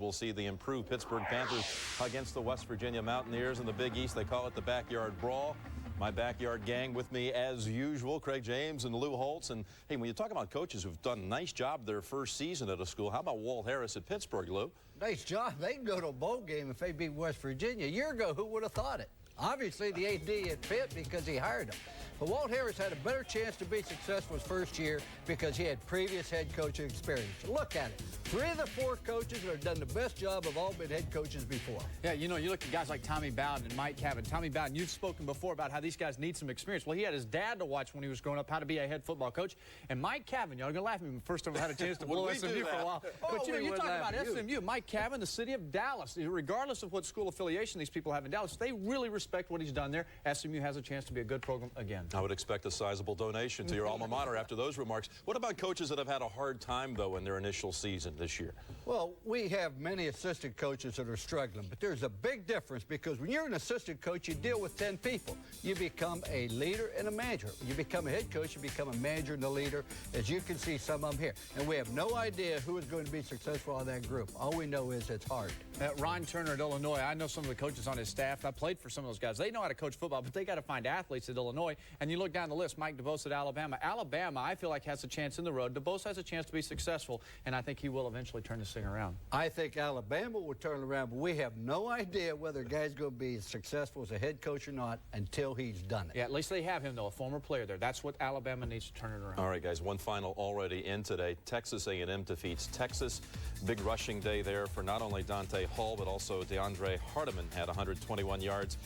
We'll see the improved Pittsburgh Panthers against the West Virginia Mountaineers in the Big East. They call it the Backyard Brawl. My backyard gang with me as usual, Craig James and Lou Holtz. And hey, when you talk about coaches who've done a nice job their first season at a school, how about Walt Harris at Pittsburgh, Lou? Nice job. They can go to a bowl game if they beat West Virginia. A year ago, who would have thought it? Obviously, the AD at Pitt because he hired him. But Walt Harris had a better chance to be successful his first year because he had previous head coaching experience. Look at it. 3 of the 4 coaches that have done the best job have all been head coaches before. Yeah, you know, you look at guys like Tommy Bowden and Mike Cavin. Tommy Bowden, you've spoken before about how these guys need some experience. Well, he had his dad to watch when he was growing up how to be a head football coach. And Mike Cavin, y'all are going to laugh at me first time I had a chance to blow SMU for a while. But, you know, you talk about SMU, Mike Cavin, the city of Dallas. Regardless of what school affiliation these people have in Dallas, they really respect what he's done there. SMU has a chance to be a good program again. I would expect a sizable donation to your alma mater after those remarks. What about coaches that have had a hard time, though, in their initial season this year? Well, we have many assistant coaches that are struggling, but there's a big difference because when you're an assistant coach, you deal with 10 people. You become a leader and a manager. When you become a head coach, you become a manager and a leader, as you can see some of them here. And we have no idea who is going to be successful on that group. All we know is it's hard. Ron Turner at Illinois, I know some of the coaches on his staff. I played for some of those guys. They know how to coach football, but they got to find athletes at Illinois. And you look down the list, Mike DeBose at Alabama. Alabama, I feel like, has a chance in the road. DeBose has a chance to be successful, and I think he will eventually turn this thing around. I think Alabama will turn around, but we have no idea whether a guy's going to be as successful as a head coach or not until he's done it. Yeah, at least they have him, though, a former player there. That's what Alabama needs to turn it around. All right, guys, one final already in today. Texas A&M defeats Texas. Big rushing day there for not only Dante Hall, but also DeAndre Hardiman had 121 yards.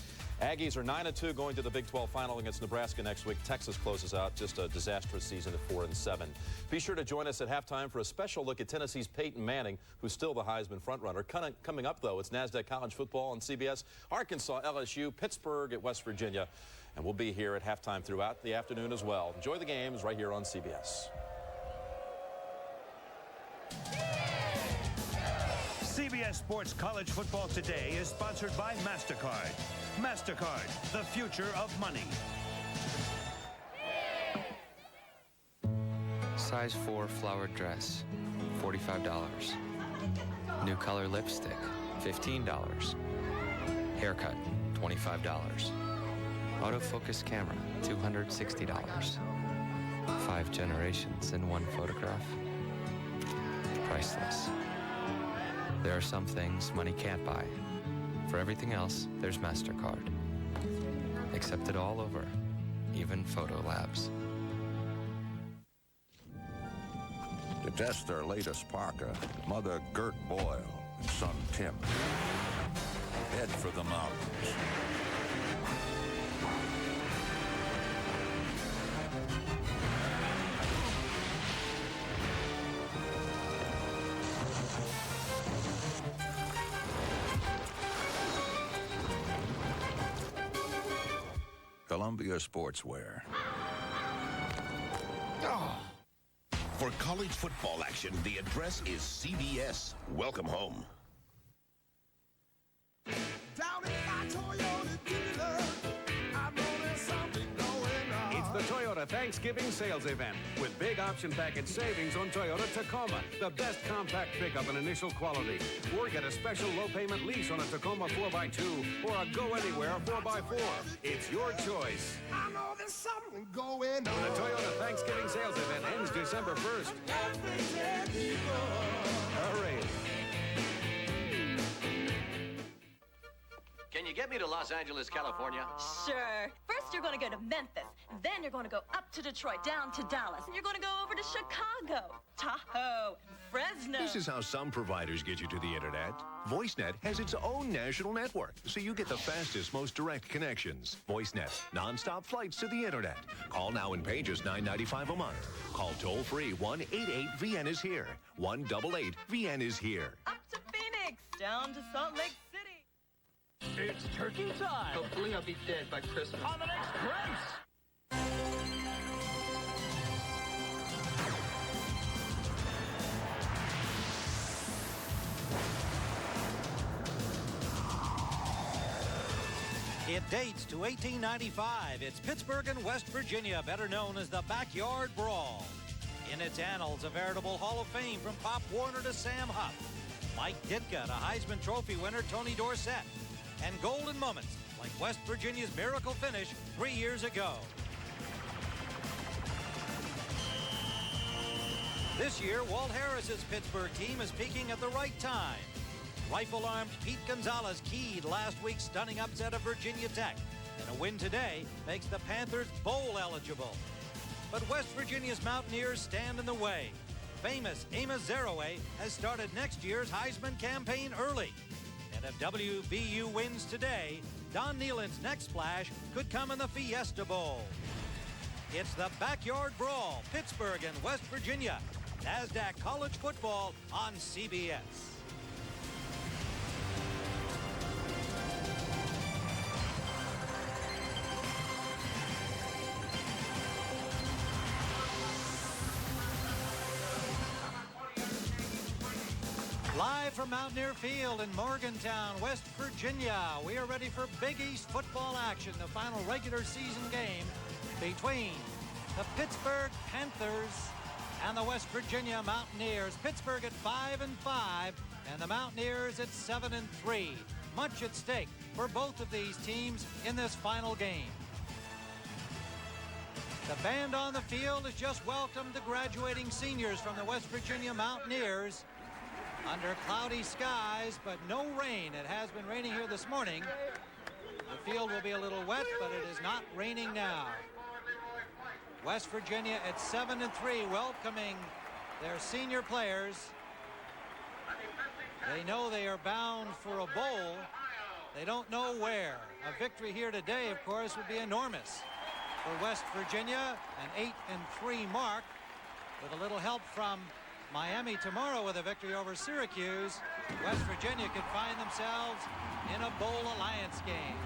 Aggies are 9-2 going to the Big 12 final against Nebraska next week. Texas closes out just a disastrous season at 4-7. Be sure to join us at halftime for a special look at Tennessee's Peyton Manning, who's still the Heisman frontrunner. Coming up, though, it's NASDAQ College football on CBS, Arkansas, LSU, Pittsburgh at West Virginia. And we'll be here at halftime throughout the afternoon as well. Enjoy the games right here on CBS. CBS Sports College Football Today is sponsored by MasterCard. MasterCard, the future of money. Size 4 flowered dress, $45. New color lipstick, $15. Haircut, $25. Autofocus camera, $260. 5 generations in one photograph. Priceless. There are some things money can't buy. For everything else, there's MasterCard. Accepted all over, even photo labs. To test their latest parka, Mother Gert Boyle and son Tim head for the mountains. Columbia Sportswear. For college football action, the address is CBS. Welcome home. Down in my Toyota dealer, I know there's something going on. It's the Toyota Thanksgiving sales event with big option package savings on Toyota Tacoma, the best compact pickup and initial quality. Or get a special low payment lease on a Tacoma 4x2 or a go anywhere 4x4. It's your choice. I know there's something going on. The Toyota Thanksgiving sales event ends December 1st. Hurry. Can you get me to Los Angeles, California? Sure. First, you're going to go to Memphis. Then you're going to go up to Detroit, down to Dallas. And you're going to go over to Chicago, Tahoe, Fresno. This is how some providers get you to the internet. VoiceNet has its own national network, so you get the fastest, most direct connections. VoiceNet, nonstop flights to the internet. Call now and pay just $9.95 a month. Call toll-free 1-88-VN is here. 1-888-VN is here. Up to Phoenix, down to Salt Lake City. It's turkey time. Hopefully I'll be dead by Christmas. On the next Prince. It dates to 1895. It's Pittsburgh and West Virginia, better known as the Backyard Brawl. In its annals, a veritable Hall of Fame from Pop Warner to Sam Hupp. Mike Ditka to Heisman Trophy winner Tony Dorsett, and golden moments like West Virginia's miracle finish 3 years ago. This year, Walt Harris's Pittsburgh team is peaking at the right time. Rifle-armed Pete Gonzalez keyed last week's stunning upset of Virginia Tech, and a win today makes the Panthers bowl eligible. But West Virginia's Mountaineers stand in the way. Famous Amos Zeroué has started next year's Heisman campaign early. And if WVU wins today, Don Nehlen's next splash could come in the Fiesta Bowl. It's the Backyard Brawl, Pittsburgh and West Virginia. NASDAQ College Football on CBS. Live from Mountaineer Field in Morgantown, West Virginia, we are ready for Big East football action, the final regular season game between the Pittsburgh Panthers and the West Virginia Mountaineers. Pittsburgh at 5-5 and the Mountaineers at 7-3. Much at stake for both of these teams in this final game. The band on the field has just welcomed the graduating seniors from the West Virginia Mountaineers under cloudy skies, but no rain. It has been raining here this morning. The field will be a little wet, but it is not raining now. West Virginia at 7-3, welcoming their senior players. They know they are bound for a bowl. They don't know where. A victory here today, of course, would be enormous for West Virginia, an 8-3 mark. With a little help from Miami tomorrow with a victory over Syracuse, West Virginia could find themselves in a bowl alliance game.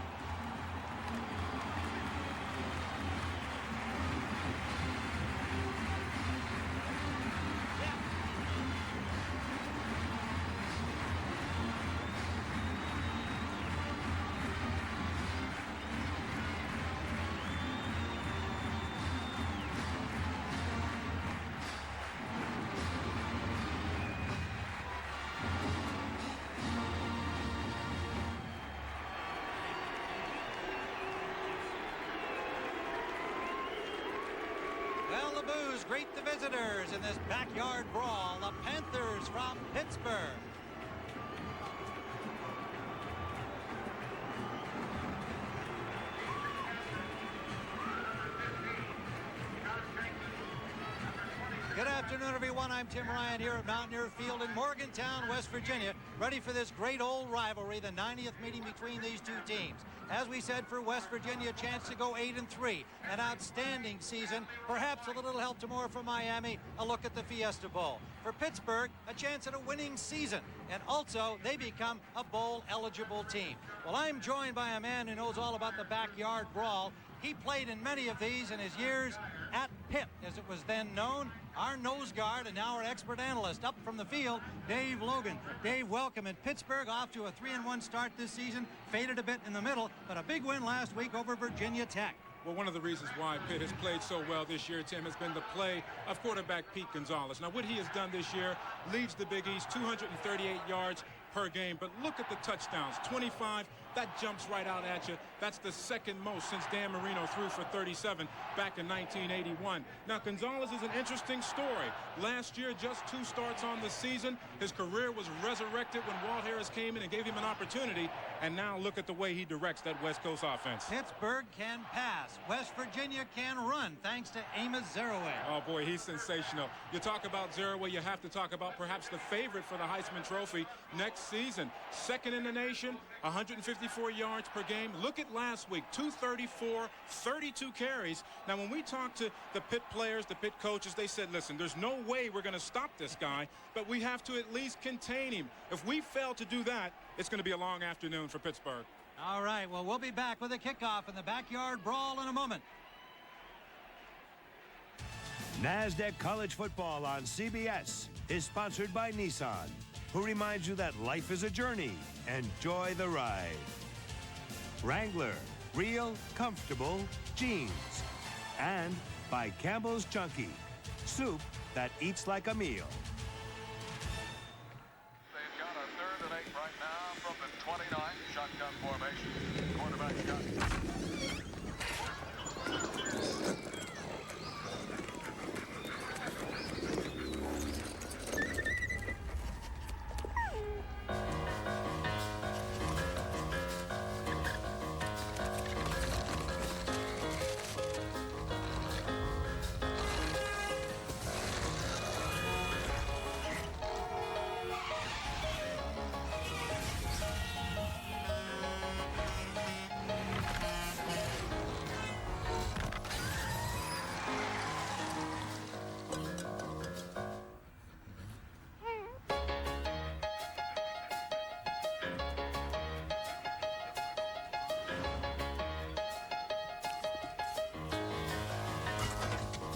Greet the visitors in this backyard brawl, the Panthers from Pittsburgh. Good afternoon, everyone. I'm Tim Ryan here at Mountaineer Field in Morgantown, West Virginia, ready for this great old rivalry, the 90th meeting between these two teams. As we said, for West Virginia, a chance to go 8-3, an outstanding season, perhaps a little help tomorrow from Miami, a look at the Fiesta Bowl. For Pittsburgh, a chance at a winning season, and also they become a bowl-eligible team. Well, I'm joined by a man who knows all about the Backyard Brawl. He played in many of these in his years at Pitt, as it was then known. Our nose guard and now our expert analyst up from the field, Dave Logan. Dave, welcome. And Pittsburgh off to a 3-1 start this season, faded a bit in the middle, but a big win last week over Virginia Tech. Well, one of the reasons why Pitt has played so well this year, Tim, has been the play of quarterback Pete Gonzalez. Now, what he has done this year leads the Big East 238 yards per game, but look at the touchdowns, 25. That jumps right out at you. That's the second most since Dan Marino threw for 37 back in 1981. Now, Gonzalez is an interesting story. Last year, just 2 starts on the season. His career was resurrected when Walt Harris came in and gave him an opportunity. And now look at the way he directs that West Coast offense. Pittsburgh can pass. West Virginia can run, thanks to Amos Zeroué. Oh, boy, he's sensational. You talk about Zeroué, you have to talk about perhaps the favorite for the Heisman Trophy next season. Second in the nation, 154 yards per game. Look at last week, 234, 32 carries. Now, when we talked to the Pitt players, the Pitt coaches, they said, listen, there's no way we're going to stop this guy, but we have to at least contain him. If we fail to do that, it's going to be a long afternoon for Pittsburgh. All right, well, we'll be back with a kickoff in the Backyard Brawl in a moment. NASDAQ College Football on CBS is sponsored by Nissan, who reminds you that life is a journey. Enjoy the ride. Wrangler, real, comfortable jeans. And by Campbell's Chunky, soup that eats like a meal. They've got a and 29, shotgun formation. Quarterback shot.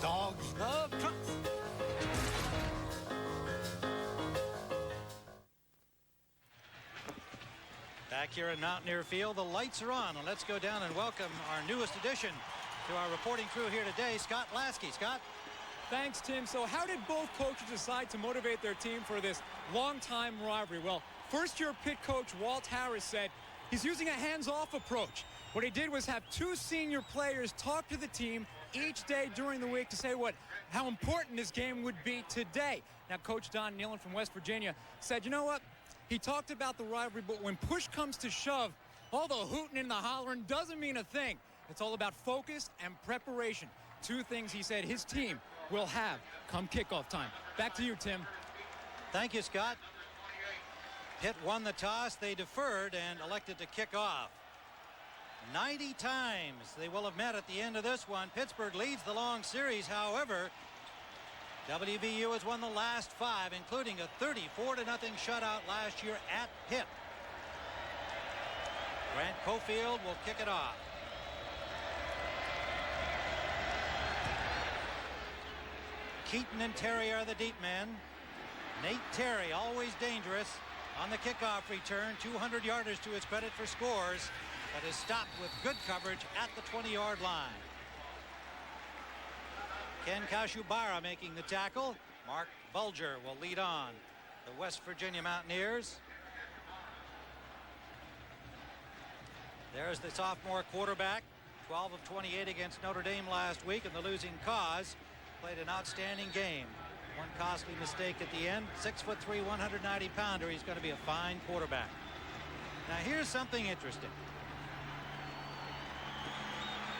Dogs love Trump. Back here at Mountaineer Field, the lights are on, and let's go down and welcome our newest addition to our reporting crew here today, Scott Lasky. Scott? Thanks, Tim. So how did both coaches decide to motivate their team for this long-time rivalry? Well, first-year Pitt coach Walt Harris said he's using a hands-off approach. What he did was have two senior players talk to the team each day during the week to say how important this game would be today. Now, Coach Don Nealon from West Virginia said, you know what? He talked about the rivalry, but when push comes to shove, all the hooting and the hollering doesn't mean a thing. It's all about focus and preparation. Two things he said his team will have come kickoff time. Back to you, Tim. Thank you, Scott. Pitt won the toss. They deferred and elected to kick off. 90 times they will have met at the end of this one. Pittsburgh leads the long series. However, WVU has won the last 5, including a 34-0 shutout last year at Pitt. Grant Cofield will kick it off. Keaton and Terry are the deep men. Nate Terry, always dangerous on the kickoff return. 200-yarders to his credit for scores, but is stopped with good coverage at the 20-yard line. Ken Kashubara making the tackle. Mark Bulger will lead on the West Virginia Mountaineers. There's the sophomore quarterback, 12 of 28 against Notre Dame last week in the losing cause. Played an outstanding game. One costly mistake at the end. 6'3", 190-pounder. He's going to be a fine quarterback. Now here's something interesting.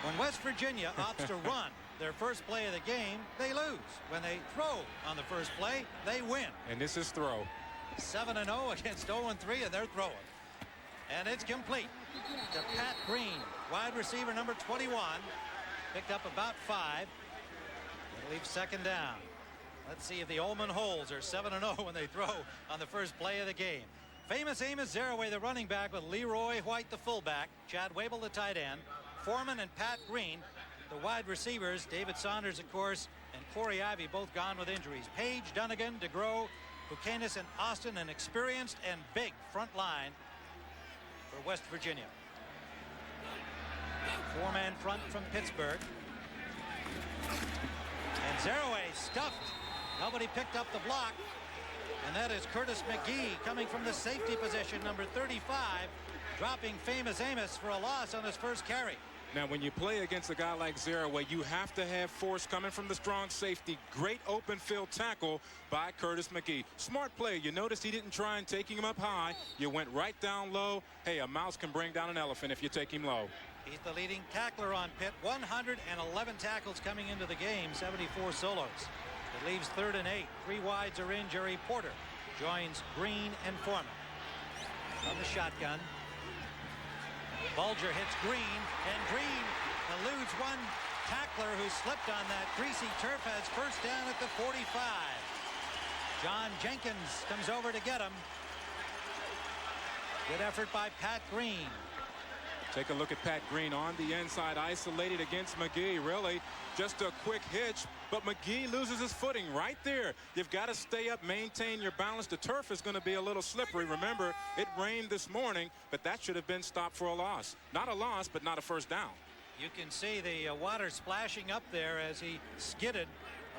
When West Virginia opts to run their first play of the game, they lose. When they throw on the first play, they win. And this is throw. 7-0 against 0-3, and they're throwing. And it's complete to Pat Green, wide receiver number 21. Picked up about 5. It'll leave second down. Let's see if the Ullman Holes are 7-0 when they throw on the first play of the game. Famous Amos Zaraway, the running back, with Leroy White, the fullback. Chad Wable, the tight end. Foreman and Pat Green, the wide receivers. David Saunders, of course, and Corey Ivy both gone with injuries. Page, Dunnigan, DeGrow, Buchanan, and Austin, an experienced and big front line for West Virginia. 4-man front from Pittsburgh. And Zaraway stuffed. Nobody picked up the block. And that is Curtis McGee coming from the safety position, number 35, dropping Famous Amos for a loss on his first carry. Now, when you play against a guy like Zaraway, you have to have force coming from the strong safety. Great open field tackle by Curtis McGee. Smart play. You noticed he didn't try and taking him up high. You went right down low. Hey, a mouse can bring down an elephant if you take him low. He's the leading tackler on Pitt. 111 tackles coming into the game, 74 solos. It leaves 3rd and 8. 3 wides are in. Jerry Porter joins Green and Foreman. On the shotgun. Bulger hits Green, and Green eludes one tackler who slipped on that greasy turf. Has first down at the 45. John Jenkins comes over to get him. Good effort by Pat Green. Take a look at Pat Green on the inside, isolated against McGee. Really just a quick hitch, but McGee loses his footing right there. You've got to stay up, maintain your balance. The turf is going to be a little slippery. Remember, it rained this morning, but that should have been stopped for a loss. Not a loss, but not a first down. You can see the water splashing up there as he skidded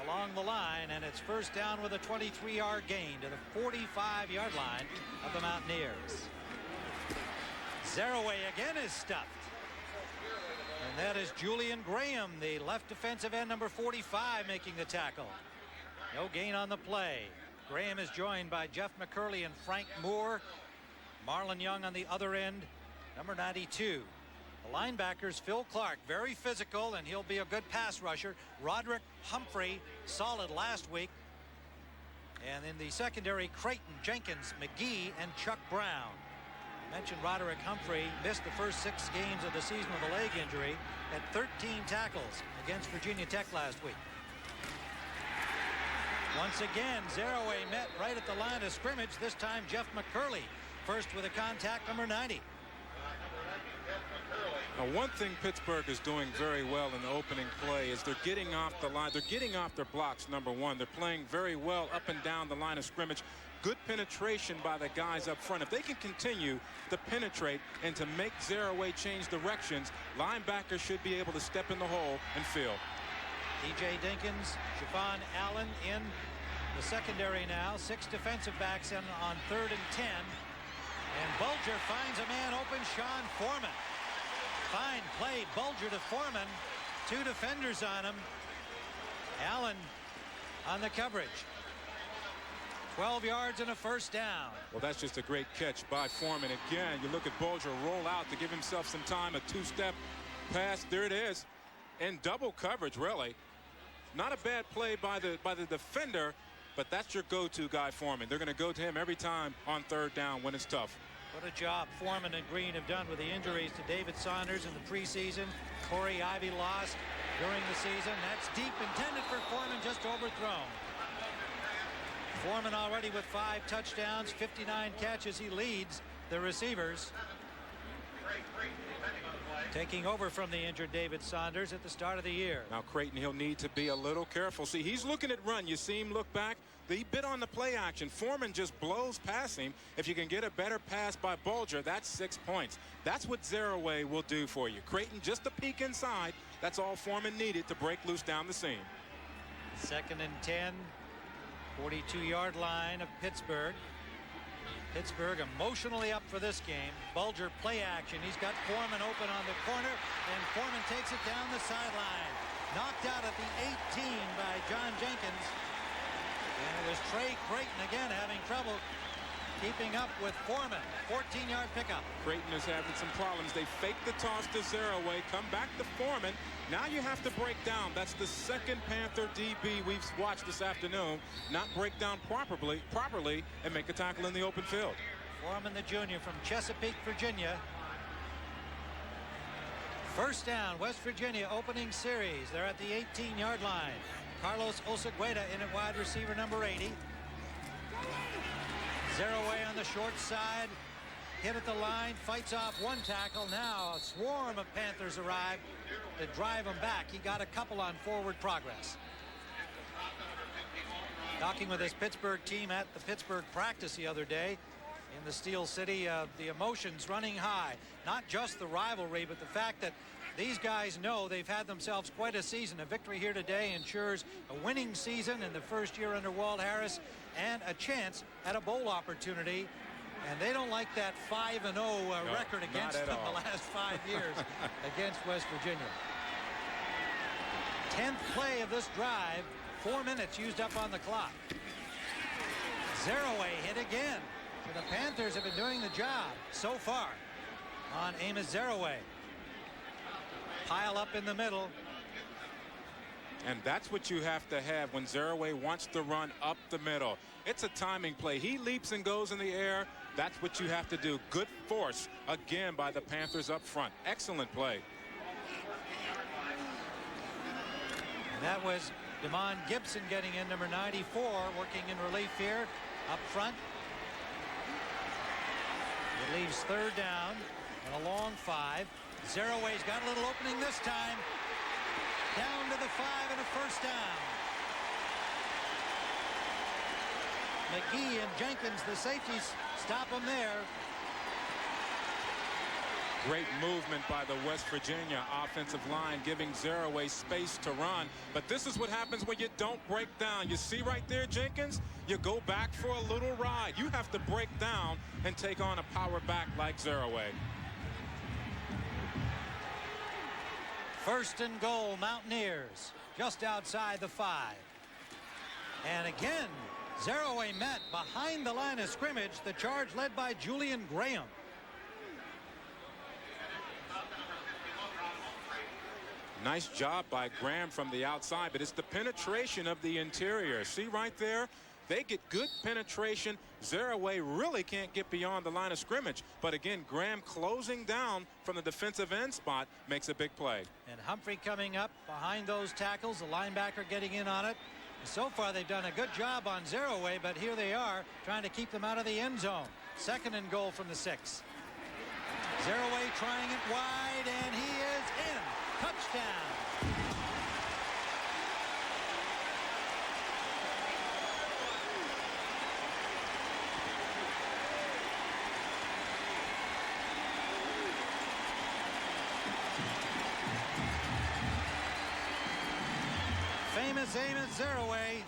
along the line, and it's first down with a 23-yard gain to the 45-yard line of the Mountaineers. Zeraway again is stuffed. And that is Julian Graham, the left defensive end, number 45, making the tackle. No gain on the play. Graham is joined by Jeff McCurley and Frank Moore. Marlon Young on the other end, number 92. The linebackers, Phil Clark, very physical, and he'll be a good pass rusher. Roderick Humphrey, solid last week. And in the secondary, Creighton, Jenkins, McGee, and Chuck Brown. I mentioned Roderick Humphrey missed the first 6 games of the season with a leg injury, had 13 tackles against Virginia Tech last week. Once again, Zeraway met right at the line of scrimmage. This time, Jeff McCurley first with a contact, number 90. Now, one thing Pittsburgh is doing very well in the opening play is they're getting off the line. They're getting off their blocks, number one. They're playing very well up and down the line of scrimmage. Good penetration by the guys up front. If they can continue to penetrate and to make Zeraway change directions, linebackers should be able to step in the hole and field. DJ Dinkins, Javon Allen in the secondary now. 6 defensive backs in on 3rd and 10. And Bulger finds a man open, Sean Foreman. Fine play, Bulger to Foreman. 2 defenders on him. Allen on the coverage. 12 yards and a first down. Well, that's just a great catch by Foreman. Again, you look at Bulger roll out to give himself some time. A 2-step pass. There it is. In double coverage, really. Not a bad play by the defender, but that's your go-to guy, Foreman. They're going to go to him every time on 3rd down when it's tough. What a job Foreman and Green have done with the injuries to David Saunders in the preseason. Corey Ivy lost during the season. That's deep, intended for Foreman, just overthrown. Foreman already with 5 touchdowns, 59 catches. He leads the receivers. Taking over from the injured David Saunders at the start of the year. Now Creighton, he'll need to be a little careful. See, he's looking at run. You see him look back. He bit on the play action. Foreman just blows past him. If you can get a better pass by Bulger, that's 6 points. That's what Zeraway will do for you. Creighton just a peek inside. That's all Foreman needed to break loose down the seam. 2nd and 10. 42-yard line of Pittsburgh. Pittsburgh emotionally up for this game. Bulger play action. He's got Foreman open on the corner, and Foreman takes it down the sideline. Knocked out at the 18 by John Jenkins. And it was Trey Creighton again having trouble keeping up with Foreman. 14-yard pickup. Creighton is having some problems. They fake the toss to Zeraway, come back to Foreman. Now you have to break down. That's the 2nd Panther DB we've watched this afternoon not break down properly and make a tackle in the open field. Foreman, the junior from Chesapeake, Virginia. First down, West Virginia opening series. They're at the 18-yard line. Carlos Osegueda in at wide receiver number 80. Zeraway on the short side. Hit at the line, fights off 1 tackle. Now a swarm of Panthers arrive to drive him back. He got a couple on forward progress. Talking with his Pittsburgh team at the Pittsburgh practice the other day in the Steel City, the emotions running high. Not just the rivalry, but the fact that these guys know they've had themselves quite a season. A victory here today ensures a winning season in the first year under Walt Harris and a chance at a bowl opportunity. And they don't like that 5-0 record against them the last 5 years against West Virginia. 10th play of this drive. 4 minutes used up on the clock. Zeraway hit again. So the Panthers have been doing the job so far on Amos Zeraway. Pile up in the middle. And that's what you have to have when Zeraway wants to run up the middle. It's a timing play. He leaps and goes in the air. That's what you have to do. Good force again by the Panthers up front. Excellent play. And that was Damon Gibson getting in, number 94, working in relief here up front. It leaves 3rd down and a long 5. Zeraway's got a little opening this time. Down to the 5 and a first down. McGee and Jenkins, the safeties, stop him there. Great movement by the West Virginia offensive line, giving Zeraway space to run. But this is what happens when you don't break down. You see right there, Jenkins? You go back for a little ride. You have to break down and take on a power back like Zeraway. First and goal, Mountaineers, just outside the 5. And again, Zeraway met behind the line of scrimmage, the charge led by Julian Graham. Nice job by Graham from the outside, but it's the penetration of the interior. See right there? They get good penetration. Zeraway really can't get beyond the line of scrimmage. But again, Graham closing down from the defensive end spot makes a big play. And Humphrey coming up behind those tackles, the linebacker getting in on it. So far, they've done a good job on Zeraway, but here they are trying to keep them out of the end zone. Second and goal from the 6. Zeraway trying it wide, and he is in. Touchdown. Famous Amos Zeraway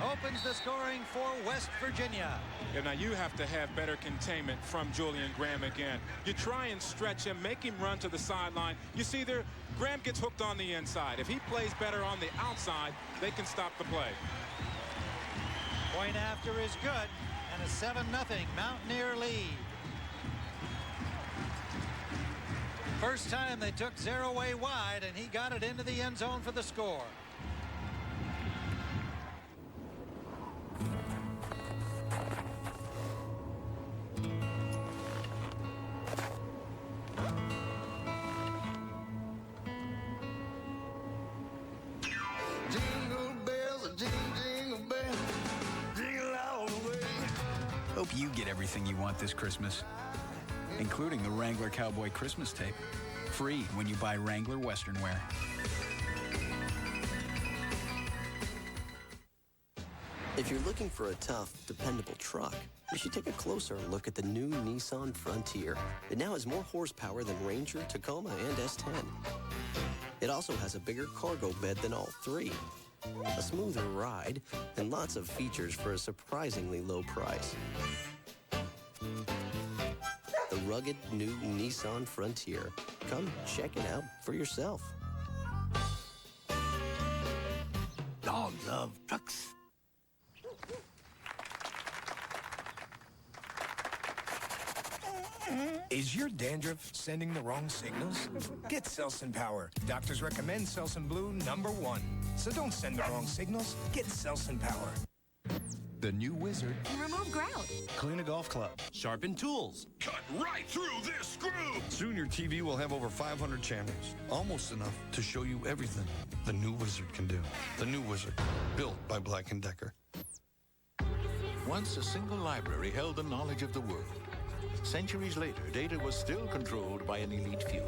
opens the scoring for West Virginia. Yeah, now you have to have better containment from Julian Graham again. You try and stretch him, make him run to the sideline. You see there, Graham gets hooked on the inside. If he plays better on the outside, they can stop the play. Point after is good, and a 7-0 Mountaineer lead. First time they took Zeraway wide, and he got it into the end zone for the score. Hope you get everything you want this Christmas, including the Wrangler Cowboy Christmas tape. Free when you buy Wrangler Western wear. If you're looking for a tough, dependable truck, you should take a closer look at the new Nissan Frontier. It now has more horsepower than Ranger, Tacoma, and S10. It also has a bigger cargo bed than all three, a smoother ride, and lots of features for a surprisingly low price. The rugged new Nissan Frontier. Come check it out for yourself. Dogs love trucks. Is your dandruff sending the wrong signals? Get Selsun Power. Doctors recommend Selsun Blue #1. So don't send the wrong signals. Get Selsun Power. The new Wizard. Remove grout. Clean a golf club. Sharpen tools. Cut right through this screw. Soon your TV will have over 500 channels. Almost enough to show you everything the new Wizard can do. The new Wizard. Built by Black & Decker. Once a single library held the knowledge of the world. Centuries later, data was still controlled by an elite few.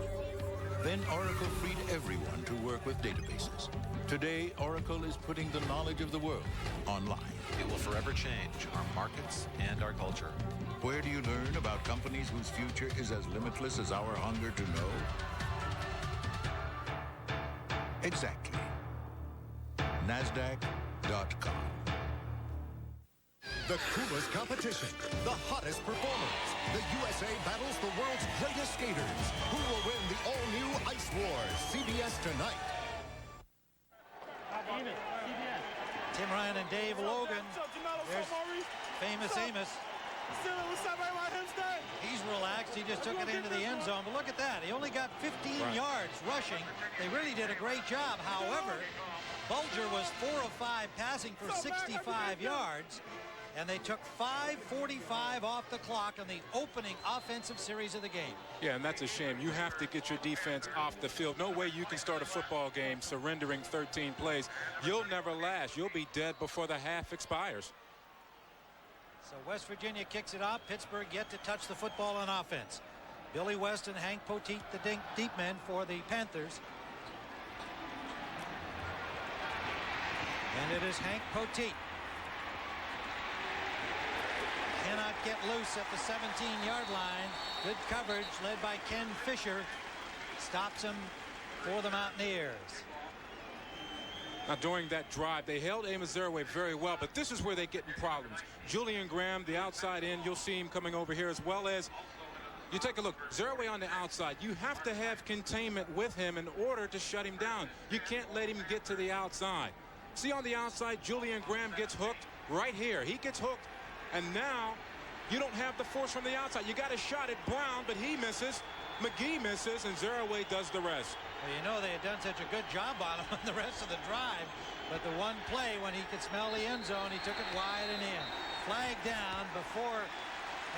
Then Oracle freed everyone to work with databases. Today, Oracle is putting the knowledge of the world online. It will forever change our markets and our culture. Where do you learn about companies whose future is as limitless as our hunger to know? Exactly. NASDAQ.com. The coolest competition, the hottest performers. The USA battles the world's greatest skaters. Who will win the all-new Ice Wars? CBS tonight. Tim Ryan and Dave Logan. There's famous Amos. He's relaxed. He just took it into the end zone. But look at that. He only got 15 yards rushing. They really did a great job. However, Bulger was 4 of 5 passing for 65 yards. And they took 5:45 off the clock on the opening offensive series of the game. Yeah, and that's a shame. You have to get your defense off the field. No way you can start a football game surrendering 13 plays. You'll never last. You'll be dead before the half expires. So West Virginia kicks it off. Pittsburgh yet to touch the football on offense. Billy West and Hank Poteet, the deep men for the Panthers. And it is Hank Poteet. Cannot get loose at the 17-yard line. Good coverage led by Ken Fisher. Stops him for the Mountaineers. Now, during that drive, they held Amos Zeraway very well, but this is where they get in problems. Julian Graham, the outside end, you'll see him coming over here, as well as You take a look, Zeraway on the outside. You have to have containment with him in order to shut him down. You can't let him get to the outside. See on the outside, Julian Graham gets hooked right here. He gets hooked, and now you don't have the force from the outside. You got a shot at Brown, but he misses. McGee misses, and Zeraway does the rest. Well, you know they had done such a good job on him on the rest of the drive, but the one play when he could smell the end zone, he took it wide and in. Flag down before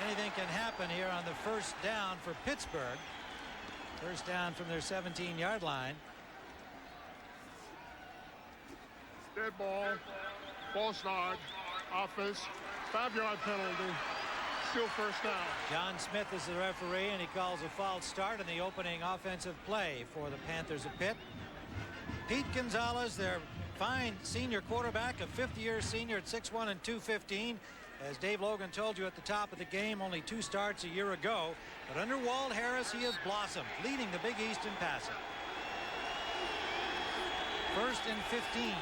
anything can happen here on the first down for Pittsburgh. First down from their 17-yard line. Dead ball. False start. Offense. 5-yard penalty. Still first down. John Smith is the referee, and he calls a false start in the opening offensive play for the Panthers of Pitt. Pete Gonzalez, their fine senior quarterback, a fifth-year senior at 6'1" and 215. As Dave Logan told you at the top of the game, only 2 starts a year ago. But under Walt Harris, he has blossomed, leading the Big East in passing. First and 15.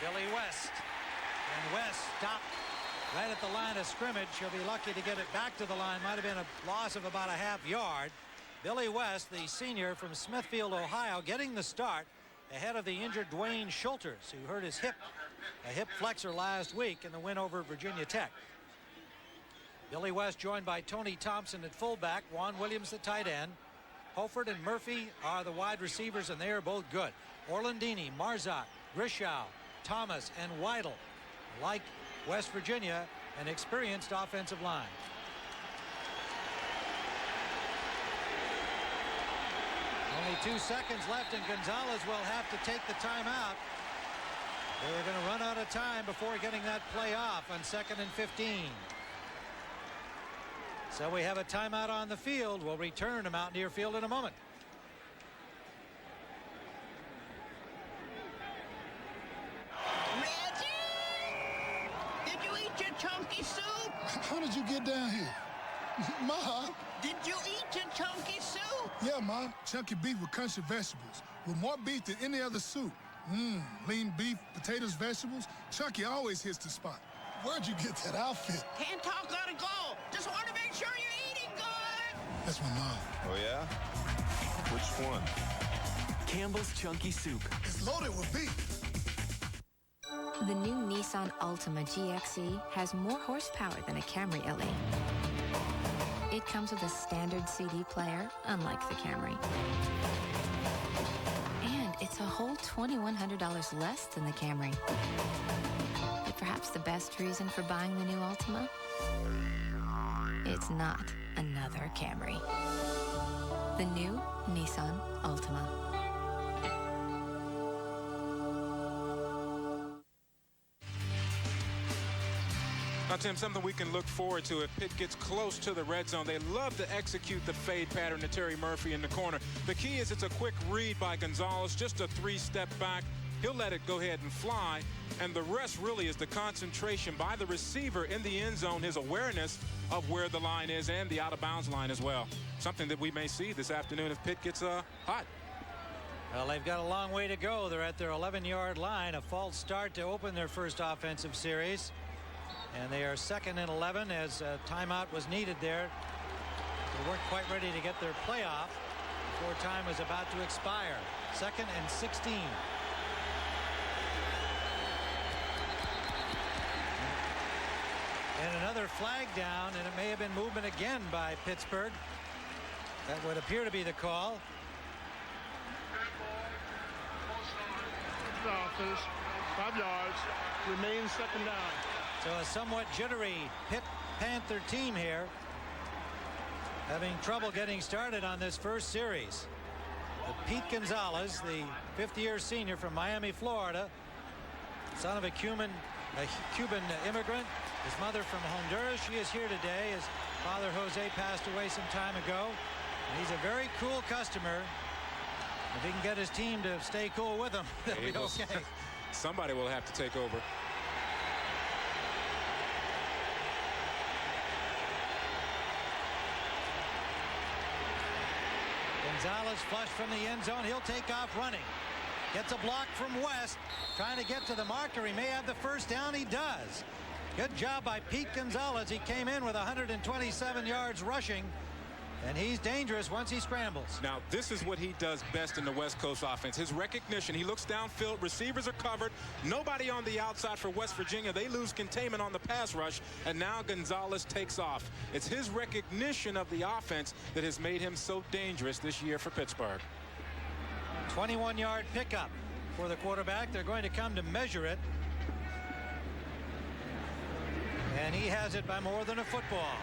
Billy West. And West stopped right at the line of scrimmage. He'll be lucky to get it back to the line. Might have been a loss of about a half-yard. Billy West, the senior from Smithfield, Ohio, getting the start ahead of the injured Dwayne Schulters, who hurt his hip, a hip flexor last week in the win over Virginia Tech. Billy West joined by Tony Thompson at fullback, Juan Williams the tight end. Holford and Murphy are the wide receivers, and they are both good. Orlandini, Marzak, Grishow, Thomas, and Weidel. Like West Virginia, an experienced offensive line. Only 2 seconds left, and Gonzalez will have to take the timeout. They're going to run out of time before getting that play off on 2nd and 15. So we have a timeout on the field. We'll return to Mountaineer Field in a moment. Reggie! Did you eat your chunky soup? How did you get down here? Ma? Did you eat your chunky soup? Yeah, Ma. Chunky beef with country vegetables. With more beef than any other soup. Lean beef, potatoes, vegetables. Chunky always hits the spot. Where'd you get that outfit? Can't talk, gotta go. Just want to make sure you're eating good. That's my mom. Oh, yeah? Which one? Campbell's Chunky Soup. It's loaded with beef. The new Nissan Altima GXE has more horsepower than a Camry LE. It comes with a standard CD player, unlike the Camry. And it's a whole $2,100 less than the Camry. But perhaps the best reason for buying the new Altima? It's not another Camry. The new Nissan Altima. Now, Tim, something we can look forward to if Pitt gets close to the red zone. They love to execute the fade pattern to Terry Murphy in the corner. The key is it's a quick read by Gonzalez, just a 3-step back. He'll let it go ahead and fly. And the rest really is the concentration by the receiver in the end zone, his awareness of where the line is and the out-of-bounds line as well. Something that we may see this afternoon if Pitt gets hot. Well, they've got a long way to go. They're at their 11-yard line. A false start to open their first offensive series. And they are 2nd and 11 as a timeout was needed there. They weren't quite ready to get their playoff before time was about to expire. 2nd and 16. And another flag down, and it may have been movement again by Pittsburgh. That would appear to be the call. Offense, 5 yards, remains 2nd down. So a somewhat jittery Pitt Panther team here, having trouble getting started on this first series. But Pete Gonzalez, the 5th-year senior from Miami, Florida, son of a Cuban immigrant, his mother from Honduras. She is here today. His father, Jose, passed away some time ago. And he's a very cool customer. If he can get his team to stay cool with him, they'll be okay. Somebody will have to take over. Gonzalez flushed from the end zone. He'll take off running. Gets a block from West. Trying to get to the marker. He may have the first down. He does. Good job by Pete Gonzalez. He came in with 127 yards rushing. And he's dangerous once he scrambles. Now, this is what he does best in the West Coast offense. His recognition. He looks downfield. Receivers are covered. Nobody on the outside for West Virginia. They lose containment on the pass rush. And now Gonzalez takes off. It's his recognition of the offense that has made him so dangerous this year for Pittsburgh. 21-yard pickup for the quarterback. They're going to come to measure it. And he has it by more than a football.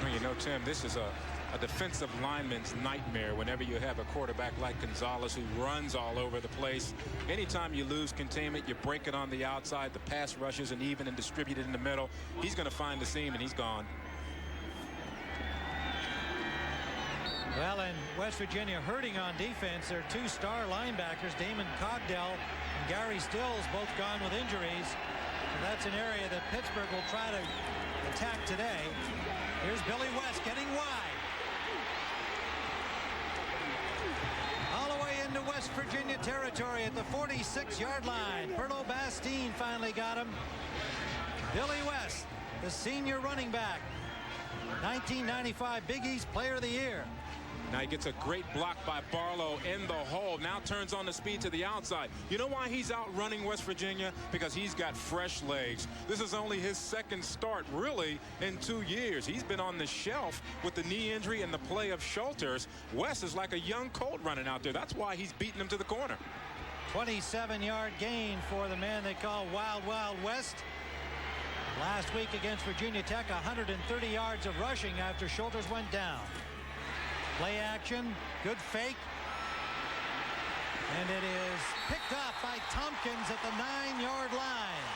Well, you know, Tim, this is a defensive lineman's nightmare whenever you have a quarterback like Gonzalez who runs all over the place. Anytime you lose containment, you break it on the outside, the pass rushes and even and distributed in the middle. He's going to find the seam and he's gone. Well, and West Virginia hurting on defense. Their two star linebackers, Damon Cogdell and Gary Stills, both gone with injuries. So that's an area that Pittsburgh will try to attack today. Here's Billy West getting wide. All the way into West Virginia territory at the 46-yard line. Perlo Bastine finally got him. Billy West, the senior running back. 1995 Big East Player of the Year. Now he gets a great block by Barlow in the hole. Now turns on the speed to the outside. You know why he's outrunning West Virginia? Because he's got fresh legs. This is only his second start, really, in 2 years. He's been on the shelf with the knee injury and the play of Schulters. West is like a young colt running out there. That's why he's beating him to the corner. 27-yard gain for the man they call Wild Wild West. Last week against Virginia Tech, 130 yards of rushing after Schulters went down. Play action, good fake. And it is picked up by Tompkins at the 9-yard line.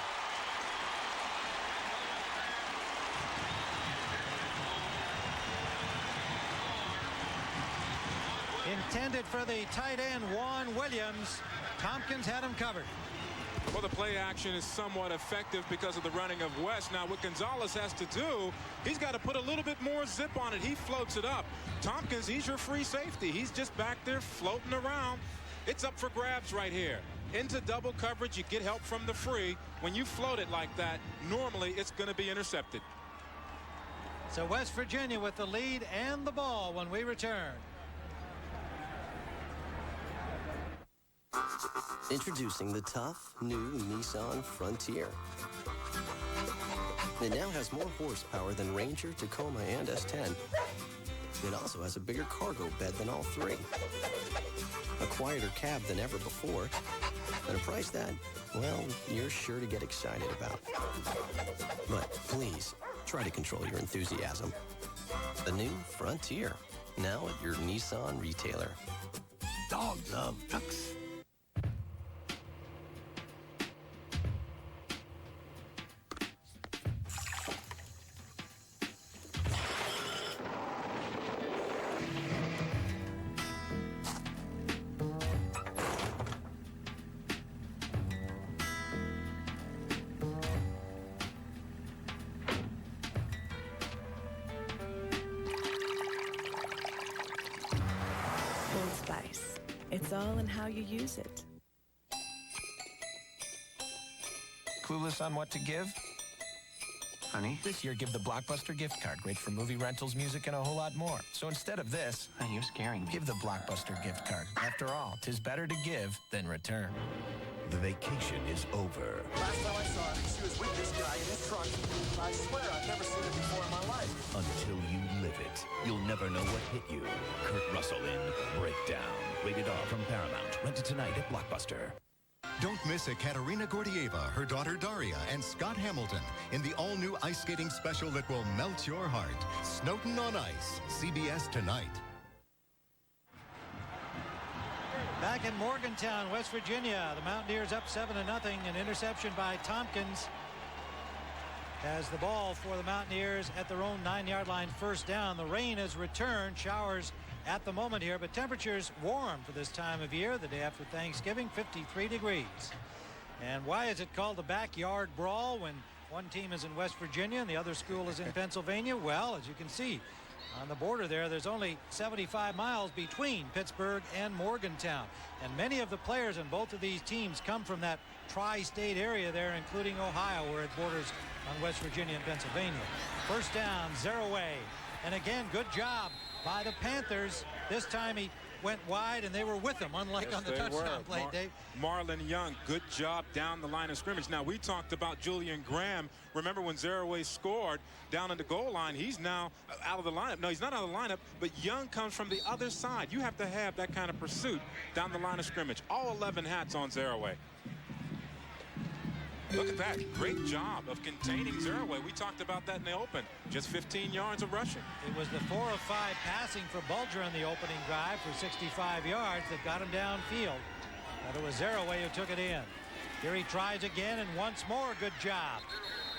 Intended for the tight end, Juan Williams. Tompkins had him covered. Well, the play action is somewhat effective because of the running of West. Now, what Gonzalez has to do, he's got to put a little bit more zip on it. He floats it up. Tompkins, he's your free safety. He's just back there floating around. It's up for grabs right here. Into double coverage, you get help from the free. When you float it like that, normally it's going to be intercepted. So West Virginia with the lead and the ball when we return. Introducing the tough, new Nissan Frontier. It now has more horsepower than Ranger, Tacoma, and S10. It also has a bigger cargo bed than all three, a quieter cab than ever before, and a price that, well, you're sure to get excited about. But please, try to control your enthusiasm. The new Frontier, now at your Nissan retailer. Dogs love trucks. It's all in how you use it. Clueless on what to give? Honey? This year, give the Blockbuster gift card. Great for movie rentals, music, and a whole lot more. So instead of this... Honey, you're scaring me. Give the Blockbuster gift card. After all, 'tis better to give than return. The vacation is over. Last time I saw her, she was with this guy in his truck. I swear I've never seen it before in my life. Until you live it, you'll never know what hit you. Kurt Russell in Breakdown. Rated R from Paramount. Rented tonight at Blockbuster. Don't miss Ekaterina Gordieva, her daughter Daria, and Scott Hamilton in the all-new ice skating special that will melt your heart. Snowden on Ice. CBS tonight. Back in Morgantown, West Virginia, the Mountaineers up 7-0. An interception by Tompkins. Has the ball for the Mountaineers at their own 9-yard line, first down. The rain has returned. Showers at the moment here, but temperatures warm for this time of year, the day after Thanksgiving, 53 degrees. And why is it called the Backyard Brawl when one team is in West Virginia and the other school is in Pennsylvania? Well, as you can see, On the border there's only 75 miles between Pittsburgh and Morgantown. And many of the players in both of these teams come from that tri-state area there, including Ohio, where it borders on West Virginia and Pennsylvania. First down, Zeraway. And again, good job by the Panthers. This time he went wide, and they were with him, unlike on the touchdown play, Dave. Marlon Young, good job down the line of scrimmage. Now, we talked about Julian Graham. Remember when Zeraway scored down in the goal line, he's now out of the lineup. No, he's not out of the lineup, but Young comes from the other side. You have to have that kind of pursuit down the line of scrimmage. All 11 hats on Zeraway. Look at that. Great job of containing Zeraway. We talked about that in the open. Just 15 yards of rushing. It was the 4 of 5 passing for Bulger in the opening drive for 65 yards that got him downfield. But it was Zeraway who took it in. Here he tries again, and once more, good job.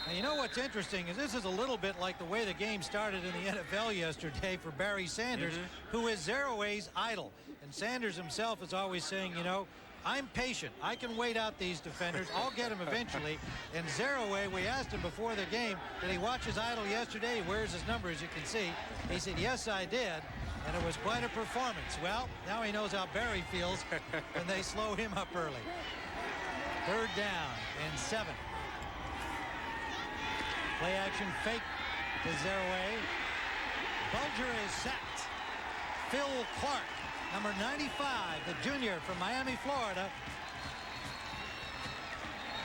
Now, you know what's interesting is this is a little bit like the way the game started in the NFL yesterday for Barry Sanders, who is Zeraway's idol. And Sanders himself is always saying, you know, I'm patient. I can wait out these defenders. I'll get him eventually. And Zeraway, we asked him before the game, did he watch his idol yesterday? He wears his number, as you can see. He said, yes, I did. And it was quite a performance. Well, now he knows how Barry feels when they slow him up early. Third down and 7. Play action fake to Zeraway. Bulger is sacked. Phil Clark, number 95, the junior from Miami, Florida.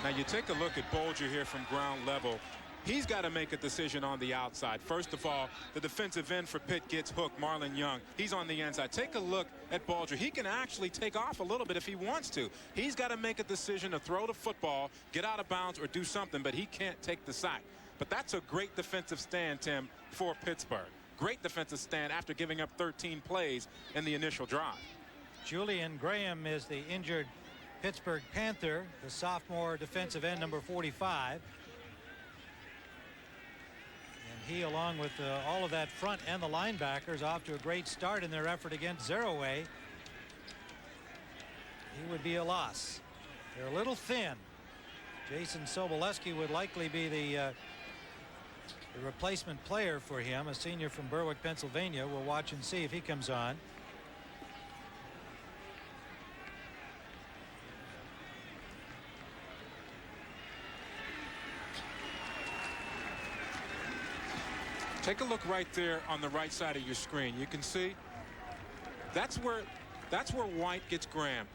Now you take a look at Bulger here from ground level. He's got to make a decision on the outside. First of all, the defensive end for Pitt gets hooked, Marlon Young. He's on the inside. Take a look at Bulger. He can actually take off a little bit if he wants to. He's got to make a decision to throw the football, get out of bounds, or do something, but he can't take the sack. But that's a great defensive stand, Tim, for Pittsburgh. Great defensive stand after giving up 13 plays in the initial drive. Julian Graham is the injured Pittsburgh Panther, the sophomore defensive end, number 45. And he, along with all of that front and the linebackers, off to a great start in their effort against Zeraway. He would be a loss. They're a little thin. Jason Sobolewski would likely be the replacement player for him, a senior from Berwick, Pennsylvania. We'll watch and see if he comes on. Take a look right there on the right side of your screen. You can see that's where White gets Graham.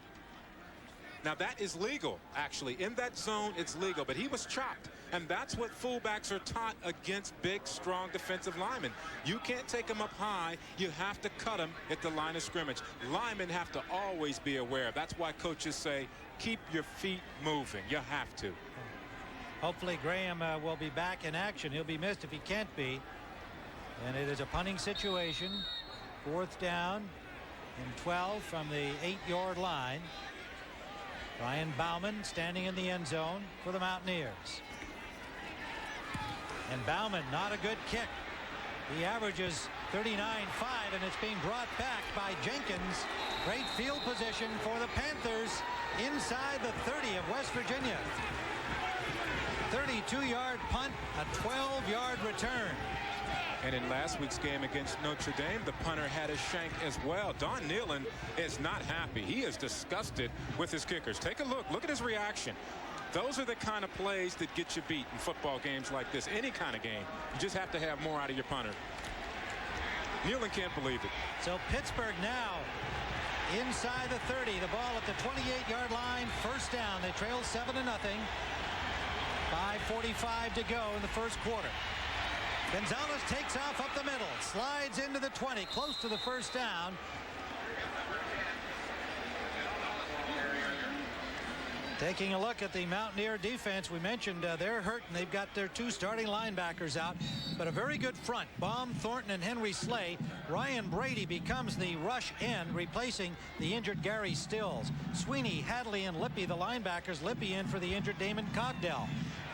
Now that is legal, actually. In that zone, it's legal, but he was chopped. And that's what fullbacks are taught against big, strong defensive linemen. You can't take them up high. You have to cut them at the line of scrimmage. Linemen have to always be aware. That's why coaches say, keep your feet moving. You have to. Hopefully Graham will be back in action. He'll be missed if he can't be. And it is a punting situation. 4th down and 12 from the 8-yard line. Ryan Bauman standing in the end zone for the Mountaineers. And Bauman, not a good kick. He averages 39.5, and it's being brought back by Jenkins. Great field position for the Panthers inside the 30 of West Virginia. 32-yard punt, a 12-yard return. And in last week's game against Notre Dame, the punter had a shank as well. Don Nealon is not happy. He is disgusted with his kickers. Take a look. Look at his reaction. Those are the kind of plays that get you beat in football games like this. Any kind of game. You just have to have more out of your punter. Nealon can't believe it. So Pittsburgh now inside the 30. The ball at the 28-yard line. First down. They trail 7-0. 5:45 to go in the first quarter. Gonzalez takes off up the middle, slides into the 20, close to the first down. Taking a look at the Mountaineer defense, we mentioned they're hurt and they've got their 2 starting linebackers out, but a very good front. Baum, Thornton, and Henry Slay. Ryan Brady becomes the rush end, replacing the injured Gary Stills. Sweeney, Hadley, and Lippy, the linebackers. Lippy in for the injured Damon Cogdell.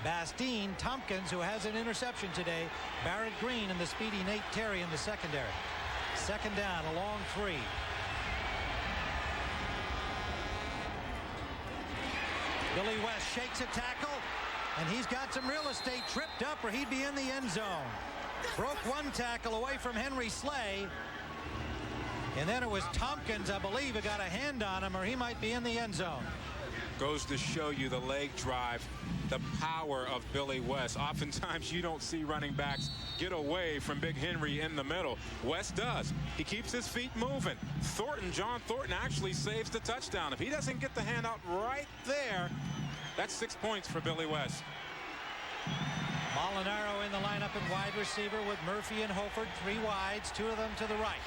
Bastine, Tompkins, who has an interception today. Barrett Green and the speedy Nate Terry in the secondary. Second down, a long 3. Billy West shakes a tackle, and he's got some real estate, tripped up, or he'd be in the end zone. Broke one tackle away from Henry Slay. And then it was Tompkins, I believe, who got a hand on him, or he might be in the end zone. Goes to show you the leg drive, the power of Billy West. Oftentimes you don't see running backs get away from Big Henry in the middle. West does. He keeps his feet moving. John Thornton actually saves the touchdown. If he doesn't get the handout right there, that's 6 points for Billy West. Molinaro in the lineup at wide receiver with Murphy and Holford, 3 wides, 2 of them to the right.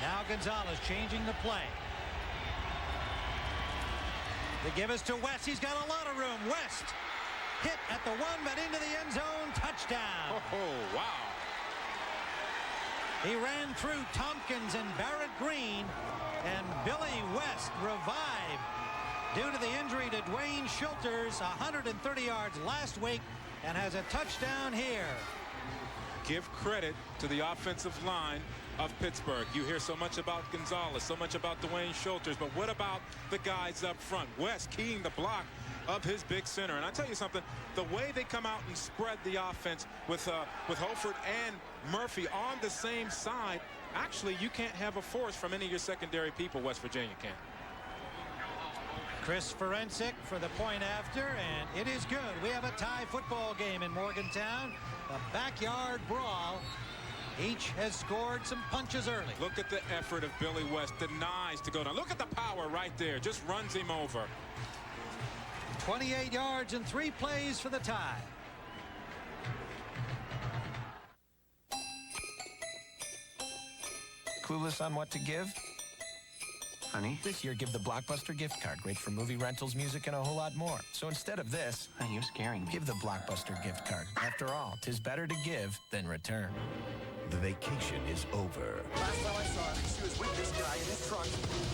Now Gonzalez changing the play. The give is to West. He's got a lot of room. West hit at the 1, but into the end zone. Touchdown. Oh, wow. He ran through Tompkins and Barrett Green, and Billy West revived due to the injury to Dwayne Schulters, 130 yards last week, and has a touchdown here. Give credit to the offensive line of Pittsburgh. You hear so much about Gonzalez, so much about Dwayne Schulters, but what about the guys up front? West keying the block of his big center. And I tell you something, the way they come out and spread the offense with Holford and Murphy on the same side, actually you can't have a force from any of your secondary people. West Virginia can't. Chris Forensic for the point after, and it is good. We have a tie football game in Morgantown, a backyard brawl. Each has scored some punches early. Look at the effort of Billy West. Denies to go down. Look at the power right there. Just runs him over. 28 yards and 3 plays for the tie. Clueless on what to give? Honey, this year give the Blockbuster gift card. Great for movie rentals, music, and a whole lot more. So instead of this, you're scaring me. Give the Blockbuster gift card. After all, 'tis better to give than return. The vacation is over. Last time I saw him, she was with this guy in his truck.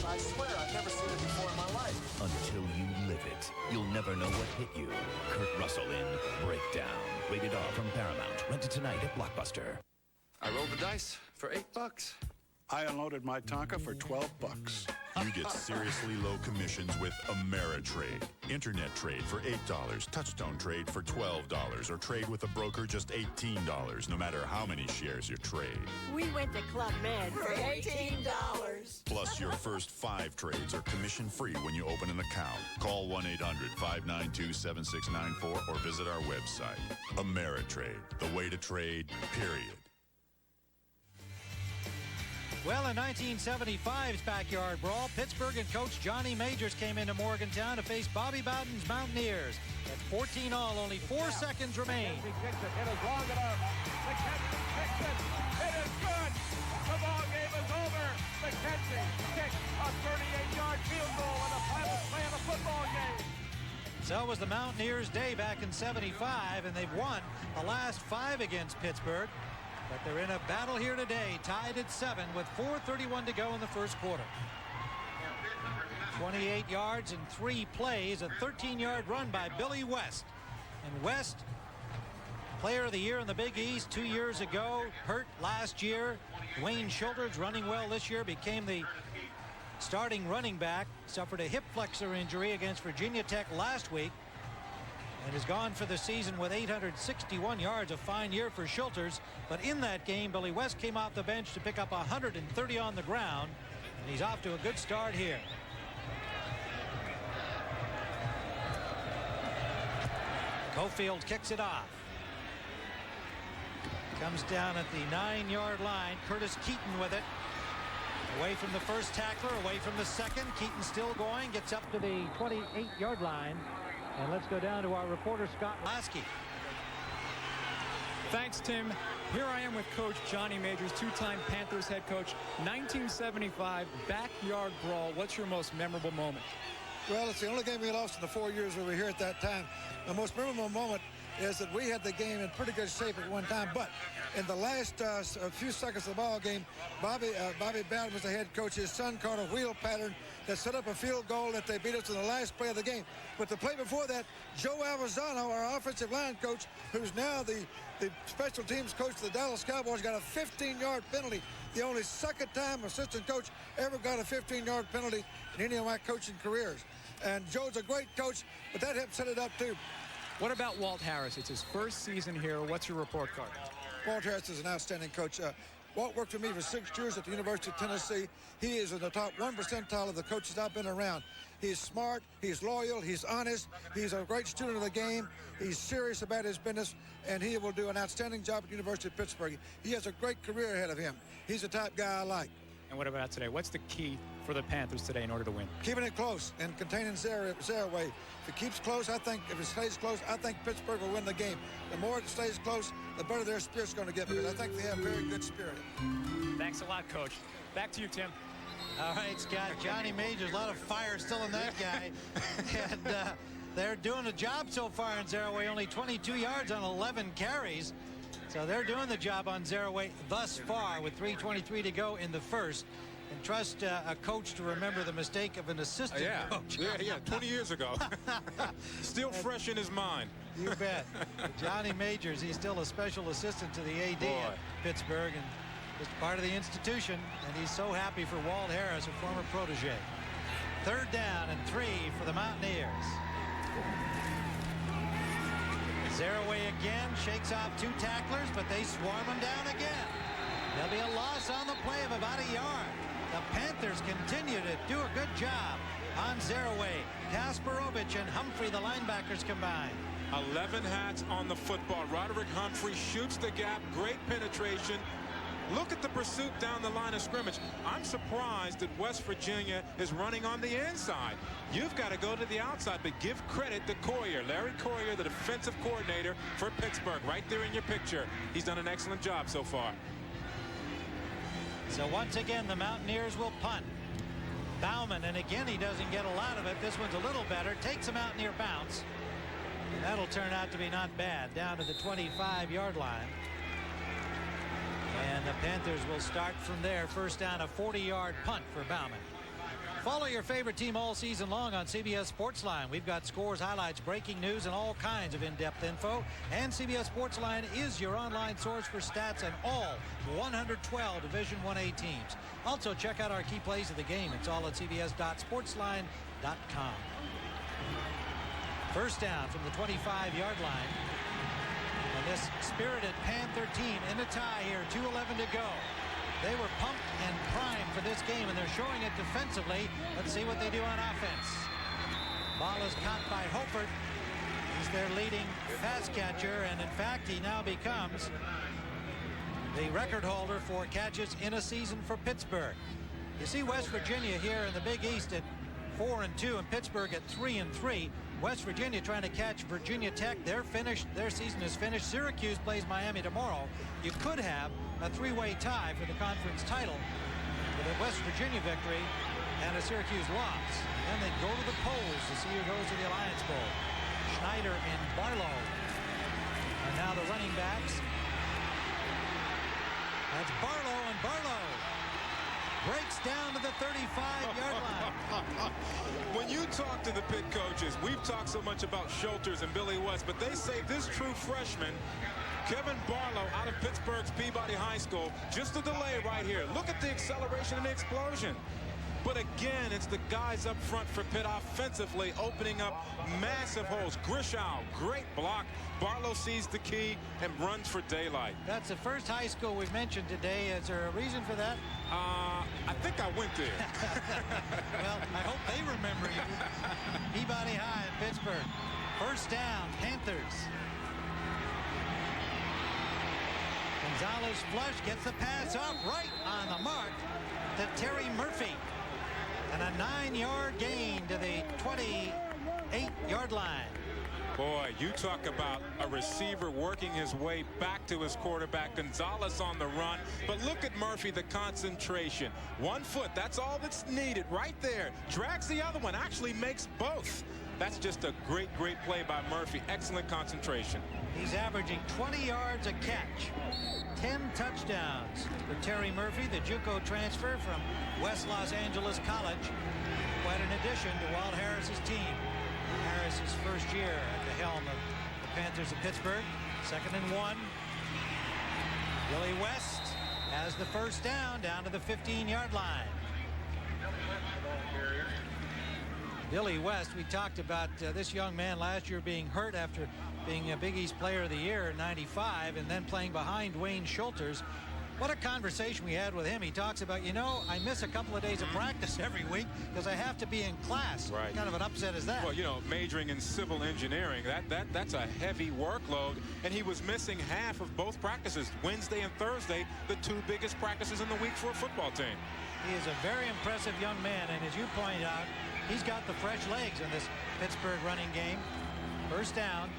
I swear I've never seen it before in my life. Until you live it, you'll never know what hit you. Kurt Russell in Breakdown. Rated R from Paramount. Rented tonight at Blockbuster. I rolled the dice for $8. I unloaded my Tonka for $12. You get seriously low commissions with Ameritrade. Internet trade for $8, touchstone trade for $12, or trade with a broker just $18, no matter how many shares you trade. We went to Club Med for $18. Plus, your first 5 trades are commission-free when you open an account. Call 1-800-592-7694 or visit our website. Ameritrade, the way to trade, period. Well, in 1975's Backyard Brawl, Pittsburgh and coach Johnny Majors came into Morgantown to face Bobby Bowden's Mountaineers. At 14-all, only 4 seconds remain. It is long enough. McKenzie kicks it. It is good. The ball game is over. McKenzie kicks a 38-yard field goal in the final play of the football game. So it was the Mountaineers' day back in 75, and they've won the last 5 against Pittsburgh. But they're in a battle here today, tied at 7 with 4:31 to go in the first quarter. 28 yards and 3 plays, a 13-yard run by Billy West. And West, player of the year in the Big East 2 years ago, hurt last year. Dwayne Schulters running well this year, became the starting running back, suffered a hip flexor injury against Virginia Tech last week, and is gone for the season with 861 yards. A fine year for Schulters. But in that game, Billy West came off the bench to pick up 130 on the ground. And he's off to a good start here. Cofield kicks it off. Comes down at the 9-yard line. Curtis Keaton with it. Away from the first tackler, away from the second. Keaton still going, gets up to the 28-yard line. And let's go down to our reporter, Scott Lasky. Thanks, Tim. Here I am with Coach Johnny Majors, 2-time Panthers head coach. 1975 Backyard Brawl. What's your most memorable moment? Well, it's the only game we lost in the 4 years we were here at that time. The most memorable moment is that we had the game in pretty good shape at one time, but in the last few seconds of the ball game, Bobby Bowden was the head coach. His son caught a wheel pattern that set up a field goal that they beat us in the last play of the game. But the play before that, Joe Avazano, our offensive line coach, who's now the special teams coach of the Dallas Cowboys, got a 15-yard penalty. The only second time assistant coach ever got a 15-yard penalty in any of my coaching careers. And Joe's a great coach, but that helped set it up too. What about Walt Harris? It's his first season here. What's your report card? Walt Harris is an outstanding coach. Walt worked for me for 6 years at the University of Tennessee. He is in the top 1 percentile of the coaches I've been around. He's smart, he's loyal, he's honest, he's a great student of the game, he's serious about his business, and he will do an outstanding job at the University of Pittsburgh. He has a great career ahead of him. He's the type guy I like. And what about today? What's the key for the Panthers today in order to win? Keeping it close and containing Zaraway. If it keeps close, if it stays close, I think Pittsburgh will win the game. The more it stays close, the better their spirit's going to get, because I think they have very good spirit. Thanks a lot, Coach. Back to you, Tim. All right, Scott. Johnny Majors, a lot of fire still in that guy. And they're doing a job so far on Zaraway. Only 22 yards on 11 carries. So they're doing the job on Zaraway thus far with 3:23 to go in the first. And trust a coach to remember the mistake of an assistant coach. Yeah, 20 years ago. Still fresh in his mind. You bet. Johnny Majors, he's still a special assistant to the AD at Pittsburgh and just part of the institution. And he's so happy for Walt Harris, a former protege. 3rd down and 3 for the Mountaineers. Zaraway again shakes off 2 tacklers, but they swarm him down again. There'll be a loss on the play of about a yard. The Panthers continue to do a good job on Zaraway. Kasparovich and Humphrey, the linebackers, combined. 11 hats on the football. Roderick Humphrey shoots the gap. Great penetration. Look at the pursuit down the line of scrimmage. I'm surprised that West Virginia is running on the inside. You've got to go to the outside, but give credit to Coyer. Larry Coyer, the defensive coordinator for Pittsburgh, right there in your picture. He's done an excellent job so far. So once again, the Mountaineers will punt. Bauman, and again, he doesn't get a lot of it. This one's a little better. Takes a Mountaineer bounce. And that'll turn out to be not bad. Down to the 25-yard line. And the Panthers will start from there. First down, a 40-yard punt for Bauman. Follow your favorite team all season long on CBS Sportsline. We've got scores, highlights, breaking news, and all kinds of in-depth info. And CBS Sportsline is your online source for stats and all 112 Division 1A teams. Also, check out our key plays of the game. It's all at cbs.sportsline.com. First down from the 25-yard line. And this spirited Panther team in a tie here, 2:11 to go. They were pumped and primed for this game, and they're showing it defensively. Let's see what they do on offense. Ball is caught by Hopert. He's their leading pass catcher, and in fact, he now becomes the record holder for catches in a season for Pittsburgh. You see West Virginia here in the Big East at 4-2, and Pittsburgh at 3-3. West Virginia trying to catch Virginia Tech. They're finished. Their season is finished. Syracuse plays Miami tomorrow. You could have a 3-way tie for the conference title with a West Virginia victory and a Syracuse loss. Then they'd go to the polls to see who goes to the Alliance Bowl. Schneider and Barlow are now the running backs. That's Barlow, and Barlow breaks down to the 35-yard line. When you talk to the Pitt coaches, we've talked so much about Schulters and Billy West, but they say this true freshman, Kevin Barlow, out of Pittsburgh's Peabody High School, just a delay right here. Look at the acceleration and the explosion. But again, it's the guys up front for Pitt offensively opening up massive holes. Grishow, great block. Barlow sees the key and runs for daylight. That's the first high school we've mentioned today. Is there a reason for that? I think I went there. Well, I hope they remember you. Peabody High in Pittsburgh. First down, Panthers. Gonzalez flush gets the pass off right on the mark to Terry Murphy. And a 9-yard gain to the 28-yard line. Boy, you talk about a receiver working his way back to his quarterback. Gonzalez on the run. But look at Murphy, the concentration. 1 foot, that's all that's needed right there. Drags the other one, actually makes both. That's just a great, great play by Murphy. Excellent concentration. He's averaging 20 yards a catch. 10 touchdowns for Terry Murphy, the JUCO transfer from West Los Angeles College. Quite an addition to Walt Harris's team. Harris's first year at the helm of the Panthers of Pittsburgh. 2nd and 1. Billy West has the first down to the 15-yard line. Billy West, we talked about this young man last year being hurt after being a Big East Player of the Year in '95 and then playing behind Wayne Schulters. What a conversation we had with him. He talks about, you know, I miss a couple of days of practice every week because I have to be in class. Right. What kind of an upset is that? Well, you know, majoring in civil engineering, that's a heavy workload, and he was missing half of both practices, Wednesday and Thursday, the two biggest practices in the week for a football team. He is a very impressive young man, and as you pointed out, he's got the fresh legs in this Pittsburgh running game. First down.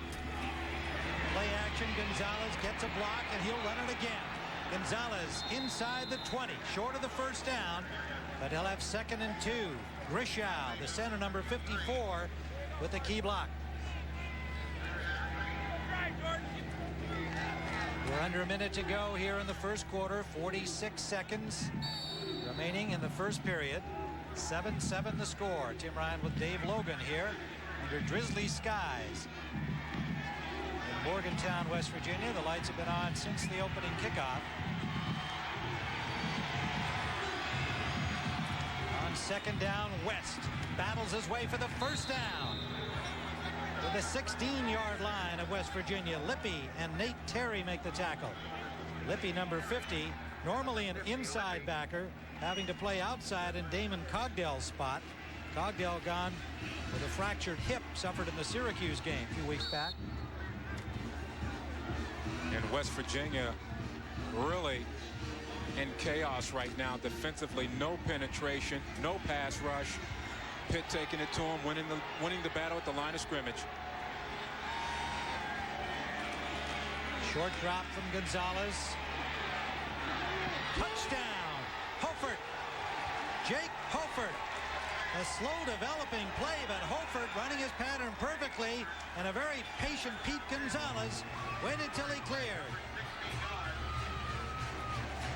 Play action. Gonzalez gets a block, and he'll run it again. Gonzalez inside the 20, short of the first down, but he'll have 2nd and 2. Grishow, the center, number 54, with the key block. We're under a minute to go here in the first quarter. 46 seconds remaining in the first period. 7-7 the score. Tim Ryan with Dave Logan here under drizzly skies. In Morgantown, West Virginia, the lights have been on since the opening kickoff. On 2nd down, West battles his way for the first down. To the 16-yard line of West Virginia, Lippy and Nate Terry make the tackle. Lippy, number 50, normally an inside backer, having to play outside in Damon Cogdell's spot. Cogdell gone with a fractured hip suffered in the Syracuse game a few weeks back. And West Virginia really in chaos right now defensively. No penetration, no pass rush. Pitt taking it to him, winning the battle at the line of scrimmage. Short drop from Gonzalez. Touchdown, Hofert. Jake Hofert. A slow developing play, but Hofert running his pattern perfectly, and a very patient Pete Gonzalez waited till he cleared.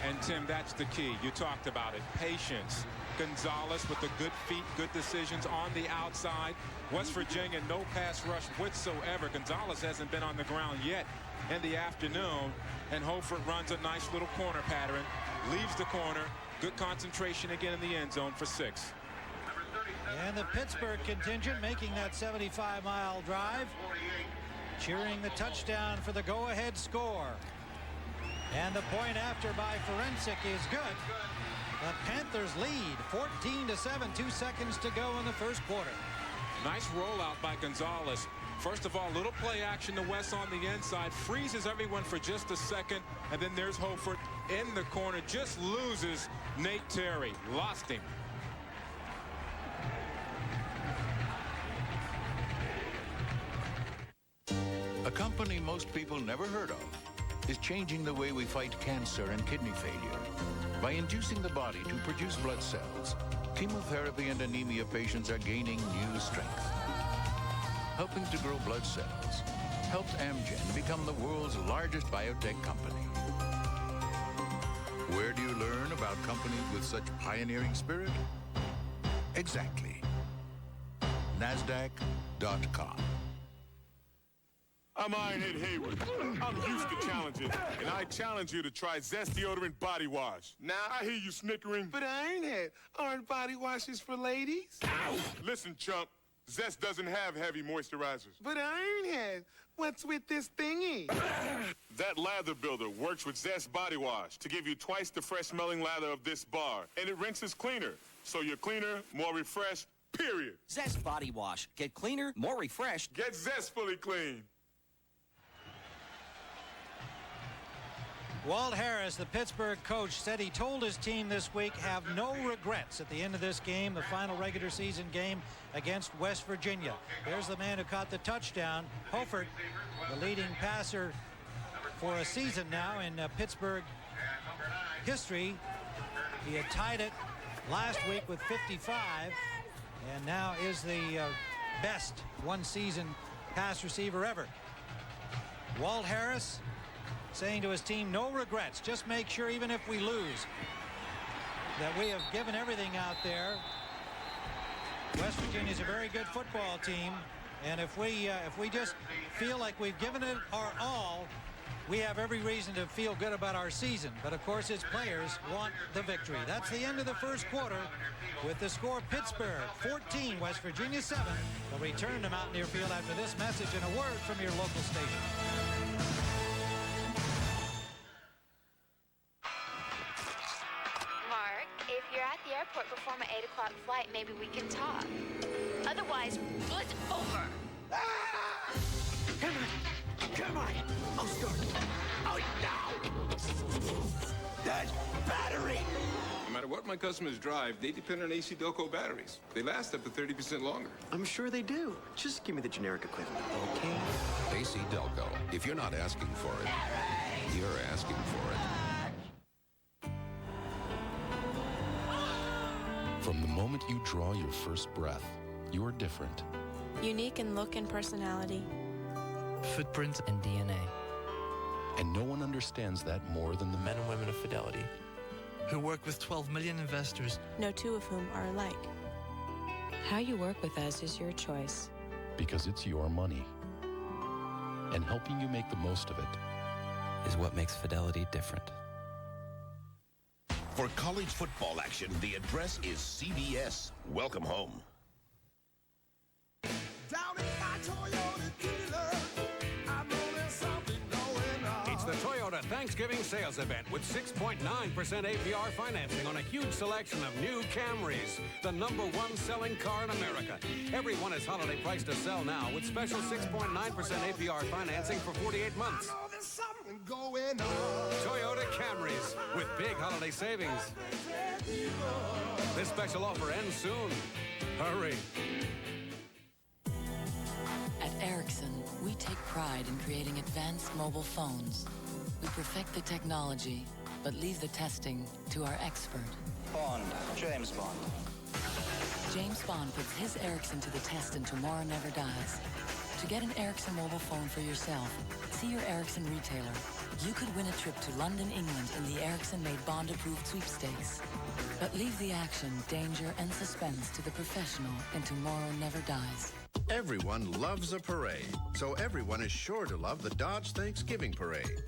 And Tim, that's the key. You talked about it. Patience. Gonzalez with the good feet, good decisions on the outside. West Virginia, no pass rush whatsoever. Gonzalez hasn't been on the ground yet in the afternoon. And Hofert runs a nice little corner pattern, leaves the corner. Good concentration again in the end zone for 6. And the Pittsburgh contingent making that 75-mile drive, cheering the touchdown for the go-ahead score. And the point after by Forensic is good. The Panthers lead 14-7, 2 seconds to go in the first quarter. Nice rollout by Gonzalez. First of all, little play action to West on the inside, freezes everyone for just a second, and then there's Hofert in the corner, just loses Nate Terry. Lost him. A company most people never heard of is changing the way we fight cancer and kidney failure by inducing the body to produce blood cells. Chemotherapy and anemia patients are gaining new strength. Helping to grow blood cells helped Amgen become the world's largest biotech company. Where do you learn about companies with such pioneering spirit? Exactly. NASDAQ.com. I'm Ironhead Hayward. I'm used to challenges, and I challenge you to try Zest Deodorant Body Wash. Now, I hear you snickering. But Ironhead, aren't body washes for ladies? Ow! Listen, chump, Zest doesn't have heavy moisturizers. But Ironhead, what's with this thingy? That lather builder works with Zest Body Wash to give you twice the fresh-smelling lather of this bar, and it rinses cleaner, so you're cleaner, more refreshed, period. Zest Body Wash. Get cleaner, more refreshed. Get zestfully clean. Walt Harris, the Pittsburgh coach, said he told his team this week have no regrets at the end of this game, the final regular season game against West Virginia. There's the man who caught the touchdown, Hofert, the leading passer for a season now in Pittsburgh history. He had tied it last week with 55 and now is the best one-season pass receiver ever. Walt Harris saying to his team, no regrets. Just make sure, even if we lose, that we have given everything out there. West Virginia is a very good football team, and if we just feel like we've given it our all, We have every reason to feel good about our season, but of course its players want the victory. That's the end of the first quarter with the score Pittsburgh 14, West Virginia 7. We'll return to Mountaineer Field after this message and a word from your local station. Mark, if you're at the airport before my 8 o'clock flight, maybe we can talk. Otherwise, it's over. Come on. I'll start. Oh, no. That battery. No matter what my customers drive, they depend on AC Delco batteries. They last up to 30% longer. I'm sure they do. Just give me the generic equivalent, okay? AC Delco. If you're not asking for it, you're asking for it. From the moment you draw your first breath, you're different. Unique in look and personality. Footprint and DNA. And no one understands that more than the men and women of Fidelity, who work with 12 million investors, no two of whom are alike. How you work with us is your choice. Because it's your money. And helping you make the most of it is what makes Fidelity different. For college football action, the address is CBS. Welcome home. Down in my Toyota dealer, I know there's something going on. It's the Toyota Thanksgiving sales event with 6.9% APR financing on a huge selection of new Camrys, the #1 selling car in America. Every one is holiday priced to sell now with special 6.9% APR financing for 48 months. I know there's something going on. Toyota Camrys with big holiday savings. This special offer ends soon. Hurry. At Ericsson, we take pride in creating advanced mobile phones. We perfect the technology, but leave the testing to our expert. Bond, James Bond. James Bond puts his Ericsson to the test and tomorrow never dies. To get an Ericsson mobile phone for yourself, see your Ericsson retailer. You could win a trip to London, England in the Ericsson-made Bond-approved sweepstakes. But leave the action, danger, and suspense to the professional, and tomorrow never dies. Everyone loves a parade, so everyone is sure to love the Dodge Thanksgiving Parade.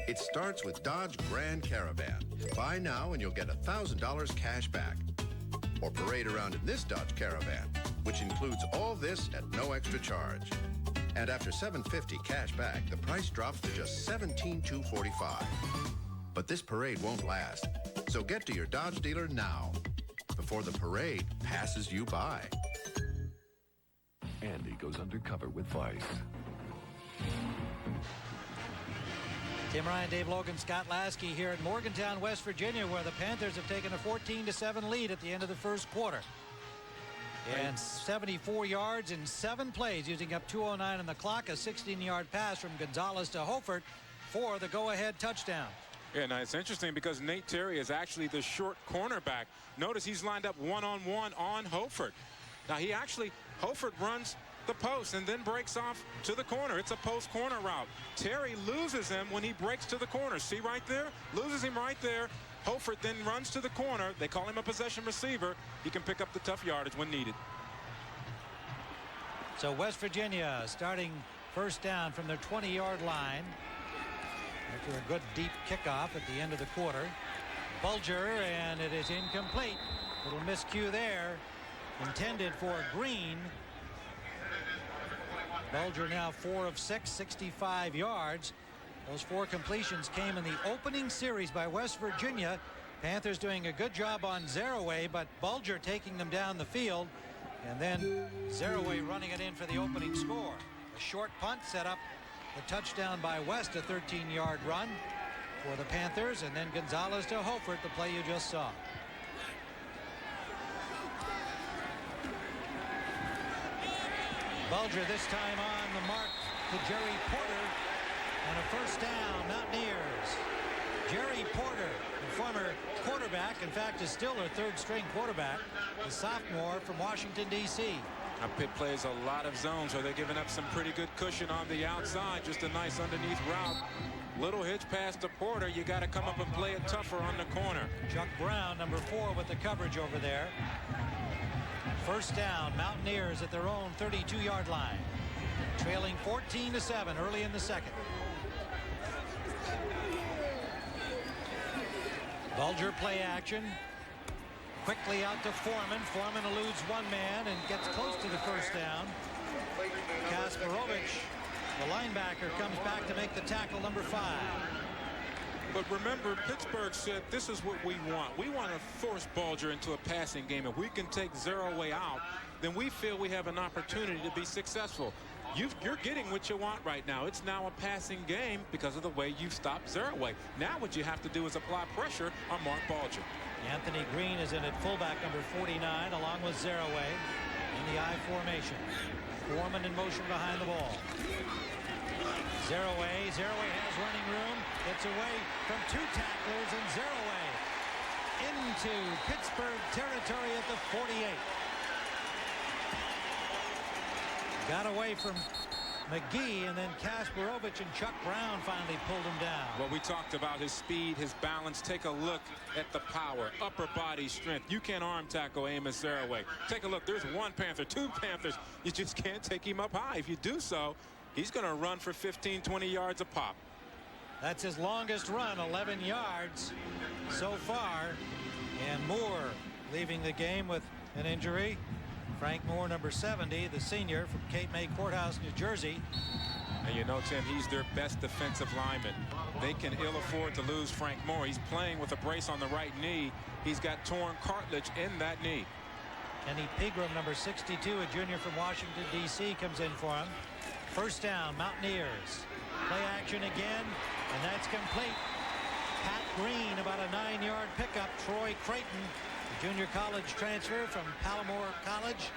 It starts with Dodge Grand Caravan. Buy now and you'll get $1,000 cash back. Or parade around in this Dodge Caravan, which includes all this at no extra charge. And after $750 cash back, the price drops to just $17,245. But this parade won't last, so get to your Dodge dealer now, before the parade passes you by. Andy goes undercover with Vice. Tim Ryan, Dave Logan, Scott Lasky here at Morgantown, West Virginia, where the Panthers have taken a 14-7 lead at the end of the first quarter. And 74 yards in 7 plays, using up 2:09 on the clock, a 16-yard pass from Gonzalez to Hofert for the go-ahead touchdown. Yeah, now it's interesting because Nate Terry is actually the short cornerback. Notice he's lined up one-on-one on Hofert. Now Hofert runs the post and then breaks off to the corner. It's a post corner route. Terry loses him when he breaks to the corner. See right there? Loses him right there. Hofert then runs to the corner. They call him a possession receiver. He can pick up the tough yardage when needed. So West Virginia starting first down from their 20-yard line after a good deep kickoff at the end of the quarter. Bulger, and it is incomplete. Little miscue there. Intended for Green. Bulger now 4 of 6, 65 yards. Those 4 completions came in the opening series by West Virginia. Panthers doing a good job on Zaraway, but Bulger taking them down the field. And then Zaraway running it in for the opening score. A short punt set up the touchdown by West, a 13-yard run for the Panthers. And then Gonzalez to Hofert, the play you just saw. Bulger this time on the mark to Jerry Porter, and a first down, Mountaineers. Jerry Porter, the former quarterback, in fact is still their 3rd string quarterback, the sophomore from Washington, D.C. Now Pitt plays a lot of zones, so they're giving up some pretty good cushion on the outside. Just a nice underneath route. Little hitch pass to Porter. You got to come up and play it tougher on the corner. Chuck Brown, number 4, with the coverage over there. First down, Mountaineers at their own 32-yard line. Trailing 14-7 early in the second. Bulger play action. Quickly out to Foreman. Foreman eludes one man and gets close to the first down. Kasparovich, the linebacker, comes back to make the tackle, number 5. But remember, Pittsburgh said this is what we want. We want to force Bulger into a passing game. If we can take Zeraway out, then we feel we have an opportunity to be successful. You're getting what you want right now. It's now a passing game because of the way you've stopped Zeraway. Now what you have to do is apply pressure on Mark Bulger. Anthony Green is in at fullback, number 49, along with Zeraway in the I formation. Foreman in motion behind the ball. Zeraway has running room. Gets away from 2 tacklers, and Zeraway into Pittsburgh territory at the 48. Got away from McGee, and then Kasparovich and Chuck Brown finally pulled him down. Well, we talked about his speed, his balance. Take a look at the power, upper body strength. You can't arm tackle Amos Zeraway. Take a look. There's 1 Panther, 2 Panthers. You just can't take him up high. If you do so, he's going to run for 15, 20 yards a pop. That's his longest run, 11 yards so far. And Moore leaving the game with an injury. Frank Moore, number 70, the senior from Cape May Courthouse, New Jersey. And you know, Tim, he's their best defensive lineman. They can ill afford to lose Frank Moore. He's playing with a brace on the right knee. He's got torn cartilage in that knee. Kenny Pegram, number 62, a junior from Washington, D.C., comes in for him. First down, Mountaineers. Play action again, and that's complete. Pat Green, about a 9-yard pickup. Troy Creighton, junior college transfer from Palomar College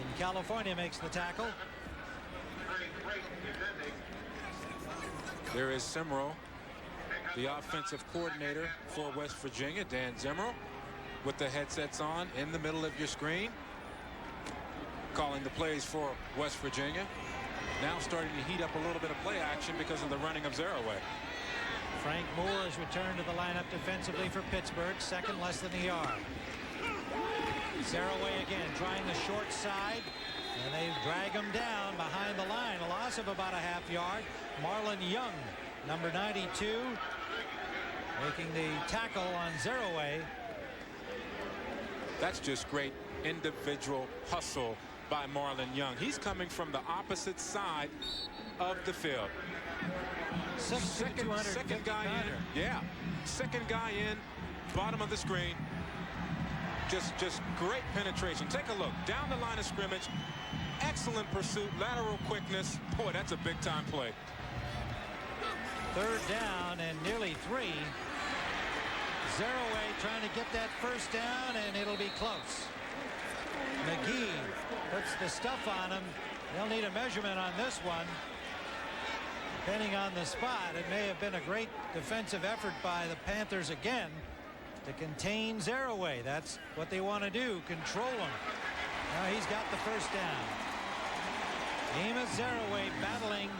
in California, makes the tackle. There is Zimmerl, the offensive coordinator for West Virginia, Dan Zimmerl, with the headsets on in the middle of your screen, calling the plays for West Virginia. Now starting to heat up a little bit of play action because of the running of Zeraway. Frank Moore has returned to the lineup defensively for Pittsburgh, second less than a yard. Zeraway again trying the short side, and they drag him down behind the line. A loss of about a half yard. Marlon Young, number 92, making the tackle on Zeraway. That's just great individual hustle by Marlon Young. He's coming from the opposite side of the field. Second guy in. Yeah. Second guy in. Bottom of the screen. Just great penetration. Take a look. Down the line of scrimmage. Excellent pursuit. Lateral quickness. Boy, that's a big time play. Third down and nearly 3. Zeraway trying to get that first down, and it'll be close. McGee puts the stuff on him. They'll need a measurement on this one. Depending on the spot, it may have been a great defensive effort by the Panthers again to contain Zeraway. That's what they want to do, control him. Now he's got the first down. Amos Zeraway battling,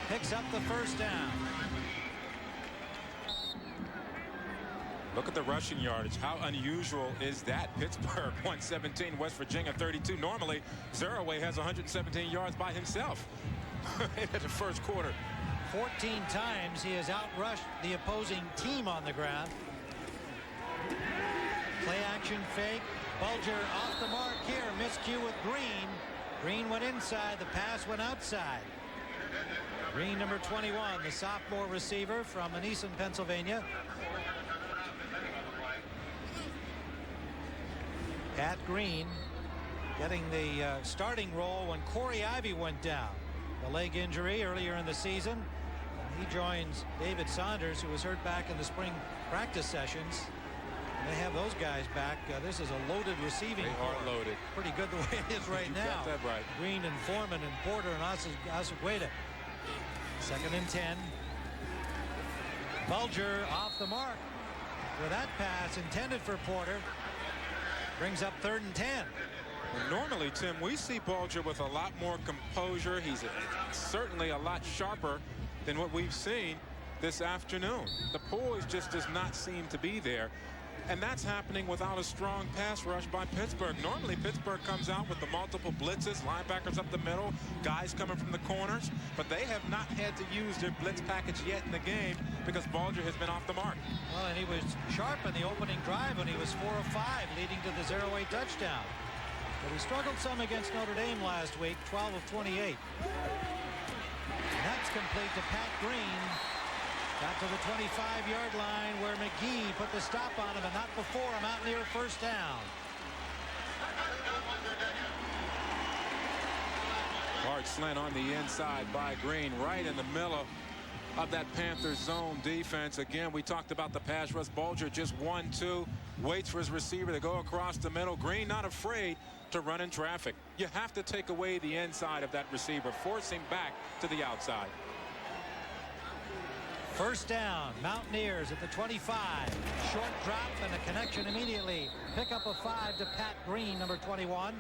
picks up the first down. Look at the rushing yardage. How unusual is that? Pittsburgh 117, West Virginia 32. Normally, Zeraway has 117 yards by himself in the first quarter. 14 times he has outrushed the opposing team on the ground. Play action fake. Bulger off the mark here. Miscue with Green. Green went inside. The pass went outside. Green, number 21, the sophomore receiver from Anison, Pennsylvania. Pat Green getting the starting role when Corey Ivy went down. The leg injury earlier in the season. He joins David Saunders, who was hurt back in the spring practice sessions. They have those guys back. This is a loaded receiving. They are loaded. Pretty good the way it is right now. Got that right. Green and Foreman and Porter and Asugueda. 2nd and 10. Bulger off the mark with that pass intended for Porter. Brings up 3rd and 10. And normally, Tim, we see Bulger with a lot more composure. He's certainly a lot sharper than what we've seen this afternoon. The poise just does not seem to be there. And that's happening without a strong pass rush by Pittsburgh. Normally, Pittsburgh comes out with the multiple blitzes, linebackers up the middle, guys coming from the corners. But they have not had to use their blitz package yet in the game because Bulger has been off the mark. Well, and he was sharp in the opening drive when he was 4 of 5, leading to the 0-8 touchdown. But he struggled some against Notre Dame last week, 12 of 28. And that's complete to Pat Green. Got to the 25-yard line where McGee put the stop on him, and not before a Mountaineer first down. Hard slant on the inside by Green, right in the middle of that Panthers zone defense. Again, we talked about the pass rush. Bulger just 1-2, waits for his receiver to go across the middle. Green not afraid to run in traffic. You have to take away the inside of that receiver, force him back to the outside. First down, Mountaineers at the 25. Short drop and a connection immediately. Pick up a 5 to Pat Green, number 21.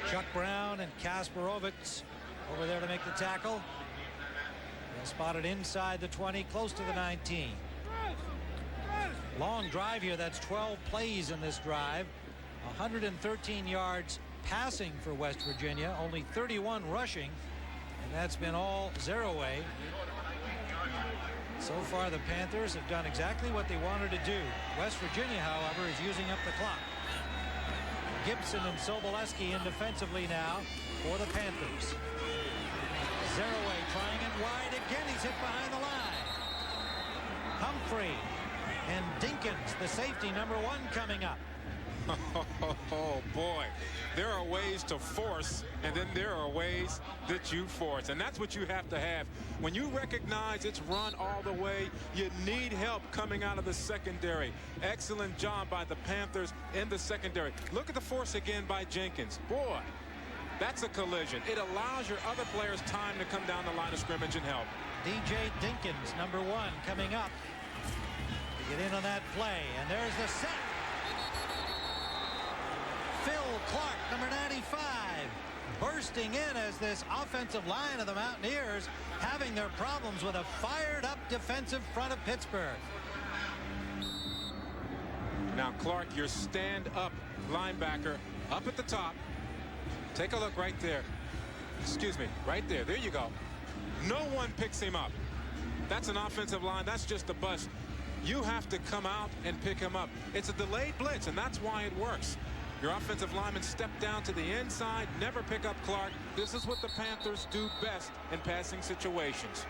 Chuck Brown and Kasparovitz over there to make the tackle. They're spotted inside the 20, close to the 19. Long drive here. That's 12 plays in this drive. 113 yards passing for West Virginia, only 31 rushing. And that's been all zero-way. So far, the Panthers have done exactly what they wanted to do. West Virginia, however, is using up the clock. Gibson and Sobolewski in defensively now for the Panthers. Zero-way trying it wide again. He's hit behind the line. Humphrey and Dinkins, the safety, number 1, coming up. Oh, boy. There are ways to force, and then there are ways that you force. And that's what you have to have. When you recognize it's run all the way, you need help coming out of the secondary. Excellent job by the Panthers in the secondary. Look at the force again by Jenkins. Boy, that's a collision. It allows your other players time to come down the line of scrimmage and help. DJ Dinkins, number 1, coming up to get in on that play. And there's the set. Phil Clark, number 95, bursting in as this offensive line of the Mountaineers having their problems with a fired-up defensive front of Pittsburgh. Now, Clark, your stand-up linebacker up at the top. Take a look right there. Excuse me, right there. There you go. No one picks him up. That's an offensive line. That's just a bust. You have to come out and pick him up. It's a delayed blitz, and that's why it works. Your offensive linemen step down to the inside, never pick up Clark. This is what the Panthers do best in passing situations.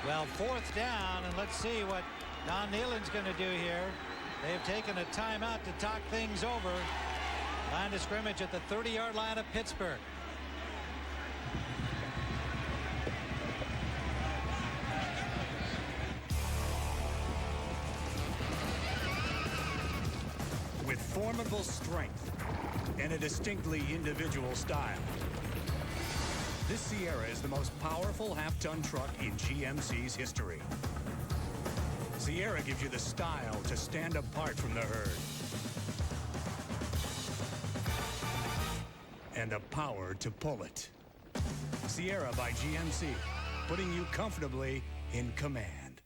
Well, 4th down, and let's see what Don Nehlen's going to do here. They've taken a timeout to talk things over. Line of scrimmage at the 30-yard line of Pittsburgh. With formidable strength and a distinctly individual style, this Sierra is the most powerful half-ton truck in GMC's history. Sierra gives you the style to stand apart from the herd and the power to pull it. Sierra by GMC, putting you comfortably in command.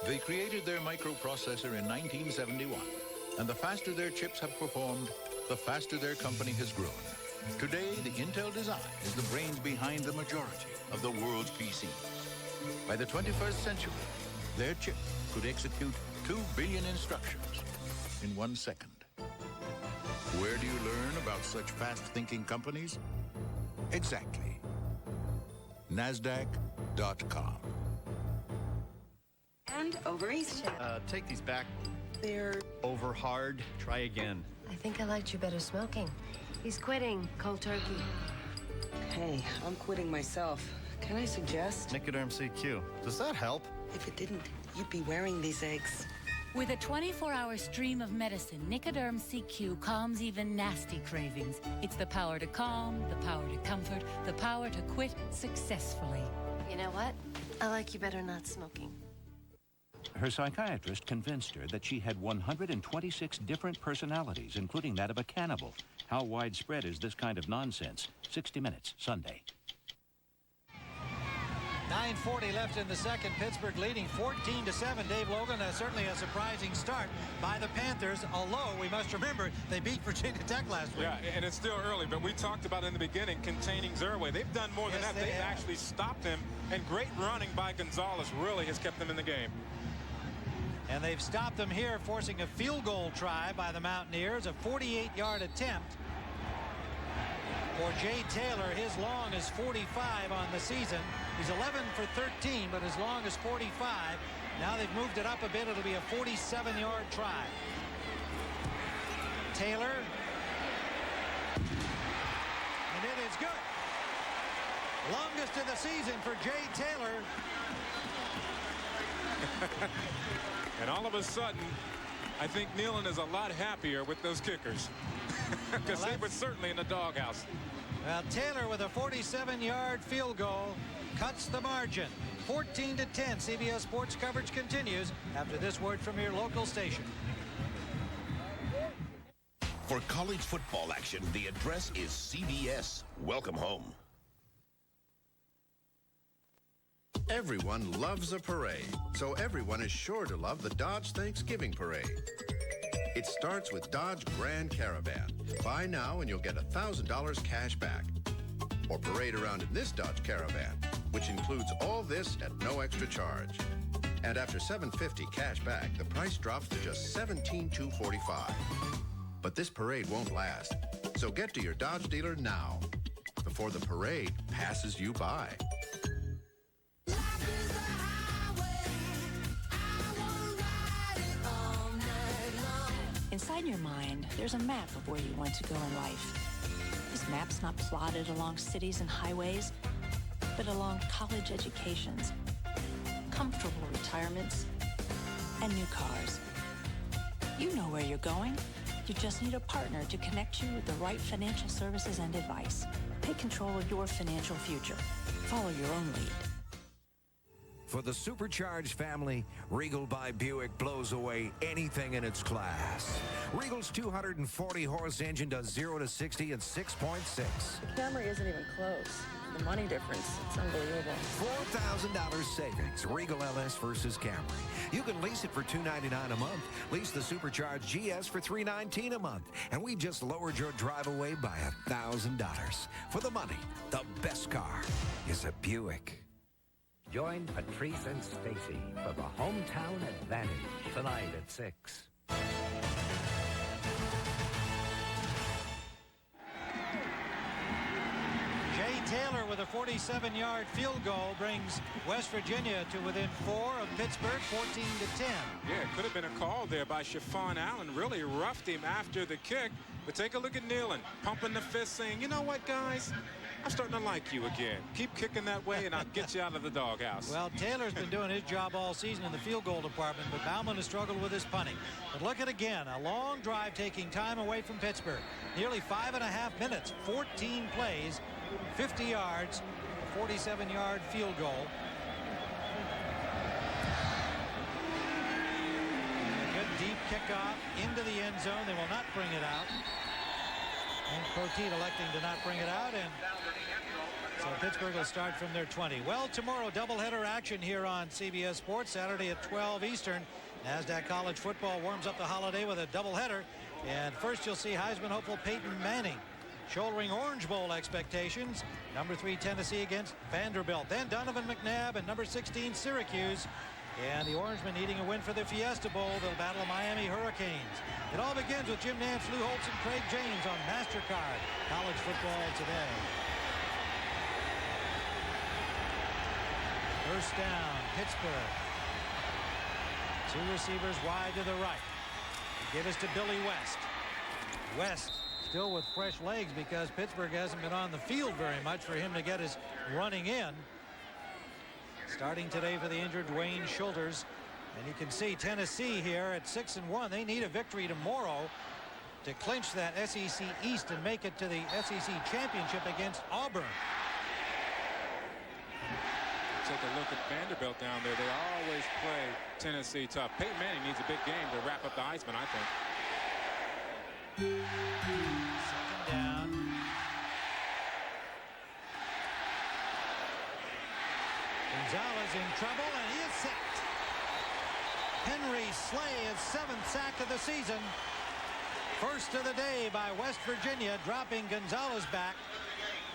They created their microprocessor in 1971. And the faster their chips have performed, the faster their company has grown. Today, the Intel design is the brains behind the majority of the world's PCs. By the 21st century, their chip could execute 2 billion instructions in 1 second. Where do you learn about such fast-thinking companies? Exactly. NASDAQ.com. And over east. Take these back. They're over hard. Try again. I think I liked you better smoking. He's quitting cold turkey. Hey, I'm quitting myself. Can I suggest? Nicoderm CQ. Does that help? If it didn't, you'd be wearing these eggs. With a 24-hour stream of medicine, Nicoderm CQ calms even nasty cravings. It's the power to calm, the power to comfort, the power to quit successfully. You know what? I like you better not smoking. Her psychiatrist convinced her that she had 126 different personalities, including that of a cannibal. How widespread is this kind of nonsense? 60 Minutes, Sunday. 9:40 left in the second. Pittsburgh leading 14-7. Dave Logan, certainly a surprising start by the Panthers, although we must remember they beat Virginia Tech last week. Yeah, and it's still early, but we talked about in the beginning containing Zerway. They've done more than that. They've actually stopped them, and great running by Gonzalez really has kept them in the game. And they've stopped them here, forcing a field goal try by the Mountaineers, a 48-yard attempt. For Jay Taylor, his long is 45 on the season. He's 11 for 13, but as long as 45. Now they've moved it up a bit. It'll be a 47-yard try. Taylor. And it is good. Longest of the season for Jay Taylor. And all of a sudden, I think Nealon is a lot happier with those kickers. Because they were certainly in the doghouse. Well, Taylor with a 47-yard field goal cuts the margin. 14-10. CBS Sports coverage continues after this word from your local station. For college football action, the address is CBS. Welcome home. Everyone loves a parade, so everyone is sure to love the Dodge Thanksgiving Parade. It starts with Dodge Grand Caravan. Buy now and you'll get $1,000 cash back. Or parade around in this Dodge Caravan, which includes all this at no extra charge. And after $750 cash back, the price drops to just $17,245. But this parade won't last, so get to your Dodge dealer now, before the parade passes you by. Inside your mind, there's a map of where you want to go in life. This map's not plotted along cities and highways, but along college educations, comfortable retirements, and new cars. You know where you're going. You just need a partner to connect you with the right financial services and advice. Take control of your financial future. Follow your own lead. For the supercharged family, Regal by Buick blows away anything in its class. Regal's 240-horse engine does 0 to 60 in 6.6. The Camry isn't even close. The money difference, it's unbelievable. $4,000 savings, Regal LS versus Camry. You can lease it for $299 a month. Lease the supercharged GS for $319 a month. And we just lowered your drive away by $1,000. For the money, the best car is a Buick. Join Patrice and Stacy for the Hometown Advantage tonight at 6. Jay Taylor with a 47-yard field goal brings West Virginia to within 4 of Pittsburgh, 14-10. Yeah, it could have been a call there by Chiffon Allen. Really roughed him after the kick. But take a look at Nealon, pumping the fist, saying, you know what, guys? I'm starting to like you again. Keep kicking that way, and I'll get you out of the doghouse. Well, Taylor's been doing his job all season in the field goal department, but Bauman has struggled with his punting. But look at again, a long drive taking time away from Pittsburgh. Nearly 5.5 minutes, 14 plays, 50 yards, a 47-yard field goal. A good deep kickoff into the end zone. They will not bring it out. And Poteet electing to not bring it out, and so Pittsburgh will start from their 20. Well, tomorrow, doubleheader action here on CBS Sports, Saturday at 12 Eastern. NASDAQ College Football warms up the holiday with a doubleheader. And first, you'll see Heisman hopeful Peyton Manning shouldering Orange Bowl expectations. Number 3 Tennessee against Vanderbilt. Then Donovan McNabb and number 16 Syracuse. And the Orangemen needing a win for the Fiesta Bowl. They'll battle Miami Hurricanes. It all begins with Jim Nantz, Lou Holtz, and Craig James on MasterCard. College football today. First down, Pittsburgh. 2 receivers wide to the right. Give us to Billy West. West still with fresh legs because Pittsburgh hasn't been on the field very much for him to get his running in. Starting today for the injured Dwayne Schulters. And you can see Tennessee here at 6-1. They need a victory tomorrow to clinch that SEC East and make it to the SEC Championship against Auburn. Take a look at Vanderbilt down there. They always play Tennessee tough. Peyton Manning needs a big game to wrap up the Heisman, I think. Second down. trouble, and he is sacked. Henry Slay, his 7th sack of the season. First of the day by West Virginia, dropping Gonzalez back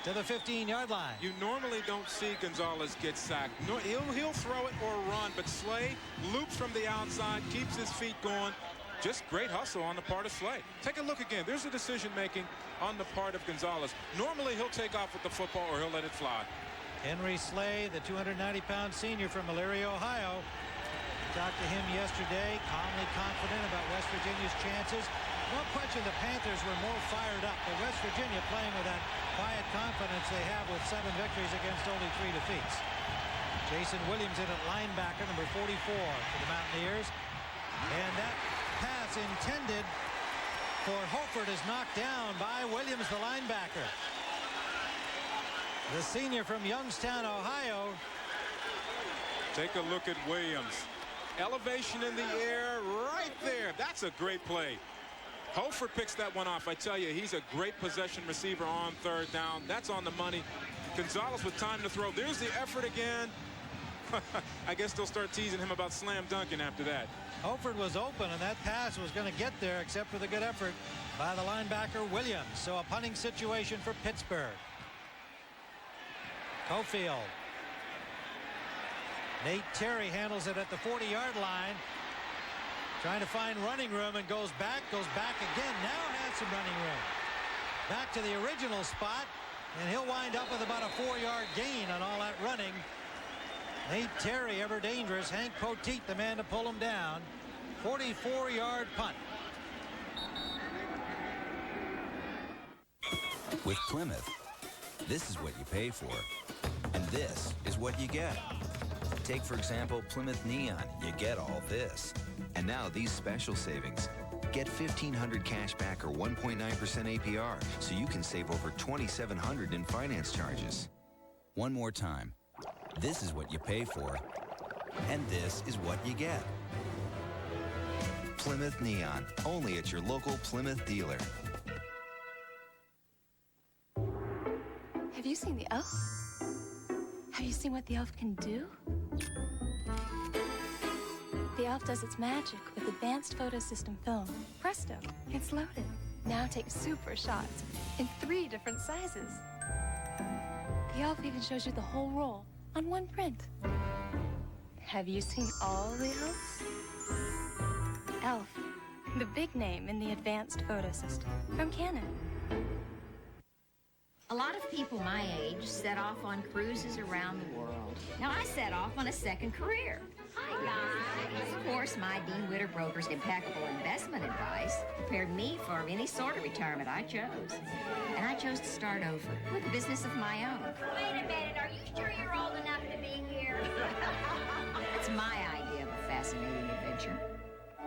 to the 15-yard line. You normally don't see Gonzalez get sacked. No, he'll throw it or run, but Slay loops from the outside, keeps his feet going. Just great hustle on the part of Slay. Take a look again. There's a decision-making on the part of Gonzalez. Normally, he'll take off with the football or he'll let it fly. Henry Slay, the 290-pound senior from Elyria, Ohio. Talked to him yesterday, calmly confident about West Virginia's chances. No question the Panthers were more fired up, but West Virginia playing with that quiet confidence they have with 7 victories against only 3 defeats. Jason Williams in at linebacker, number 44 for the Mountaineers. And that pass intended for Holford is knocked down by Williams, the linebacker. The senior from Youngstown, Ohio. Take a look at Williams. Elevation in the air right there. That's a great play. Holford picks that one off. I tell you, he's a great possession receiver on 3rd down. That's on the money. Gonzalez with time to throw. There's the effort again. I guess they'll start teasing him about slam dunking after that. Holford was open, and that pass was going to get there, except for the good effort by the linebacker Williams. So a punting situation for Pittsburgh. Cofield. Nate Terry handles it at the 40-yard line. Trying to find running room and goes back again. Now has some running room. Back to the original spot, and he'll wind up with about a 4-yard gain on all that running. Nate Terry, ever dangerous. Hank Poteet, the man to pull him down. 44-yard punt. With Plymouth, this is what you pay for, and this is what you get. Take, for example, Plymouth Neon. You get all this. And now these special savings. Get $1,500 cash back or 1.9% APR, so you can save over $2,700 in finance charges. One more time. This is what you pay for, and this is what you get. Plymouth Neon, only at your local Plymouth dealer. Have you seen the elf? Have you seen what the elf can do? The elf does its magic with advanced photo system film. Presto, it's loaded. Now take super shots in 3 different sizes. The elf even shows you the whole roll on one print. Have you seen all the elves? Elf, the big name in the advanced photo system from Canon. A lot of people my age set off on cruises around the world. Now I set off on a second career. Hi, guys. Of course, my Dean Witter Broker's impeccable investment advice prepared me for any sort of retirement I chose. And I chose to start over with a business of my own. Wait a minute, are you sure you're old enough to be here? That's my idea of a fascinating adventure.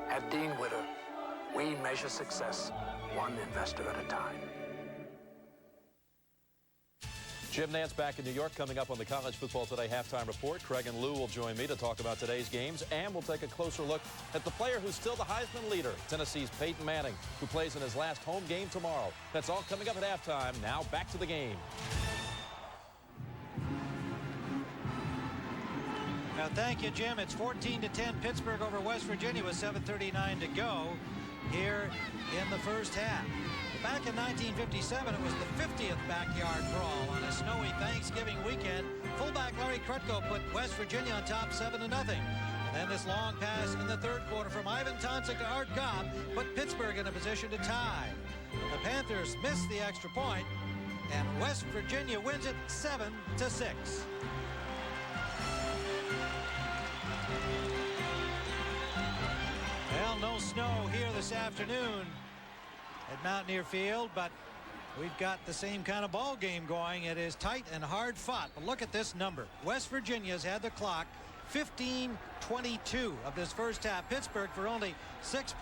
At Dean Witter, we measure success one investor at a time. Jim Nantz back in New York coming up on the College Football Today halftime report. Craig and Lou will join me to talk about today's games, and we'll take a closer look at the player who's still the Heisman leader, Tennessee's Peyton Manning, who plays in his last home game tomorrow. That's all coming up at halftime. Now back to the game. Now, thank you, Jim. It's 14-10 Pittsburgh over West Virginia with 7:39 to go here in the first half. Back in 1957, it was the 50th Backyard Brawl on a snowy Thanksgiving weekend. Fullback Larry Krutko put West Virginia on top 7-0. And then this long pass in the 3rd quarter from Ivan Tonsik to Art Gobb put Pittsburgh in a position to tie. The Panthers missed the extra point, and West Virginia wins it 7-6. Well, no snow here this afternoon at Mountaineer Field, but we've got the same kind of ball game going. It is tight and hard fought, but look at this number. West Virginia's had the clock 15:22 of this first half. Pittsburgh for only 6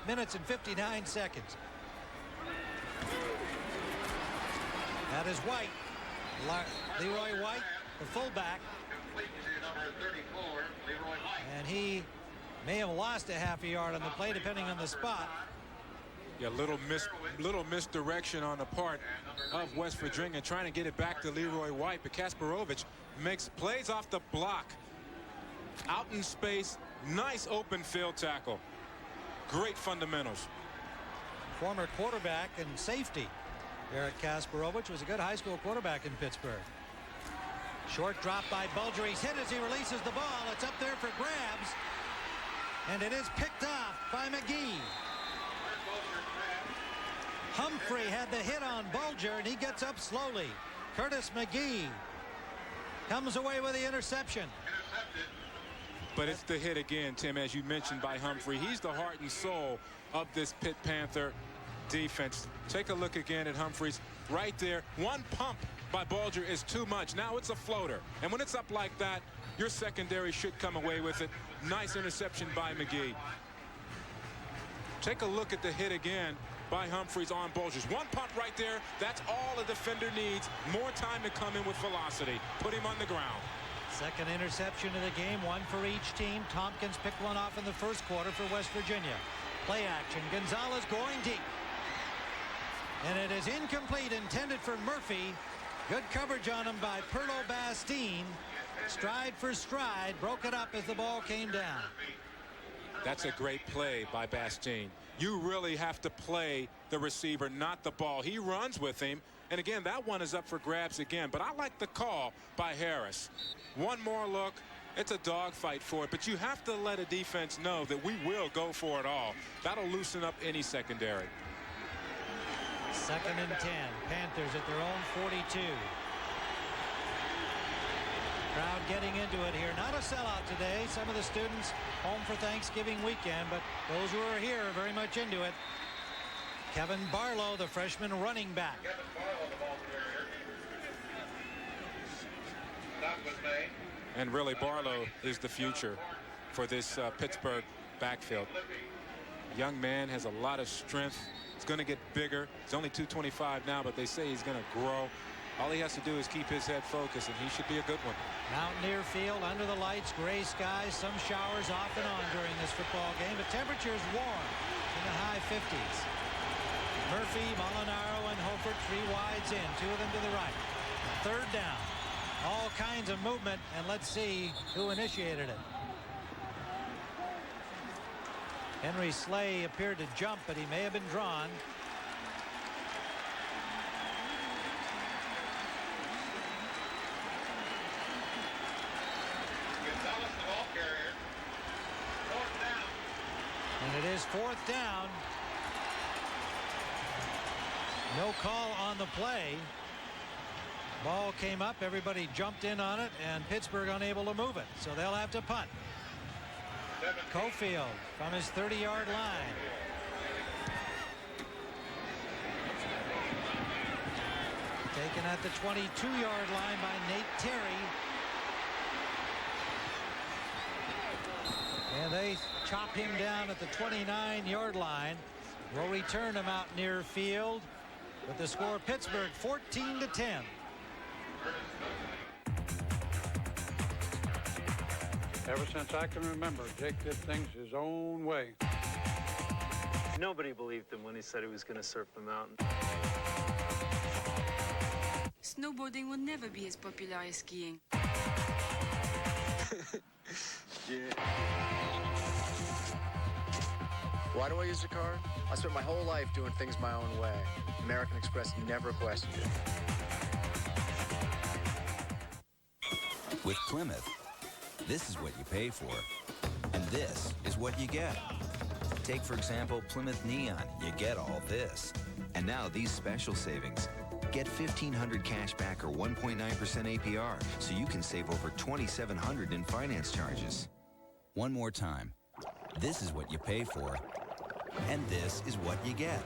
minutes and 59 seconds. That is White, Leroy White, the fullback, and he may have lost a half a yard on the play depending on the spot. Yeah, little misdirection on the part of West Virginia, trying to get it back to Leroy White, but Kasparovich plays off the block. Out in space, nice open field tackle. Great fundamentals. Former quarterback and safety Eric Kasparovich was a good high school quarterback in Pittsburgh. Short drop by Bulger. He's hit as he releases the ball. It's up there for grabs. And it is picked off by McGee. Humphrey had the hit on Bulger, and he gets up slowly. Curtis McGee comes away with the interception. But it's the hit again, Tim, as you mentioned, by Humphrey. He's the heart and soul of this Pitt Panther defense. Take a look again at Humphreys right there. One pump by Bulger is too much. Now it's a floater. And when it's up like that, your secondary should come away with it. Nice interception by McGee. Take a look at the hit again by Humphreys on Bulger's. One pump right there. That's all a defender needs. More time to come in with velocity. Put him on the ground. Second interception of the game, one for each team. Tompkins picked one off in the first quarter for West Virginia. Play action. Gonzalez going deep. And it is incomplete, intended for Murphy. Good coverage on him by Perlo Bastine. Stride for stride, broke it up as the ball came down. That's a great play by Bastine. You really have to play the receiver, not the ball. He runs with him. And again, that one is up for grabs again. But I like the call by Harris. One more look. It's a dogfight for it. But you have to let a defense know that we will go for it all. That'll loosen up any secondary. 2nd and 10. Panthers at their own 42. Crowd getting into it here. Not a sellout today. Some of the students home for Thanksgiving weekend, but those who are here are very much into it. Kevin Barlow, the freshman running back. Kevin Barlow, the ball carrier. That was made. And really, Barlow is the future for this Pittsburgh backfield. Young man has a lot of strength. He's going to get bigger. He's only 225 now, but they say he's going to grow. All he has to do is keep his head focused, and he should be a good one. Mountaineer Field, under the lights, gray skies, some showers off and on during this football game, but temperatures warm in the high 50s. Murphy, Molinaro, and Hofert, 3 wides in, 2 of them to the right. 3rd down. All kinds of movement, and let's see who initiated it. Henry Slay appeared to jump, but he may have been drawn. And it is 4th down. No call on the play. Ball came up, everybody jumped in on it, and Pittsburgh unable to move it, so they'll have to punt. Cofield from his 30-yard line. Taken at the 22-yard line by Nate Terry. And they chop him down at the 29-yard line. Will return to Mountaineer Field with the score Pittsburgh 14-10. Ever since I can remember, Jake did things his own way. Nobody believed him when he said he was going to surf the mountain. Snowboarding will never be as popular as skiing. Yeah. Why do I use a card? I spent my whole life doing things my own way. American Express never questioned it. With Plymouth, this is what you pay for, and this is what you get. Take, for example, Plymouth Neon. You get all this. And now these special savings. Get $1,500 cash back or 1.9% APR, so you can save over $2,700 in finance charges. One more time. This is what you pay for, and this is what you get.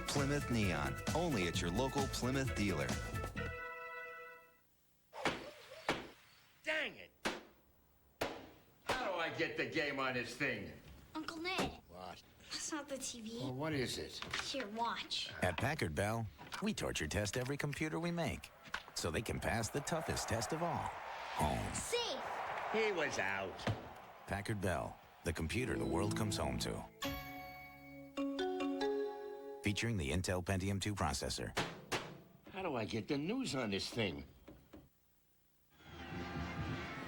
Plymouth Neon, only at your local Plymouth dealer. Dang it! How do I get the game on this thing? Uncle Ned. What? That's not the TV. Well, what is it? Here, watch. At Packard Bell, we torture test every computer we make so they can pass the toughest test of all, home. Safe. He was out. Packard Bell, the computer the world comes home to. featuring the Intel Pentium 2 processor. How do I get the news on this thing?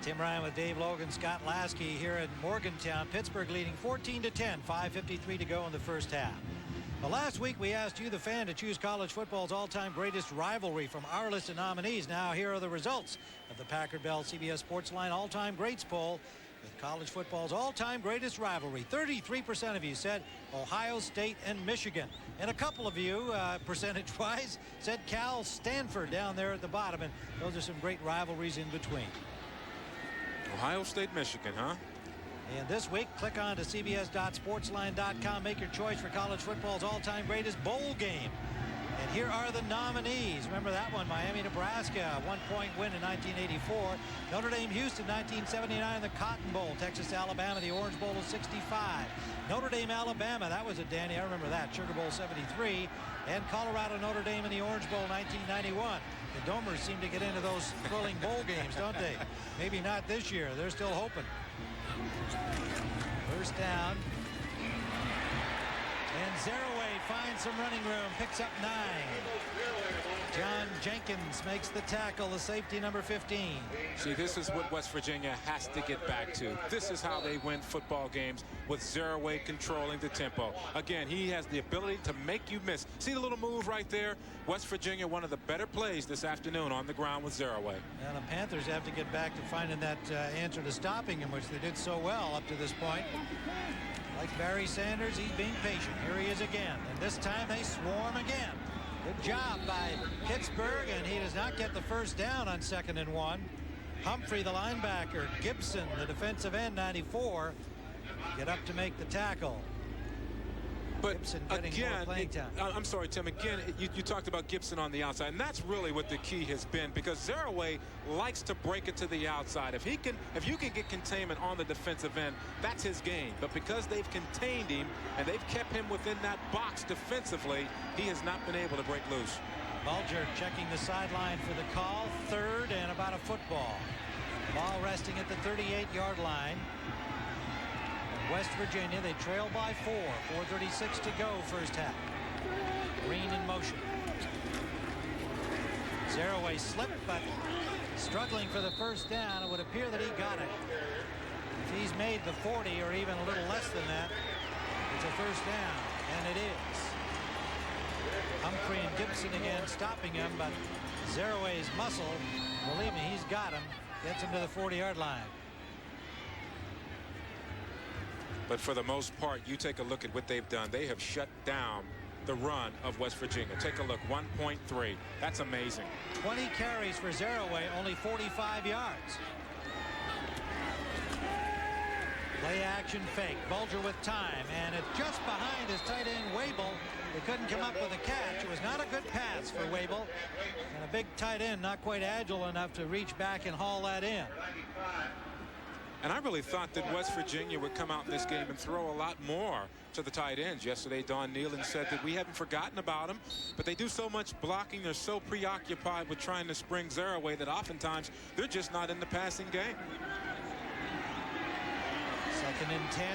Tim Ryan with Dave Logan, Scott Lasky here in Morgantown. Pittsburgh leading 14-10, 5:53 to go in the first half. Well, last week we asked you, the fan, to choose college football's all-time greatest rivalry from our list of nominees. Now here are the results of the Packard Bell CBS Sportsline All-Time Greats poll with college football's all-time greatest rivalry. 33% of you said Ohio State and Michigan. And a couple of you, percentage-wise, said Cal Stanford down there at the bottom. And those are some great rivalries in between. Ohio State, Michigan, huh? And this week, click on to cbs.sportsline.com. Make your choice for college football's all-time greatest bowl game. And here are the nominees. Remember that one, Miami, Nebraska, a one-point win in 1984. Notre Dame, Houston, 1979, the Cotton Bowl. Texas, Alabama, the Orange Bowl of 65. Notre Dame, Alabama, that was a Danny, I remember that, Sugar Bowl 73. And Colorado, Notre Dame in the Orange Bowl, 1991. The Domers seem to get into those thrilling bowl games, don't they? Maybe not this year. They're still hoping. First down. And Zeraway finds some running room, picks up 9. John Jenkins makes the tackle, the safety, number 15. See, this is what West Virginia has to get back to. This is how they win football games, with Zeraway controlling the tempo. Again, he has the ability to make you miss. See the little move right there? West Virginia, one of the better plays this afternoon on the ground with Zeraway. And the Panthers have to get back to finding that answer to stopping him, which they did so well up to this point. Like Barry Sanders, he's being patient. Here he is again. And this time they swarm again. Good job by Pittsburgh, and he does not get the first down on 2nd and 1. Humphrey, the linebacker. Gibson, the defensive end, 94, get up to make the tackle. But Gibson getting more playing time. I'm sorry, Tim. Again, you talked about Gibson on the outside, and that's really what the key has been, because Zeraway likes to break it to the outside. If you can get containment on the defensive end, that's his game. But because they've contained him and they've kept him within that box defensively, he has not been able to break loose. Bulger checking the sideline for the call. 3rd and about a football. Ball resting at the 38-yard line. West Virginia, they trail by 4. 4:36 to go, first half. Green in motion. Zeraway slipped, but struggling for the first down. It would appear that he got it. If he's made the 40 or even a little less than that, it's a first down, and it is. Humphrey and Gibson again stopping him, but Zeraway's muscle, believe me, he's got him. Gets him to the 40-yard line. But for the most part, you take a look at what they've done. They have shut down the run of West Virginia. Take a look, 1.3. That's amazing. 20 carries for Zeraway, only 45 yards. Play action fake. Bulger with time, and it's just behind his tight end, Wable. They couldn't come up with a catch. It was not a good pass for Wable. And a big tight end, not quite agile enough to reach back and haul that in. And I really thought that West Virginia would come out in this game and throw a lot more to the tight ends. Yesterday, Don Nealon said that we haven't forgotten about them, but they do so much blocking. They're so preoccupied with trying to spring Zeraway that oftentimes they're just not in the passing game. 2nd and 10.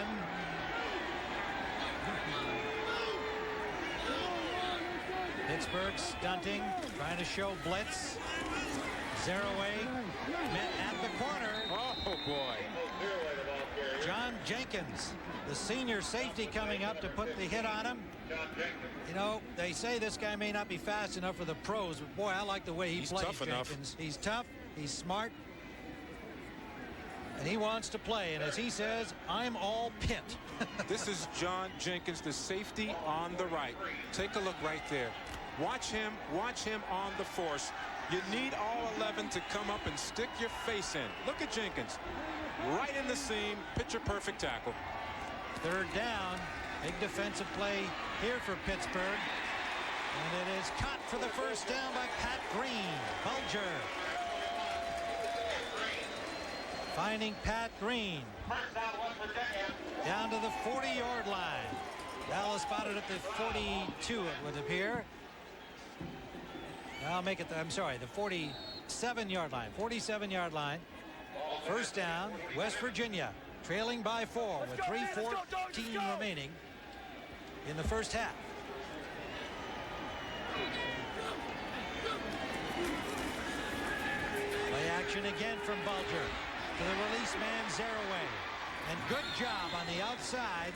Pittsburgh stunting, trying to show blitz. Zeraway met at the corner. Oh, boy. John Jenkins, the senior safety, coming up to put the hit on him. You know, they say this guy may not be fast enough for the pros, but boy, I like the way he plays, tough enough. Jenkins. He's tough, he's smart, and he wants to play. And as he says, I'm all Pitt. This is John Jenkins, the safety on the right. Take a look right there. Watch him on the force. You need all 11 to come up and stick your face in. Look at Jenkins. Right in the seam, picture-perfect tackle. 3rd down. Big defensive play here for Pittsburgh. And it is caught for the first down by Pat Green. Bulger finding Pat Green. Down to the 40-yard line. Dallas spotted at the 42, it would appear. I'll make it, the 47-yard line. 47-yard line. First down, West Virginia trailing by 4 with 3:14 remaining in the first half. Play action again from Bulger to the release man Zaraway. And good job on the outside.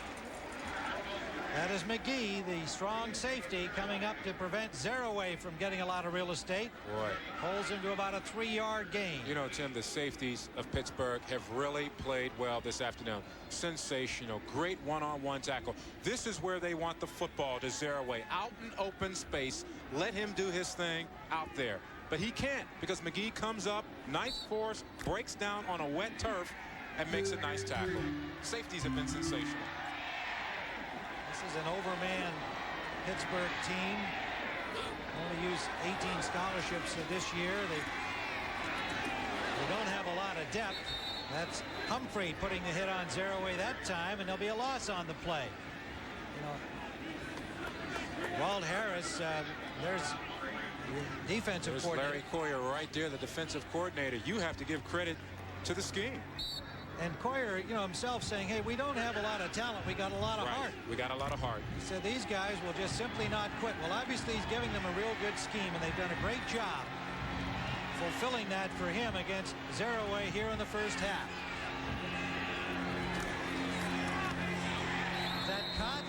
That is McGee, the strong safety, coming up to prevent Zaraway from getting a lot of real estate. Boy. Holds him to about a 3-yard gain. You know, Tim, the safeties of Pittsburgh have really played well this afternoon. Sensational. Great one-on-one tackle. This is where they want the football to Zaraway. Out in open space. Let him do his thing out there. But he can't because McGee comes up, ninth force, breaks down on a wet turf, and makes a nice tackle. Safeties have been sensational. This is an overman Pittsburgh team. Only used 18 scholarships this year. They don't have a lot of depth. That's Humphrey putting the hit on Zaraway that time, and there'll be a loss on the play. You know, Walt Harris, there's the defensive coordinator. Larry Coyer right there, the defensive coordinator. You have to give credit to the scheme. And Coyer, you know, himself saying, hey, we don't have a lot of talent. We got a lot of heart. We got a lot of heart. He said these guys will just simply not quit. Well, obviously he's giving them a real good scheme, and they've done a great job fulfilling that for him against Zaraway here in the first half. Is that caught?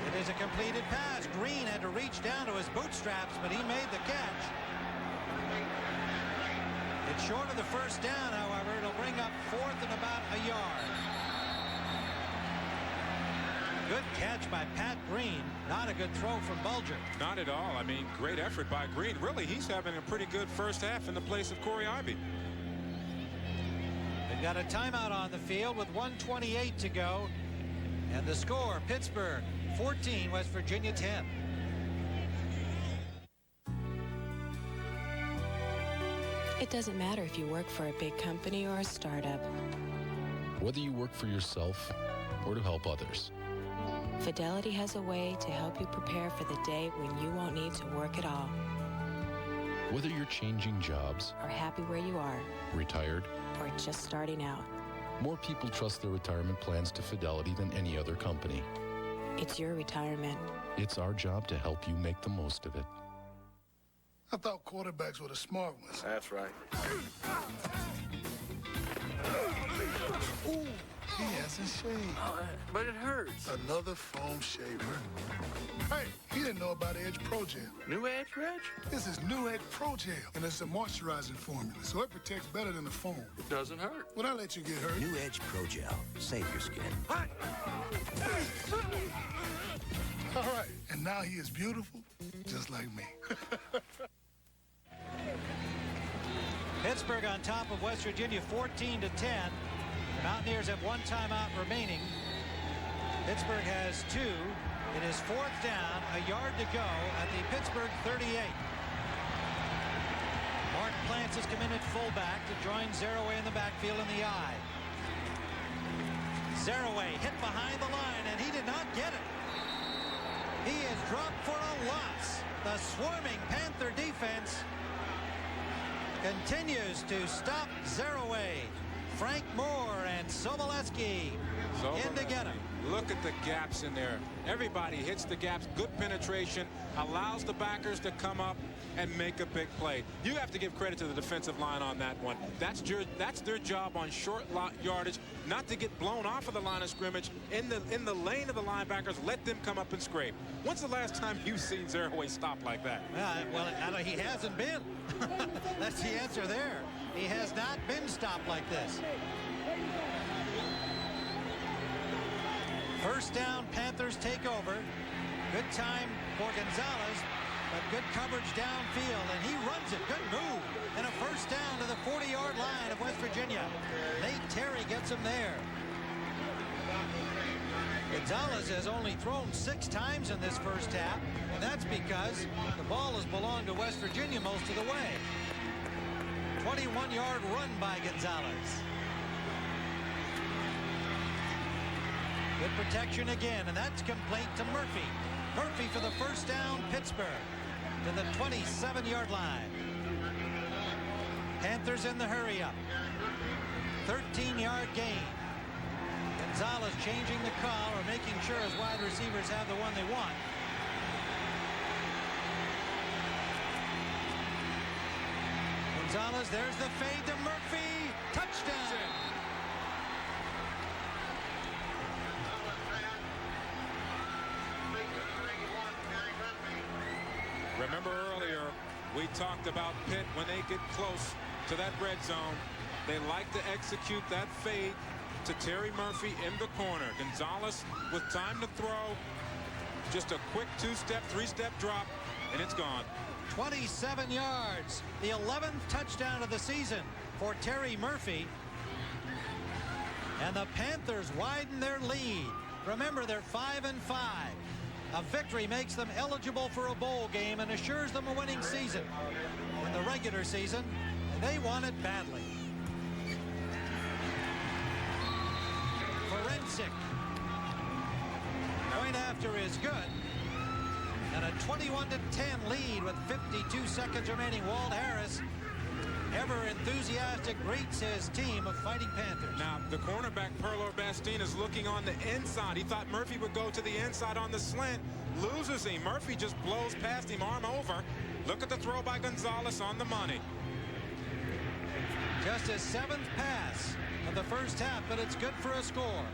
It is a completed pass. Green had to reach down to his bootstraps, but he made the catch. It's short of the first down, however. It'll bring up 4th and about a yard. Good catch by Pat Green. Not a good throw from Bulger. Not at all. I mean, great effort by Green. Really, he's having a pretty good first half in the place of Corey Ivy. They've got a timeout on the field with 1:28 to go. And the score, Pittsburgh 14, West Virginia 10. It doesn't matter if you work for a big company or a startup. Whether you work for yourself or to help others. Fidelity has a way to help you prepare for the day when you won't need to work at all. Whether you're changing jobs, Or happy where you are, retired, or just starting out. more people trust their retirement plans to Fidelity than any other company. It's your retirement. It's our job to help you make the most of it. I thought quarterbacks were the smart ones. That's right. Ooh, he hasn't shaved. But it hurts. Another foam shaver. Hey, he didn't know about Edge Pro Gel. New Edge, Reg? This is New Edge Pro Gel, and it's a moisturizing formula, so it protects better than the foam. It doesn't hurt. Would I let you get hurt? New Edge Pro Gel. Save your skin. All right, and now he is beautiful, just like me. Pittsburgh on top of West Virginia 14-10. The Mountaineers have one timeout remaining. Pittsburgh has 2. It is 4th down, a yard to go at the Pittsburgh 38. Martin Plants has come in at fullback to join Zaraway in the backfield in the I. Zaraway hit behind the line, and he did not get it. He is dropped for a loss. The swarming Panther defense continues to stop Zaraway. Frank Moore and Sobolewski in to get him. Look at the gaps in there. Everybody hits the gaps. Good penetration. Allows the backers to come up and make a big play. You have to give credit to the defensive line on that one. That's their job on short yardage, not to get blown off of the line of scrimmage. In the lane of the linebackers, let them come up and scrape. When's the last time you've seen Zaraway stop like that? Well, he hasn't been. That's the answer there. He has not been stopped like this. First down, Panthers take over. Good time for Gonzalez, but good coverage downfield, and he runs it. Good move. And a first down to the 40-yard line of West Virginia. Nate Terry gets him there. Gonzalez has only thrown 6 times in this first half, and that's because the ball has belonged to West Virginia most of the way. 21-yard run by Gonzalez. Good protection again, and that's complete to Murphy. Murphy for the first down, Pittsburgh, to the 27-yard line. Panthers in the hurry-up. 13-yard gain. Gonzalez changing the call or making sure his wide receivers have the one they want. Gonzalez, there's the fade to Murphy. Touchdown. Remember earlier, we talked about Pitt when they get close to that red zone. They like to execute that fade to Terry Murphy in the corner. Gonzalez with time to throw. Just a quick two-step, three-step drop, and it's gone. 27 yards. The 11th touchdown of the season for Terry Murphy. And the Panthers widen their lead. Remember, they're 5-5. A victory makes them eligible for a bowl game and assures them a winning season in the regular season, and they want it badly. Forensic. Point after is good. And a 21-10 lead with 52 seconds remaining. Walt Harris, ever enthusiastic, greets his team of Fighting Panthers. Now, the cornerback, Perlor Bastien, is looking on the inside. He thought Murphy would go to the inside on the slant. Loses him. Murphy just blows past him, arm over. Look at the throw by Gonzalez on the money. Just his 7th pass of the first half, but it's good for a score.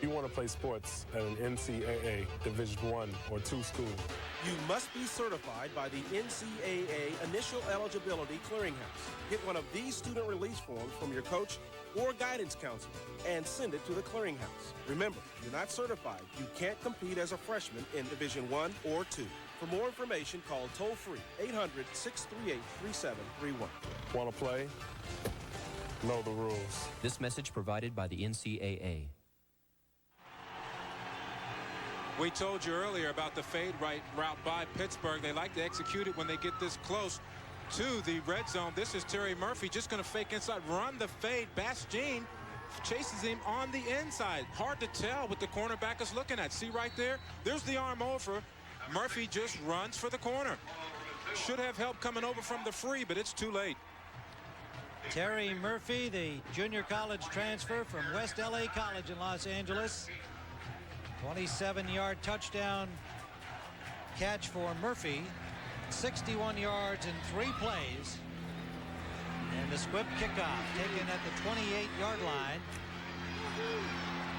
You want to play sports at an NCAA Division I or II school. You must be certified by the NCAA Initial Eligibility Clearinghouse. Get one of these student release forms from your coach or guidance counselor and send it to the clearinghouse. Remember, if you're not certified, you can't compete as a freshman in Division I or II. For more information, call toll-free 800-638-3731. Want to play? Know the rules. This message provided by the NCAA. We told you earlier about the fade route by Pittsburgh. They like to execute it when they get this close to the red zone. This is Terry Murphy just going to fake inside, run the fade. Bastien chases him on the inside. Hard to tell what the cornerback is looking at. See right there? There's the arm over. Murphy just runs for the corner. Should have help coming over from the free, but it's too late. Terry Murphy, the junior college transfer from West LA College in Los Angeles. 27-yard touchdown catch for Murphy. 61 yards in 3 plays. And the squib kickoff taken at the 28-yard line.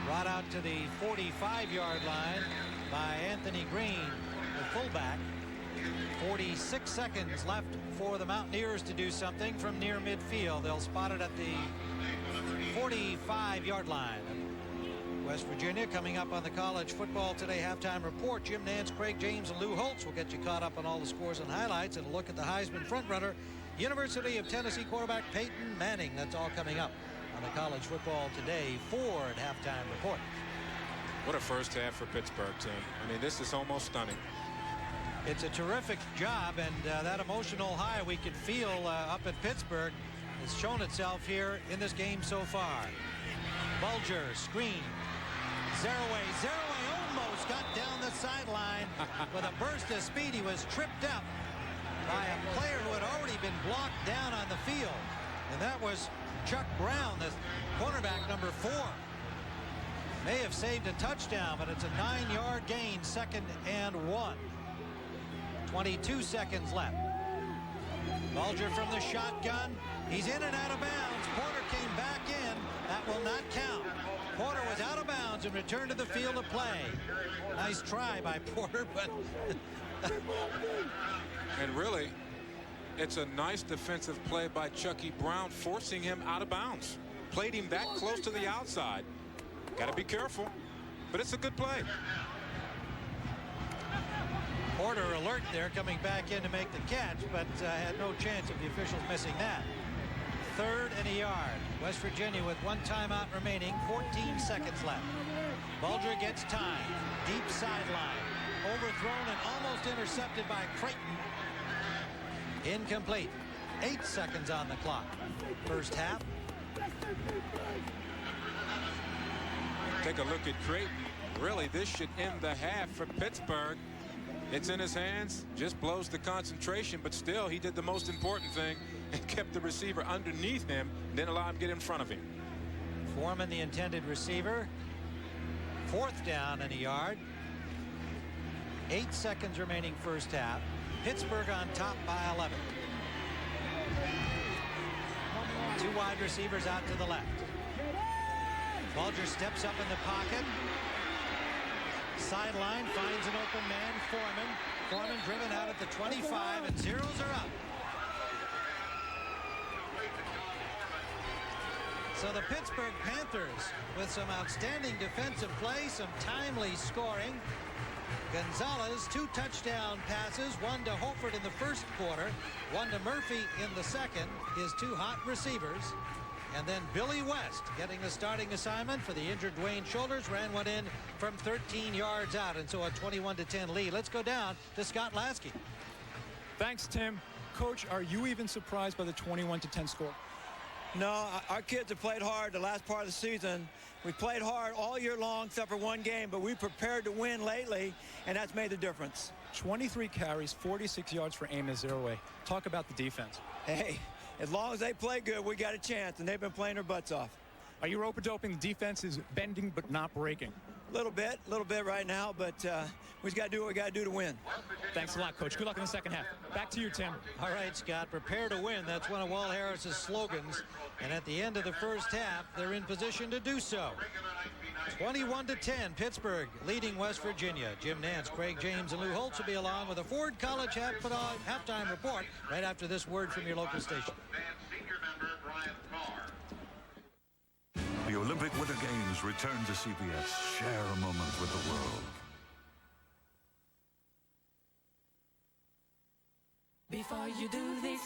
Brought out to the 45-yard line by Anthony Green, the fullback. 46 seconds left for the Mountaineers to do something from near midfield. They'll spot it at the 45-yard line. West Virginia coming up on the College Football Today halftime report. Jim Nance, Craig James, and Lou Holtz will get you caught up on all the scores and highlights and a look at the Heisman frontrunner, University of Tennessee quarterback Peyton Manning. That's all coming up on the College Football Today Ford halftime report. What a first half for Pittsburgh, Tim. I mean, this is almost stunning. It's a terrific job, and that emotional high we could feel up at Pittsburgh has shown itself here in this game so far. Bulger, screen. Zeraway almost got down the sideline with a burst of speed. He was tripped up by a player who had already been blocked down on the field. And that was Chuck Brown, the cornerback number 4. May have saved a touchdown, but it's a 9-yard gain, 2nd and 1. 22 seconds left. Bulger from the shotgun. He's in and out of bounds. Porter came back in. That will not count. Porter was out of bounds and returned to the field of play. Nice try by Porter, but... And really, it's a nice defensive play by Chucky Brown, forcing him out of bounds. Played him that close to the outside. Got to be careful, but it's a good play. Porter alert there, coming back in to make the catch, but had no chance of the officials missing that. 3rd and a yard. West Virginia with 1 timeout remaining, 14 seconds left. Bulger gets time. Deep sideline. overthrown and almost intercepted by Creighton. Incomplete. 8 seconds on the clock. First half. Take a look at Creighton. Really, this should end the half for Pittsburgh. It's in his hands, just blows the concentration, but still he did the most important thing and kept the receiver underneath him, didn't allow him to get in front of him. Foreman, the intended receiver. 4th down and a yard. 8 seconds remaining first half. Pittsburgh on top by 11. 2 wide receivers out to the left. Bulger steps up in the pocket. Sideline finds an open man, Foreman. Foreman driven out at the 25, and zeros are up. So the Pittsburgh Panthers with some outstanding defensive play, some timely scoring. Gonzalez, 2 touchdown passes, 1 to Holford in the first quarter, 1 to Murphy in the second, his 2 hot receivers. And then Billy West getting the starting assignment for the injured Dwayne Shoulders, ran one in from 13 yards out, and so a 21-10 lead. Let's go down to Scott Lasky. Thanks, Tim. Coach, are you even surprised by the 21-10 score? No, our kids have played hard the last part of the season. We played hard all year long except for one game, but we prepared to win lately, and that's made the difference. 23 carries, 46 yards for Amos Zeroaway. Talk about the defense. Hey, as long as they play good, we got a chance, and they've been playing their butts off. Are you rope-a-doping? The defense is bending but not breaking. A little bit right now, but we just got to do what we got to do to win. Thanks a lot, Coach. Good luck in the second half. Back to you, Tim. All right, Scott, prepare to win. That's one of Walt Harris's slogans. And at the end of the first half, they're in position to do so. 21-10, Pittsburgh leading West Virginia. Jim Nantz, Craig James, and Lou Holtz will be along with a Ford College halftime report right after this word from your local station. The Olympic Winter Games return to CBS. Share a moment with the world. Before you do this,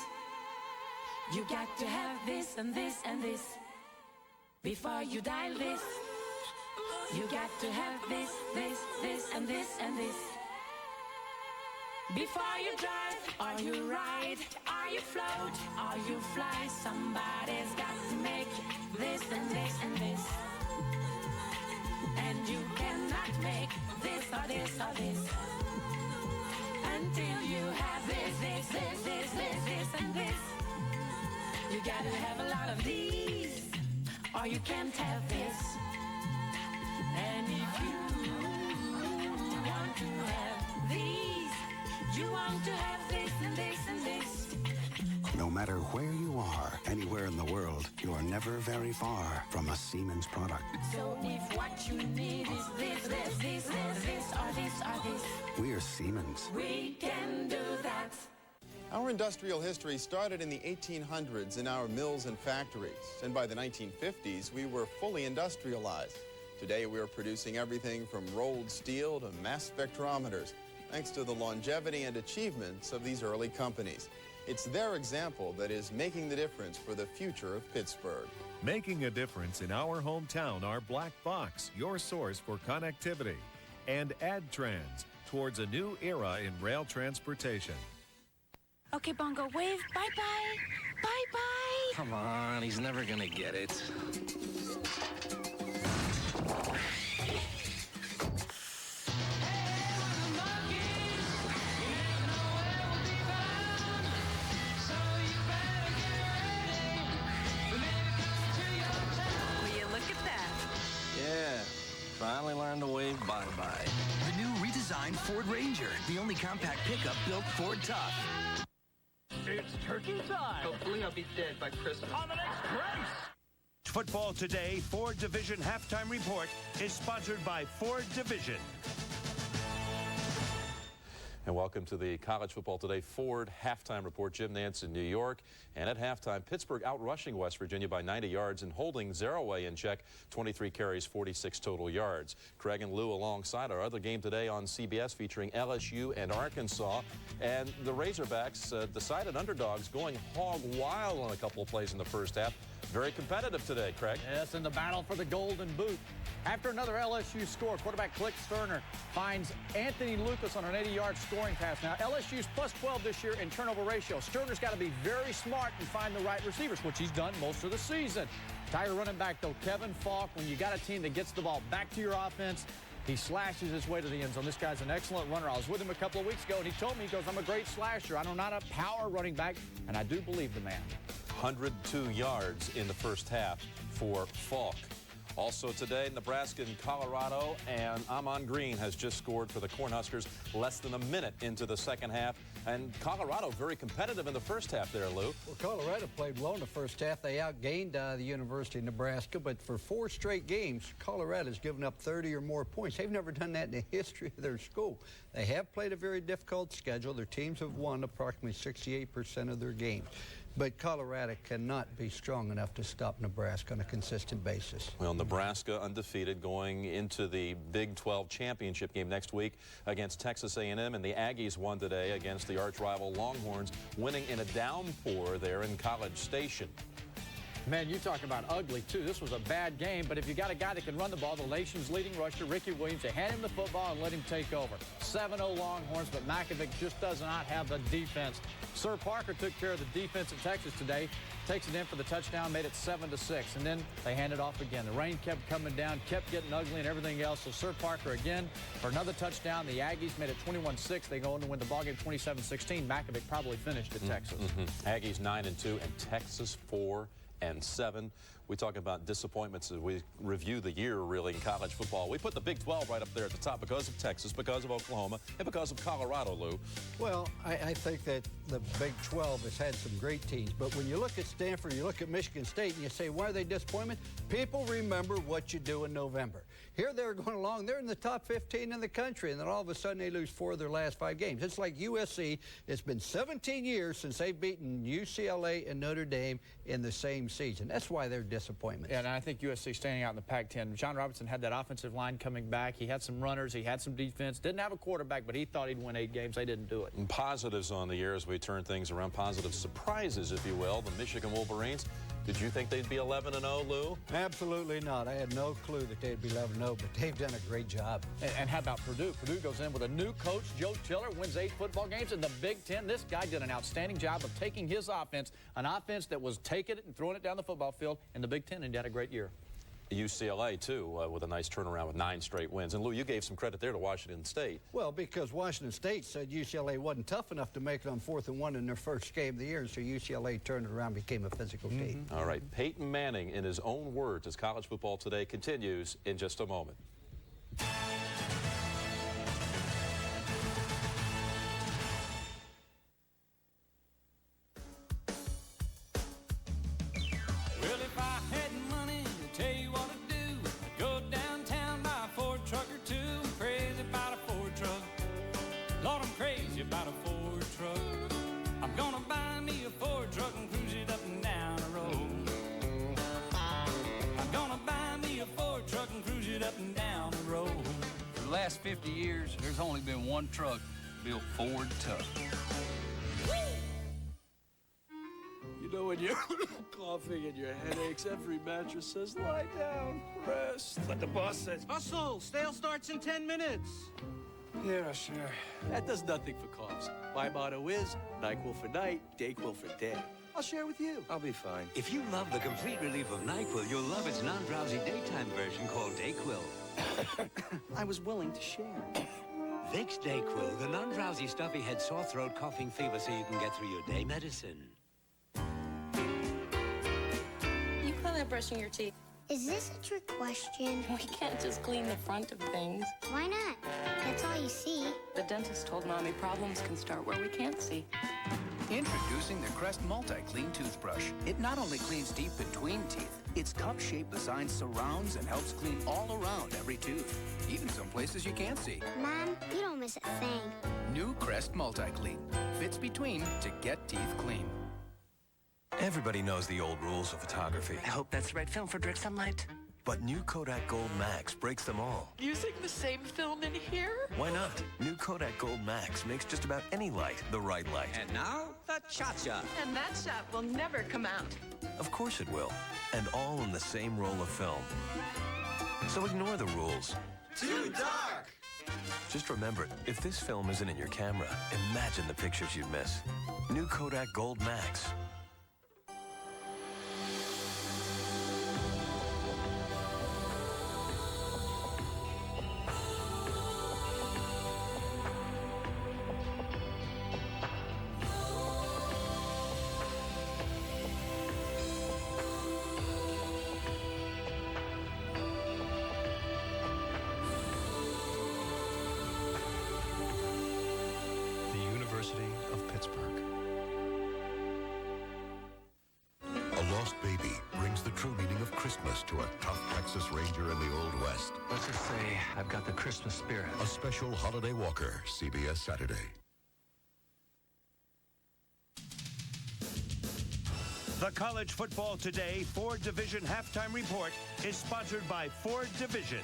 you got to have this and this and this. Before you dial this, you got to have this, this, this, and this, and this. Before you drive, or you ride, or you float, or you fly, somebody's got to make this and this and this. And you cannot make this or this or this until you have this, this, this, this, this, this, and this. You gotta have a lot of these, or you can't have this. And if you want to have these, you want to have this and this and this. No matter where you are, anywhere in the world, you are never very far from a Siemens product. So if what you need is this, this, this, this, this, or this, or this, We are Siemens. we can do that. Our industrial history started in the 1800s in our mills and factories, and by the 1950s, we were fully industrialized. Today, we are producing everything from rolled steel to mass spectrometers, thanks to the longevity and achievements of these early companies. It's their example that is making the difference for the future of Pittsburgh. Making a difference in our hometown are Black Box, your source for connectivity, and AdTrans, towards a new era in rail transportation. Okay, Bongo, wave. Bye-bye. Bye-bye. Come on, he's never gonna get it. Will you look at that? Yeah, finally learned to wave bye-bye. The new redesigned Ford Ranger, the only compact pickup built Ford tough. It's turkey time. Hopefully I'll be dead by Christmas. On the next race. Football Today Ford Division Halftime Report is sponsored by Ford Division. And welcome to the College Football Today Ford Halftime Report. Jim Nantz in New York. And at halftime, Pittsburgh outrushing West Virginia by 90 yards and holding Zeroaway in check. 23 carries, 46 total yards. Craig and Lou alongside our other game today on CBS featuring LSU and Arkansas. And the Razorbacks decided underdogs going hog wild on a couple of plays in the first half. Very competitive today, Craig. Yes, in the battle for the Golden Boot. After another LSU score, quarterback Click Sterner finds Anthony Lucas on an 80-yard scoring pass. Now, LSU's plus 12 this year in turnover ratio. Sterner's got to be very smart and find the right receivers, which he's done most of the season. Tiger running back, though, Kevin Falk, when you got a team that gets the ball back to your offense, he slashes his way to the end zone. This guy's an excellent runner. I was with him a couple of weeks ago, and he told me, he goes, I'm a great slasher. I'm not a power running back, and I do believe the man. 102 yards in the first half for Falk. Also today, Nebraska and Colorado, and Amon Green has just scored for the Cornhuskers less than a minute into the second half. And Colorado very competitive in the first half there, Lou. Well, Colorado played well in the first half. They outgained the University of Nebraska, but for 4 straight games, Colorado's given up 30 or more points. They've never done that in the history of their school. They have played a very difficult schedule. Their teams have won approximately 68% of their games. But Colorado cannot be strong enough to stop Nebraska on a consistent basis. Well, Nebraska undefeated going into the Big 12 championship game next week against Texas A&M, and the Aggies won today against the arch-rival Longhorns, winning in a downpour there in College Station. Man, you talk about ugly, too. This was a bad game, but if you got a guy that can run the ball, the nation's leading rusher, Ricky Williams, they hand him the football and let him take over. 7-0 Longhorns, but Makovic just does not have the defense. Sir Parker took care of the defense at Texas today, takes it in for the touchdown, made it 7-6, and then they hand it off again. The rain kept coming down, kept getting ugly and everything else, so Sir Parker again for another touchdown. The Aggies made it 21-6. They go on to win the ballgame 27-16. Makovic probably finished at Texas. Aggies 9-2 and Texas 4-7. We talk about disappointments as we review the year, really, in college football. We put the Big 12 right up there at the top because of Texas, because of Oklahoma, and because of Colorado, Lou. Well, I think that the Big 12 has had some great teams. But when you look at Stanford, you look at Michigan State, and you say, why are they disappointment? People remember what you do in November. Here they're going along. They're in the top 15 in the country, and then all of a sudden they lose 4 of their last 5 games. It's like USC. It's been 17 years since they've beaten UCLA and Notre Dame in the same season. That's why they're disappointments. Yeah, and I think USC standing out in the Pac-10. John Robertson had that offensive line coming back. He had some runners. He had some defense. Didn't have a quarterback, but he thought he'd win 8 games. They didn't do it. And positives on the year as we turn things around. Positive surprises, if you will. The Michigan Wolverines. Did you think they'd be 11-0, Lou? Absolutely not. I had no clue that they'd be 11-0, but they've done a great job. And how about Purdue? Purdue goes in with a new coach, Joe Tiller, wins 8 football games in the Big Ten. This guy did an outstanding job of taking his offense, an offense that was taking it and throwing it down the football field in the Big Ten, and he had a great year. UCLA, too, with a nice turnaround with 9 straight wins. And, Lou, you gave some credit there to Washington State. Well, because Washington State said UCLA wasn't tough enough to make it on 4th and 1 in their first game of the year, so UCLA turned it around, became a physical team. All right, Peyton Manning, in his own words, as College Football Today continues in just a moment. About a Ford truck. I'm gonna buy me a Ford truck and cruise it up and down the road. I'm gonna buy me a Ford truck and cruise it up and down the road. For the last 50 years, there's only been one truck built Ford tough. You know, when you're coughing and your head aches, every mattress says, lie down, rest. But the boss says, Hustle! Sale starts in 10 minutes. yeah, sure. That does nothing for coughs. My motto is, NyQuil for night, DayQuil for day. I'll share with you. I'll be fine. If you love the complete relief of NyQuil, you'll love its non-drowsy daytime version called DayQuil. I was willing to share. Vicks DayQuil, the non-drowsy stuffy head, sore throat, coughing fever so you can get through your day medicine. You call that brushing your teeth? Is this a trick question? We can't just clean the front of things. Why not? That's all you see. The dentist told Mommy problems can start where we can't see. Introducing the Crest Multi-Clean Toothbrush. It not only cleans deep between teeth, its cup-shaped design surrounds and helps clean all around every tooth, even some places you can't see. Mom, you don't miss a thing. New Crest Multi-Clean. Fits between to get teeth clean. Everybody knows the old rules of photography. I hope that's the right film for direct sunlight. But new Kodak Gold Max breaks them all. Using the same film in here? Why not? New Kodak Gold Max makes just about any light the right light. And now, the shot shot. And that shot will never come out. Of course it will. And all in the same roll of film. So ignore the rules. Too dark! Just remember, if this film isn't in your camera, imagine the pictures you'd miss. New Kodak Gold Max. Baby brings the true meaning of Christmas to a tough Texas Ranger in the Old West. Let's just say I've got the Christmas spirit. A special holiday walker, CBS Saturday. The College Football Today Ford Division Halftime Report is sponsored by Ford Division.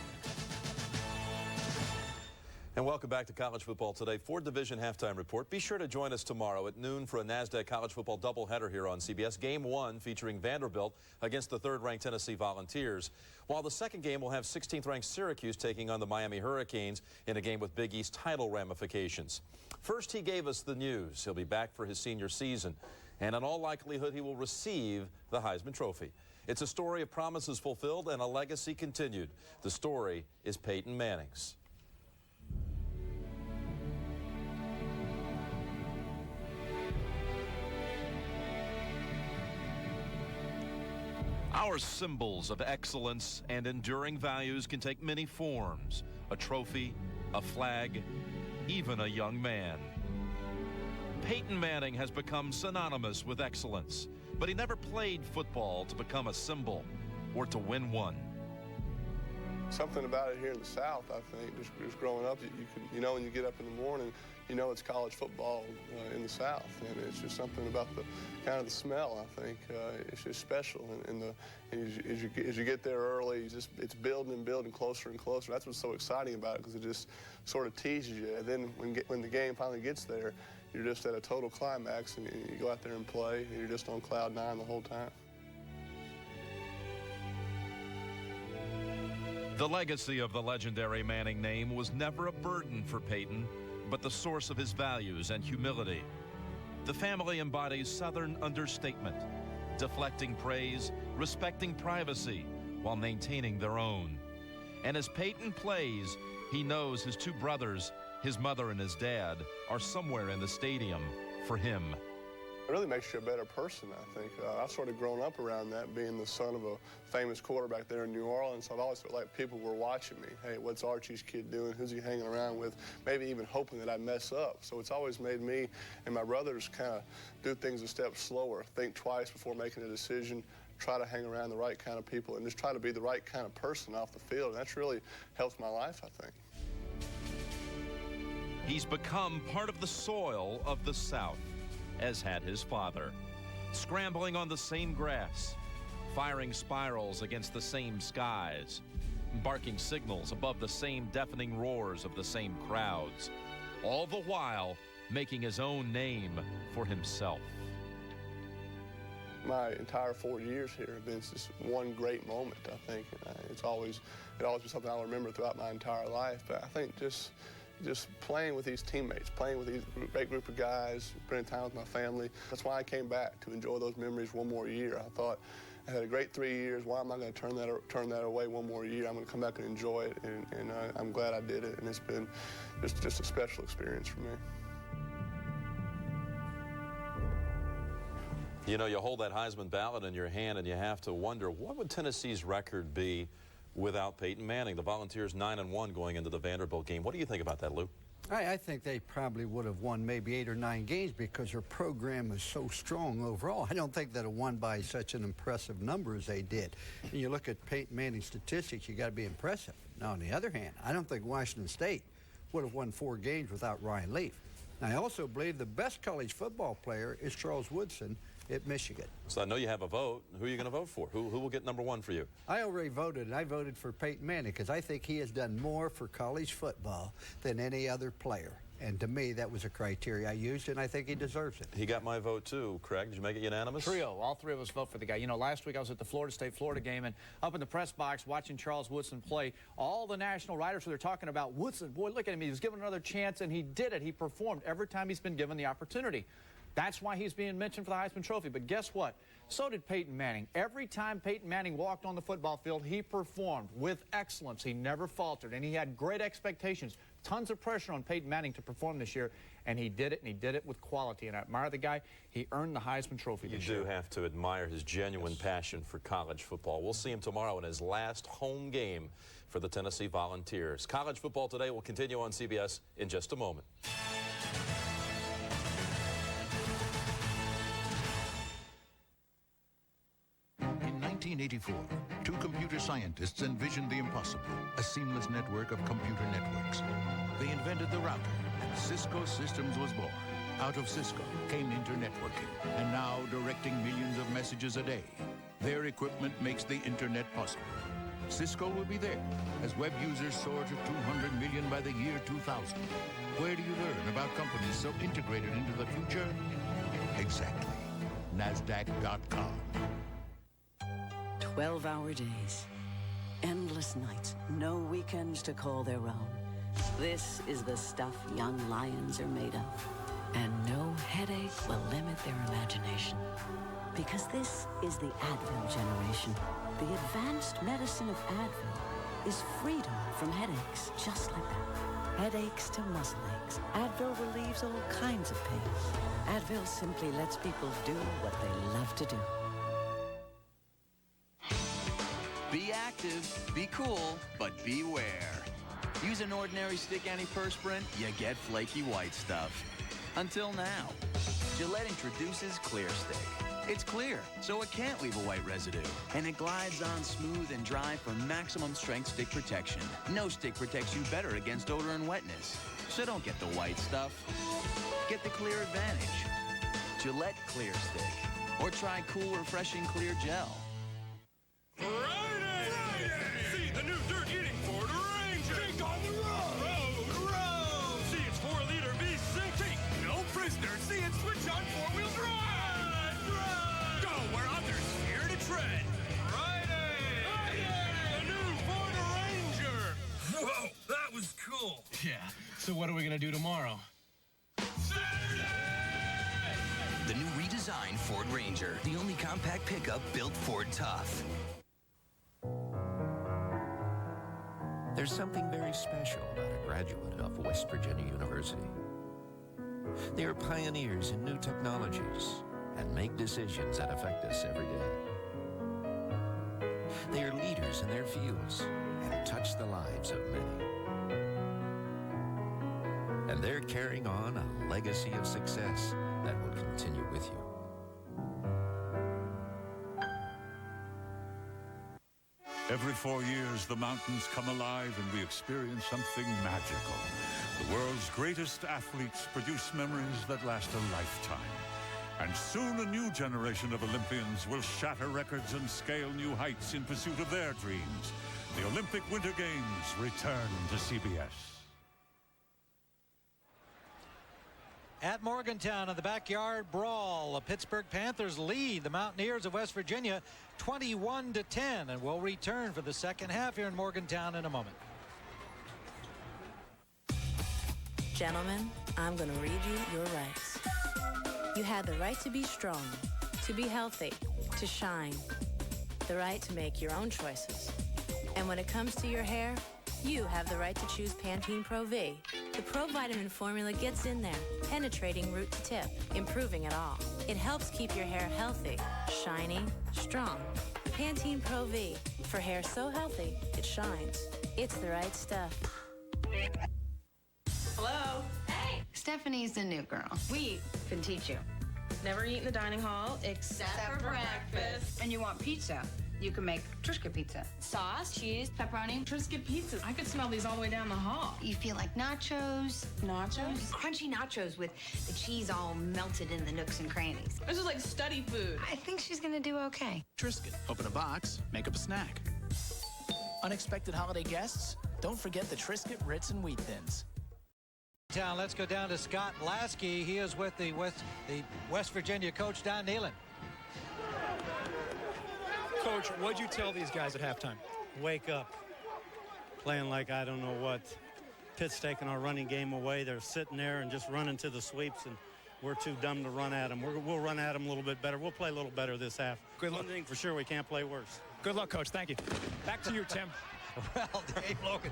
And welcome back to College Football Today, Ford Division Halftime Report. Be sure to join us tomorrow at noon for a NASDAQ College Football doubleheader here on CBS. Game 1 featuring Vanderbilt against the 3rd-ranked Tennessee Volunteers, while the second game will have 16th-ranked Syracuse taking on the Miami Hurricanes in a game with Big East title ramifications. First, he gave us the news. He'll be back for his senior season, and in all likelihood, he will receive the Heisman Trophy. It's a story of promises fulfilled and a legacy continued. The story is Peyton Manning's. Our symbols of excellence and enduring values can take many forms: a trophy, a flag, even a young man. Peyton Manning has become synonymous with excellence, but he never played football to become a symbol or to win one. Something about it here in the South, I think, just growing up, you know, when you get up in the morning, you know it's college football in the South, and it's just something about the kind of the smell. I think it's just special, and as you get there early, it's building and building closer and closer. That's what's so exciting about it, because it just sort of teases you. And then when the game finally gets there, you're just at a total climax, and you go out there and play, and you're just on cloud 9 the whole time. The legacy of the legendary Manning name was never a burden for Peyton, but the source of his values and humility. The family embodies Southern understatement, deflecting praise, respecting privacy, while maintaining their own. And as Peyton plays, he knows his 2 brothers, his mother and his dad, are somewhere in the stadium for him. It really makes you a better person, I think. I've sort of grown up around that, being the son of a famous quarterback there in New Orleans. So I've always felt like people were watching me. Hey, what's Archie's kid doing? Who's he hanging around with? Maybe even hoping that I'd mess up. So it's always made me and my brothers kind of do things a step slower, think twice before making a decision, try to hang around the right kind of people, and just try to be the right kind of person off the field. And that's really helped my life, I think. He's become part of the soil of the South, as had his father, scrambling on the same grass, firing spirals against the same skies, barking signals above the same deafening roars of the same crowds, all the while making his own name for himself. My entire 4 years here have been just one great moment, I think. It'll always be something I'll remember throughout my entire life. But I think just playing with these teammates, playing with these great group of guys, spending time with my family. That's why I came back, to enjoy those memories one more year. I thought I had a great 3 years. Why am I going to turn that away one more year? I'm going to come back and enjoy it, and I'm glad I did it. And it's been just a special experience for me. You know, you hold that Heisman ballot in your hand, and you have to wonder, what would Tennessee's record be without Peyton Manning? The Volunteers 9-1 going into the Vanderbilt game. What do you think about that, Lou? I think they probably would have won maybe 8 or 9 games because their program is so strong overall. I don't think they'd have won by such an impressive number as they did. And you look at Peyton Manning's statistics, you got to be impressive. Now, on the other hand, I don't think Washington State would have won 4 games without Ryan Leaf. Now, I also believe the best college football player is Charles Woodson at Michigan. So I know you have a vote. Who are you going to vote for? Who will get number one for you? I already voted, and I voted for Peyton Manning because I think he has done more for college football than any other player. And to me, that was a criteria I used, and I think he deserves it. He got my vote, too. Craig, did you make it unanimous? Trio. All three of us vote for the guy. You know, last week I was at the Florida State-Florida game, and up in the press box watching Charles Woodson play, all the national writers were talking about Woodson. Boy, look at him. He was given another chance, and he did it. He performed every time he's been given the opportunity. That's why he's being mentioned for the Heisman Trophy. But guess what? So did Peyton Manning. Every time Peyton Manning walked on the football field, he performed with excellence. He never faltered, and he had great expectations. Tons of pressure on Peyton Manning to perform this year, and he did it, and he did it with quality. And I admire the guy. He earned the Heisman Trophy this year. You do have to admire his genuine passion for college football. We'll see him tomorrow in his last home game for the Tennessee Volunteers. College Football Today will continue on CBS in just a moment. In 1984, two computer scientists envisioned the impossible, a seamless network of computer networks. They invented the router, and Cisco Systems was born. Out of Cisco came internetworking, and now directing millions of messages a day. Their equipment makes the internet possible. Cisco will be there as web users soar to 200 million by the year 2000. Where do you learn about companies so integrated into the future? Exactly. NASDAQ.com. 12-hour days, endless nights, no weekends to call their own. This is the stuff young lions are made of. And no headache will limit their imagination. Because this is the Advil generation. The advanced medicine of Advil is freedom from headaches, just like that. Headaches to muscle aches. Advil relieves all kinds of pain. Advil simply lets people do what they love to do. Be active, be cool, but beware. Use an ordinary stick antiperspirant, you get flaky white stuff. Until now. Gillette introduces Clear Stick. It's clear, so it can't leave a white residue. And it glides on smooth and dry for maximum strength stick protection. No stick protects you better against odor and wetness. So don't get the white stuff. Get the clear advantage. Gillette Clear Stick. Or try cool, refreshing clear gel. See the new dirt-eating Ford Ranger! Think on the road! See its 4-liter V6! Take no prisoners! See it switch on 4-wheel drive! Go where others fear to tread! Friday! The new Ford Ranger! Whoa, that was cool! Yeah, so what are we gonna do tomorrow? The new redesigned Ford Ranger. The only compact pickup built Ford tough. There's something very special about a graduate of West Virginia University. They are pioneers in new technologies and make decisions that affect us every day. They are leaders in their fields and touch the lives of many. And they're carrying on a legacy of success that will continue with you. Every 4 years, the mountains come alive and we experience something magical. The world's greatest athletes produce memories that last a lifetime. And soon a new generation of Olympians will shatter records and scale new heights in pursuit of their dreams. The Olympic Winter Games return to CBS. At Morgantown in the Backyard Brawl, the Pittsburgh Panthers lead the Mountaineers of West Virginia 21-10, and will return for the second half here in Morgantown in a moment. Gentlemen, I'm going to read you your rights. You had the right to be strong, to be healthy, to shine, the right to make your own choices. And when it comes to your hair, you have the right to choose Pantene Pro V. The Pro Vitamin formula gets in there, penetrating root to tip, improving it all. It helps keep your hair healthy, shiny, strong. Pantene Pro V, for hair so healthy, it shines. It's the right stuff. Hello? Hey! Stephanie's the new girl. We can teach you. Never eat in the dining hall except for breakfast. And you want pizza. You can make Triscuit pizza. Sauce, cheese, pepperoni. Triscuit pizzas. I could smell these all the way down the hall. You feel like nachos. Nachos? Crunchy nachos with the cheese all melted in the nooks and crannies. This is like study food. I think she's gonna do okay. Triscuit. Open a box, make up a snack. Unexpected holiday guests? Don't forget the Triscuit Ritz and Wheat Thins. Let's go down to Scott Lasky. He is with the West Virginia coach, Don Nealon. Coach, what'd you tell these guys at halftime? Wake up. Playing like I don't know what. Pitt's taking our running game away. They're sitting there and just running to the sweeps, and we're too dumb to run at them. We'll run at them a little bit better. We'll play a little better this half. Good luck. One thing for sure, we can't play worse. Good luck, Coach. Thank you. Back to you, Tim. Well, Dave Logan,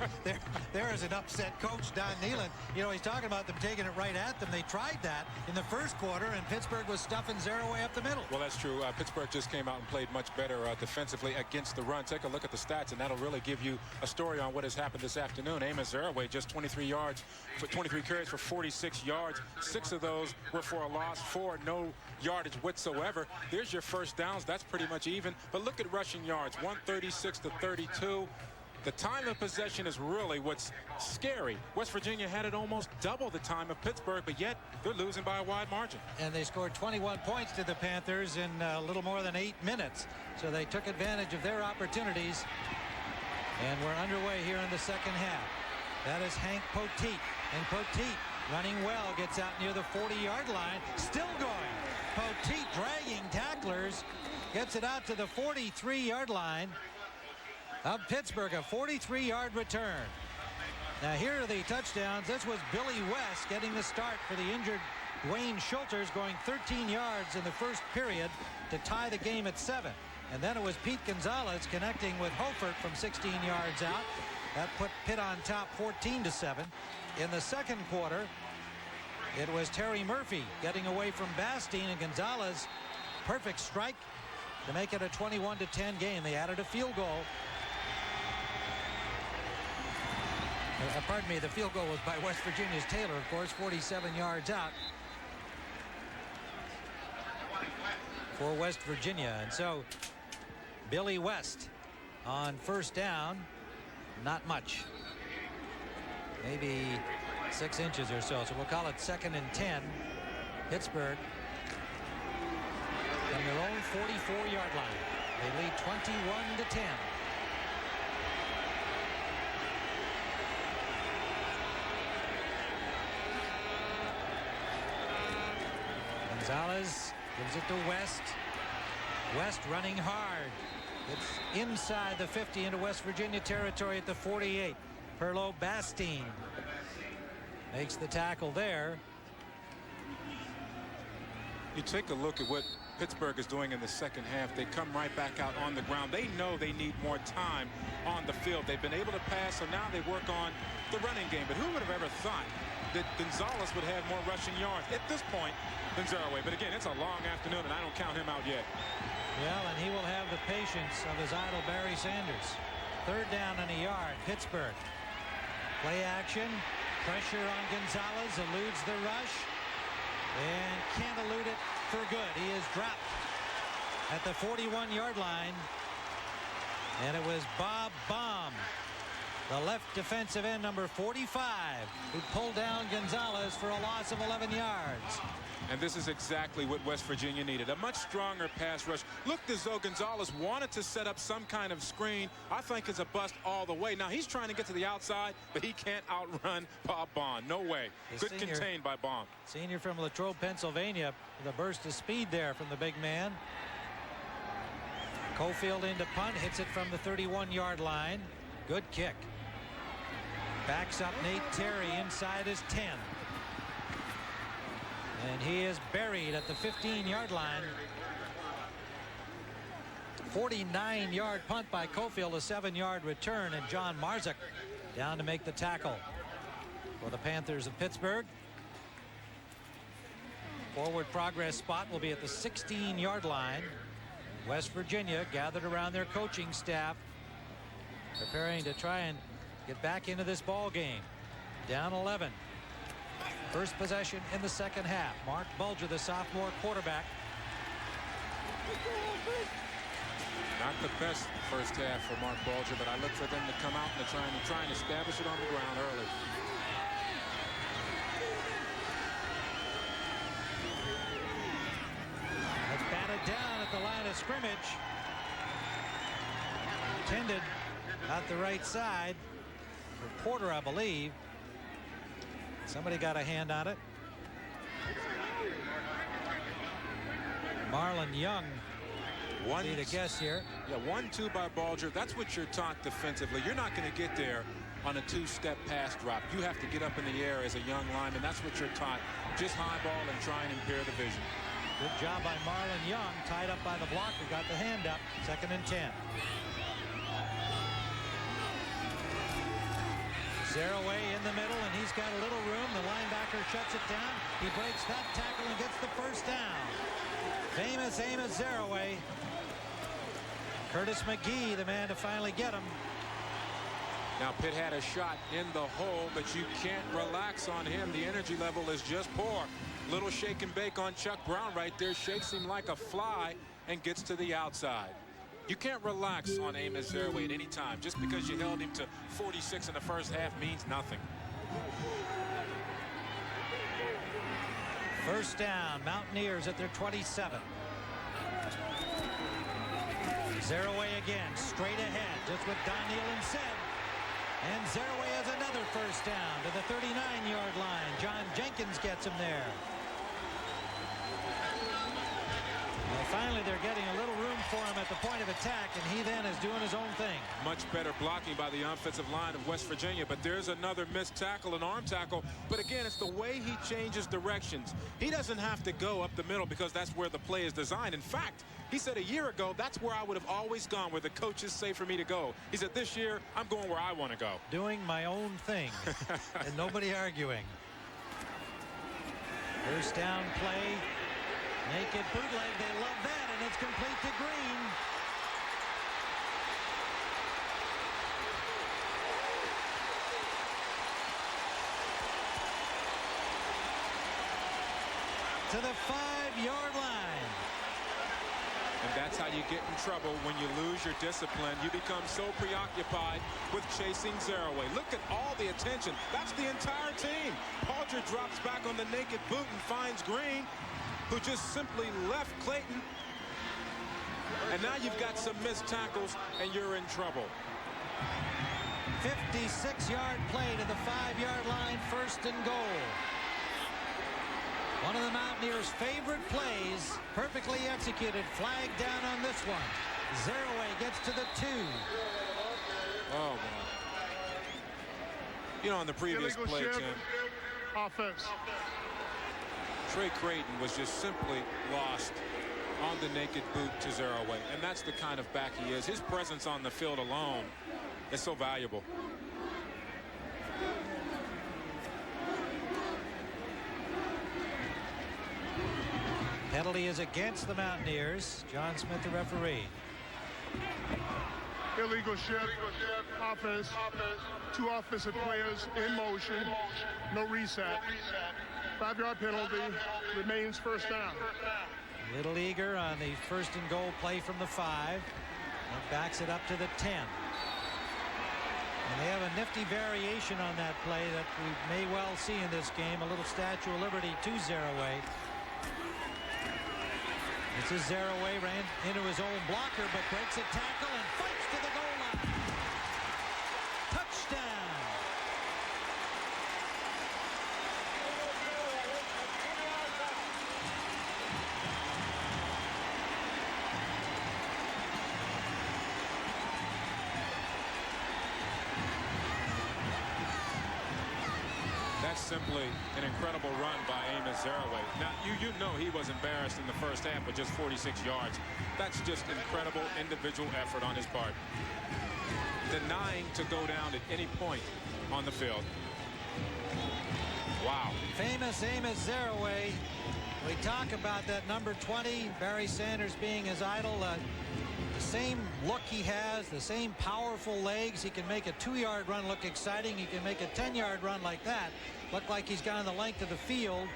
there is an upset coach, Don Nealon. You know, he's talking about them taking it right at them. They tried that in the first quarter, and Pittsburgh was stuffing Zaraway up the middle. Well, that's true. Pittsburgh just came out and played much better defensively against the run. Take a look at the stats, and that'll really give you a story on what has happened this afternoon. Amos Zaraway, just 23 yards, for 23 carries for 46 yards. 6 of those were for a loss, 4 no yardage whatsoever. There's your first downs. That's pretty much even. But look at rushing yards, 136 to 32. The time of possession is really what's scary. West Virginia had it almost double the time of Pittsburgh, but yet they're losing by a wide margin. And they scored 21 points to the Panthers in a little more than 8 minutes. So they took advantage of their opportunities. And we're underway here in the second half. That is Hank Poteet. And Poteet, running well, gets out near the 40-yard line. Still going. Poteet dragging tacklers. Gets it out to the 43-yard line of Pittsburgh, a 43-yard return. Now here are the touchdowns. This was Billy West getting the start for the injured Dwayne Schulters, going 13 yards in the first period to tie the game at 7. And then it was Pete Gonzalez connecting with Hofert from 16 yards out. That put Pitt on top 14-7. In the second quarter, it was Terry Murphy getting away from Bastine, and Gonzalez, perfect strike to make it a 21-10 game. They added a field goal. Pardon me, the field goal was by West Virginia's Taylor, of course, 47 yards out for West Virginia. And so Billy West on first down, not much, maybe 6 inches or so. So we'll call it 2nd and 10. Pittsburgh from their own 44-yard line. They lead 21-10. Gonzalez gives it to West. West running hard. It's inside the 50 into West Virginia territory at the 48. Perlo Bastine makes the tackle there. You take a look at what Pittsburgh is doing in the second half. They come right back out on the ground. They know they need more time on the field. They've been able to pass, so now they work on the running game. But who would have ever thought that Gonzalez would have more rushing yards at this point than Zaraway? But again, it's a long afternoon, and I don't count him out yet. Well, and he will have the patience of his idol Barry Sanders. 3rd down and a yard. Pittsburgh. Play action. Pressure on Gonzalez. Eludes the rush. And can't elude it for good. He is dropped at the 41-yard line. And it was Bob Baum, the left defensive end, number 45, who pulled down Gonzalez for a loss of 11 yards. And this is exactly what West Virginia needed. A much stronger pass rush. Looked as though Gonzalez wanted to set up some kind of screen. I think it's a bust all the way. Now he's trying to get to the outside, but he can't outrun Bob Bond. No way. Good contained by Bond. Senior from Latrobe, Pennsylvania, with a burst of speed there from the big man. Cofield into punt, hits it from the 31-yard line. Good kick. Backs up Nate Terry inside his 10. And he is buried at the 15-yard line. 49-yard punt by Cofield, a 7-yard return, and John Marzuk down to make the tackle for the Panthers of Pittsburgh. Forward progress spot will be at the 16-yard line. West Virginia gathered around their coaching staff, preparing to try and get back into this ball game. Down 11. First possession in the second half. Mark Bulger, the sophomore quarterback. Not the best first half for Mark Bulger, but I look for them to come out and try and establish it on the ground early. That's batted down at the line of scrimmage. Intended out the right side. Porter, I believe. Somebody got a hand on it. Marlon Young need a guess here. Yeah, 1-2 by Bulger. That's what you're taught defensively. You're not going to get there on a two-step pass drop. You have to get up in the air as a young lineman. That's what you're taught. Just high ball and try and impair the vision. Good job by Marlon Young. Tied up by the blocker. Got the hand up. 2nd and 10. Zeraway in the middle, and he's got a little room. The linebacker shuts it down. He breaks that tackle and gets the first down. Famous Amos Zeraway. Curtis McGee, the man to finally get him. Now Pitt had a shot in the hole, but you can't relax on him. The energy level is just poor. Little shake and bake on Chuck Brown right there. Shakes him like a fly and gets to the outside. You can't relax on Amos Zeraway at any time. Just because you held him to 46 in the first half means nothing. First down, Mountaineers at their 27. Zeraway again, straight ahead, just what Don Nealon said. And Zeraway has another first down to the 39-yard line. John Jenkins gets him there. Well, finally, they're getting a little room for him at the point of attack, and he then is doing his own thing. Much better blocking by the offensive line of West Virginia, but there's another missed tackle, an arm tackle. But again, it's the way he changes directions. He doesn't have to go up the middle because that's where the play is designed. In fact, he said a year ago, that's where I would have always gone, where the coaches say for me to go. He said, this year, I'm going where I want to go. Doing my own thing, and nobody arguing. First down play. Naked bootleg, they love that, and it's complete to Green. To the 5-yard line. And that's how you get in trouble when you lose your discipline. You become so preoccupied with chasing Zeraway. Look at all the attention. That's the entire team. Bulger drops back on the naked boot and finds Green, who just simply left Clayton. And now you've got some missed tackles, and you're in trouble. 56-yard play to the 5-yard line, 1st and goal. One of the Mountaineers' favorite plays, perfectly executed. Flag down on this one. Zeraway gets to the 2. Oh, man. You know, on the previous play, Tim. Offense. Trey Creighton was just simply lost on the naked boot to Zeraway, and that's the kind of back he is. His presence on the field alone is so valuable. Penalty is against the Mountaineers. John Smith, the referee. Illegal shift. Offense. 2 offensive players in motion. No reset. 5-yard penalty. Remains first down. Little eager on the 1st and goal play from the 5. And backs it up to the 10. And they have a nifty variation on that play that we may well see in this game. A little Statue of Liberty to Zeraway. This is Zeraway, ran into his own blocker, but breaks a tackle and fights to the goal line. Touchdown. That's simply an incredible run by Amos Zeraway. Now, you know he was embarrassed in the first half with just 46 yards. That's just incredible individual effort on his part. Denying to go down at any point on the field. Wow. Famous Amos Zeraway. We talk about that number 20, Barry Sanders being his idol. The same look he has, the same powerful legs. He can make a 2-yard run look exciting. He can make a 10-yard run like that look like he's gone the length of the field,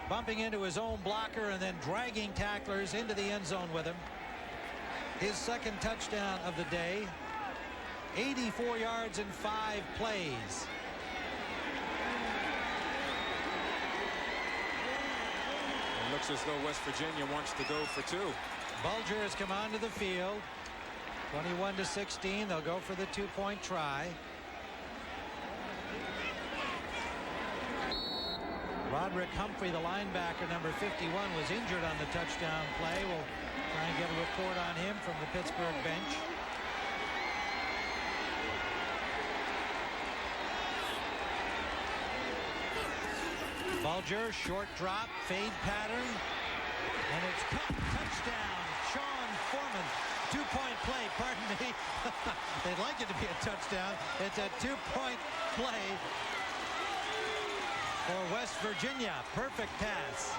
bumping into his own blocker and then dragging tacklers into the end zone with him. his second touchdown of the day. 84 yards in 5 plays. It looks as though West Virginia wants to go for 2. Bulger has come onto the field. 21-16. They'll go for the 2-point try. Roderick Humphrey, the linebacker, number 51, was injured on the touchdown play. We'll try and get a report on him from the Pittsburgh bench. Bulger, short drop, fade pattern, and it's caught. Touchdown, Sean Foreman. 2-point play, pardon me. They'd like it to be a touchdown. It's a 2-point play for West Virginia. Perfect pass.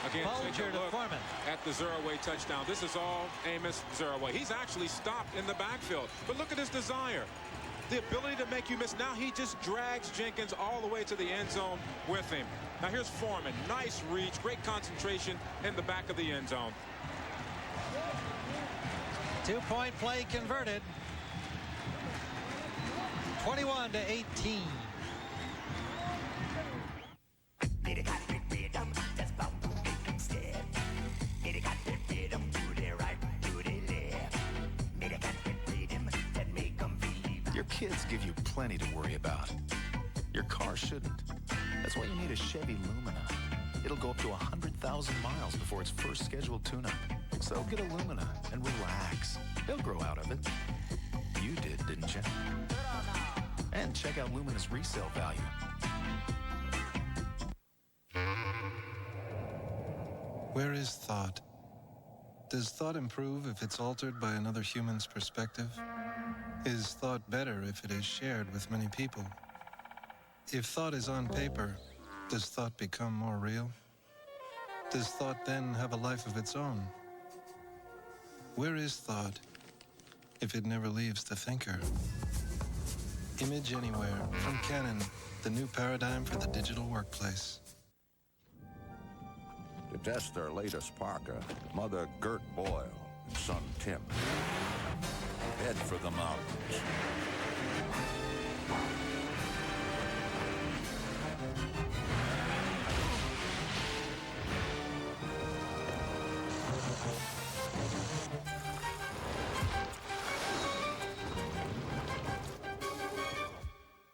Again, Bulger take a look to Foreman. at the Zeraway touchdown. This is all Amos Zeraway. He's actually stopped in the backfield. But look at his desire. The ability to make you miss. Now he just drags Jenkins all the way to the end zone with him. Now here's Foreman. Nice reach, great concentration in the back of the end zone. 2-point play converted. 21-18. Your kids give you plenty to worry about. Your car shouldn't. That's why you need a Chevy Lumina. It'll go up to 100,000 miles before its first scheduled tune-up. So get a Lumina and relax. They'll grow out of it. You did, didn't you? And check out Lumina's resale value. Where is thought? Does thought improve if it's altered by another human's perspective? Is thought better if it is shared with many people? If thought is on paper, does thought become more real? Does thought then have a life of its own? Where is thought if it never leaves the thinker? Image Anywhere from Canon, the new paradigm for the digital workplace. To test their latest parka, Mother Gert Boyle and son Tim head for the mountains.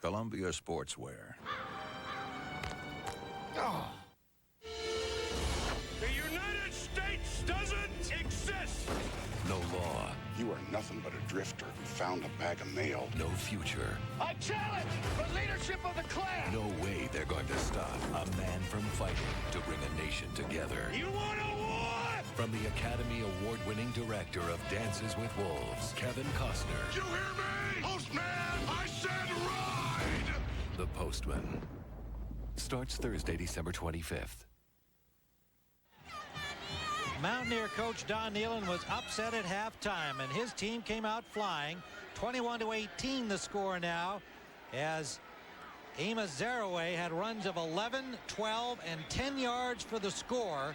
Columbia Sportswear. Oh. The United States doesn't exist! No law. You are nothing but a drifter who found a bag of mail. No future. I challenge the leadership of the Klan! No way they're going to stop a man from fighting to bring a nation together. You want a war? From the Academy Award-winning director of Dances with Wolves, Kevin Costner. You hear me? Postman, I said ride! The Postman. Starts Thursday, December 25th. Mountaineer coach Don Nealon was upset at halftime, and his team came out flying. 21-18 the score now, as Amos Zeraway had runs of 11, 12, and 10 yards for the score.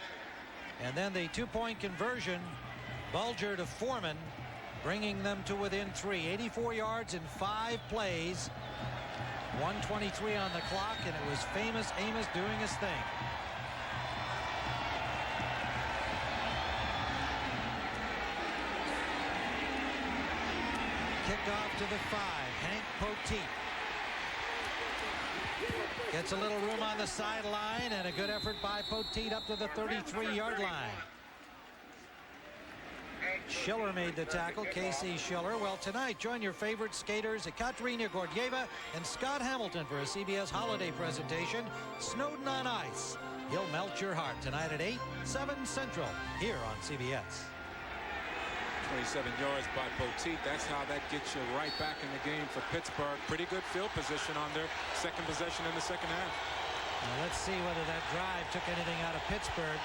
And then the 2-point conversion, Bulger to Foreman, bringing them to within 3. 84 yards in 5 plays. 1:23 on the clock, and it was famous Amos doing his thing. Kickoff to the 5. Hank Poteet gets a little room on the sideline, and a good effort by Poteet up to the 33-yard line. Schiller made the tackle, Casey Schiller. Well, tonight, join your favorite skaters, Ekaterina Gordieva and Scott Hamilton, for a CBS holiday presentation, Snowden on Ice. He'll melt your heart tonight at 8, 7 Central, here on CBS. 27 yards by Poteet. That's how that gets you right back in the game for Pittsburgh. Pretty good field position on their second possession in the second half. Now let's see whether that drive took anything out of Pittsburgh.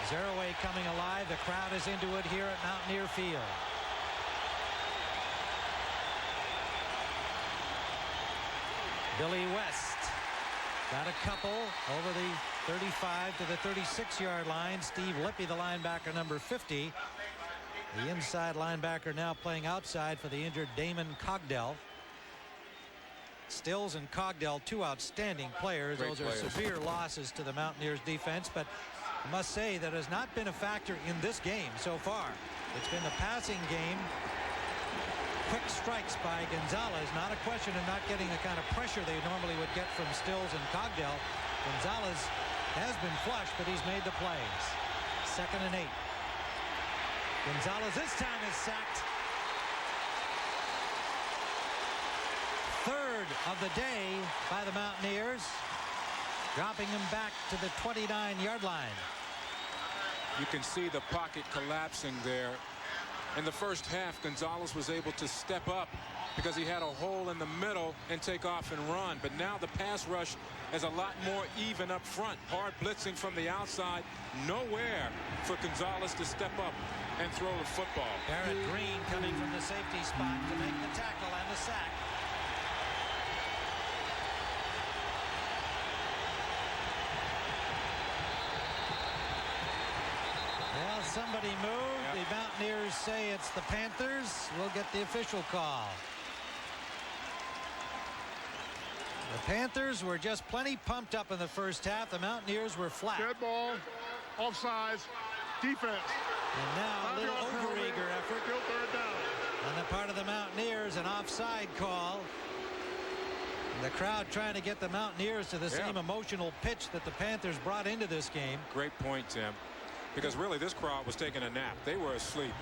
Zeraway coming alive. The crowd is into it here at Mountaineer Field. Billy West got a couple over the 35 to the 36-yard line. Steve Lippy, the linebacker, number 50, The inside linebacker now playing outside for the injured Damon Cogdell. Stills and Cogdell, two outstanding players. Those are severe losses to the Mountaineers defense, but I must say that has not been a factor in this game so far. It's been the passing game. Quick strikes by Gonzalez. Not a question of not getting the kind of pressure they normally would get from Stills and Cogdell. Gonzalez has been flushed, but he's made the plays. 2nd and 8. Gonzalez this time is sacked. 3rd of the day by the Mountaineers, dropping him back to the 29-yard line. You can see the pocket collapsing there. In the first half, Gonzalez was able to step up because he had a hole in the middle and take off and run. But now the pass rush is a lot more even up front. Hard blitzing from the outside. Nowhere for Gonzalez to step up and throw the football. Garrett Green coming from the safety spot to make the tackle and the sack. Well, somebody moved. Yep. The Mountaineers say it's the Panthers. We'll get the official call. The Panthers were just plenty pumped up in the first half. The Mountaineers were flat. Dead ball, offsides, defense. And now a little overeager effort on the part of the Mountaineers, an offside call. And the crowd trying to get the Mountaineers to the same emotional pitch that the Panthers brought into this game. Great point, Tim. Because really this crowd was taking a nap. They were asleep.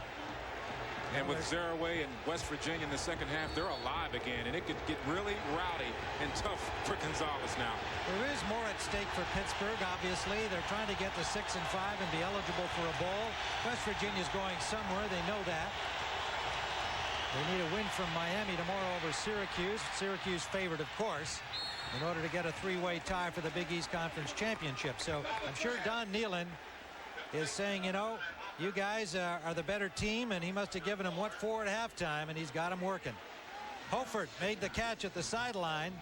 And with Zaraway and West Virginia in the second half, they're alive again, and it could get really rowdy and tough for Gonzalez now. There is more at stake for Pittsburgh, obviously. They're trying to get to 6-5 and be eligible for a bowl. West Virginia's going somewhere. They know that. They need a win from Miami tomorrow over Syracuse. Syracuse favored, of course, in order to get a three-way tie for the Big East Conference Championship. So I'm sure Don Nehlen is saying, you know, you guys are the better team, and he must have given them what for at halftime, and he's got them working. Hofert made the catch at the sideline,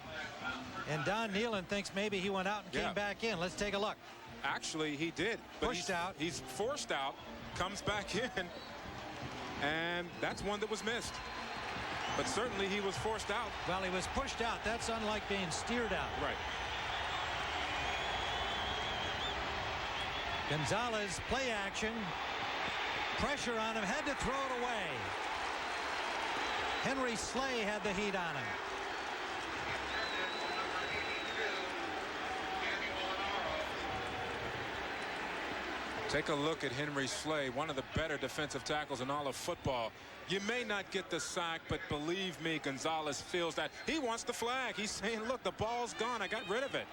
and Don Nehlen thinks maybe he went out and came back in. Let's take a look. Actually, he did. But pushed out. He's forced out, comes back in, and that's one that was missed. But certainly he was forced out. Well, he was pushed out. That's unlike being steered out. Right. Gonzalez, play action. Pressure on him, had to throw it away. Henry Slay had the heat on him. Take a look at Henry Slay, one of the better defensive tackles in all of football. You may not get the sack, but believe me, Gonzalez feels that. He wants the flag. He's saying, look, the ball's gone. I got rid of it.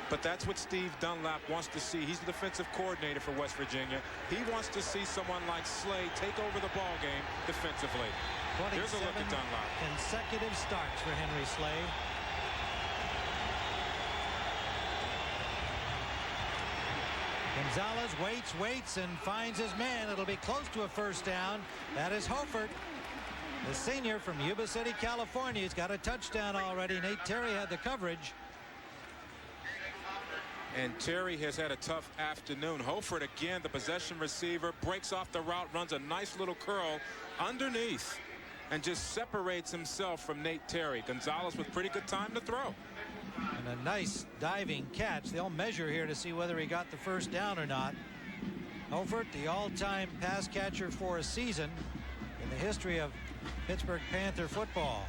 But that's what Steve Dunlap wants to see. He's the defensive coordinator for West Virginia. He wants to see someone like Slay take over the ball game defensively. Here's a look at Dunlap. Consecutive starts for Henry Slay. Gonzalez waits, and finds his man. It'll be close to a first down. That is Hofert, the senior from Yuba City, California. He's got a touchdown already. Nate Terry had the coverage. And Terry has had a tough afternoon. Hofert again, the possession receiver, breaks off the route, runs a nice little curl underneath, and just separates himself from Nate Terry. Gonzalez with pretty good time to throw. And a nice diving catch. They'll measure here to see whether he got the first down or not. Hofert, the all-time pass catcher for a season in the history of Pittsburgh Panther football.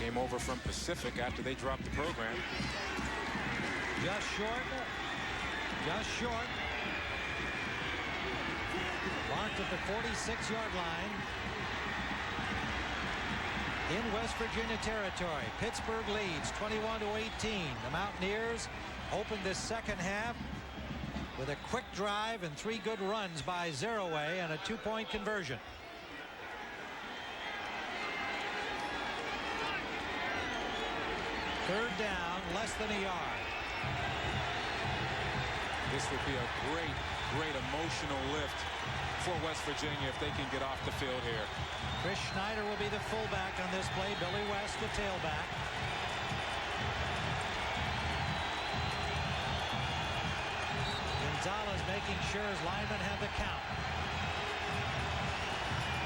Came over from Pacific after they dropped the program. Just short. Marked at the 46-yard line. In West Virginia territory, Pittsburgh leads 21-18. The Mountaineers opened this second half with a quick drive and 3 good runs by Zaraway and a 2-point conversion. Third down, less than a yard. This would be a great emotional lift for West Virginia if they can get off the field here. Chris Schneider will be the fullback on this play. Billy West the tailback. Gonzalez making sure his linemen have the count.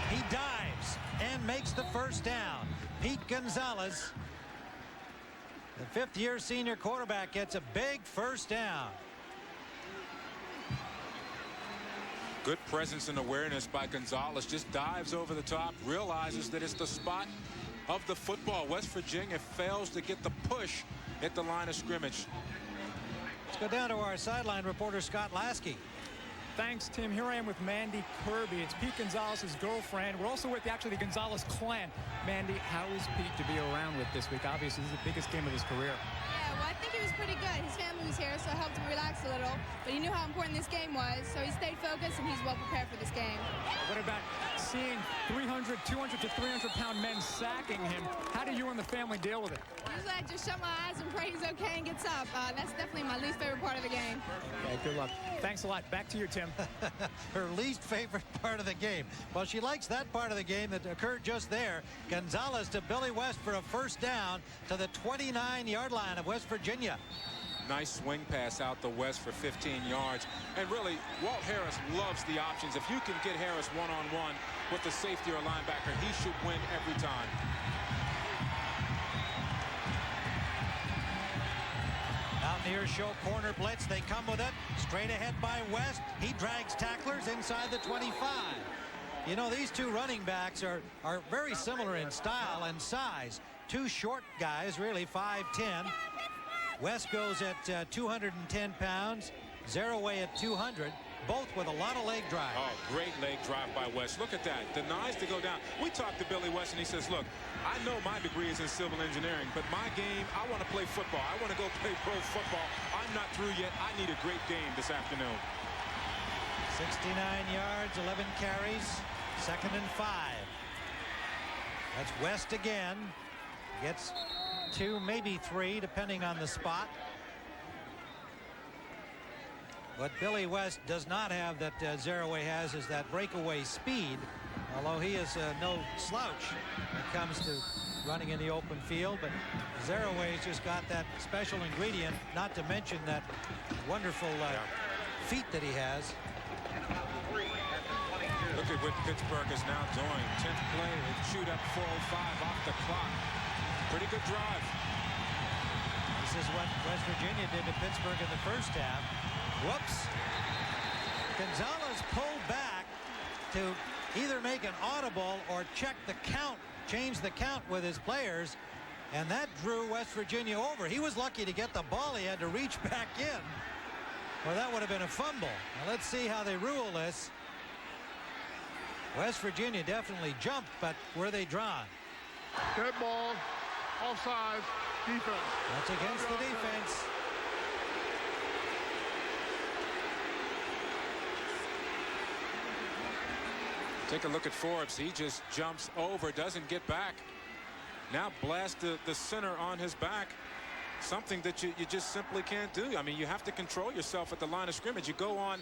He dives and makes the first down. Pete Gonzalez, the fifth-year senior quarterback, gets a big first down. Good presence and awareness by Gonzalez. Just dives over the top, realizes that it's the spot of the football. West Virginia fails to get the push at the line of scrimmage. Let's go down to our sideline reporter, Scott Lasky. Thanks, Tim. Here I am with Mandy Kirby. It's Pete Gonzalez's girlfriend. We're also with the Gonzalez clan. Mandy, how is Pete to be around with this week? Obviously, this is the biggest game of his career. Yeah, well, I think it was pretty good. His family was here, so it helped him relax a little. But he knew how important this game was, so he stayed focused, and he's well prepared for this game. What about seeing 200 to 300-pound men sacking him? How do you and the family deal with it? Usually I just shut my eyes and pray he's okay and gets up. That's definitely my least favorite part of the game. Okay, good luck. Thanks a lot. Back to you, Tim. Her least favorite part of the game. Well, she likes that part of the game that occurred just there. Gonzalez to Billy West for a first down to the 29-yard line of West Virginia. Nice swing pass out the West for 15 yards. And really, Walt Harris loves the options. If you can get Harris one-on-one with the safety or linebacker, he should win every time. Mountaineers show corner blitz. They come with it. Straight ahead by West. He drags tacklers inside the 25. You know, these two running backs are very similar in style and size. Two short guys, really, 5'10". West goes at 210 pounds. Zeraway at 200. Both with a lot of leg drive. Oh, great leg drive by West. Look at that. Denies to go down. We talked to Billy West, and he says, look, I know my degree is in civil engineering, but my game, I want to play football. I want to go play pro football. I'm not through yet. I need a great game this afternoon. 69 yards, 11 carries, 2nd and 5. That's West again. Gets 2, maybe 3, depending on the spot. What Billy West does not have that Zeraway has is that breakaway speed, although he is no slouch when it comes to running in the open field. But Zeraway's just got that special ingredient, not to mention that wonderful feet that he has. Look at what Pittsburgh is now doing. 10th play, they shoot up 4:05 off the clock. Pretty good drive. This is what West Virginia did to Pittsburgh in the first half. Whoops. Gonzalez pulled back to either make an audible or check the count, change the count with his players, and that drew West Virginia over. He was lucky to get the ball. He had to reach back in, or that would have been a fumble. Now let's see how they rule this. West Virginia definitely jumped, but were they drawn? Dead ball, offside, defense. That's against the defense. Take a look at Forbes. He just jumps over, doesn't get back. Now blast the center on his back. Something that you just simply can't do. I mean, you have to control yourself at the line of scrimmage. You go on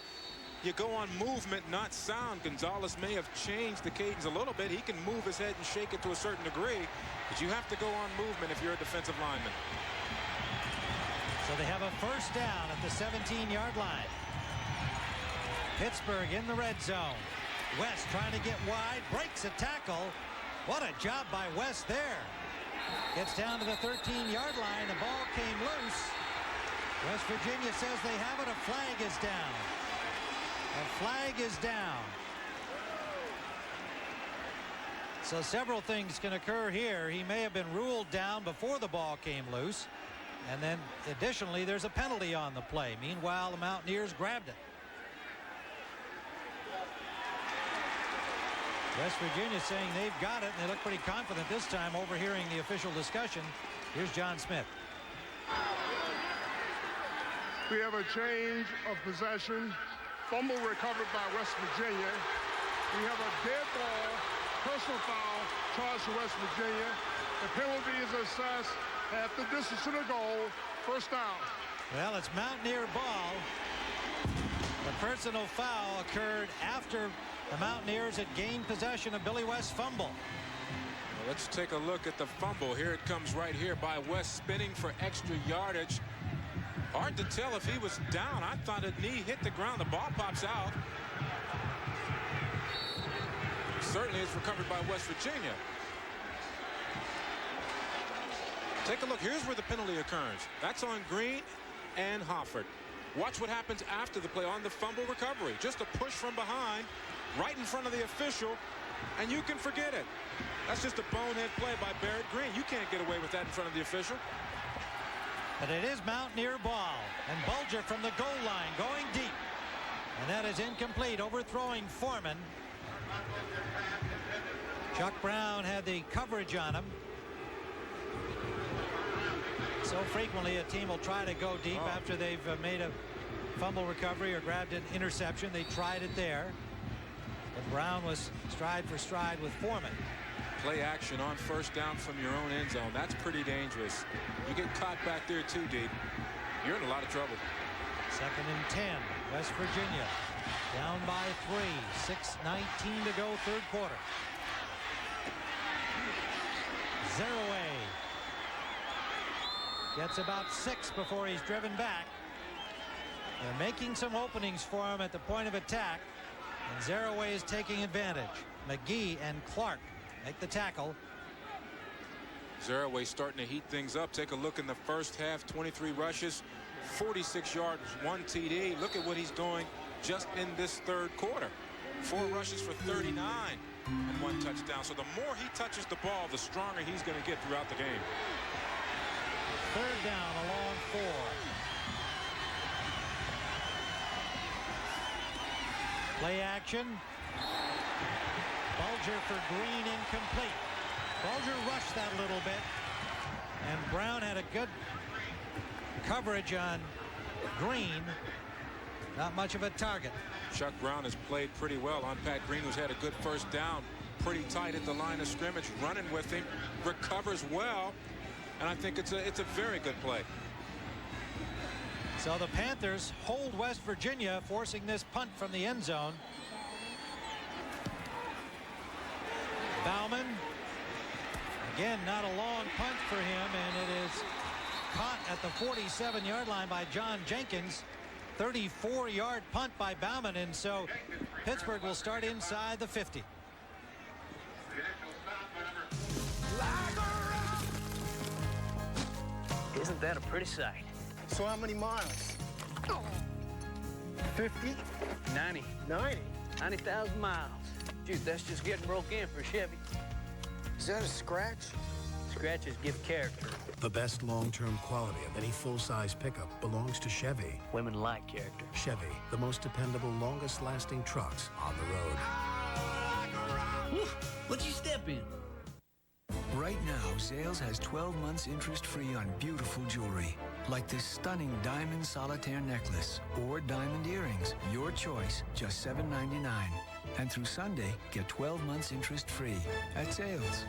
movement, not sound. Gonzalez may have changed the cadence a little bit. He can move his head and shake it to a certain degree, but you have to go on movement if you're a defensive lineman. So they have a first down at the 17-yard line. Pittsburgh in the red zone. West trying to get wide, breaks a tackle. What a job by West there. Gets down to the 13-yard line. The ball came loose. West Virginia says they have it. A flag is down. A flag is down. So several things can occur here. He may have been ruled down before the ball came loose. And then additionally, there's a penalty on the play. Meanwhile, the Mountaineers grabbed it. West Virginia saying they've got it, and they look pretty confident this time. Overhearing the official discussion, here's John Smith. We have a change of possession. Fumble recovered by West Virginia. We have a dead ball, personal foul charged to West Virginia. The penalty is assessed at the distance to the goal. First down. Well, it's Mountaineer ball. The personal foul occurred after the Mountaineers had gained possession of Billy West's fumble. Well, let's take a look at the fumble. Here it comes right here by West, spinning for extra yardage. Hard to tell if he was down. I thought a knee hit the ground. The ball pops out. Certainly it's recovered by West Virginia. Take a look. Here's where the penalty occurs. That's on Green and Hofford. Watch what happens after the play on the fumble recovery. Just a push from behind, right in front of the official, and you can forget it. That's just a bonehead play by Barrett Green. You can't get away with that in front of the official. But it is Mountaineer ball, and Bulger from the goal line going deep. And that is incomplete, overthrowing Foreman. Chuck Brown had the coverage on him. So frequently a team will try to go deep after they've made a fumble recovery or grabbed an interception. They tried it there. But Brown was stride for stride with Foreman. Play action on first down from your own end zone. That's pretty dangerous. You get caught back there too deep, you're in a lot of trouble. 2nd and 10. West Virginia down by 3. 6:19 to go, third quarter. Zerouay gets about 6 before he's driven back. They're making some openings for him at the point of attack, and Zerouay is taking advantage. McGee and Clark make the tackle. Zerouay starting to heat things up. Take a look in the first half. 23 rushes, 46 yards, 1 TD. Look at what he's doing just in this third quarter. 4 rushes for 39 and 1 touchdown. So the more he touches the ball, the stronger he's going to get throughout the game. Third down, a long 4. Play action. Bulger for Green, incomplete. Bulger rushed that a little bit, and Brown had a good coverage on Green. Not much of a target. Chuck Brown has played pretty well on Pat Green, who's had a good first down. Pretty tight at the line of scrimmage, running with him, recovers well, and I think it's a very good play. So the Panthers hold West Virginia, forcing this punt from the end zone. Bauman, again, not a long punt for him, and it is caught at the 47-yard line by John Jenkins. 34-yard punt by Bauman, and so Pittsburgh will start inside the 50. Isn't that a pretty sight? So how many miles? 50? 90. 90? 90,000 miles. Shoot, that's just getting broke in for Chevy. Is that a scratch? Scratches give character. The best long-term quality of any full-size pickup belongs to Chevy. Women like character. Chevy, the most dependable, longest-lasting trucks on the road. Whew, what'd you step in? Right now, Zales has 12 months interest-free on beautiful jewelry, like this stunning diamond solitaire necklace or diamond earrings. Your choice, just $7.99. And through Sunday, get 12 months interest-free at Zales.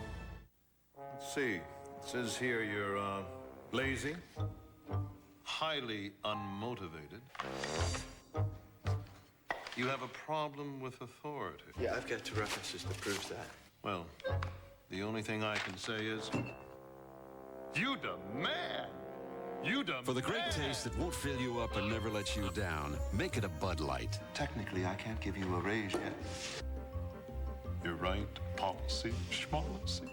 Let's see. It says here you're lazy, highly unmotivated. You have a problem with authority. Yeah, I've got 2 references that proves that. Well, the only thing I can say is, you demand. You demand. For the great taste that won't fill you up and never lets you down, make it a Bud Light. Technically, I can't give you a raise yet. You're right. Policy, schmolicy.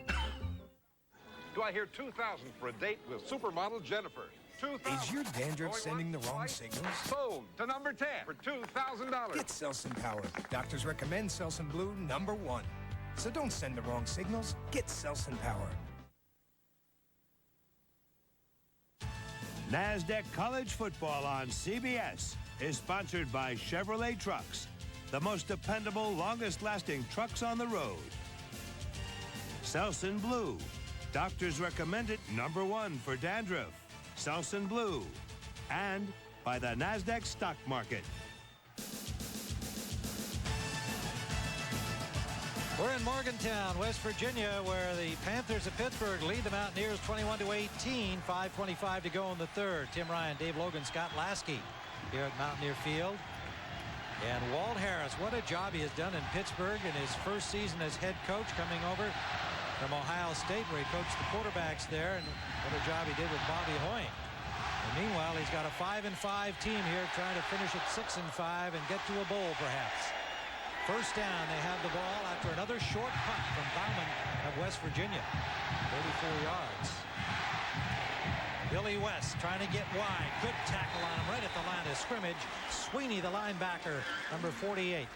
Do I hear 2,000 for a date with supermodel Jennifer? 2,000. Is your dandruff sending the wrong signals? Sold to number 10 for $2,000. Get Selsun Power. Doctors recommend Selsun Blue #1. So don't send the wrong signals. Get Selsun Power. NASDAQ College Football on CBS is sponsored by Chevrolet Trucks, the most dependable, longest-lasting trucks on the road. Selsun Blue. Doctors recommend it #1 for dandruff. Selsun Blue. And by the NASDAQ Stock Market. We're in Morgantown, West Virginia, where the Panthers of Pittsburgh lead the Mountaineers 21-18. 5:25 to go in the third. Tim Ryan, Dave Logan, Scott Lasky here at Mountaineer Field. And Walt Harris, what a job he has done in Pittsburgh in his first season as head coach, coming over from Ohio State, where he coached the quarterbacks there, and what a job he did with Bobby Hoying. And meanwhile, he's got a 5-5 team here trying to finish at 6-5 and get to a bowl perhaps. First down, they have the ball after another short punt from Bauman of West Virginia. 34 yards. Billy West trying to get wide. Good tackle on him right at the line of scrimmage. Sweeney, the linebacker, number 48.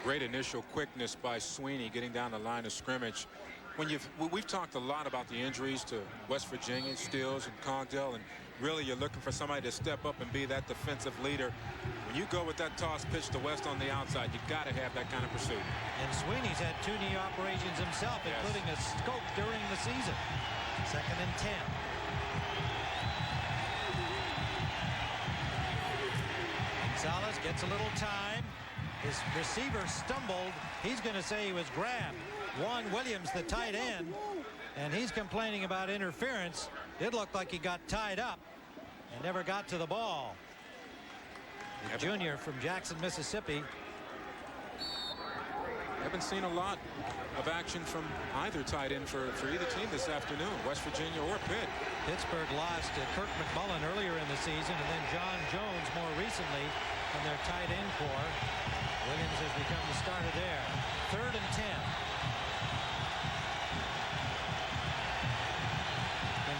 Great initial quickness by Sweeney getting down the line of scrimmage. We've talked a lot about the injuries to West Virginia, Stills, and Cogdell, and really you're looking for somebody to step up and be that defensive leader. When you go with that toss pitch to West on the outside, you got to have that kind of pursuit. And Sweeney's had 2 knee operations himself, yes, including a scope during the season. 2nd and 10. Gonzalez gets a little time. His receiver stumbled. He's going to say he was grabbed. Juan Williams, the tight end, and he's complaining about interference. It looked like he got tied up and never got to the ball. The junior from Jackson, Mississippi. Haven't seen a lot of action from either tight end for either team this afternoon, West Virginia or Pitt. Pittsburgh lost to Kirk McMullen earlier in the season, and then John Jones more recently from their tight end corps. Williams has become the starter there. 3rd and 10.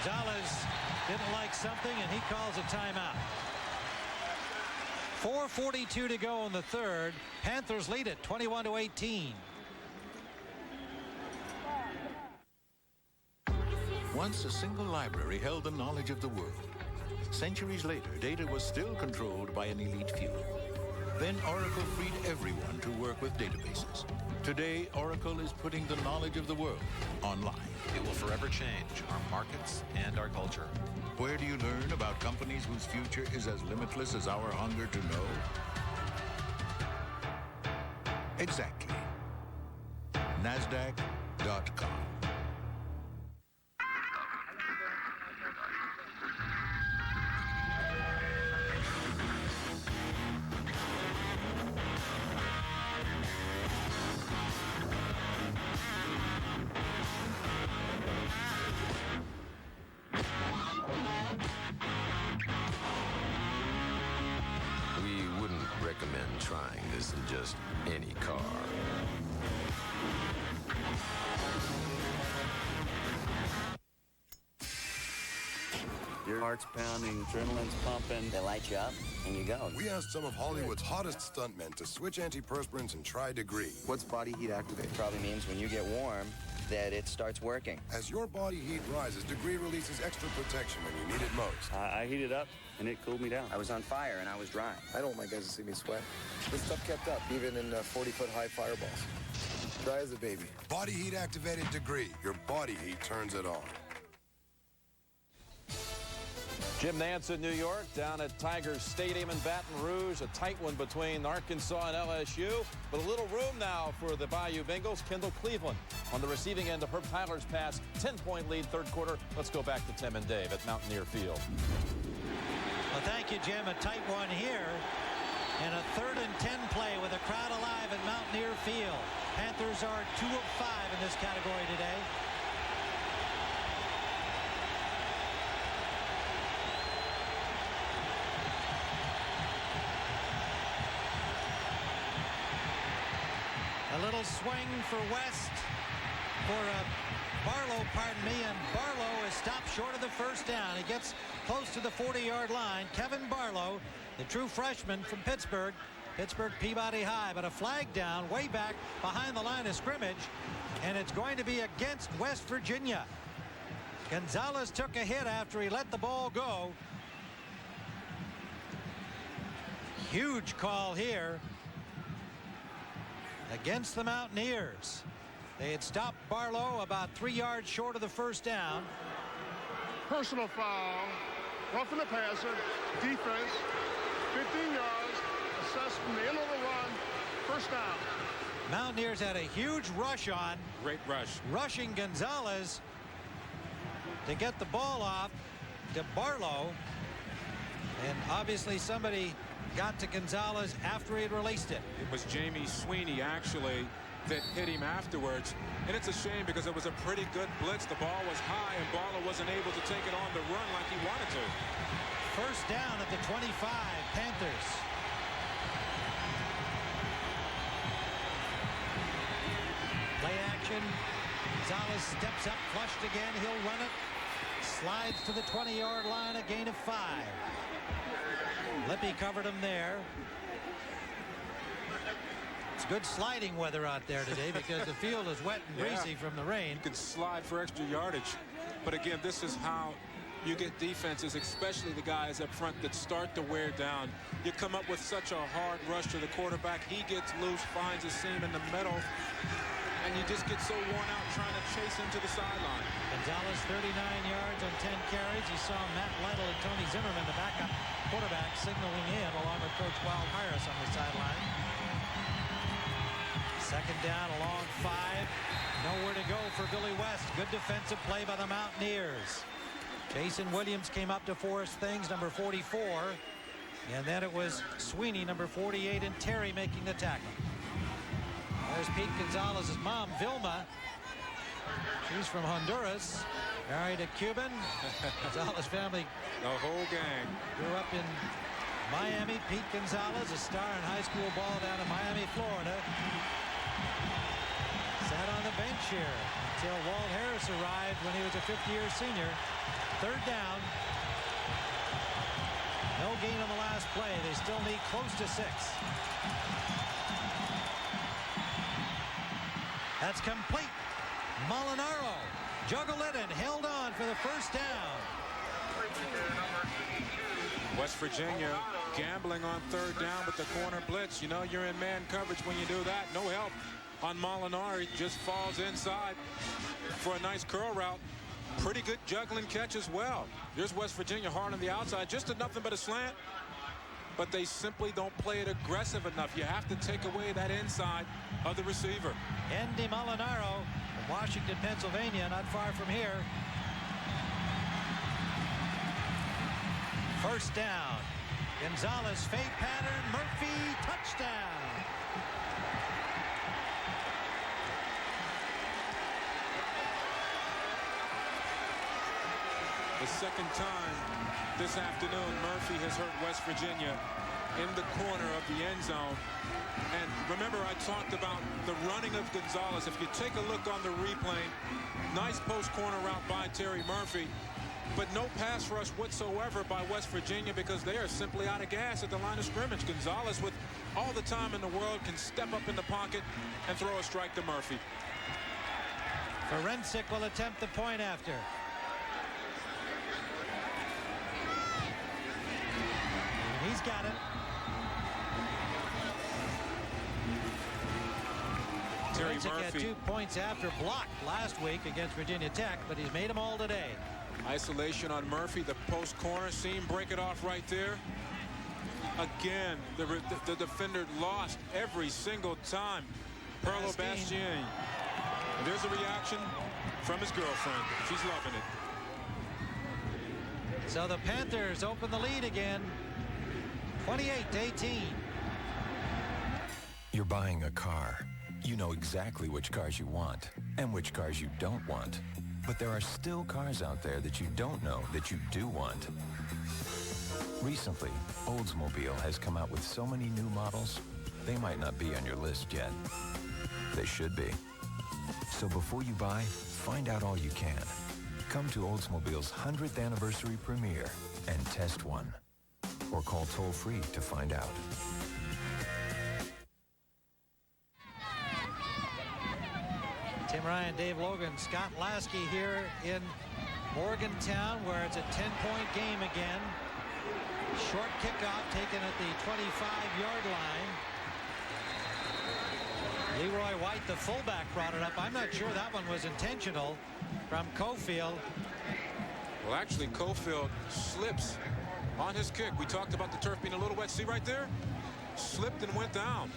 Gonzalez didn't like something, and he calls a timeout. 4:42 to go in the 3rd. Panthers lead it 21-18. Once a single library held the knowledge of the world. Centuries later, data was still controlled by an elite few. Then Oracle freed everyone to work with databases. Today, Oracle is putting the knowledge of the world online. It will forever change our markets and our culture. Where do you learn about companies whose future is as limitless as our hunger to know? Exactly. NASDAQ.com. Trying this in just any car. Your heart's pounding, adrenaline's pumping. They light you up, and you go. We asked some of Hollywood's hottest stuntmen to switch antiperspirants and try Degree. What's body heat activate? Probably means when you get warm, that it starts working. As your body heat rises, Degree releases extra protection when you need it most. I heated up, and it cooled me down. I was on fire, and I was dry. I don't want my guys to see me sweat. This stuff kept up, even in 40-foot high fireballs. Dry as a baby. Body heat activated Degree. Your body heat turns it on. Jim Nantz in New York, down at Tigers Stadium in Baton Rouge. A tight one between Arkansas and LSU. But a little room now for the Bayou Bengals. Kendall Cleveland on the receiving end of Herb Tyler's pass. 10-point lead, 3rd quarter. Let's go back to Tim and Dave at Mountaineer Field. Well, thank you, Jim. A tight one here. And a 3rd and 10 play with a crowd alive at Mountaineer Field. Panthers are 2 of 5 in this category today. A little swing for West, Barlow, and Barlow is stopped short of the first down. He gets close to the 40-yard line. Kevin Barlow, the true freshman from Pittsburgh Peabody High, but a flag down way back behind the line of scrimmage, and it's going to be against West Virginia. Gonzalez took a hit after he let the ball go. Huge call here against the Mountaineers. They had stopped Barlow about 3 yards short of the first down. Personal foul, roughing the passer, defense, 15 yards, assessed from the end of the run, first down. Mountaineers had a huge rush on. Great rush. Rushing Gonzalez to get the ball off to Barlow. And obviously somebody got to Gonzalez after he had released it. It was Jamie Sweeney, actually, that hit him afterwards. And it's a shame because it was a pretty good blitz. The ball was high, and Barlow wasn't able to take it on the run like he wanted to. First down at the 25, Panthers. Play action. Gonzalez steps up, flushed again. He'll run it. Slides to the 20-yard line, a gain of 5. Lippy covered him there. It's good sliding weather out there today because the field is wet and greasy from the rain. You can slide for extra yardage. But again, this is how you get defenses, especially the guys up front that start to wear down. You come up with such a hard rush to the quarterback. He gets loose, finds a seam in the middle, and you just get so worn out trying to chase him to the sideline. Gonzalez 39 yards on 10 carries. You saw Matt Lytle and Tony Zimmerman, the backup quarterback, signaling in along with Coach Wild Harris on the sideline. Second down, a long 5. Nowhere to go for Billy West. Good defensive play by the Mountaineers. Jason Williams came up to force things, number 44. And then it was Sweeney, number 48, and Terry making the tackle. There's Pete Gonzalez's mom, Vilma. She's from Honduras, married a Cuban. Gonzalez family. The whole gang. Grew up in Miami. Pete Gonzalez, a star in high school ball down in Miami, Florida. Sat on the bench here until Walt Harris arrived when he was a fifth-year senior. Third down. No gain on the last play. They still need close to 6. That's complete. Molinaro juggled it and held on for the first down. West Virginia gambling on third down with the corner blitz. You know you're in man coverage when you do that. No help on Molinaro. Just falls inside for a nice curl route. Pretty good juggling catch as well. Here's West Virginia hard on the outside. Just a nothing but a slant. But they simply don't play it aggressive enough. You have to take away that inside of the receiver. Andy Molinaro from Washington, Pennsylvania, not far from here. First down. Gonzalez fade pattern. Murphy touchdown. The second time this afternoon Murphy has hurt West Virginia in the corner of the end zone. And remember, I talked about the running of Gonzalez. If you take a look on the replay, nice post corner route by Terry Murphy, but no pass rush whatsoever by West Virginia because they are simply out of gas at the line of scrimmage. Gonzalez, with all the time in the world, can step up in the pocket and throw a strike to Murphy. Forensic will attempt the point after. And he's got it. Terry Forensic Murphy had 2 points after blocked last week against Virginia Tech, but he's made them all today. Isolation on Murphy, the post corner seam, break it off right there. Again, the defender lost every single time. Perlo Bastien. There's a reaction from his girlfriend. She's loving it. So the Panthers open the lead again, 28-18. You're buying a car. You know exactly which cars you want and which cars you don't want. But there are still cars out there that you don't know that you do want. Recently, Oldsmobile has come out with so many new models, they might not be on your list yet. They should be. So before you buy, find out all you can. Come to Oldsmobile's 100th anniversary premiere and test one. Or call toll-free to find out. Tim Ryan, Dave Logan, Scott Lasky here in Morgantown, where it's a 10-point game again. Short kickoff taken at the 25-yard line. Leroy White, the fullback, brought it up. I'm not sure that one was intentional from Cofield. Well, actually, Cofield slips on his kick. We talked about the turf being a little wet. See right there? Slipped and went down.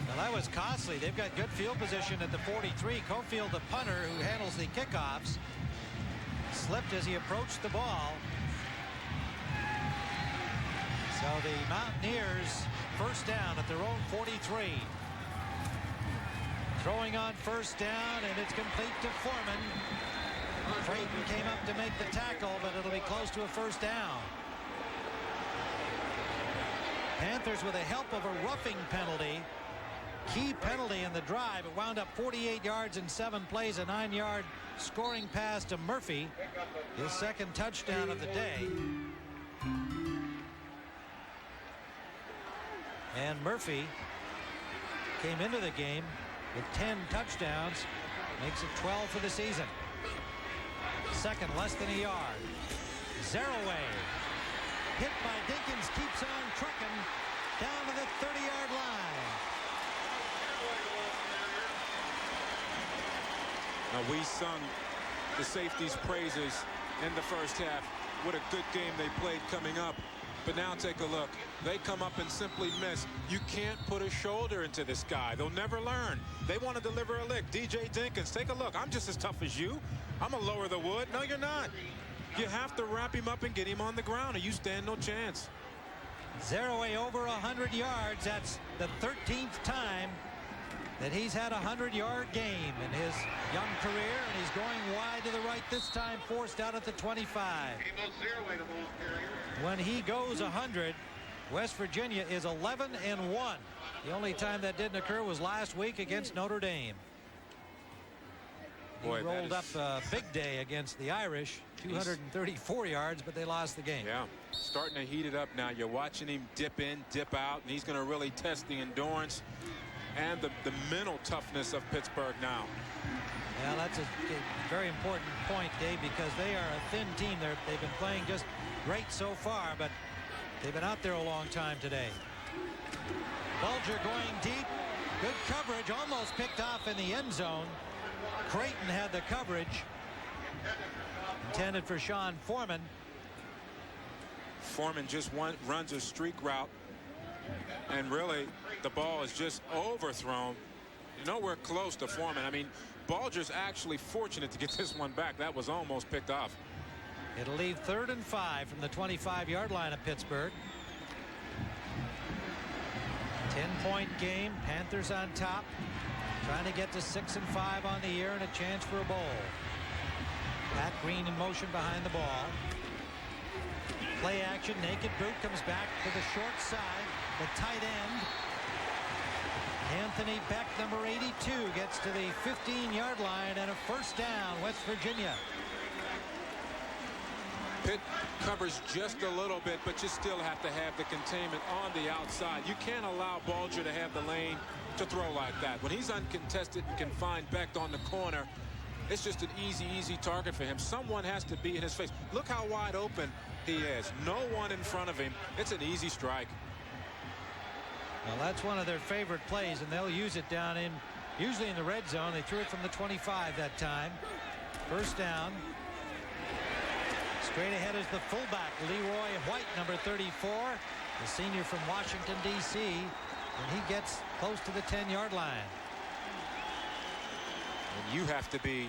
Well, that was costly. They've got good field position at the 43. Cofield, the punter who handles the kickoffs, slipped as he approached the ball. So the Mountaineers first down at their own 43. Throwing on first down, and it's complete to Foreman. Creighton came up to make the tackle, but it'll be close to a first down. Panthers with the help of a roughing penalty. Key penalty in the drive. It wound up 48 yards in 7 plays, a 9-yard scoring pass to Murphy. His second touchdown of the day. And Murphy came into the game with 10 touchdowns. Makes it 12 for the season. Second, less than a yard. Zeraway. Hit by Dinkins, keeps on trucking down to the 30-yard line. Now, we sung the safety's praises in the first half. What a good game they played coming up. But now take a look. They come up and simply miss. You can't put a shoulder into this guy. They'll never learn. They want to deliver a lick. DJ Dinkins, take a look. I'm just as tough as you. I'm going to lower the wood. No, you're not. You have to wrap him up and get him on the ground, or you stand no chance. Zeraway over 100 yards. That's the 13th time that he's had a 100-yard game in his young career, and he's going wide to the right this time, forced out at the 25. When he goes 100, West Virginia is 11-1. The only time that didn't occur was last week against Notre Dame. He rolled up a big day against the Irish, 234 yards, but they lost the game. Yeah, starting to heat it up now. You're watching him dip in, dip out, and he's going to really test the endurance and the mental toughness of Pittsburgh now. Yeah, that's a very important point, Dave, because they are a thin team. They've been playing just great so far, but they've been out there a long time today. Bulger going deep. Good coverage, almost picked off in the end zone. Creighton had the coverage. Intended for Sean Foreman. Foreman just runs a streak route, and really the ball is just overthrown. Nowhere close to Foreman. I mean, Bulger's actually fortunate to get this one back. That was almost picked off. It'll leave 3rd and 5 from the 25-yard line of Pittsburgh. 10-point game. Panthers on top. Trying to get to 6-5 on the year and a chance for a bowl. Pat Green in motion behind the ball. Play action. Naked boot comes back to the short side. The tight end. Anthony Beck, number 82, gets to the 15-yard line and a first down, West Virginia. Pitt covers just a little bit, but you still have to have the containment on the outside. You can't allow Bulger to have the lane to throw like that. When he's uncontested and can find Beck on the corner, it's just an easy target for him. Someone has to be in his face. Look how wide open he is. No one in front of him. It's an easy strike. Well, that's one of their favorite plays, and they'll use it down in, usually in the red zone. They threw it from the 25 that time. First down. Straight ahead is the fullback, Leroy White, number 34, the senior from Washington, D.C., and he gets close to the 10-yard line. And you have to be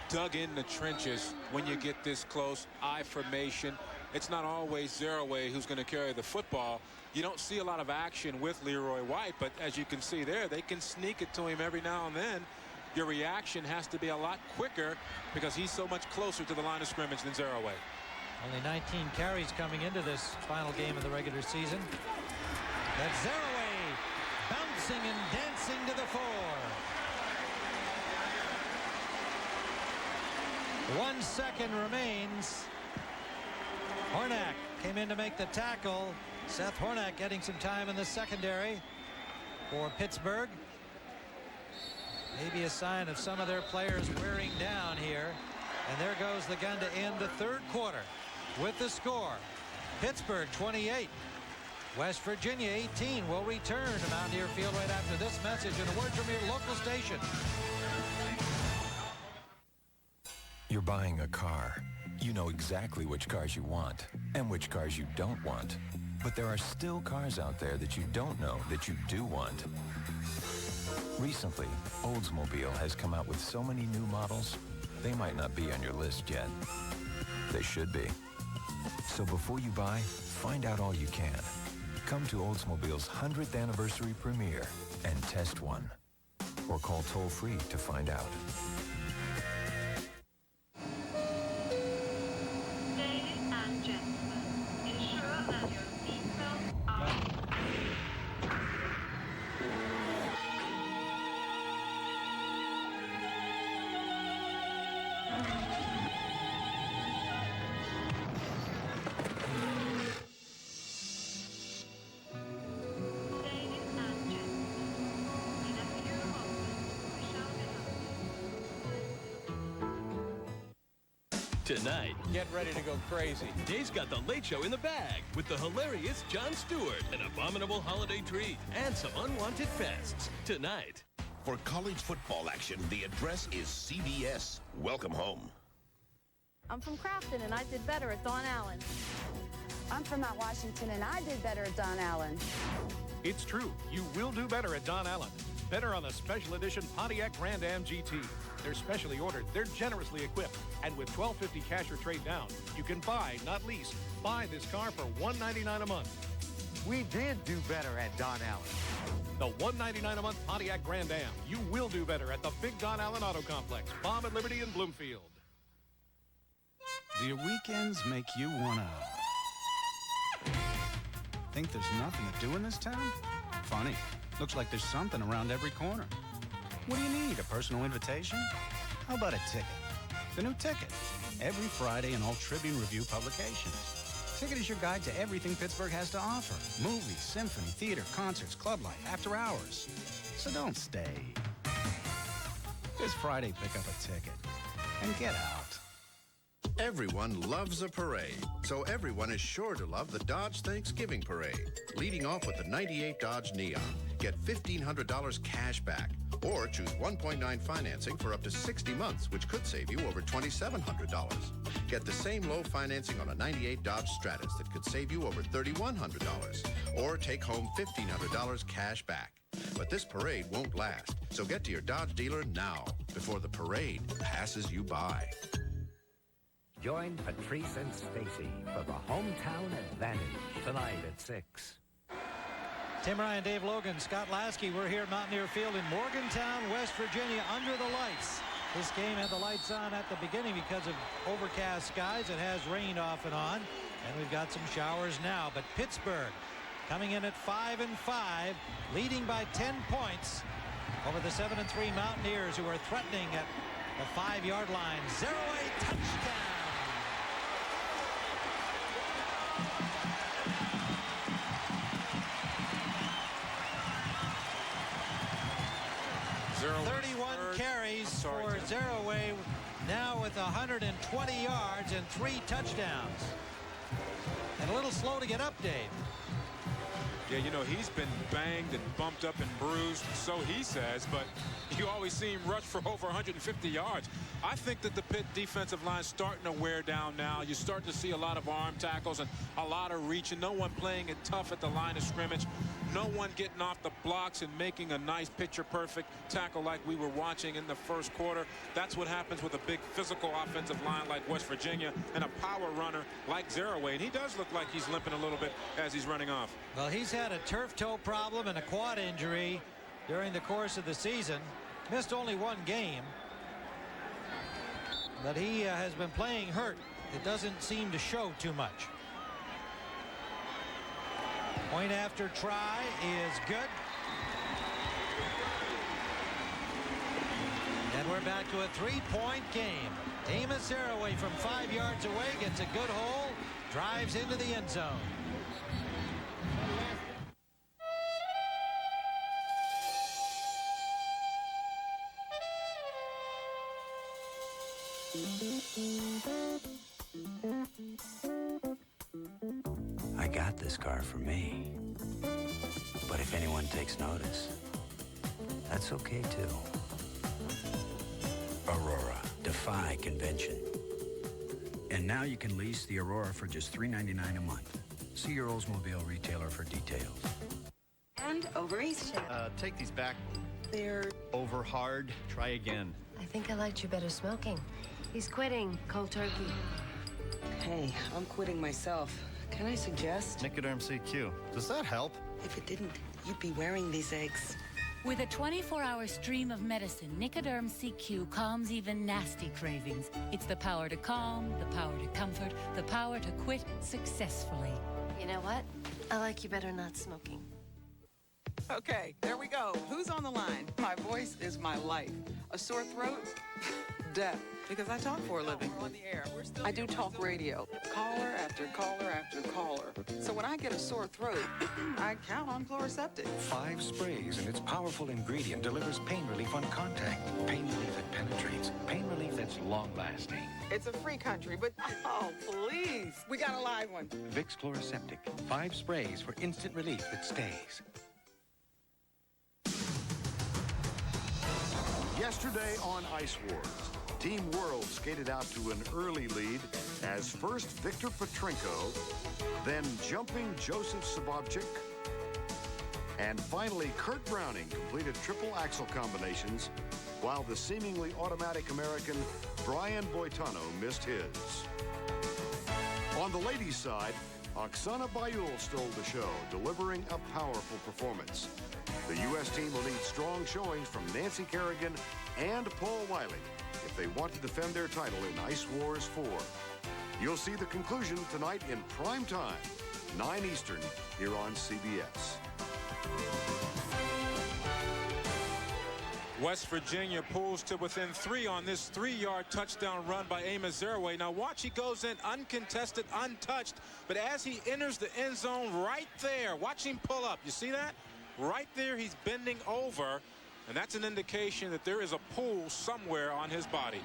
dug in the trenches when you get this close. I formation. It's not always Zeraway who's going to carry the football. You don't see a lot of action with Leroy White, but as you can see there, they can sneak it to him every now and then. Your reaction has to be a lot quicker because he's so much closer to the line of scrimmage than Zeraway. Only 19 carries coming into this final game of the regular season. That's Zeraway bouncing and dancing to the 4. 1 second remains. Hornak came in to make the tackle. Seth Hornak getting some time in the secondary for Pittsburgh. Maybe a sign of some of their players wearing down here. And there goes the gun to end the 3rd quarter with the score. Pittsburgh 28. West Virginia 18. Will return to Mountaineer Field right after this message and a word from your local station. You're buying a car. You know exactly which cars you want and which cars you don't want. But there are still cars out there that you don't know that you do want. Recently, Oldsmobile has come out with so many new models, they might not be on your list yet. They should be. So before you buy, find out all you can. Come to Oldsmobile's 100th anniversary premiere and test one. or call toll-free to find out. Ladies and gentlemen, ensure that your seatbelts are... Tonight, get ready to go crazy. Dave's got the Late Show in the bag with the hilarious Jon Stewart, an abominable holiday treat, and some unwanted pests. Tonight. For college football action, the address is CBS. Welcome home. I'm from Crafton, and I did better at Don Allen. I'm from Mount Washington, and I did better at Don Allen. It's true. You will do better at Don Allen. Better on the special edition Pontiac Grand Am GT. They're specially ordered, they're generously equipped, and with $1,250 cash or trade down, you can buy, not lease. Buy this car for $199 a month. We did do better at Don Allen. The $199 a month Pontiac Grand Am. You will do better at the Big Don Allen Auto Complex, Bomb at Liberty in Bloomfield. Do your weekends make you wanna... think there's nothing to do in this town? Funny. Looks like there's something around every corner. What do you need, a personal invitation? How about a ticket? The new Ticket. Every Friday in all Tribune Review publications. Ticket is your guide to everything Pittsburgh has to offer. Movies, symphony, theater, concerts, club life, after hours. So don't stay. This Friday, pick up a ticket and get out. Everyone loves a parade, so everyone is sure to love the Dodge Thanksgiving Parade. Leading off with the 98 Dodge Neon. Get $1,500 cash back, or choose 1.9 financing for up to 60 months, which could save you over $2,700. Get the same low financing on a 98 Dodge Stratus that could save you over $3,100, or take home $1,500 cash back. But this parade won't last, so get to your Dodge dealer now, before the parade passes you by. Join Patrice and Stacy for the Hometown Advantage tonight at 6. Tim Ryan, Dave Logan, Scott Lasky. We're here at Mountaineer Field in Morgantown, West Virginia, under the lights. This game had the lights on at the beginning because of overcast skies. It has rained off and on, and we've got some showers now. But Pittsburgh coming in at 5-5, leading by 10 points over the 7-3 Mountaineers, who are threatening at the 5-yard line. 0-8 touchdown. Zero 31 carries for Zeraway, now with 120 yards and 3 touchdowns. And a little slow to get up, Dave. Yeah, you know, he's been banged and bumped up and bruised, so he says, but you always see him rush for over 150 yards. I think that the Pitt defensive line is starting to wear down now. You're starting to see a lot of arm tackles and a lot of reaching. No one playing it tough at the line of scrimmage. No one getting off the blocks and making a nice picture-perfect tackle like we were watching in the first quarter. That's what happens with a big physical offensive line like West Virginia and a power runner like Zeraway. And he does look like he's limping a little bit as he's running off. Well, he's had a turf toe problem and a quad injury during the course of the season. Missed only 1 game. But he has been playing hurt. It doesn't seem to show too much. Point after try is good. And we're back to a 3-point game. Amos Zeraway from 5 yards away gets a good hole, drives into the end zone. I got this car for me. But if anyone takes notice, that's okay too. Aurora, defy convention. And now you can lease the Aurora for just $3.99 a month. See your Oldsmobile retailer for details. And over Easter. Take these back. They're over hard. Try again. I think I liked you better smoking. He's quitting cold turkey. Hey, I'm quitting myself. Can I suggest? Nicoderm CQ. Does that help? If it didn't, you'd be wearing these eggs. With a 24-hour stream of medicine, Nicoderm CQ calms even nasty cravings. It's the power to calm, the power to comfort, the power to quit successfully. You know what? I like you better not smoking. Okay, there we go. Who's on the line? My voice is my life. A sore throat? Death. Because I talk for a living. We're on the air. I do talk radio. Caller after caller after caller. So when I get a sore throat, I count on Chloraseptic. 5 sprays and its powerful ingredient delivers pain relief on contact. Pain relief that penetrates. Pain relief that's long-lasting. It's a free country, but oh, please. We got a live one. Vicks Chloraseptic. 5 sprays for instant relief that stays. Yesterday on Ice Wars, Team World skated out to an early lead as first Victor Petrenko, then jumping Joseph Sabovchik, and finally Kurt Browning completed triple axel combinations, while the seemingly automatic American Brian Boitano missed his. On the ladies' side, Oksana Bayul stole the show, delivering a powerful performance. The U.S. team will need strong showings from Nancy Kerrigan and Paul Wiley if they want to defend their title in Ice Wars 4. You'll see the conclusion tonight in prime time, 9 Eastern, here on CBS. West Virginia pulls to within 3 on this 3-yard touchdown run by Amos Zeraway. Now watch, he goes in uncontested, untouched, but as he enters the end zone right there, watch him pull up. You see that? Right there, he's bending over, and that's an indication that there is a pull somewhere on his body.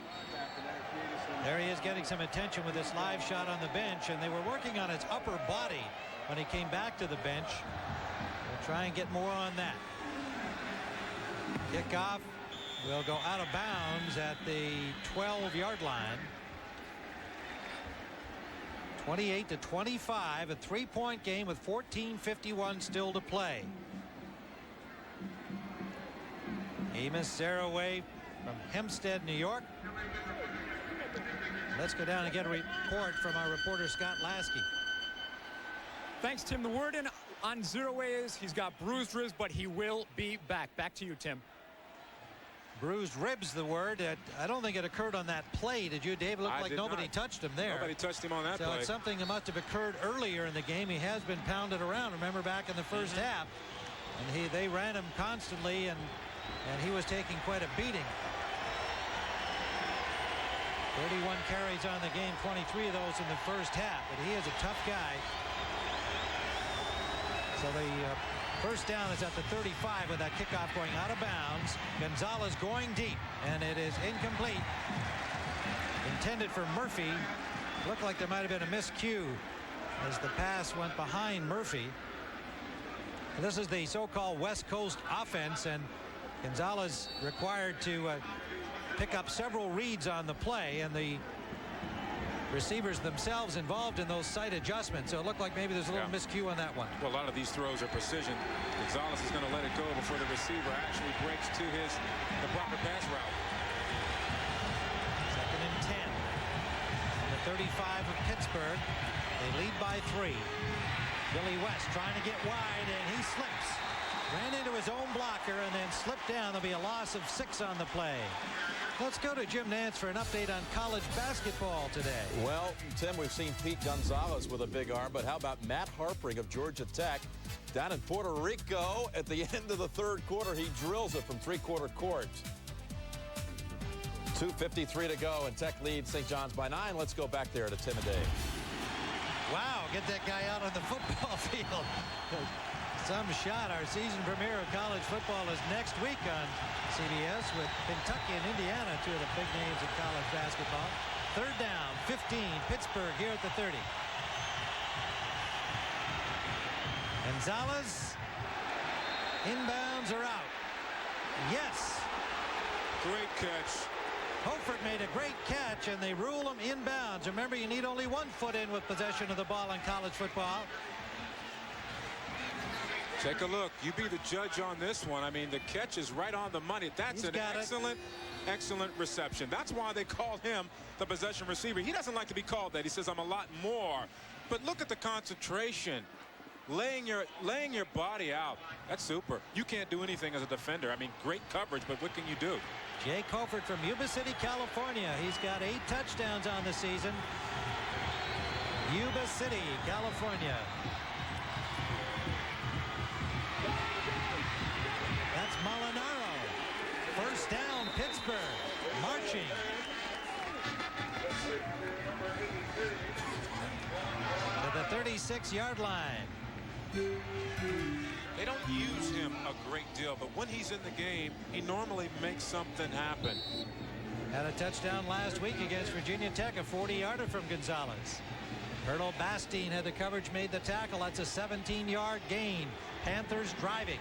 There he is getting some attention with this live shot on the bench, and they were working on his upper body when he came back to the bench. We'll try and get more on that. Kickoff will go out of bounds at the 12-yard line. 28-25, a 3-point game with 14:51 still to play. Amos Zeraway from Hempstead, New York. Let's go down and get a report from our reporter Scott Lasky. Thanks, Tim. The word on Zeraway is he's got bruised ribs, but he will be back. Back to you, Tim. Bruised ribs, the word. I don't think it occurred on that play. Did you, Dave? It looked like nobody touched him there. Nobody touched him on that play. So it's something that must have occurred earlier in the game. He has been pounded around. Remember back in the first half, and they ran him constantly, and he was taking quite a beating. 31 carries on the game, 23 of those in the first half, but he is a tough guy. So the first down is at the 35 with that kickoff going out of bounds. Gonzalez going deep, and it is incomplete. Intended for Murphy. Looked like there might have been a miscue as the pass went behind Murphy. This is the so-called West Coast offense, and Gonzalez required to pick up several reads on the play, and the receivers themselves involved in those sight adjustments. So it looked like maybe there's a little miscue on that one. Well, a lot of these throws are precision. Gonzalez is going to let it go before the receiver actually breaks to the proper pass route. 2nd and 10. On the 35 of Pittsburgh. They lead by 3. Billy West trying to get wide, and he slips. Ran into his own blocker and then slipped down. There'll be a loss of 6 on the play. Let's go to Jim Nantz for an update on college basketball today. Well, Tim, we've seen Pete Gonzalez with a big arm, but how about Matt Harpring of Georgia Tech down in Puerto Rico at the end of the 3rd quarter? He drills it from 3-quarter court. 2:53 to go, and Tech leads St. John's by 9. Let's go back there to Tim and Dave. Wow, get that guy out on the football field. Some shot. Our season premiere of college football is next week on CBS with Kentucky and Indiana, 2 of the big names in college basketball. 3rd down, 15, Pittsburgh here at the 30. Gonzalez, inbounds are out. Yes. Great catch. Hoffert made a great catch, and they rule him inbounds. Remember, you need only 1 foot in with possession of the ball in college football. Take a look. You be the judge on this one. I mean, the catch is right on the money. That's an excellent reception. That's why they call him the possession receiver. He doesn't like to be called that. He says, I'm a lot more. But look at the concentration. laying your body out. That's super. You can't do anything as a defender. I mean, great coverage, but what can you do? Jake Hoffert from Yuba City, California. He's got 8 touchdowns on the season. Yuba City, California. That's Molinaro. First down, Pittsburgh. Marching. To the 36-yard line. They don't use him a great deal, but when he's in the game, he normally makes something happen. Had a touchdown last week against Virginia Tech, a 40-yarder from Gonzalez. Colonel Bastine had the coverage, made the tackle. That's a 17-yard gain. Panthers driving.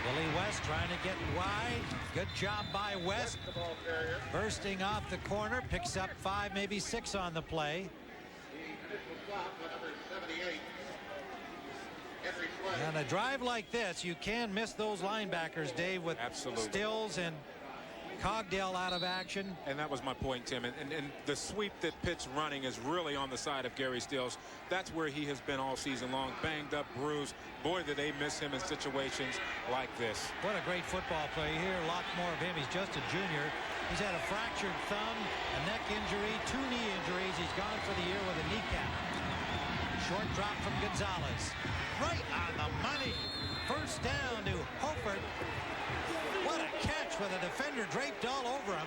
Billy West trying to get wide. Good job by West. Bursting off the corner, picks up 5, maybe 6 on the play. On a drive like this, you can miss those linebackers, Dave, with Stills and Cogdale out of action. And that was my point, Tim. And the sweep that Pitt's running is really on the side of Gary Stills. That's where he has been all season long. Banged up, bruised. Boy, did they miss him in situations like this. What a great football play here. Lots more of him. He's just a junior. He's had a fractured thumb, a neck injury, 2 knee injuries. He's gone for the year with a kneecap. Short drop from Gonzalez. Right on the money. First down to Hoffert. What a catch with a defender draped all over him.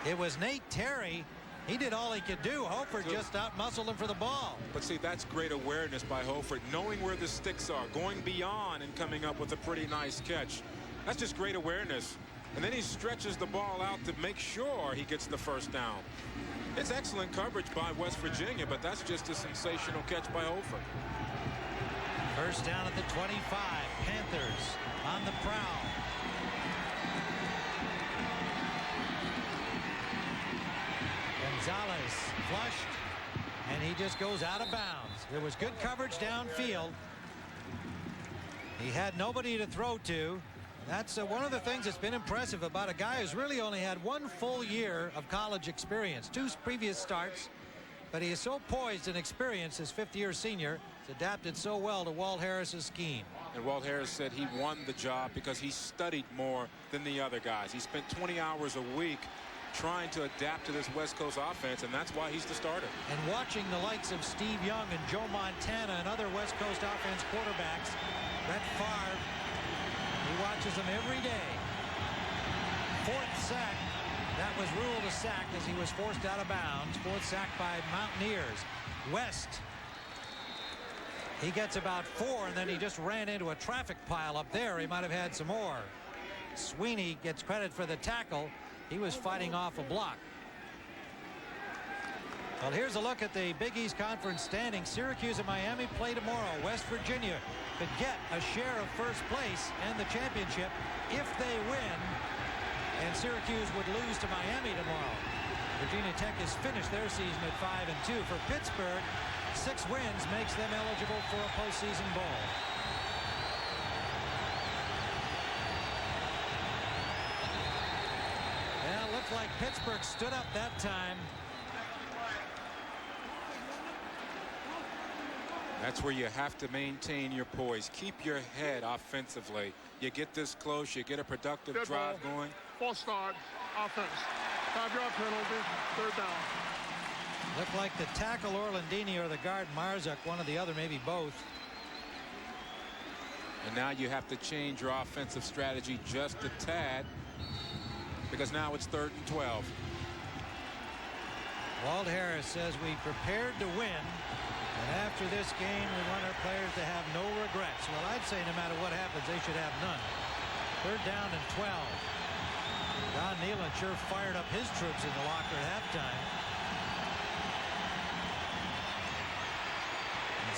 It was Nate Terry. He did all he could do. Hoffert just out-muscled him for the ball. But see, that's great awareness by Hoffert, knowing where the sticks are, going beyond and coming up with a pretty nice catch. That's just great awareness. And then he stretches the ball out to make sure he gets the first down. It's excellent coverage by West Virginia, but that's just a sensational catch by Hoffert. First down at the 25. Panthers on the prowl. Gonzalez flushed, and he just goes out of bounds. There was good coverage downfield. He had nobody to throw to. That's one of the things that's been impressive about a guy who's really only had 1 full year of college experience, 2 previous starts, but he is so poised and experienced as 5th-year senior. He's adapted so well to Walt Harris's scheme. And Walt Harris said he won the job because he studied more than the other guys. He spent 20 hours a week trying to adapt to this West Coast offense, and that's why he's the starter. And watching the likes of Steve Young and Joe Montana and other West Coast offense quarterbacks, Brett Favre, he watches them every day. 4th sack. That was ruled a sack as he was forced out of bounds. 4th sack by Mountaineers. West. He gets about 4, and then he just ran into a traffic pile up there. He might have had some more. Sweeney gets credit for the tackle. He was fighting off a block. Well, here's a look at the Big East Conference standings. Syracuse and Miami play tomorrow. West Virginia could get a share of first place and the championship if they win, and Syracuse would lose to Miami tomorrow. Virginia Tech has finished their season at 5-2. For Pittsburgh, 6 wins makes them eligible for a postseason bowl. Well, it looked like Pittsburgh stood up that time. That's where you have to maintain your poise. Keep your head offensively. You get this close, you get a productive drive going. False start, offense. 5-yard penalty, 3rd down. Looked like the tackle Orlandini or the guard Marzuk, one or the other, maybe both. And now you have to change your offensive strategy just a tad, because now it's 3rd and 12. Walt Harris says we prepared to win, and after this game we want our players to have no regrets. Well, I'd say no matter what happens, they should have none. 3rd down and 12. Don Nealon sure fired up his troops in the locker at halftime.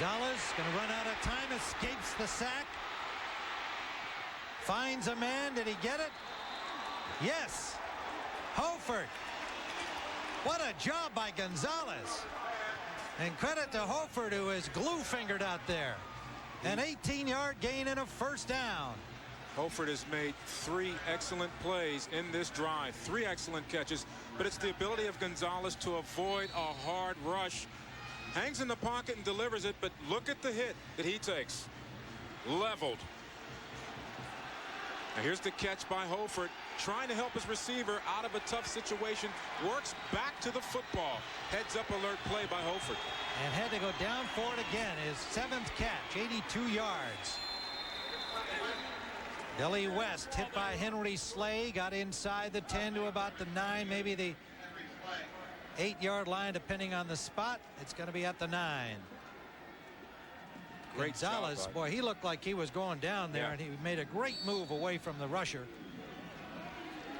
Gonzalez going to run out of time, escapes the sack. Finds a man. Did he get it? Yes. Hoffert. What a job by Gonzalez. And credit to Hoffert, who is glue-fingered out there. An 18-yard gain and a first down. Holford has made 3 excellent plays in this drive, 3 excellent catches, but it's the ability of Gonzalez to avoid a hard rush. Hangs in the pocket and delivers it, but look at the hit that he takes. Leveled. Now here's the catch by Holford, trying to help his receiver out of a tough situation. Works back to the football. Heads up alert play by Holford. And had to go down for it again. His 7th catch, 82 yards. Billy West hit by Henry Slay, got inside the 10 to about the 9, maybe the 8-yard line, depending on the spot. It's going to be at the 9. Great Gonzalez, job, boy, he looked like he was going down there, and he made a great move away from the rusher.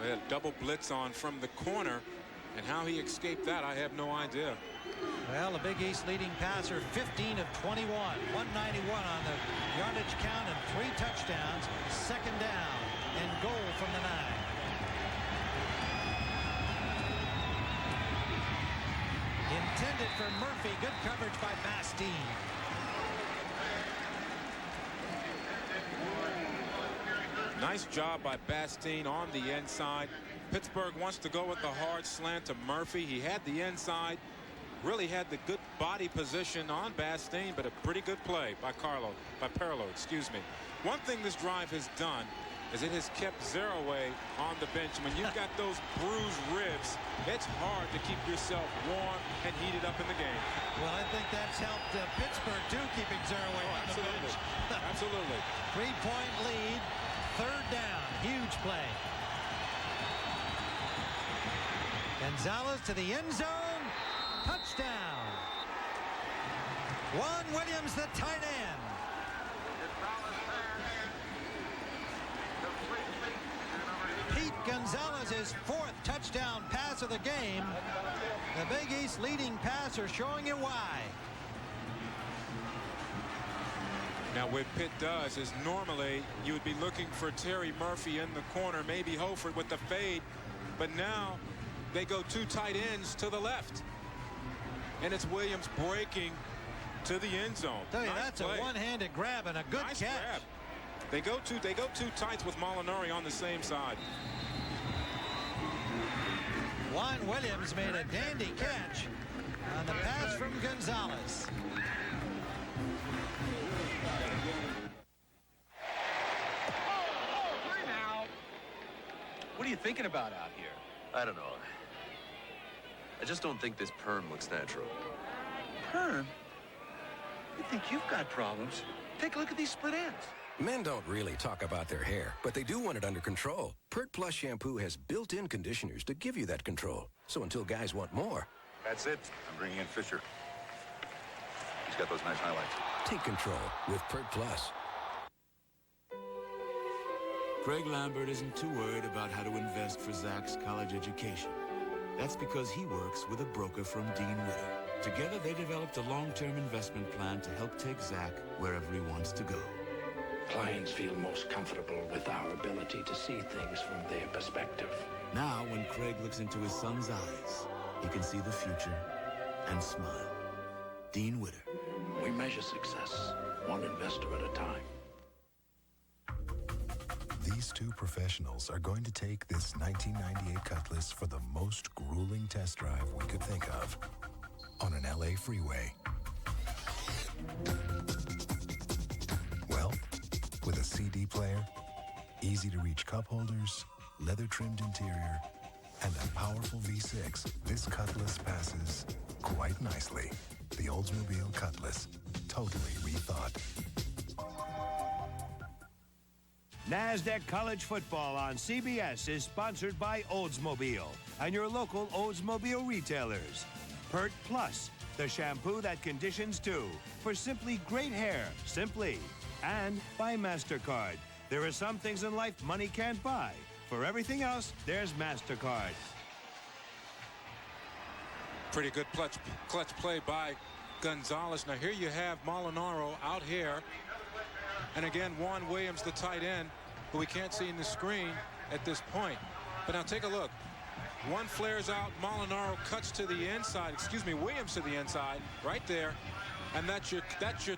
They had a double blitz on from the corner, and how he escaped that, I have no idea. Well, the Big East leading passer, 15 of 21, 191 on the yardage count and 3 touchdowns. 2nd down and goal from the 9. Intended for Murphy. Good coverage by Bastine. Nice job by Bastine on the inside. Pittsburgh wants to go with the hard slant to Murphy. He had the inside. Really had the good body position on Bastine, but a pretty good play by Perlo, excuse me. One thing this drive has done is it has kept Zeraway on the bench. When you've got those bruised ribs, it's hard to keep yourself warm and heated up in the game. Well, I think that's helped Pittsburgh, too, keeping Zeraway on the bench. Absolutely. 3-point lead, 3rd down. Huge play. Gonzalez to the end zone. Touchdown. Juan Williams, the tight end. Pete Gonzalez's 4th touchdown pass of the game. The Big East leading passer, showing you why. Now what Pitt does is normally you would be looking for Terry Murphy in the corner, maybe Holford with the fade, but now they go 2 tight ends to the left. And it's Williams breaking to the end zone. Tell you, nice that's play. A one-handed grab and a good nice catch. Grab. They go 2 tights with Molinari on the same side. Juan Williams made a dandy catch on the pass from Gonzalez. What are you thinking about out here? I don't know. I just don't think this perm looks natural. Perm? You think you've got problems? Take a look at these split ends. Men don't really talk about their hair, but they do want it under control. Pert Plus shampoo has built-in conditioners to give you that control. So until guys want more... That's it. I'm bringing in Fisher. He's got those nice highlights. Take control with Pert Plus. Craig Lambert isn't too worried about how to invest for Zach's college education. That's because he works with a broker from Dean Witter. Together, they developed a long-term investment plan to help take Zach wherever he wants to go. Clients feel most comfortable with our ability to see things from their perspective. Now, when Craig looks into his son's eyes, he can see the future and smile. Dean Witter. We measure success, one investor at a time. These 2 professionals are going to take this 1998 Cutlass for the most grueling test drive we could think of on an LA freeway. Well, with a CD player, easy-to-reach cup holders, leather-trimmed interior, and a powerful V6, this Cutlass passes quite nicely. The Oldsmobile Cutlass, totally rethought. NASDAQ College Football on CBS is sponsored by Oldsmobile and your local Oldsmobile retailers. Pert Plus, the shampoo that conditions too, for simply great hair, simply. And by MasterCard. There are some things in life money can't buy. For everything else, there's MasterCard. Pretty good clutch play by Gonzalez. Now here you have Molinaro out here. And again, Juan Williams, the tight end, who we can't see in the screen at this point. But now take a look. One flares out. Molinaro cuts to the inside. Excuse me, Williams to the inside. Right there. and that's your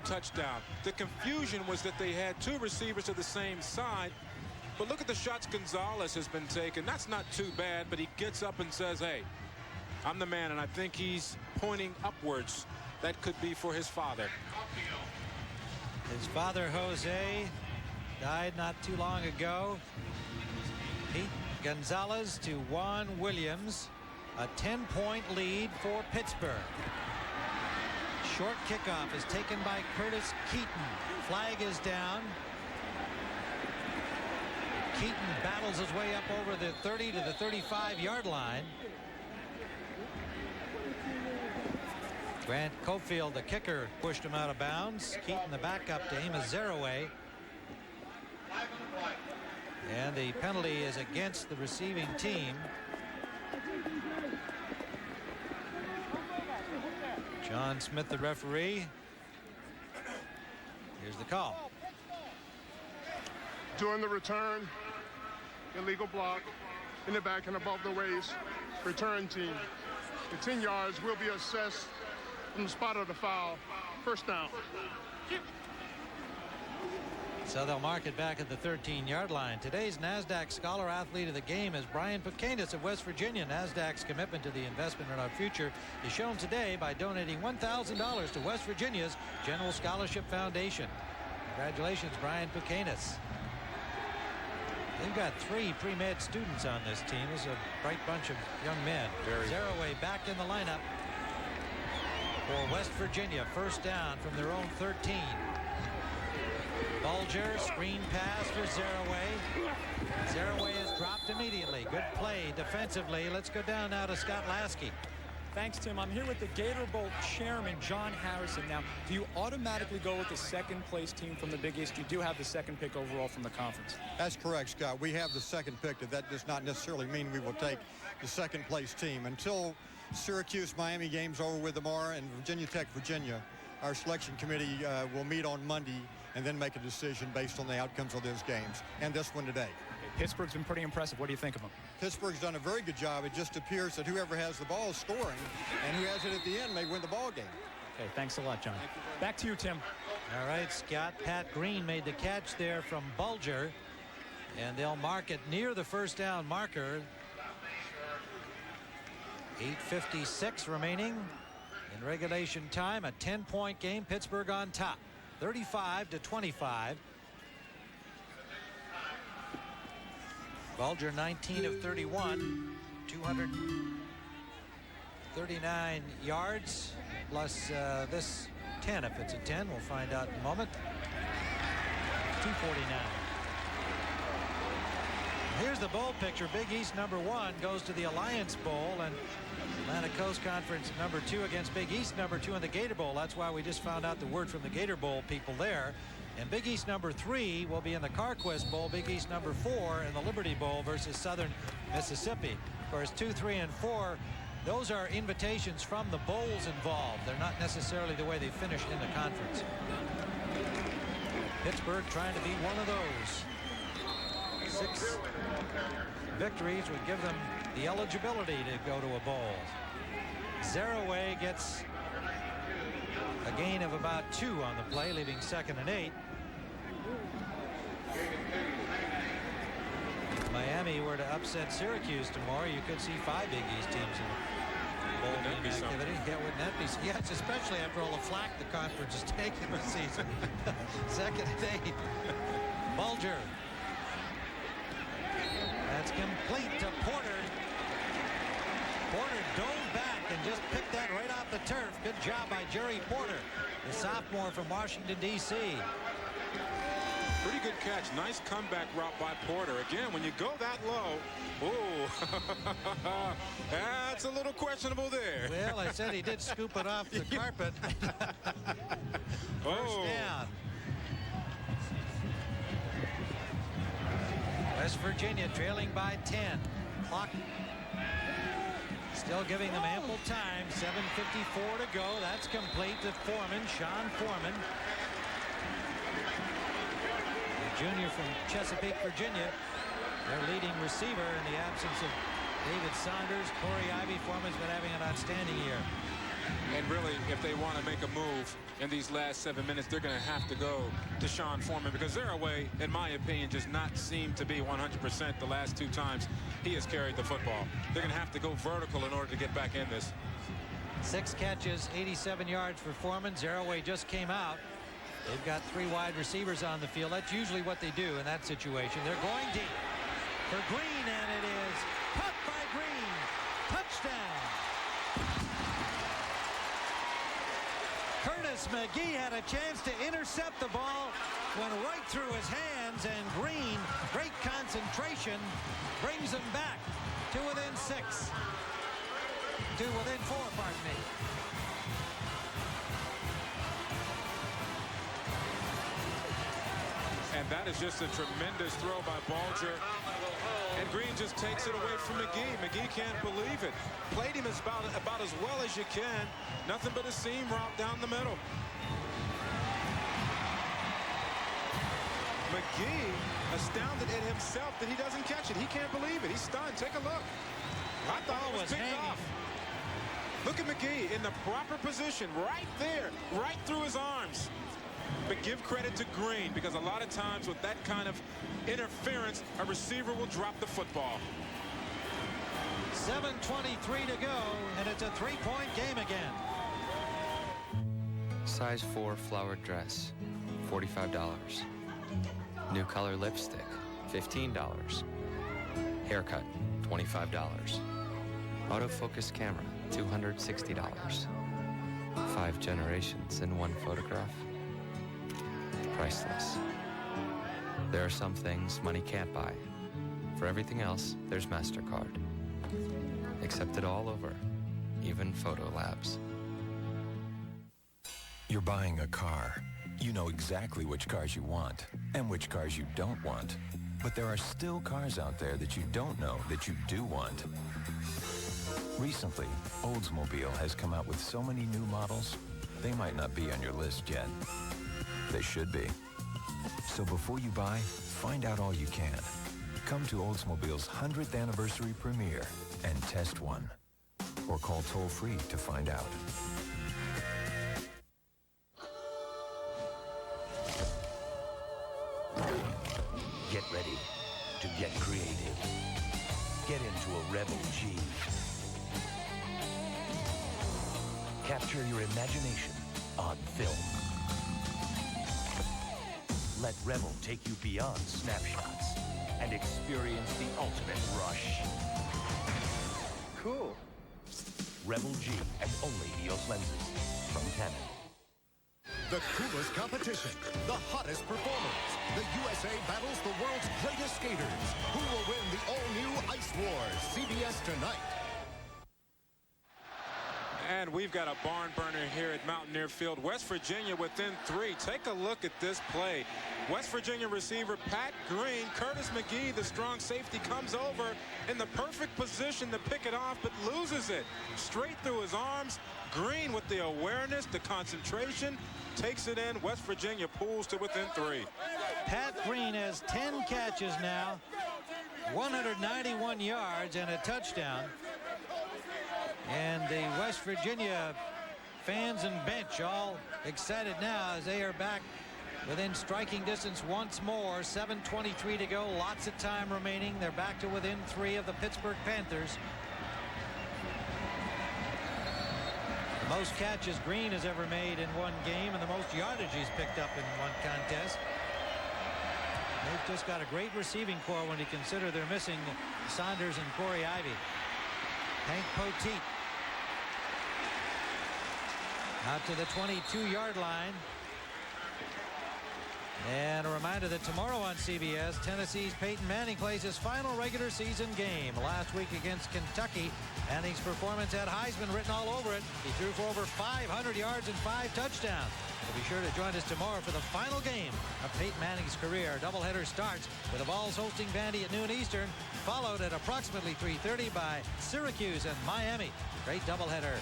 touchdown. The confusion was that they had two receivers to the same side. But look at the shots Gonzalez has been taking. That's not too bad, but he gets up and says, hey, I'm the man, and I think he's pointing upwards. That could be for his father. His father, Jose, died not too long ago. Pete Gonzalez to Juan Williams. A 10-point lead for Pittsburgh. Short kickoff is taken by Curtis Keaton. Flag is down. Keaton battles his way up over the 30 to the 35-yard line. Grant Cofield, the kicker, pushed him out of bounds. Keaton, the backup to Amos Zaraway. And the penalty is against the receiving team. John Smith, the referee. Here's the call. During the return, illegal block in the back and above the waist. Return team. The 10 yards will be assessed from the spot of the foul. First down. So they'll mark it back at the 13-yard line. Today's NASDAQ Scholar Athlete of the Game is Brian Pucanis of West Virginia. NASDAQ's commitment to the investment in our future is shown today by donating $1,000 to West Virginia's General Scholarship Foundation. Congratulations, Brian Pucanis. They've got 3 pre-med students on this team. This is a bright bunch of young men. Zaraway back in the lineup for West Virginia. First down from their own 13. Bulger, screen pass for Zaraway. Zaraway is dropped immediately. Good play defensively. Let's go down now to Scott Lasky. Thanks, Tim. I'm here with the Gator Bowl chairman, John Harrison. Now, do you automatically go with the second-place team from the Big East? You do have the second pick overall from the conference. That's correct, Scott. We have the second pick. That does not necessarily mean we will take the second-place team. Until Syracuse-Miami game's over with tomorrow and Virginia Tech-Virginia, our selection committee will meet on Monday and then make a decision based on the outcomes of those games, and this one today. Pittsburgh's been pretty impressive. What do you think of them? Pittsburgh's done a very good job. It just appears that whoever has the ball is scoring, and who has it at the end may win the ball game. Okay, thanks a lot, John. Back to you, Tim. All right, Scott. Pat Green made the catch there from Bulger, and they'll mark it near the first down marker. 8:56 remaining in regulation time. A 10-point game. Pittsburgh on top. 35-25. Bulger 19 of 31, 239 yards plus this 10. If it's a 10, we'll find out in a moment. 249. Here's the bowl picture. Big East #1 goes to the Alliance Bowl, and Atlantic Coast Conference #2 against Big East #2 in the Gator Bowl. That's why we just found out the word from the Gator Bowl people there. And Big East #3 will be in the CarQuest Bowl. Big East #4 in the Liberty Bowl versus Southern Mississippi. Of course, 2, 3, and 4, those are invitations from the bowls involved. They're not necessarily the way they finish in the conference. Pittsburgh trying to be one of those. 6 victories would give them the eligibility to go to a bowl. Zaraway gets a gain of about 2 on the play, leaving 2nd and 8. If Miami were to upset Syracuse tomorrow, you could see 5 Big East teams in the bowl game activity. Yeah, wouldn't that be? Yes, especially after all the flack the conference has taken this season. 2nd and 8. Bulger. That's complete to Porter. Porter dove back and just picked that right off the turf. Good job by Jerry Porter, the sophomore from Washington, D.C. Pretty good catch. Nice comeback route by Porter. Again, when you go that low, oh, that's a little questionable there. Well, I said he did scoop it off the carpet. First down. West Virginia trailing by 10. Clock still giving them ample time. 7:54 to go. That's complete to Foreman, Sean Foreman. The junior from Chesapeake, Virginia. Their leading receiver in the absence of David Saunders. Corey Ivy. Foreman's been having an outstanding year. And really, if they want to make a move in these last 7 minutes, they're going to have to go to Sean Foreman, because Zeraway, in my opinion, does not seem to be 100% the last 2 times he has carried the football. They're going to have to go vertical in order to get back in this. 6 catches, 87 yards for Foreman. Zeraway just came out. They've got 3 wide receivers on the field. That's usually what they do in that situation. They're going deep for Green, and it is caught by Green. Touchdown. Curtis McGee had a chance to intercept the ball, went right through his hands, and Green, great concentration, brings them back to within 6. To within 4, pardon me. And that is just a tremendous throw by Bulger. And Green just takes it away from McGee. McGee can't believe it. Played him about as well as you can. Nothing but a seam route down the middle. McGee astounded at himself that he doesn't catch it. He can't believe it. He's stunned. Take a look. I thought it was picked off. Look at McGee in the proper position right there, right through his arms. But give credit to Green, because a lot of times with that kind of interference, a receiver will drop the football. 7:23 to go, and it's a 3-point game again. Size 4 flowered dress, $45. New color lipstick, $15. Haircut, $25. Autofocus camera, $260. 5 generations in one photograph. Priceless. There are some things money can't buy. For everything else, there's MasterCard. Accepted all over, even photo labs. You're buying a car. You know exactly which cars you want and which cars you don't want. But there are still cars out there that you don't know that you do want. Recently, Oldsmobile has come out with so many new models, they might not be on your list yet. They should be. So before you buy, find out all you can. Come to Oldsmobile's 100th anniversary premiere and test one. Or call toll-free to find out. Get ready to get creative. Get into a Rebel G. Capture your imagination on film. Let Rebel take you beyond snapshots and experience the ultimate rush. Cool. Rebel G and only EOS lenses from Canon. The coolest competition, the hottest performers. The USA battles the world's greatest skaters. Who will win the all-new Ice Wars? CBS tonight. And we've got a barn burner here at Mountaineer Field. West Virginia within 3. Take a look at this play. West Virginia receiver Pat Green, Curtis McGee, the strong safety, comes over in the perfect position to pick it off, but loses it. Straight through his arms. Green with the awareness, the concentration, takes it in. West Virginia pulls to within 3. Pat Green has 10 catches now, 191 yards and a touchdown. And the West Virginia fans and bench all excited now as they are back within striking distance once more. 7:23 to go, lots of time remaining. They're back to within 3 of the Pittsburgh Panthers. The most catches Green has ever made in one game, and the most yardage he's picked up in one contest. They've just got a great receiving corps when you consider they're missing Saunders and Corey Ivy. Hank Poteet out to the 22-yard line. And a reminder that tomorrow on CBS, Tennessee's Peyton Manning plays his final regular season game. Last week against Kentucky, Manning's performance had Heisman written all over it. He threw for over 500 yards and 5 touchdowns. So be sure to join us tomorrow for the final game of Peyton Manning's career. Doubleheader starts with the Vols hosting Vandy at noon Eastern, followed at approximately 3:30 by Syracuse and Miami. Great doubleheader.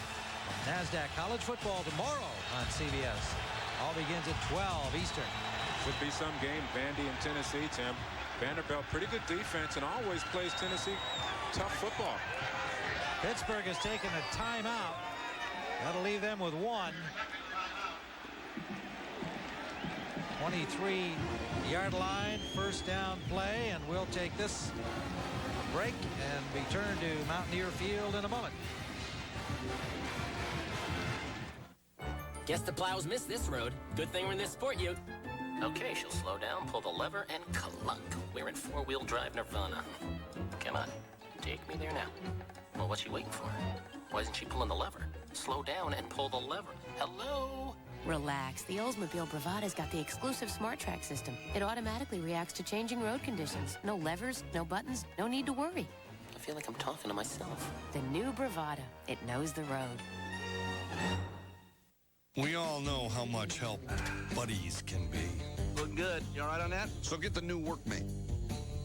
NASDAQ College Football tomorrow on CBS. All begins at 12 Eastern. Should be some game, Vandy and Tennessee, Tim. Vanderbilt, pretty good defense and always plays Tennessee tough football. Pittsburgh has taken a timeout. That'll leave them with one. 23-yard line, first down play, and we'll take this break and return to Mountaineer Field in a moment. Guess the plows missed this road. Good thing we're in this sport ute. Okay, she'll slow down, pull the lever, and clunk. We're in four-wheel drive nirvana. Come on, take me there now. Well, what's she waiting for? Why isn't she pulling the lever? Slow down and pull the lever. Hello? Relax. The Oldsmobile Bravada's got the exclusive Smart Track system. It automatically reacts to changing road conditions. No levers, no buttons, no need to worry. I feel like I'm talking to myself. The new Bravada. It knows the road. We all know how much help buddies can be. Look good. You all right on that? So get the new Workmate.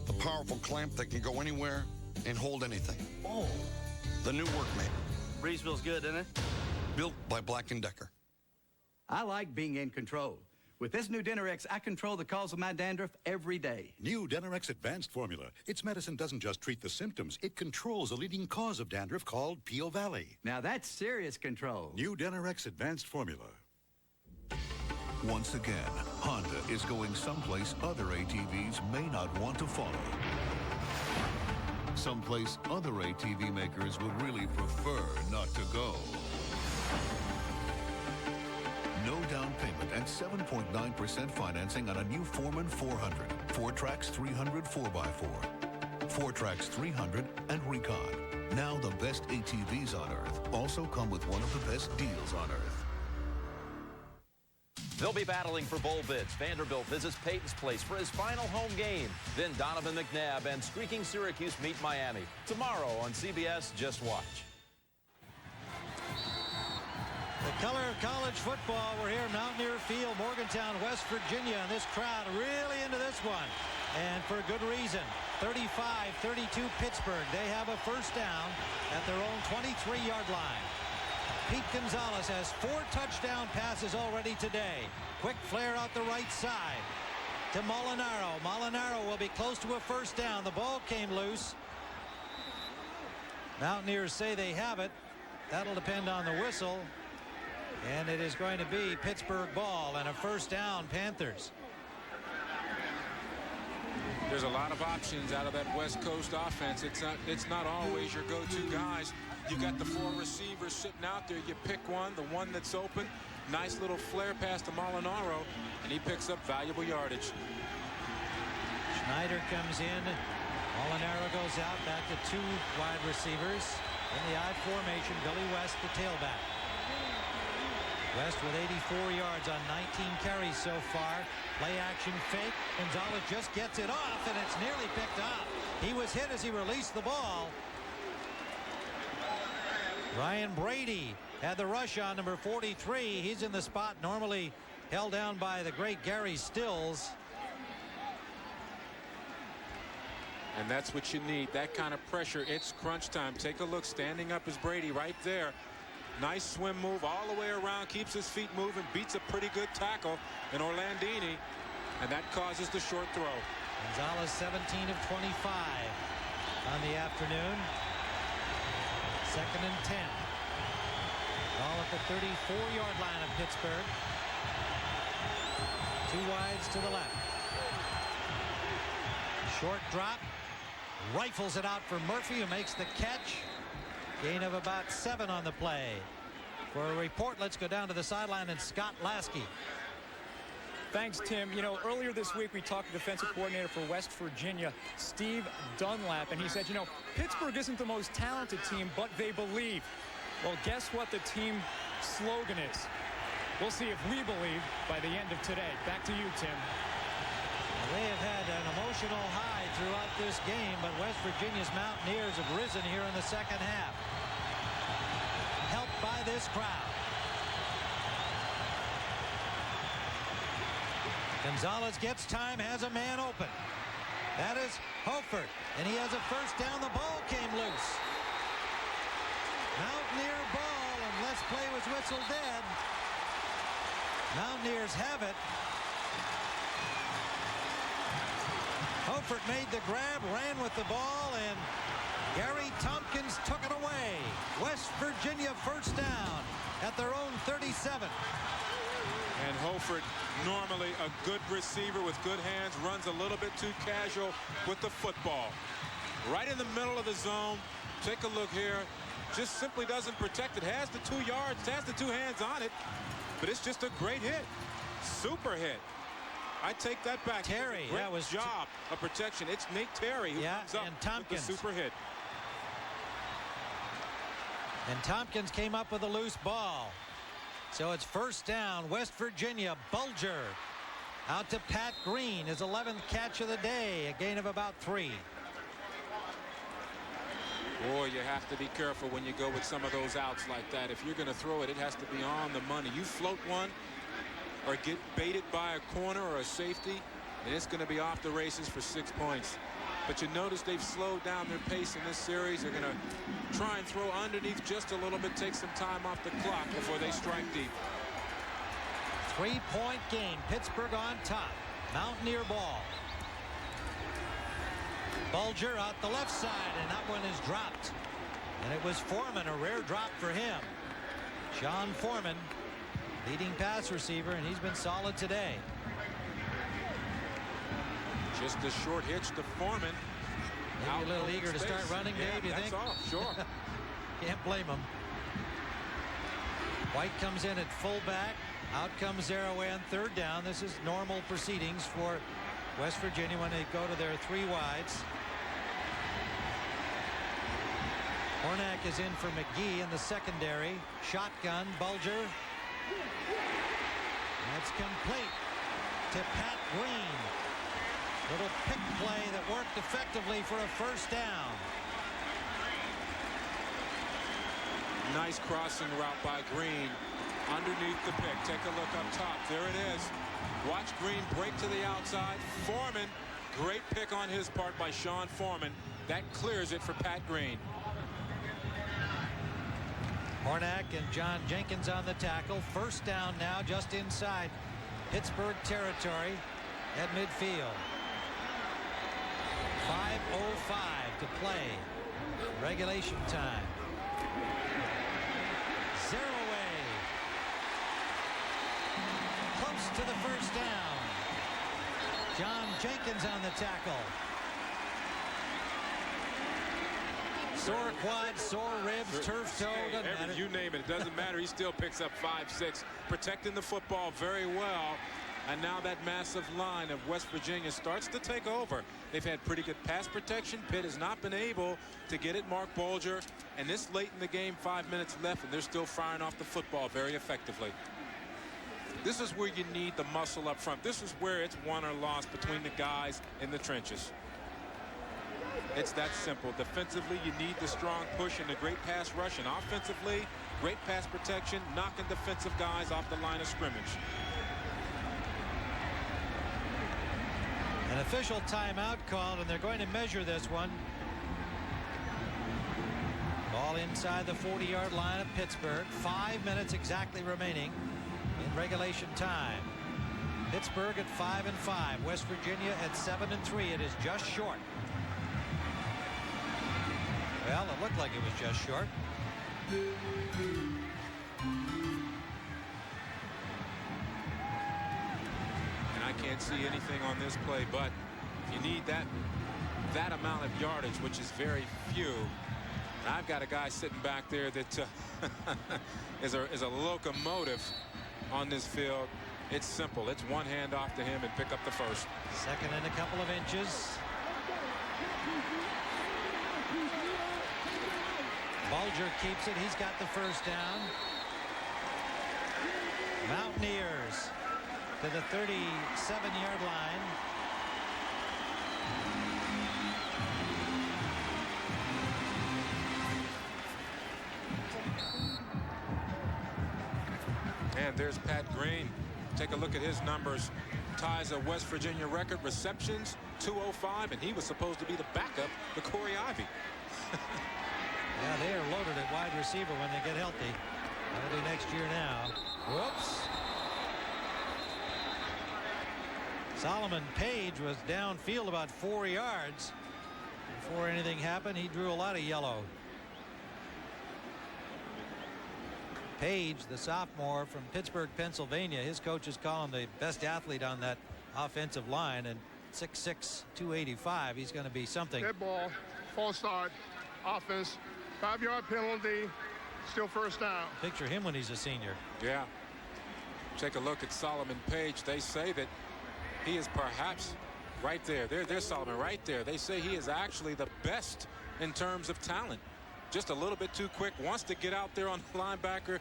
The powerful clamp that can go anywhere and hold anything. Oh. The new Workmate. Breeze feels good, doesn't it? Built by Black & Decker. I like being in control. With this new Dinerex, I control the cause of my dandruff every day. New Dinerex Advanced Formula. Its medicine doesn't just treat the symptoms. It controls a leading cause of dandruff called Peel Valley. Now that's serious control. New Dinerex Advanced Formula. Once again, Honda is going someplace other ATVs may not want to follow. Someplace other ATV makers would really prefer not to go. No down payment and 7.9% financing on a new Foreman 400, 4Trax 300 4x4, 4Trax 300 and Recon. Now the best ATVs on Earth also come with one of the best deals on Earth. They'll be battling for bowl bids. Vanderbilt visits Peyton's Place for his final home game. Then Donovan McNabb and streaking Syracuse meet Miami. Tomorrow on CBS, Just Watch. The color of college football. We're here at Mountaineer Field, Morgantown, West Virginia, and this crowd really into this one. And for good reason. 35-32 Pittsburgh. They have a first down at their own 23-yard line. Pete Gonzalez has 4 touchdown passes already today. Quick flare out the right side to Molinaro. Molinaro will be close to a first down. The ball came loose. Mountaineers say they have it. That'll depend on the whistle. And it is going to be Pittsburgh ball and a first down, Panthers. There's a lot of options out of that West Coast offense. It's not always your go-to guys. You got the 4 receivers sitting out there. You pick one, the one that's open. Nice little flare pass to Molinaro, and he picks up valuable yardage. Schneider comes in. Molinaro goes out, back to 2 wide receivers. In the I formation, Billy West, the tailback. West with 84 yards on 19 carries so far. Play action fake. Gonzalez just gets it off, and it's nearly picked up. He was hit as he released the ball. Ryan Brady had the rush on number 43. He's in the spot normally held down by the great Gary Stills. And that's what you need, that kind of pressure. It's crunch time. Take a look. Standing up is Brady right there. Nice swim move all the way around, keeps his feet moving, beats a pretty good tackle in Orlandini, and that causes the short throw. Gonzalez 17 of 25 on the afternoon. 2nd and 10. Ball at the 34-yard line of Pittsburgh. 2 wides to the left. Short drop. Rifles it out for Murphy, who makes the catch. Gain of about 7 on the play. For a report, let's go down to the sideline and Scott Lasky. Thanks, Tim. You know, earlier this week we talked to defensive coordinator for West Virginia, Steve Dunlap, and he said, you know, Pittsburgh isn't the most talented team, but they believe. Well, guess what the team slogan is? We'll see if we believe by the end of today. Back to you, Tim. They have had an emotional high throughout this game, but West Virginia's Mountaineers have risen here in the second half. Helped by this crowd. Gonzalez gets time, has a man open. That is Hofert, and he has a first down. The ball came loose. Mountaineer ball, unless play was whistled dead. Mountaineers have it. Hofert made the grab, ran with the ball, and Gary Tompkins took it away. West Virginia first down at their own 37. And Holford, normally a good receiver with good hands, runs a little bit too casual with the football. Right in the middle of the zone. Take a look here. Just simply doesn't protect it. Has the 2 yards, has the 2 hands on it. But it's just a great hit. Super hit. I take that back. Terry, great that was job of protection. It's Nate Terry who comes up and Tompkins. with the super hit. And Tompkins came up with a loose ball. So it's first down, West Virginia. Bulger out to Pat Green, his 11th catch of the day, a gain of about 3. Boy, you have to be careful when you go with some of those outs like that. If you're going to throw it, it has to be on the money. You float one or get baited by a corner or a safety, and it's going to be off the races for 6 points. But you notice they've slowed down their pace in this series. They're going to try and throw underneath just a little bit, take some time off the clock before they strike deep. 3-point game. Pittsburgh on top. Mountaineer ball. Bulger out the left side, and that one is dropped. And it was Foreman, a rare drop for him. Sean Foreman, leading pass receiver, and he's been solid today. Just a short hitch to Foreman. Maybe a little eager to start running, Dave, you think? That's all, sure. Can't blame him. White comes in at fullback. Out comes Arroway on third down. This is normal proceedings for West Virginia when they go to their 3 wides. Hornack is in for McGee in the secondary. Shotgun, Bulger. That's complete to Pat Green. Little pick play that worked effectively for a first down. Nice crossing route by Green. Underneath the pick. Take a look up top. There it is. Watch Green break to the outside. Foreman. Great pick on his part by Sean Foreman. That clears it for Pat Green. Hornack and John Jenkins on the tackle. First down now just inside Pittsburgh territory at midfield. 5:05 to play. Regulation time. Zeroaway. Close to the first down. John Jenkins on the tackle. Sore quad, sore ribs, turf toe, doesn't matter. You name it, it doesn't matter. He still picks up 5-6, protecting the football very well. And now that massive line of West Virginia starts to take over. They've had pretty good pass protection. Pitt has not been able to get at Mark Bulger. And this late in the game, 5 minutes left, and they're still firing off the football very effectively. This is where you need the muscle up front. This is where it's won or lost between the guys in the trenches. It's that simple. Defensively, you need the strong push and the great pass rush. And offensively, great pass protection, knocking defensive guys off the line of scrimmage. An official timeout called, and they're going to measure this one. Ball inside the 40-yard line of Pittsburgh. 5 minutes exactly remaining in regulation time. Pittsburgh at 5-5. West Virginia at 7-3. It is just short. Well, it looked like it was just short. And I can't see anything on this play, but if you need that amount of yardage, which is very few, and I've got a guy sitting back there that is a locomotive on this field. It's simple. It's one hand off to him and pick up the first. Second and a couple of inches. Bulger keeps it. He's got the first down. Mountaineers to the 37-yard line. And there's Pat Green. Take a look at his numbers. Ties a West Virginia record. Receptions, 205, and he was supposed to be the backup to Corey Ivy. Yeah, they are loaded at wide receiver when they get healthy. That'll be next year now. Whoops. Solomon Page was downfield about 4 yards. Before anything happened, he drew a lot of yellow. Page, the sophomore from Pittsburgh, Pennsylvania. His coaches call him the best athlete on that offensive line, and 6'6", 285. He's going to be something. Dead ball, false start, offense, 5-yard penalty, still first down. Picture him when he's a senior. Yeah. Take a look at Solomon Page. They say that he is perhaps right there. There's Solomon right there. They say he is actually the best in terms of talent. Just a little bit too quick. Wants to get out there on the linebacker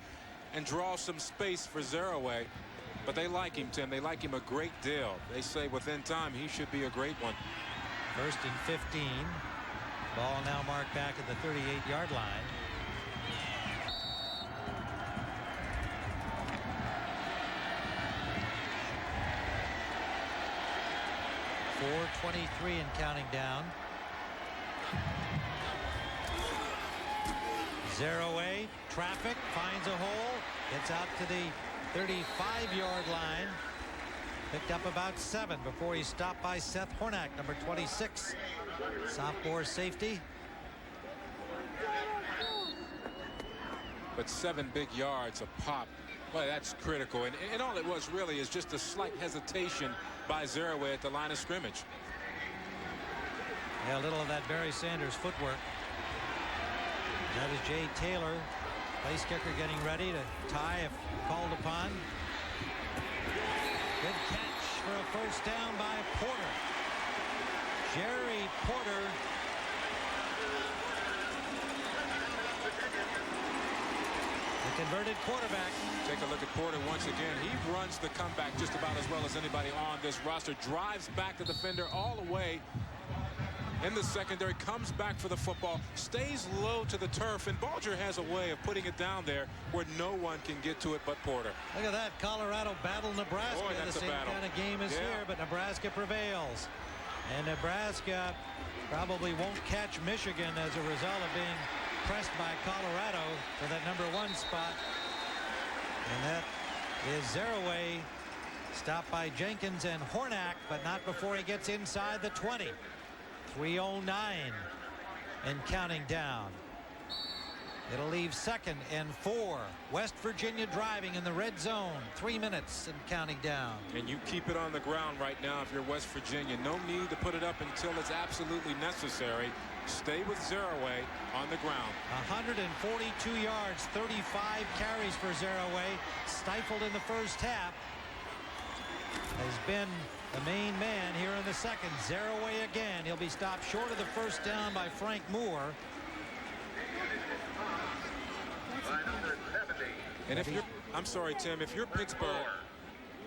and draw some space for Zeraway. But they like him, Tim. They like him a great deal. They say within time he should be a great one. 1st and 15. Ball now marked back at the 38-yard line. .423 and counting down. Zeraway, traffic, finds a hole, gets out to the 35-yard line. Picked up about 7 before he's stopped by Seth Hornack, number 26. Sophomore safety. But 7 big yards a pop. Boy, that's critical. And all it was really is just a slight hesitation by Zeraway at the line of scrimmage. Yeah, a little of that Barry Sanders footwork. That is Jay Taylor, place kicker, getting ready to tie if called upon. Good catch for a first down by Porter. Jerry Porter. The converted quarterback. Take a look at Porter once again. He runs the comeback just about as well as anybody on this roster. Drives back the defender all the way in the secondary, comes back for the football, stays low to the turf, and Bulger has a way of putting it down there where no one can get to it but Porter. Look at that. Colorado battle Nebraska. Boy, that's the same battle. kind of game as here, but Nebraska prevails. And Nebraska probably won't catch Michigan as a result of being pressed by Colorado for that #1 spot. And that is Zeraway, stopped by Jenkins and Hornack, but not before he gets inside the 20. 3:09 and counting down. It'll leave 2nd and 4. West Virginia driving in the red zone. 3 minutes and counting down. And you keep it on the ground right now if you're West Virginia. No need to put it up until it's absolutely necessary. Stay with Zeraway on the ground. 142 yards, 35 carries for Zeraway. Stifled in the first half. Has been the main man here in the second. Zeraway again. He'll be stopped short of the first down by Frank Moore. And if you're, I'm sorry, Tim, if you're Pittsburgh,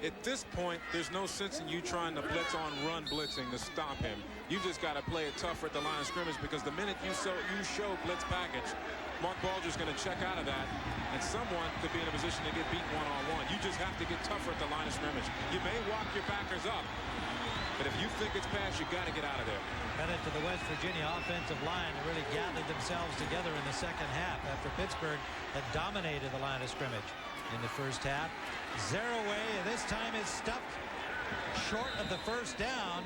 at this point, there's no sense in you trying to blitz on run blitzing to stop him. You just got to play it tougher at the line of scrimmage, because the minute you show blitz package, Mark Bulger's going to check out of that, and someone could be in a position to get beat one-on-one. You just have to get tougher at the line of scrimmage. You may walk your backers up, but if you think it's past, you got to get out of there. Credit to the West Virginia offensive line that really gathered themselves together in the second half after Pittsburgh had dominated the line of scrimmage in the first half. Zeraway this time is stuffed short of the first down.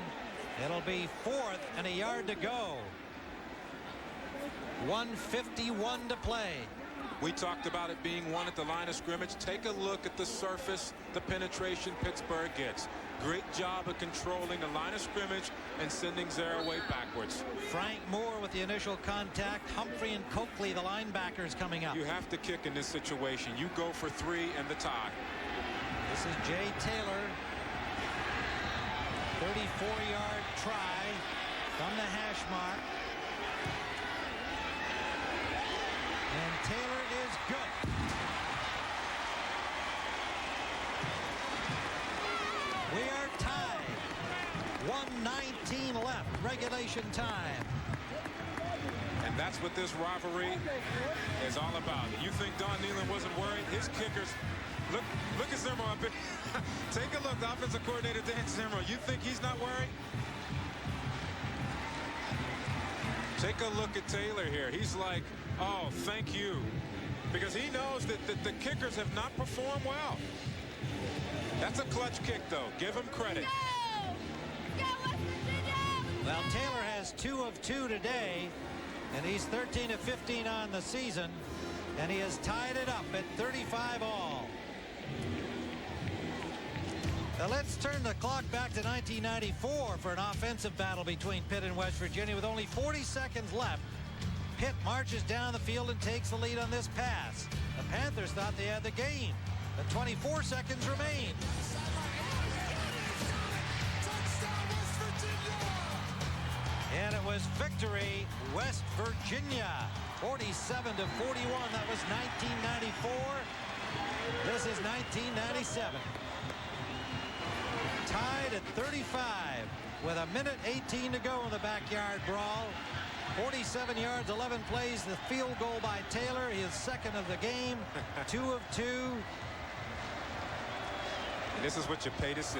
It'll be 4th and a yard to go. 1:51 to play. We talked about it being one at the line of scrimmage. Take a look at the surface, the penetration Pittsburgh gets. Great job of controlling the line of scrimmage and sending Zeraway backwards. Frank Moore with the initial contact. Humphrey and Coakley, the linebackers, coming up. You have to kick in this situation. You go for 3 and the tie. This is Jay Taylor. 34-yard try from the hash mark. And Taylor is good. We are tied. 1:19 left. Regulation time. And that's what this rivalry is all about. You think Don Nehlen wasn't worried? His kickers. Look at Zimmer up here. Take a look. The offensive coordinator, Dan Zimmer. You think he's not worried? Take a look at Taylor here. He's like, oh, thank you. Because he knows that the kickers have not performed well. That's a clutch kick, though. Give him credit. Well, Taylor has 2 of 2 today, and he's 13 of 15 on the season. And he has tied it up at 35 all. Now let's turn the clock back to 1994 for an offensive battle between Pitt and West Virginia with only 40 seconds left. Pitt marches down the field and takes the lead on this pass. The Panthers thought they had the game, but 24 seconds remain. And it was victory, West Virginia, 47-41. That was 1994. This is 1997. Tied at 35 with 1:18 to go in the Backyard Brawl. 47 yards, 11 plays. The field goal by Taylor, his second of the game. 2 of 2. And this is what you pay to see.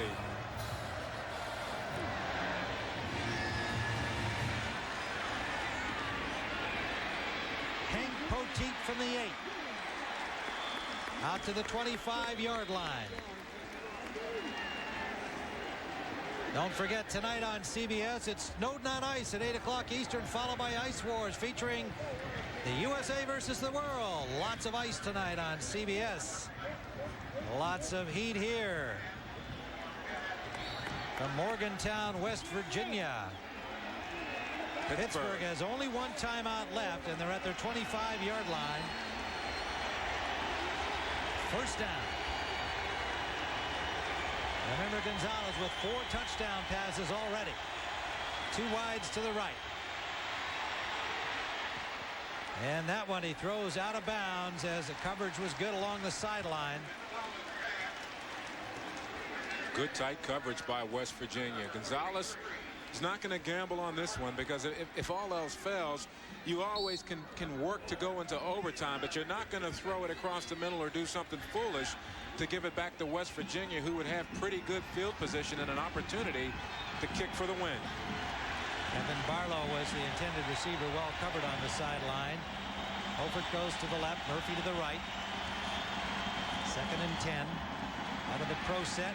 Hank Poteet from the 8. Out to the 25-yard line. Don't forget, tonight on CBS, it's Snowden on Ice at 8 o'clock Eastern, followed by Ice Wars featuring the USA versus the world. Lots of ice tonight on CBS. Lots of heat here from Morgantown, West Virginia. Pittsburgh has only one timeout left, and they're at their 25-yard line. First down. Remember, Gonzalez with 4 touchdown passes already. 2 wides to the right. And that one he throws out of bounds as the coverage was good along the sideline. Good tight coverage by West Virginia. Gonzalez is not going to gamble on this one because if all else fails, you always can work to go into overtime, but you're not going to throw it across the middle or do something foolish to give it back to West Virginia, who would have pretty good field position and an opportunity to kick for the win. Evan Barlow was the intended receiver, well covered on the sideline. Holford goes to the left, Murphy to the right. 2nd and 10. Out of the pro set.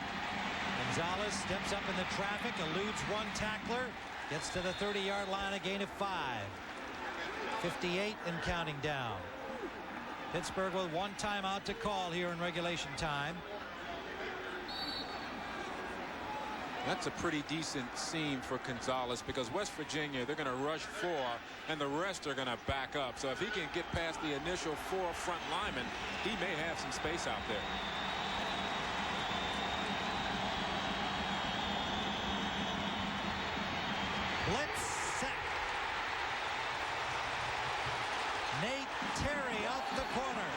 Gonzalez steps up in the traffic, eludes one tackler, gets to the 30-yard line, a gain of 5. 58 and counting down. Pittsburgh with one timeout to call here in regulation time. That's a pretty decent seam for Gonzalez because West Virginia, they're going to rush 4 and the rest are going to back up. So if he can get past the initial 4 front linemen, he may have some space out there. Blitz set. Nate Terry off the corner.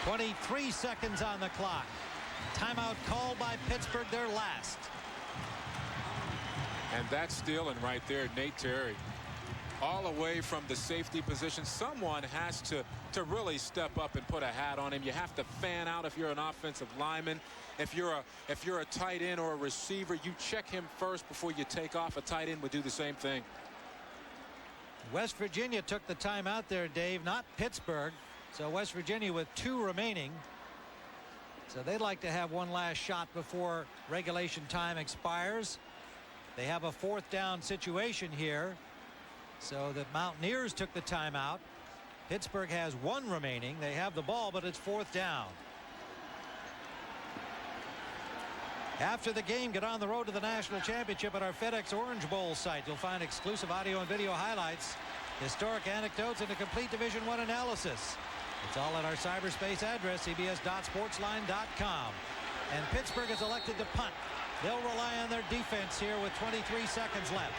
.23 seconds on the clock. Timeout called by Pittsburgh, their last. And that's stealing right there, Nate Terry. All away from the safety position. Someone has to really step up and put a hat on him. You have to fan out if you're an offensive lineman. If you're a tight end or a receiver, you check him first before you take off. A tight end would do the same thing. West Virginia took the timeout there, Dave, not Pittsburgh. So West Virginia with 2 remaining. So they'd like to have one last shot before regulation time expires. They have a 4th down situation here. So the Mountaineers took the timeout. Pittsburgh has 1 remaining. They have the ball, but it's 4th down. After the game, get on the road to the national championship at our FedEx Orange Bowl site. You'll find exclusive audio and video highlights, historic anecdotes, and a complete Division I analysis. It's all at our cyberspace address, cbs.sportsline.com. And Pittsburgh is elected to punt. They'll rely on their defense here with 23 seconds left.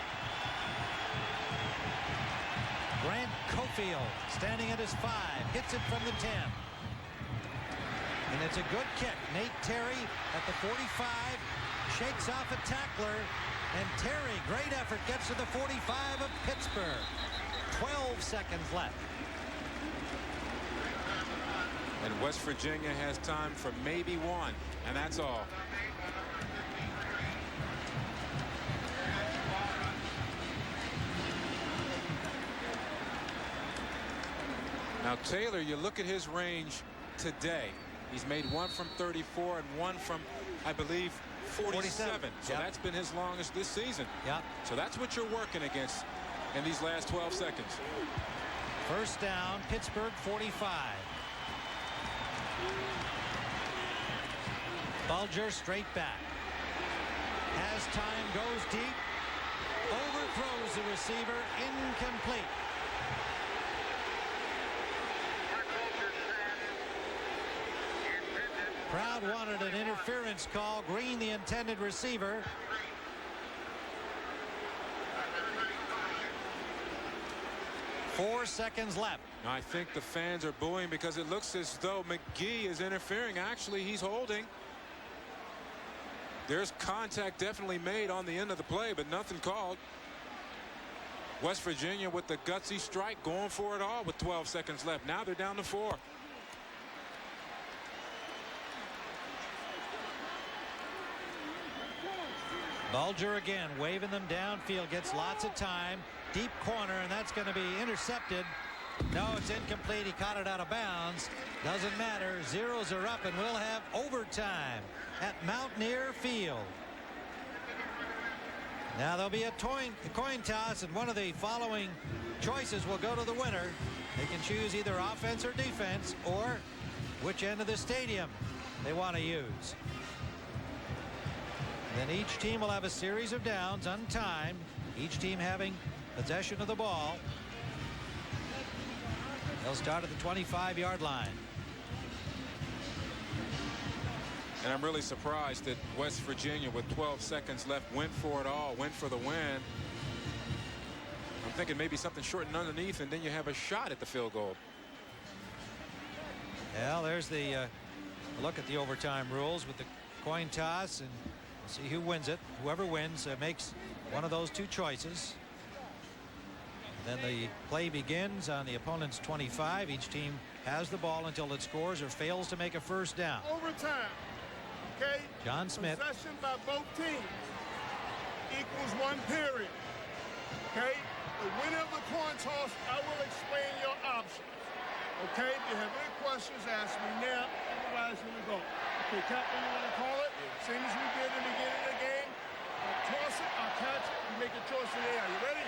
Grant Cofield standing at his 5, hits it from the 10. And it's a good kick. Nate Terry at the 45, shakes off a tackler, and Terry, great effort, gets to the 45 of Pittsburgh. 12 seconds left. And West Virginia has time for maybe 1, and that's all. Now Taylor, you look at his range today. He's made 1 from 34 and 1 from, I believe, 47. So Yep. that's been his longest this season. Yep. So that's what you're working against in these last 12 seconds. First down, Pittsburgh 45. Bulger straight back. As time goes deep, overthrows the receiver, incomplete. Crowd wanted an interference call. Green, the intended receiver. Four seconds left. I think the fans are booing because it looks as though McGee is interfering. Actually, he's holding. There's contact definitely made on the end of the play, but nothing called. West Virginia with the gutsy strike, going for it all with 12 seconds left. Now they're down to 4. Bulger again waving them downfield, gets lots of time. Deep corner, and that's going to be intercepted. No, it's incomplete. He caught it out of bounds. Doesn't matter. Zeros are up, and we'll have overtime at Mountaineer Field. Now there'll be a coin toss, and one of the following choices will go to the winner. They can choose either offense or defense, or which end of the stadium they want to use. Then each team will have a series of downs, untimed, each team having possession of the ball. They'll start at the 25-yard line. And I'm really surprised that West Virginia, with 12 seconds left, went for it all, went for the win. I'm thinking maybe something shortened underneath, and then you have a shot at the field goal. Well, there's the look at the overtime rules with the coin toss, and we'll see who wins it. Whoever wins makes one of those two choices. Then the play begins on the opponent's 25. Each team has the ball until it scores or fails to make a first down. Overtime. Okay. John Smith. Possession by both teams equals 1 period. Okay. The winner of the coin toss, I will explain your options. Okay. If you have any questions, ask me now. Otherwise, here we go. Okay, Captain, you want to call it? Same as we did in the beginning of the game. I'll toss it, I'll catch it, you make a choice in the air. You ready?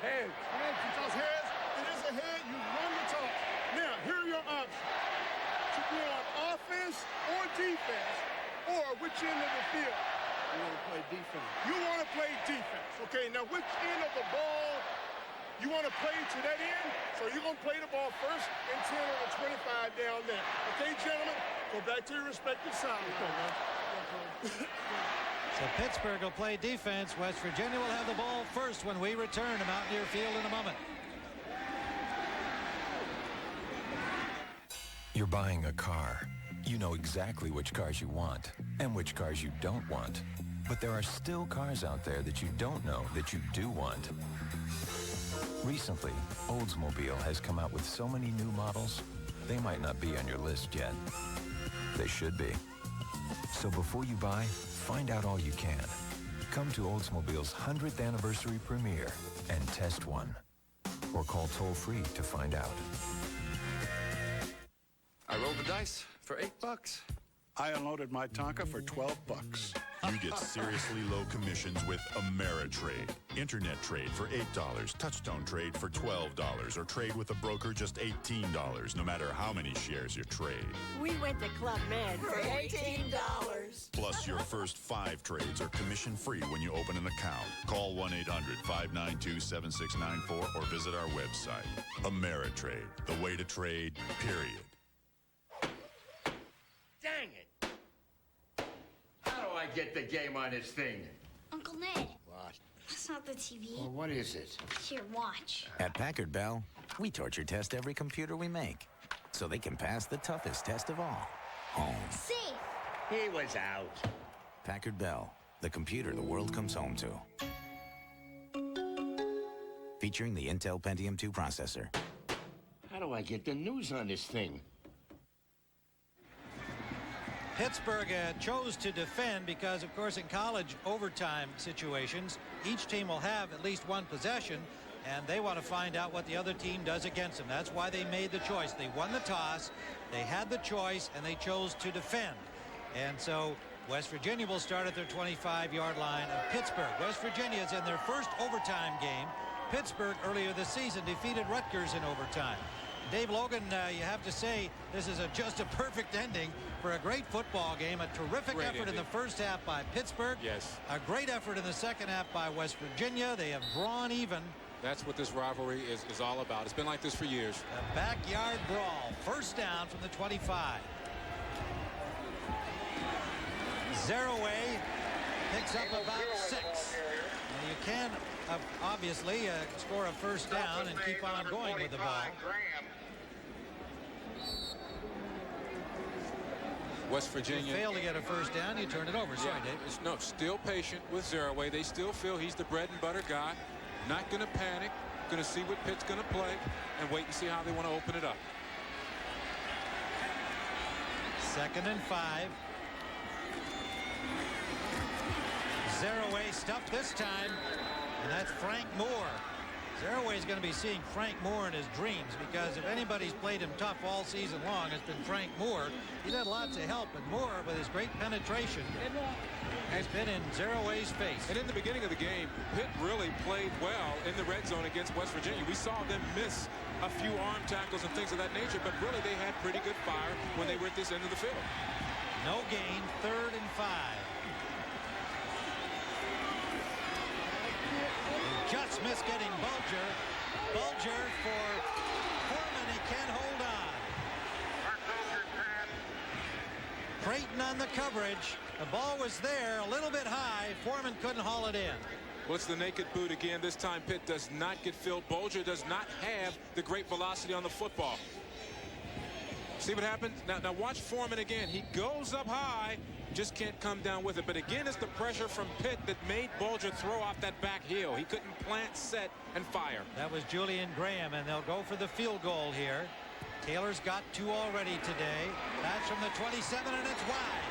Heads. You toss heads. It is a head. You run the toss. Now, here are your options. To be on offense or defense, or which end of the field? You want to play defense. You want to play defense. Okay, now which end of the ball you want to play to that end? So you're going to play the ball first and 10 on the 25 down there. Okay, gentlemen? Go back to your respective sides. So Pittsburgh will play defense. West Virginia will have the ball first when we return to Mountaineer Field in a moment. You're buying a car. You know exactly which cars you want and which cars you don't want. But there are still cars out there that you don't know that you do want. Recently, Oldsmobile has come out with so many new models, they might not be on your list yet. They should be. So before you buy, find out all you can. Come to Oldsmobile's 100th anniversary premiere and test one. Or call toll-free to find out. I rolled the dice for $8. I unloaded my Tonka for $12. You get seriously low commissions with Ameritrade. Internet trade for $8, touchstone trade for $12, or trade with a broker just $18, no matter how many shares you trade. We went to Club Med for $18. Plus, your first 5 trades are commission-free when you open an account. Call 1-800-592-7694 or visit our website. Ameritrade, the way to trade, period. Dang it! How do I get the game on this thing? Uncle Ned. What? That's not the TV. Well, what is it? Here, watch. At Packard Bell, we torture test every computer we make so they can pass the toughest test of all, home. Safe. He was out. Packard Bell, the computer the world comes home to. Featuring the Intel Pentium 2 processor. How do I get the news on this thing? Pittsburgh chose to defend because, of course, in college overtime situations, each team will have at least one possession, and they want to find out what the other team does against them. That's why they made the choice. They won the toss, they had the choice, and they chose to defend. And so West Virginia will start at their 25-yard line of Pittsburgh. West Virginia is in their first overtime game. Pittsburgh earlier this season defeated Rutgers in overtime. Dave Logan, you have to say this is just a perfect ending for a great football game. A terrific effort in the first half by Pittsburgh. Yes. A great effort in the second half by West Virginia. They have drawn even. That's what this rivalry is all about. It's been like this for years. A backyard brawl. First down from the 25. Zeraway picks up about 6. Now you can obviously score a first down and keep on going with the ball. West Virginia. You fail to get a first down, you turn it over. Sorry, Dave. No, still patient with Zeraway. They still feel he's the bread and butter guy. Not going to panic. Going to see what Pitt's going to play and wait and see how they want to open it up. 2nd and 5. Zeraway stuffed this time, and that's Frank Moore. Zeraway is going to be seeing Frank Moore in his dreams, because if anybody's played him tough all season long, it's been Frank Moore. He's had lots of help, and Moore, with his great penetration, has been in Zeraway's face. And in the beginning of the game, Pitt really played well in the red zone against West Virginia. We saw them miss a few arm tackles and things of that nature, but really they had pretty good fire when they were at this end of the field. No gain, 3rd and 5. Just missed getting Bulger. Bulger for Foreman. He can't hold on. Creighton on the coverage. The ball was there a little bit high. Foreman couldn't haul it in. Well, it's the naked boot again. This time Pitt does not get filled. Bulger does not have the great velocity on the football. See what happens? Now watch Foreman again. He goes up high, just can't come down with it. But again, it's the pressure from Pitt that made Bulger throw off that back heel. He couldn't plant, set, and fire. That was Julian Graham, and they'll go for the field goal here. Taylor's got 2 already today. That's from the 27, and it's wide.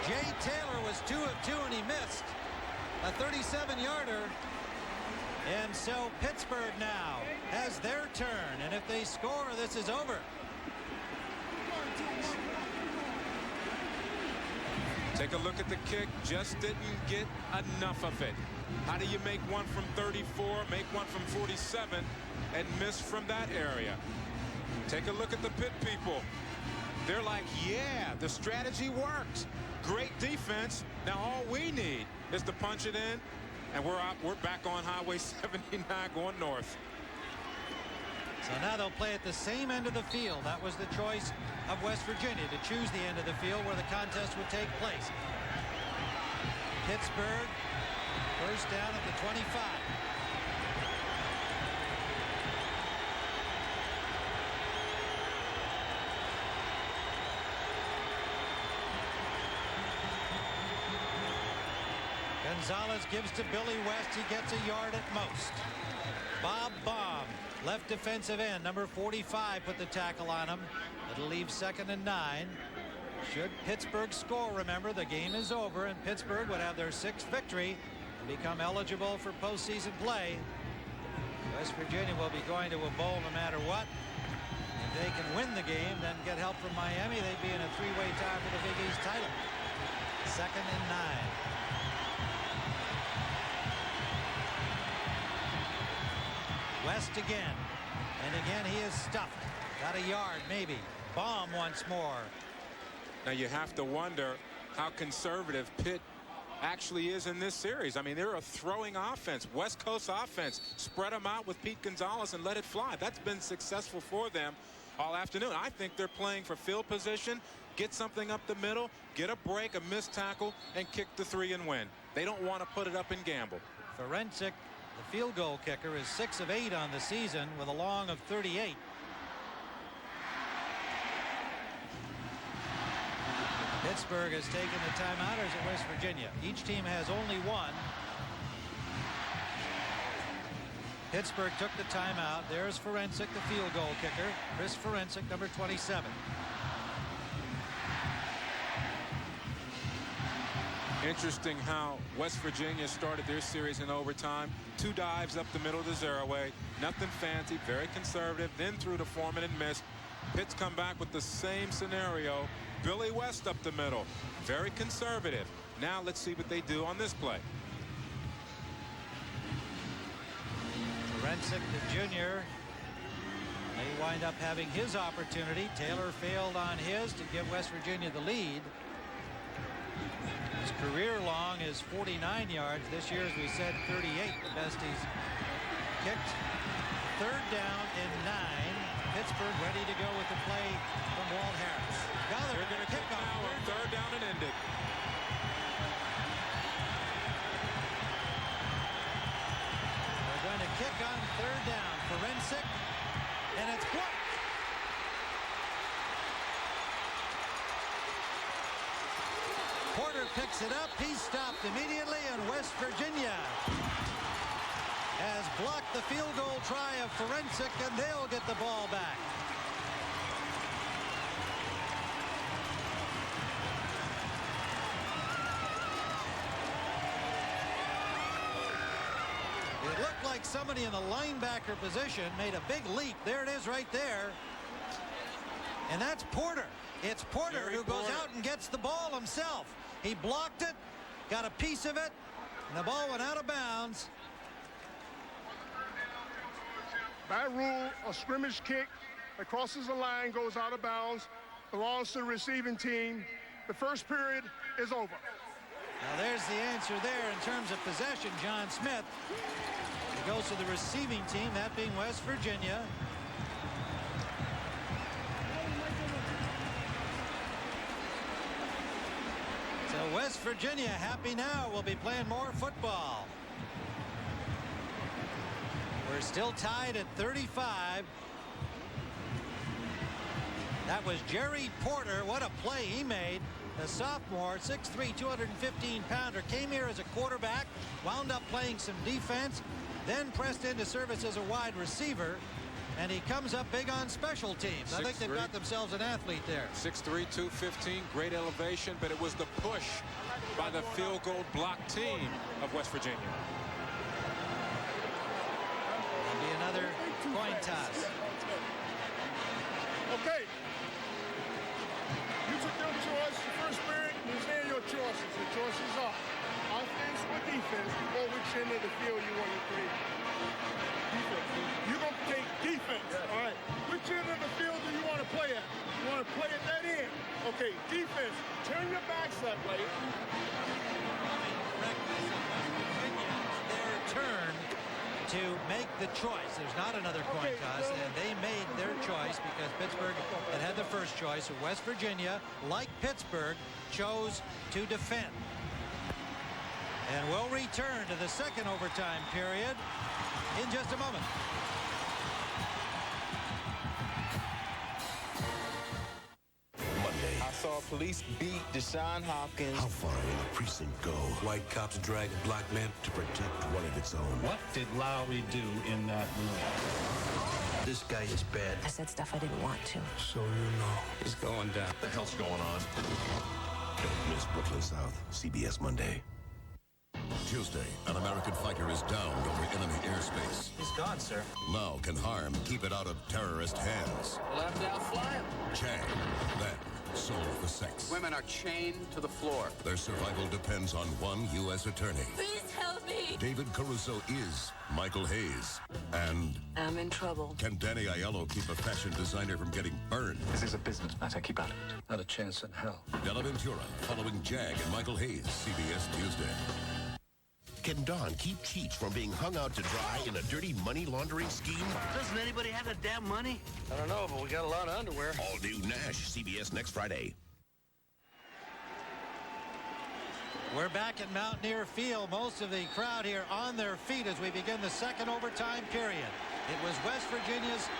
Jay Taylor was 2 of 2, and he missed a 37-yarder. And so Pittsburgh now has their turn, and if they score, this is over. Take a look at the kick. Just didn't get enough of it. How do you make one from 34, make one from 47, and miss from that area? Take a look at the Pitt people. They're like, yeah, the strategy works. Great defense. Now all we need is to punch it in, and we're back on Highway 79 going north. So now they'll play at the same end of the field. That was the choice of West Virginia, to choose the end of the field where the contest would take place. Pittsburgh, first down at the 25. Gonzalez gives to Billy West. He gets a yard at most. Bob Baum, left defensive end, number 45, put the tackle on him. It'll leave 2nd and 9. Should Pittsburgh score, remember, the game is over, and Pittsburgh would have their 6th victory and become eligible for postseason play. West Virginia will be going to a bowl no matter what. If they can win the game, then get help from Miami, they'd be in a 3-way tie for the Big East title. 2nd and 9. West again, and again he is stuffed. Got a yard, maybe. Baum once more. Now you have to wonder how conservative Pitt actually is in this series. I mean, they're a throwing offense, West Coast offense. Spread them out with Pete Gonzalez and let it fly. That's been successful for them all afternoon. I think they're playing for field position, get something up the middle, get a break, a missed tackle, and kick the 3 and win. They don't want to put it up and gamble. Forensic, the field goal kicker, is 6 of 8 on the season with a long of 38. Pittsburgh has taken the timeout, or is it West Virginia? Each team has only one. Pittsburgh took the timeout. There's Forensic, the field goal kicker. Chris Forensic, number 27. Interesting how West Virginia started their series in overtime. 2 dives up the middle to Zeraway. Nothing fancy, very conservative. Then threw to Foreman and missed. Pitt's come back with the same scenario. Billy West up the middle. Very conservative. Now let's see what they do on this play. Forensic, the junior, may wind up having his opportunity. Taylor failed on his to give West Virginia the lead. His career long is 49 yards. This year, as we said, 38, the best he's kicked. Third down and 9. Pittsburgh ready to go with the play from Walt Harris. They're going to kick now on third down and end it. They're going to kick on third down. Forensic, and it's blocked. Porter picks it up. He's stopped immediately, and West Virginia has blocked the field goal try of Forensic, and they'll get the ball back. It looked like somebody in the linebacker position made a big leap. There it is right there. And that's Porter. It's Porter who goes out and gets the ball himself. He blocked it, got a piece of it, and the ball went out of bounds. By rule, a scrimmage kick that crosses the line, goes out of bounds, belongs to the receiving team. The first period is over. Now there's the answer there in terms of possession. John Smith. It goes to the receiving team, that being West Virginia. So West Virginia happy now. We'll be playing more football. We're still tied at 35. That was Jerry Porter. What a play he made. The sophomore, 6'3", 215-pounder, came here as a quarterback, wound up playing some defense, then pressed into service as a wide receiver, and he comes up big on special teams. I think they've got themselves an athlete there. 6'3", 215, great elevation, but it was the push by the field goal block team of West Virginia. There'll be another coin toss. Okay. You took your choice the first period. These are your choices. The choices are offense or defense. Or which end of the field you want to play. Defense. You're going to take defense. All right. Which end of the field do you want to play at? You want to play at that end. Okay, defense. Turn your backs that way. Their turn to make the choice. There's not another coin toss, and they made their choice because Pittsburgh had the first choice. So West Virginia, like Pittsburgh, chose to defend. And we'll return to the second overtime period in just a moment. Monday. I saw police beat Deshaun Hopkins. How far will the precinct go? White cops drag a black man to protect one of its own. What did Lowry do in that room? This guy is bad. I said stuff I didn't want to. So you know. It's going down. What the hell's going on? Don't miss Brooklyn South. CBS Monday. Tuesday, an American fighter is downed over enemy airspace. He's gone, sir. Now can harm keep it out of terrorist hands. We'll have to outfly him. Chang, then sold for sex. Women are chained to the floor. Their survival depends on one U.S. attorney. Please help me. David Caruso is Michael Hayes. And I'm in trouble. can Danny Aiello keep a fashion designer from getting burned? This is a business matter. Keep out of it. Not a chance in hell. Della Ventura, following Jag and Michael Hayes, CBS Tuesday. Can Don keep Cheech from being hung out to dry in a dirty money laundering scheme? Doesn't anybody have that damn money? I don't know, but we got a lot of underwear. All new Nash, CBS next Friday. We're back at Mountaineer Field. Most of the crowd here on their feet as we begin the second overtime period. It was West Virginia's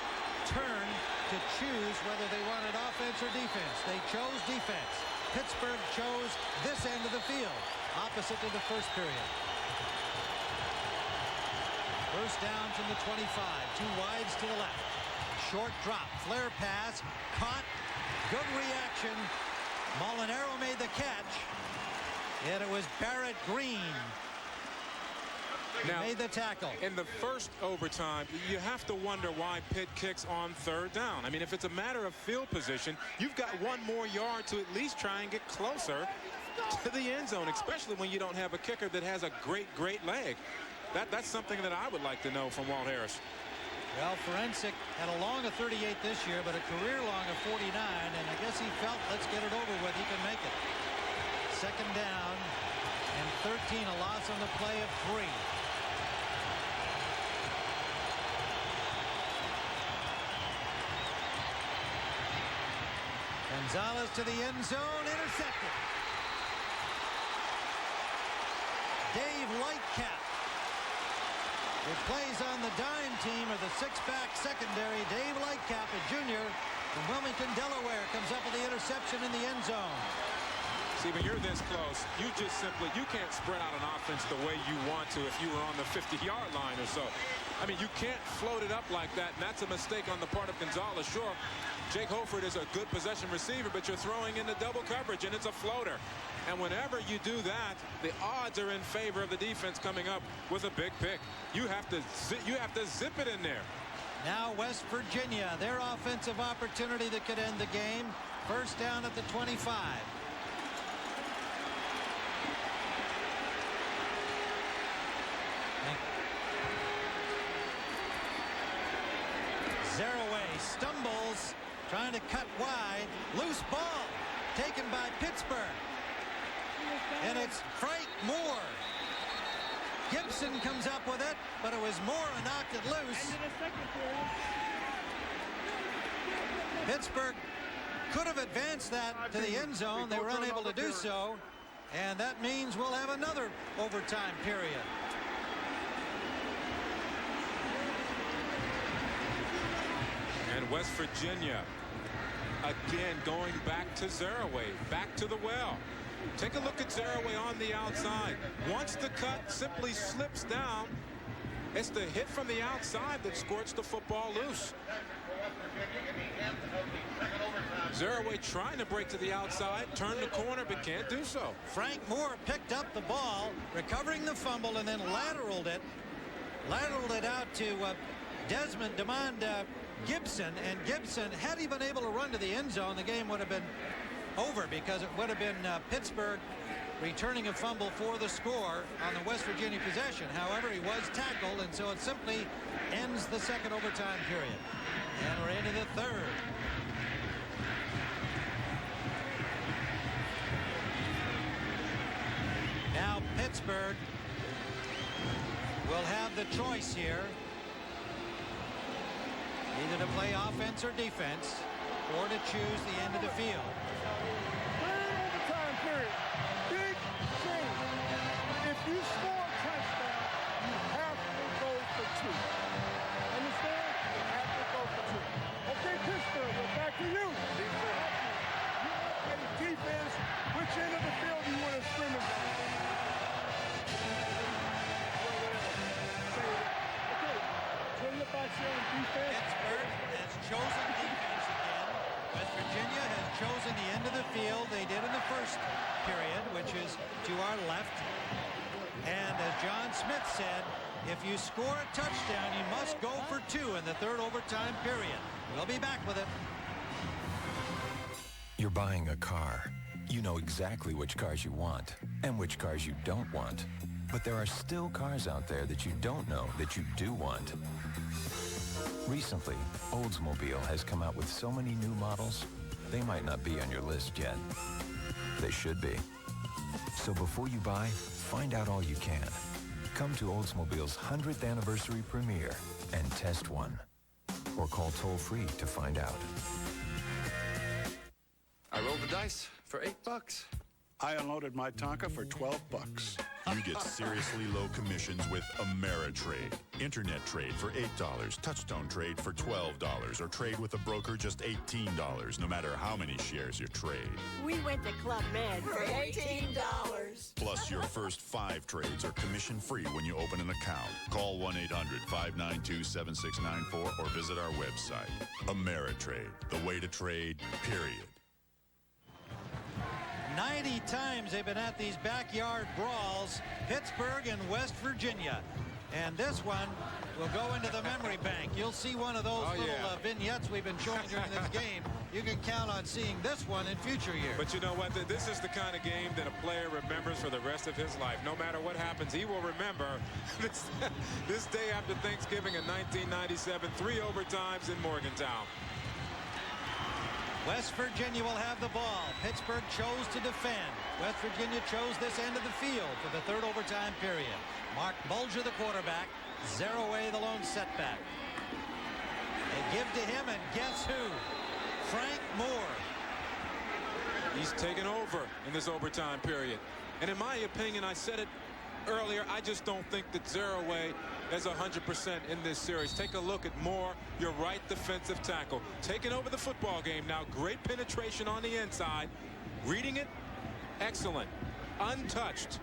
turn to choose whether they wanted offense or defense. They chose defense. Pittsburgh chose this end of the field, opposite to the first period. First down from the 25, two wides to the left. Short drop, flare pass, caught, good reaction. Molinaro made the catch, and it was Barrett Green Now, made the tackle. In the first overtime, you have to wonder why Pitt kicks on third down. I mean, if it's a matter of field position, you've got one more yard to at least try and get closer to the end zone, especially when you don't have a kicker that has a great leg. That's something that I would like to know from Walt Harris. Well, Forensic had a long of 38 this year, but a career long of 49, and I guess he felt, let's get it over with, he can make it. Second down and 13, a loss on the play of 3. Gonzalez to the end zone, intercepted. Dave Lightcap, who plays on the dime team of the six-back secondary. Dave Lightcap, a junior from Wilmington, Delaware, comes up with the interception in the end zone. See, when you're this close, you can't spread out an offense the way you want to if you were on the 50-yard line or so. I mean, you can't float it up like that, and that's a mistake on the part of Gonzalez. Sure, Jake Holford is a good possession receiver, but you're throwing into double coverage, and it's a floater. And whenever you do that, the odds are in favor of the defense coming up with a big pick. You have to zip it in there. Now West Virginia, their offensive opportunity that could end the game. First down at the 25. Zeraway stumbles, trying to cut wide. Loose ball taken by Pittsburgh. And it's Frank Moore. Gibson comes up with it, but it was Moore who knocked it loose. Pittsburgh could have advanced that to the end zone. They were unable to do so. And that means we'll have another overtime period. And West Virginia, again, going back to Zeraway, back to the well. Take a look at Zeraway on the outside. Once the cut simply slips down, it's the hit from the outside that squirts the football loose. Zeraway trying to break to the outside, turn the corner, but can't do so. Frank Moore picked up the ball, recovering the fumble, and then lateraled it out to Demond Gibson. And Gibson, had he been able to run to the end zone, the game would have been over, because it would have been Pittsburgh returning a fumble for the score on the West Virginia possession. However, he was tackled, and so it simply ends the second overtime period. And we're into the third. Now Pittsburgh will have the choice here, either to play offense or defense, or to choose the end of the field. Third overtime period. Big change. If you score a touchdown, you have to go for 2. Understand? You have to go for 2. Okay, Pittsburgh, we're back to you. You play defense. Which end of the field do you want to scrimmage on? Okay, turn the back here on defense. Pittsburgh has chosen defense again. West Virginia has chosen the end of the field. They did in the first period, which is to our left. And as John Smith said, if you score a touchdown, you must go for 2 in the third overtime period. We'll be back with it. You're buying a car. You know exactly which cars you want and which cars you don't want. But there are still cars out there that you don't know that you do want. Recently, Oldsmobile has come out with so many new models, they might not be on your list yet. They should be. So before you buy, find out all you can. Come to Oldsmobile's 100th anniversary premiere and test one. Or call toll-free to find out. I rolled the dice for $8. I unloaded my Tonka for $12. You get seriously low commissions with Ameritrade. Internet trade for $8, touchstone trade for $12, or trade with a broker just $18, no matter how many shares you trade. We went to Club Med for $18. Plus, your first 5 trades are commission-free when you open an account. Call 1-800-592-7694 or visit our website. Ameritrade, the way to trade, period. 90 times they've been at these backyard brawls, Pittsburgh and West Virginia. And this one will go into the memory bank. You'll see one of those vignettes we've been showing during this game. You can count on seeing this one in future years. But you know what? This is the kind of game that a player remembers for the rest of his life. No matter what happens, he will remember this day after Thanksgiving in 1997, 3 overtimes in Morgantown. West Virginia will have the ball. Pittsburgh chose to defend. West Virginia chose this end of the field for the third overtime period. Mark Bulger, the quarterback. Zeroaway, the lone setback. They give to him, and guess who? Frank Moore. He's taken over in this overtime period. And in my opinion, I said it earlier, I just don't think that Zeroaway is 100% in this series. Take a look at Moore, your right defensive tackle. Taking over the football game now. Great penetration on the inside. Reading it, excellent. Untouched.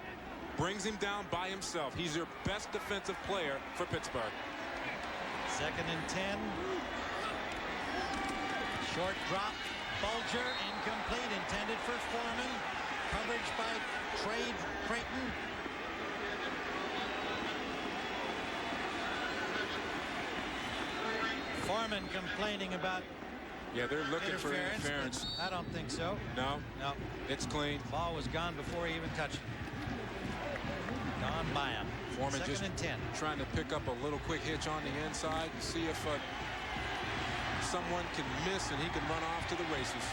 Brings him down by himself. He's your best defensive player for Pittsburgh. 2nd and 10. Short drop. Bulger, incomplete, intended for Foreman. Coverage by Trade Creighton. Foreman complaining about they're looking for interference. I don't think so. No? No. It's clean. Ball was gone before he even touched it. Gone by him. Foreman 2nd just and 10. trying to pick up a little quick hitch on the inside and see if someone can miss and he can run off to the races.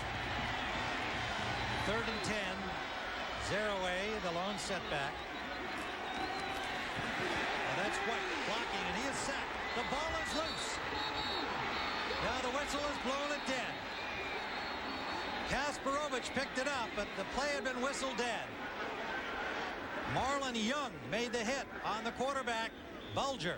3rd and 10. Zeroaway, the lone setback. Now that's White blocking, and he is sacked. The ball is loose. Now the whistle has blown it dead. Kasparovich picked it up, but the play had been whistled dead. Marlon Young made the hit on the quarterback, Bulger.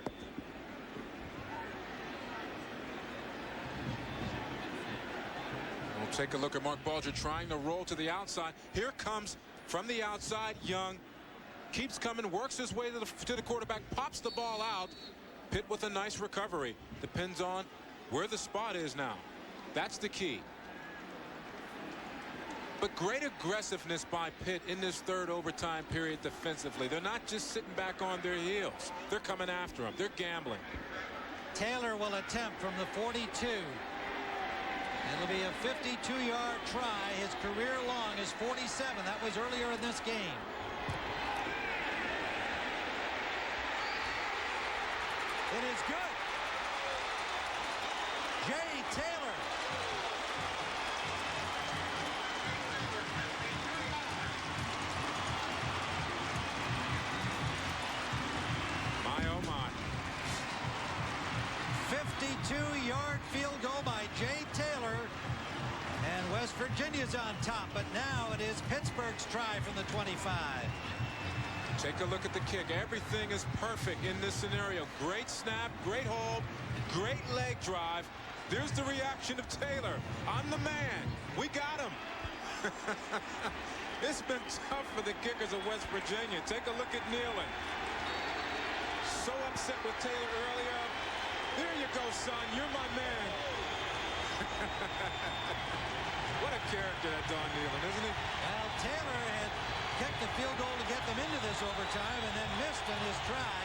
We'll take a look at Mark Bulger trying to roll to the outside. Here comes from the outside Young. Keeps coming, works his way to the quarterback, pops the ball out. Pitt with a nice recovery. Depends on where the spot is now. That's the key. But great aggressiveness by Pitt in this third overtime period defensively. They're not just sitting back on their heels. They're coming after them. They're gambling. Taylor will attempt from the 42. It'll be a 52-yard try. His career long is 47. That was earlier in this game. It is good. Jay Taylor. My, oh my. 52-yard field goal by Jay Taylor. And West Virginia's on top, but now it is Pittsburgh's try from the 25. Take a look at the kick. Everything is perfect in this scenario. Great snap, great hold, great leg drive. There's the reaction of Taylor. I'm the man. We got him. It's been tough for the kickers of West Virginia. Take a look at Nealon. So upset with Taylor earlier. There you go, son. You're my man. What a character that Don Nealon, isn't he? Well, Taylor had kicked the field goal to get them into this overtime and then missed on his try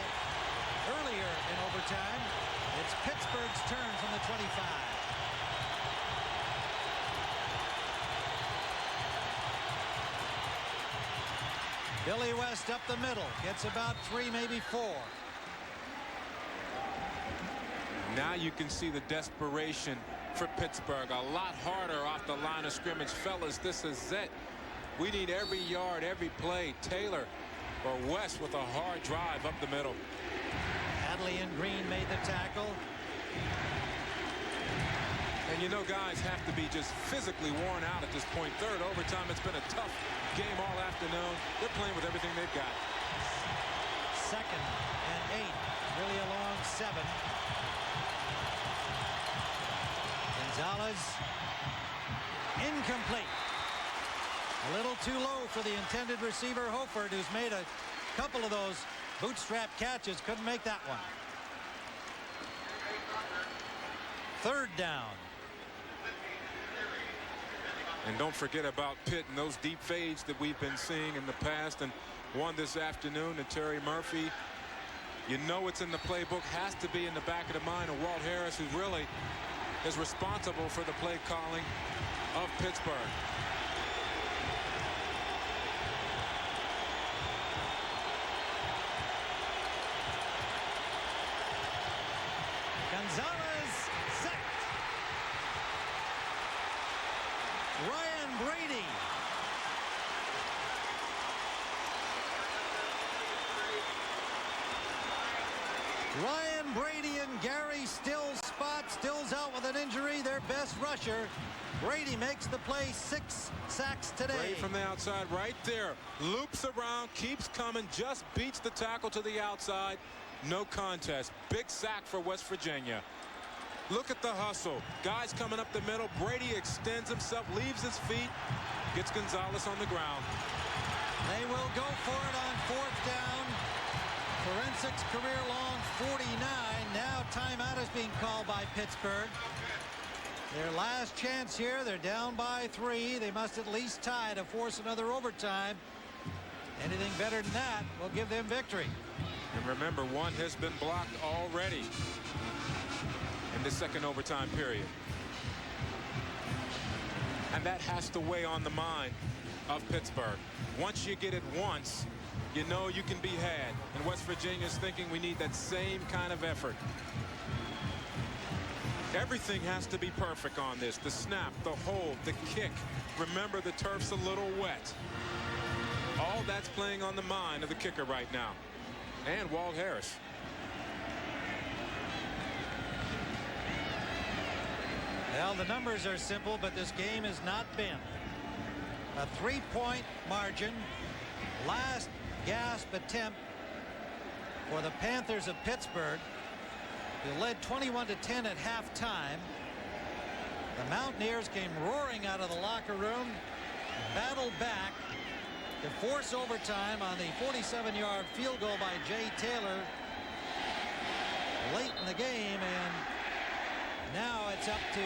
earlier in overtime. It's Pittsburgh's turn from the 25. Billy West up the middle. Gets about 3, maybe 4. Now you can see the desperation for Pittsburgh. A lot harder off the line of scrimmage. Fellas, this is it. We need every yard, every play. Taylor or West with a hard drive up the middle. Hadley and Green made the tackle. And you know, guys have to be just physically worn out at this point. Third overtime, it's been a tough game all afternoon. They're playing with everything they've got. 2nd and 8. Really a long 7. Gonzalez. Incomplete. A little too low for the intended receiver, Hoford, who's made a couple of those bootstrap catches. Couldn't make that one. 3rd down. And don't forget about Pitt and those deep fades that we've been seeing in the past, and one this afternoon to Terry Murphy. You know it's in the playbook, has to be in the back of the mind of Walt Harris, who really is responsible for the play calling of Pittsburgh. Gonzalez sacked. Ryan Brady. Ryan Brady and Gary Stills spot. Stills out with an injury, their best rusher. Brady makes the play, 6 sacks today. Brady from the outside right there. Loops around, keeps coming, just beats the tackle to the outside. No contest. Big sack for West Virginia. Look at the hustle. Guys coming up the middle. Brady extends himself, leaves his feet, gets Gonzalez on the ground. They will go for it on 4th down. Forensics career long 49. Now timeout is being called by Pittsburgh. Their last chance here. They're down by 3. They must at least tie to force another overtime. Anything better than that will give them victory. And remember, one has been blocked already in the second overtime period. And that has to weigh on the mind of Pittsburgh. Once you get it once, you know you can be had. And West Virginia's thinking we need that same kind of effort. Everything has to be perfect on this. The snap, the hold, the kick. Remember, the turf's a little wet. All that's playing on the mind of the kicker right now. And Walt Harris. Well, the numbers are simple, but this game has not been. A 3-point margin. Last gasp attempt for the Panthers of Pittsburgh. They led 21-10 at halftime. The Mountaineers came roaring out of the locker room, battled back to force overtime on the 47-yard field goal by Jay Taylor late in the game, and now it's up to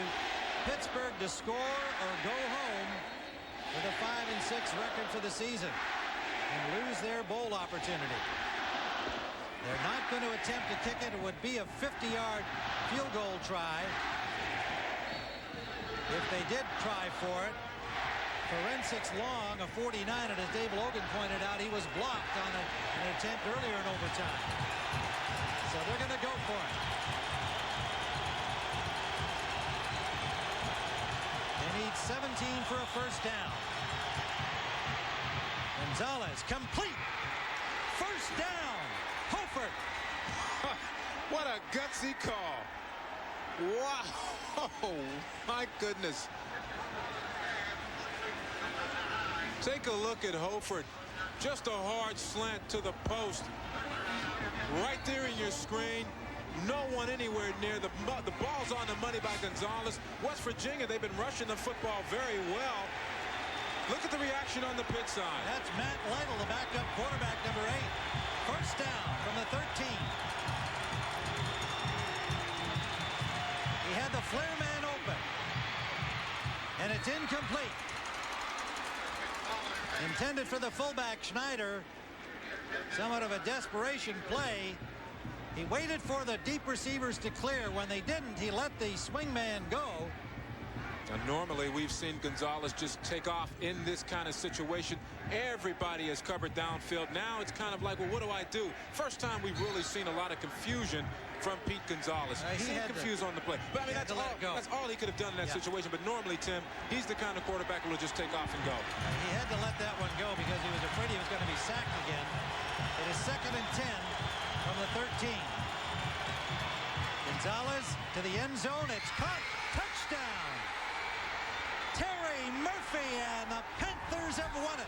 Pittsburgh to score or go home with a 5-6 record for the season and lose their bowl opportunity. They're not going to attempt to kick it. It would be a 50-yard field goal try. If they did try for it, forensics long, a 49, and as Dave Logan pointed out, he was blocked on an attempt earlier in overtime. So they're going to go for it. They need 17 for a first down. Gonzalez complete. First down. Hofer. What a gutsy call. Wow. Oh, my goodness. Take a look at Hofer. Just a hard slant to the post. Right there in your screen. No one anywhere near. The ball's on the money by Gonzalez. West Virginia, they've been rushing the football very well. Look at the reaction on the Pitt side. That's Matt Lytle, the backup quarterback, number 8. First down from the 13. He had the flare man open. And it's incomplete. Intended for the fullback, Schneider. Somewhat of a desperation play. He waited for the deep receivers to clear. When they didn't, he let the swing man go. And normally we've seen Gonzalez just take off in this kind of situation. Everybody is covered downfield. Now it's kind of like, well, what do I do? First time we've really seen a lot of confusion from Pete Gonzalez. He seemed confused on the play. But I mean, that's all he could have done in that situation. But normally, Tim, he's the kind of quarterback who will just take off and go. He had to let that one go because he was afraid he was going to be sacked again. It is 2nd and 10 from the 13. Gonzalez to the end zone. It's caught. Touchdown. Terry Murphy, and the Panthers have won it.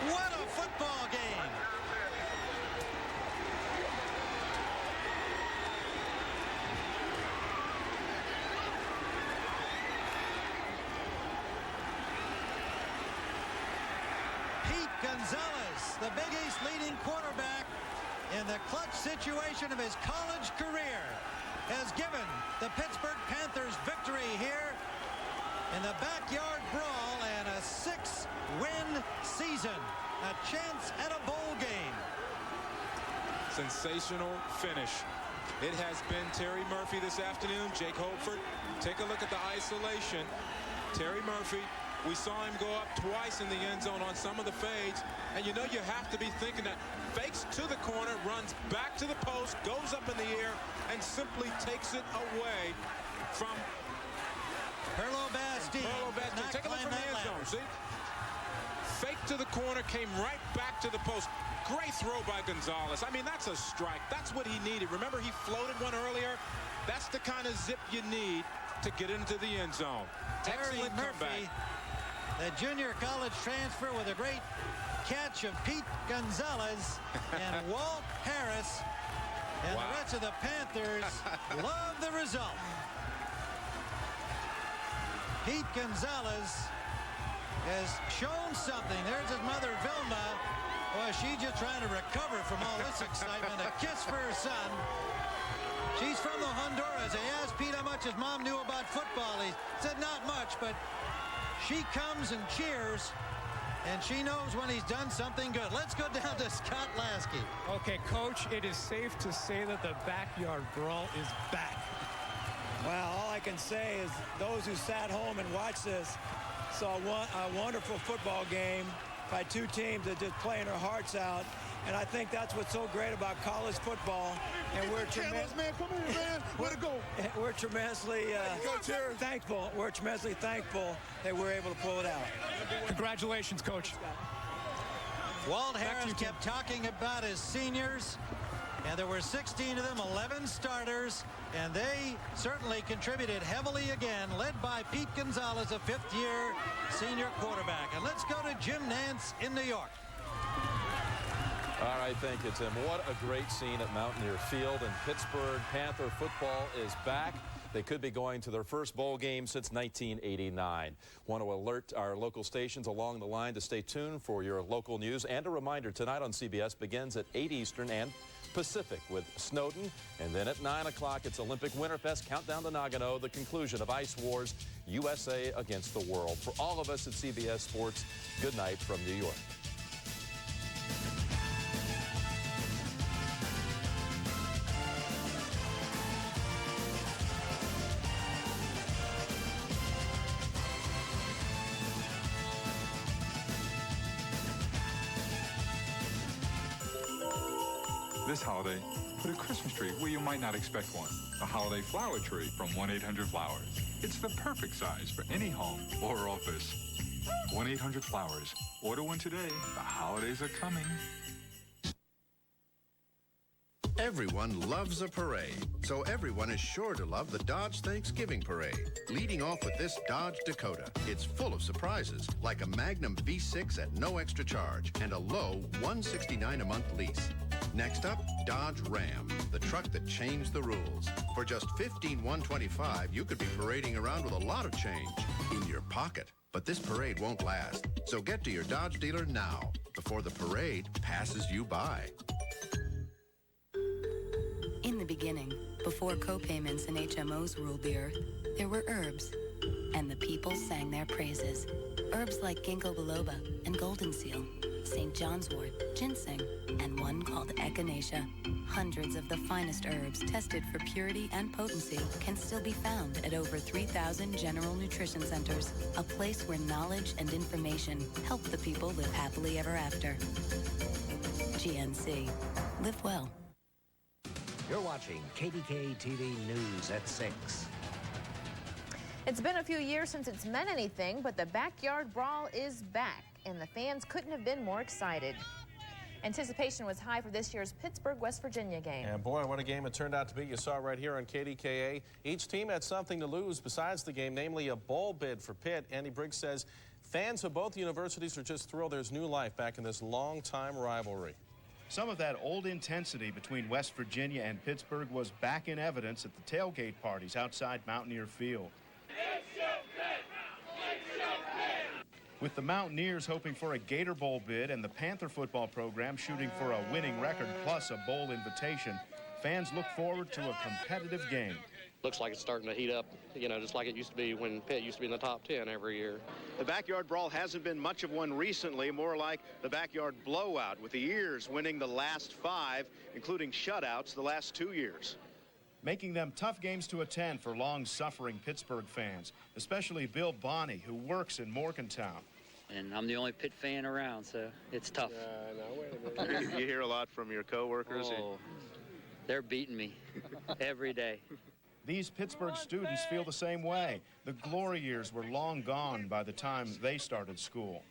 What a football game. Pete Gonzalez, the Big East leading quarterback in the clutch situation of his college career, has given the Pittsburgh Panthers victory here in the Backyard Brawl and a 6-win season. A chance at a bowl game. Sensational finish. It has been Terry Murphy this afternoon. Jake Holford, take a look at the isolation. Terry Murphy, we saw him go up twice in the end zone on some of the fades. And you know you have to be thinking that. Fakes to the corner, runs back to the post, goes up in the air, and simply takes it away from Perlo Bastille. Take a look from the end zone, see? Fake to the corner, came right back to the post. Great throw by Gonzalez. I mean, that's a strike. That's what he needed. Remember, he floated one earlier? That's the kind of zip you need to get into the end zone. Terry Excellent Murphy, comeback. the junior college transfer with a great catch of Pete Gonzalez and Walt Harris. And the rest of the Panthers love the result. Pete Gonzalez has shown something. There's his mother, Vilma. Boy, she's just trying to recover from all this excitement. A kiss for her son. She's from the Honduras. They asked Pete how much his mom knew about football. He said not much, but she comes and cheers, and she knows when he's done something good. Let's go down to Scott Lasky. Okay, Coach, it is safe to say that the Backyard Brawl is back. Well, all I can say is those who sat home and watched this saw a wonderful football game by two teams that just playing their hearts out. And I think that's what's so great about college football. And we're we're tremendously thankful. We're tremendously thankful that we're able to pull it out. Congratulations, Coach. Walt Harris kept talking about his seniors. And there were 16 of them, 11 starters, and they certainly contributed heavily again, led by Pete Gonzalez, a fifth-year senior quarterback. And let's go to Jim Nantz in New York. All right, thank you, Tim. What a great scene at Mountaineer Field, and Pittsburgh Panther football is back. They could be going to their first bowl game since 1989. Want to alert our local stations along the line to stay tuned for your local news. And a reminder, tonight on CBS begins at 8 Eastern and Pacific with Snowden. And then at 9 o'clock, it's Olympic Winterfest, Countdown to Nagano, the conclusion of Ice Wars, USA against the world. For all of us at CBS Sports, good night from New York. This holiday, put a Christmas tree where you might not expect one. A holiday flower tree from 1-800-Flowers. It's the perfect size for any home or office. 1-800-Flowers. Order one today. The holidays are coming. Everyone loves a parade, so everyone is sure to love the Dodge Thanksgiving Parade. Leading off with this Dodge Dakota. It's full of surprises, like a Magnum V6 at no extra charge and a low $169 a month lease. Next up, Dodge Ram, the truck that changed the rules. For just $15,125, you could be parading around with a lot of change in your pocket. But this parade won't last, so get to your Dodge dealer now before the parade passes you by. In the beginning, before co-payments and HMOs ruled the earth, there were herbs, and the people sang their praises. Herbs like ginkgo biloba and golden seal, St. John's wort, ginseng, and one called echinacea. Hundreds of the finest herbs tested for purity and potency can still be found at over 3,000 General Nutrition Centers, a place where knowledge and information help the people live happily ever after. GNC. Live well. You're watching KDK TV News at 6. It's been a few years since it's meant anything, but the Backyard Brawl is back, and the fans couldn't have been more excited. Anticipation was high for this year's Pittsburgh, West Virginia game. And boy, what a game it turned out to be. You saw right here on KDKA. Each team had something to lose besides the game, namely a bowl bid for Pitt. Andy Briggs says fans of both universities are just thrilled there's new life back in this long-time rivalry. Some of that old intensity between West Virginia and Pittsburgh was back in evidence at the tailgate parties outside Mountaineer Field. With the Mountaineers hoping for a Gator Bowl bid and the Panther football program shooting for a winning record plus a bowl invitation, fans look forward to a competitive game. Looks like it's starting to heat up, you know, just like it used to be when Pitt used to be in the top 10 every year. The Backyard Brawl hasn't been much of one recently, more like the Backyard Blowout, with the Ears winning the last 5, including shutouts the last 2 years. Making them tough games to attend for long-suffering Pittsburgh fans, especially Bill Bonney, who works in Morgantown. And I'm the only Pitt fan around, so it's tough. No, wait a minute. You hear a lot from your coworkers? Oh, they're beating me every day. These Pittsburgh students feel the same way. The glory years were long gone by the time they started school.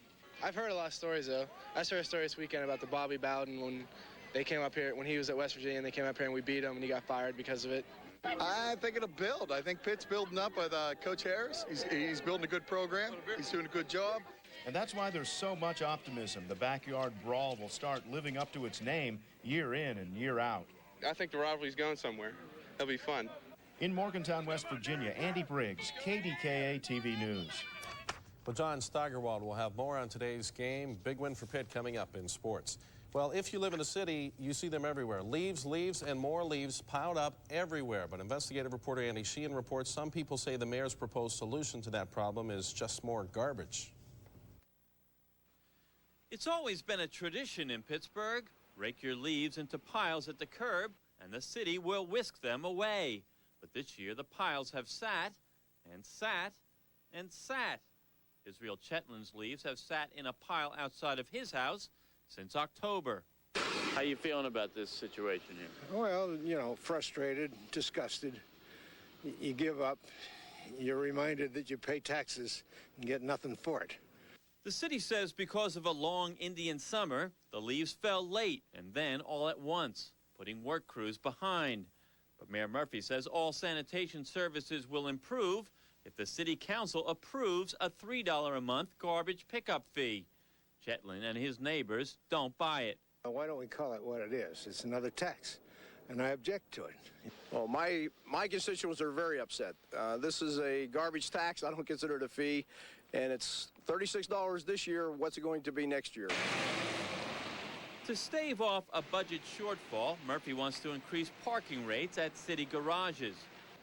I've heard a lot of stories, though. I heard a story this weekend about the Bobby Bowden when they came up here, when he was at West Virginia, and they came up here and we beat him, and he got fired because of it. I think it'll build. I think Pitt's building up with Coach Harris. He's building a good program. He's doing a good job. And that's why there's so much optimism. The Backyard Brawl will start living up to its name year in and year out. I think the rivalry's going somewhere. It'll be fun. In Morgantown, West Virginia, Andy Briggs, KDKA TV News. Well, John Steigerwald will have more on today's game. Big win for Pitt coming up in sports. Well, if you live in a city, you see them everywhere. Leaves, and more leaves piled up everywhere. But investigative reporter Andy Sheehan reports some people say the mayor's proposed solution to that problem is just more garbage. It's always been a tradition in Pittsburgh. Rake your leaves into piles at the curb, and the city will whisk them away. But this year, the piles have sat and sat and sat. Israel Chetlin's leaves have sat in a pile outside of his house since October. How you feeling about this situation here? Well, you know, frustrated, disgusted. You give up. You're reminded that you pay taxes and get nothing for it. The city says because of a long Indian summer, the leaves fell late and then all at once, putting work crews behind. But Mayor Murphy says all sanitation services will improve if the city council approves a $3 a month garbage pickup fee. Chetlin and his neighbors don't buy it. Why don't we call it what it is? It's another tax, and I object to it. Well, my constituents are very upset. This is a garbage tax. I don't consider it a fee, and it's $36 this year. What's it going to be next year? To stave off a budget shortfall, Murphy wants to increase parking rates at city garages.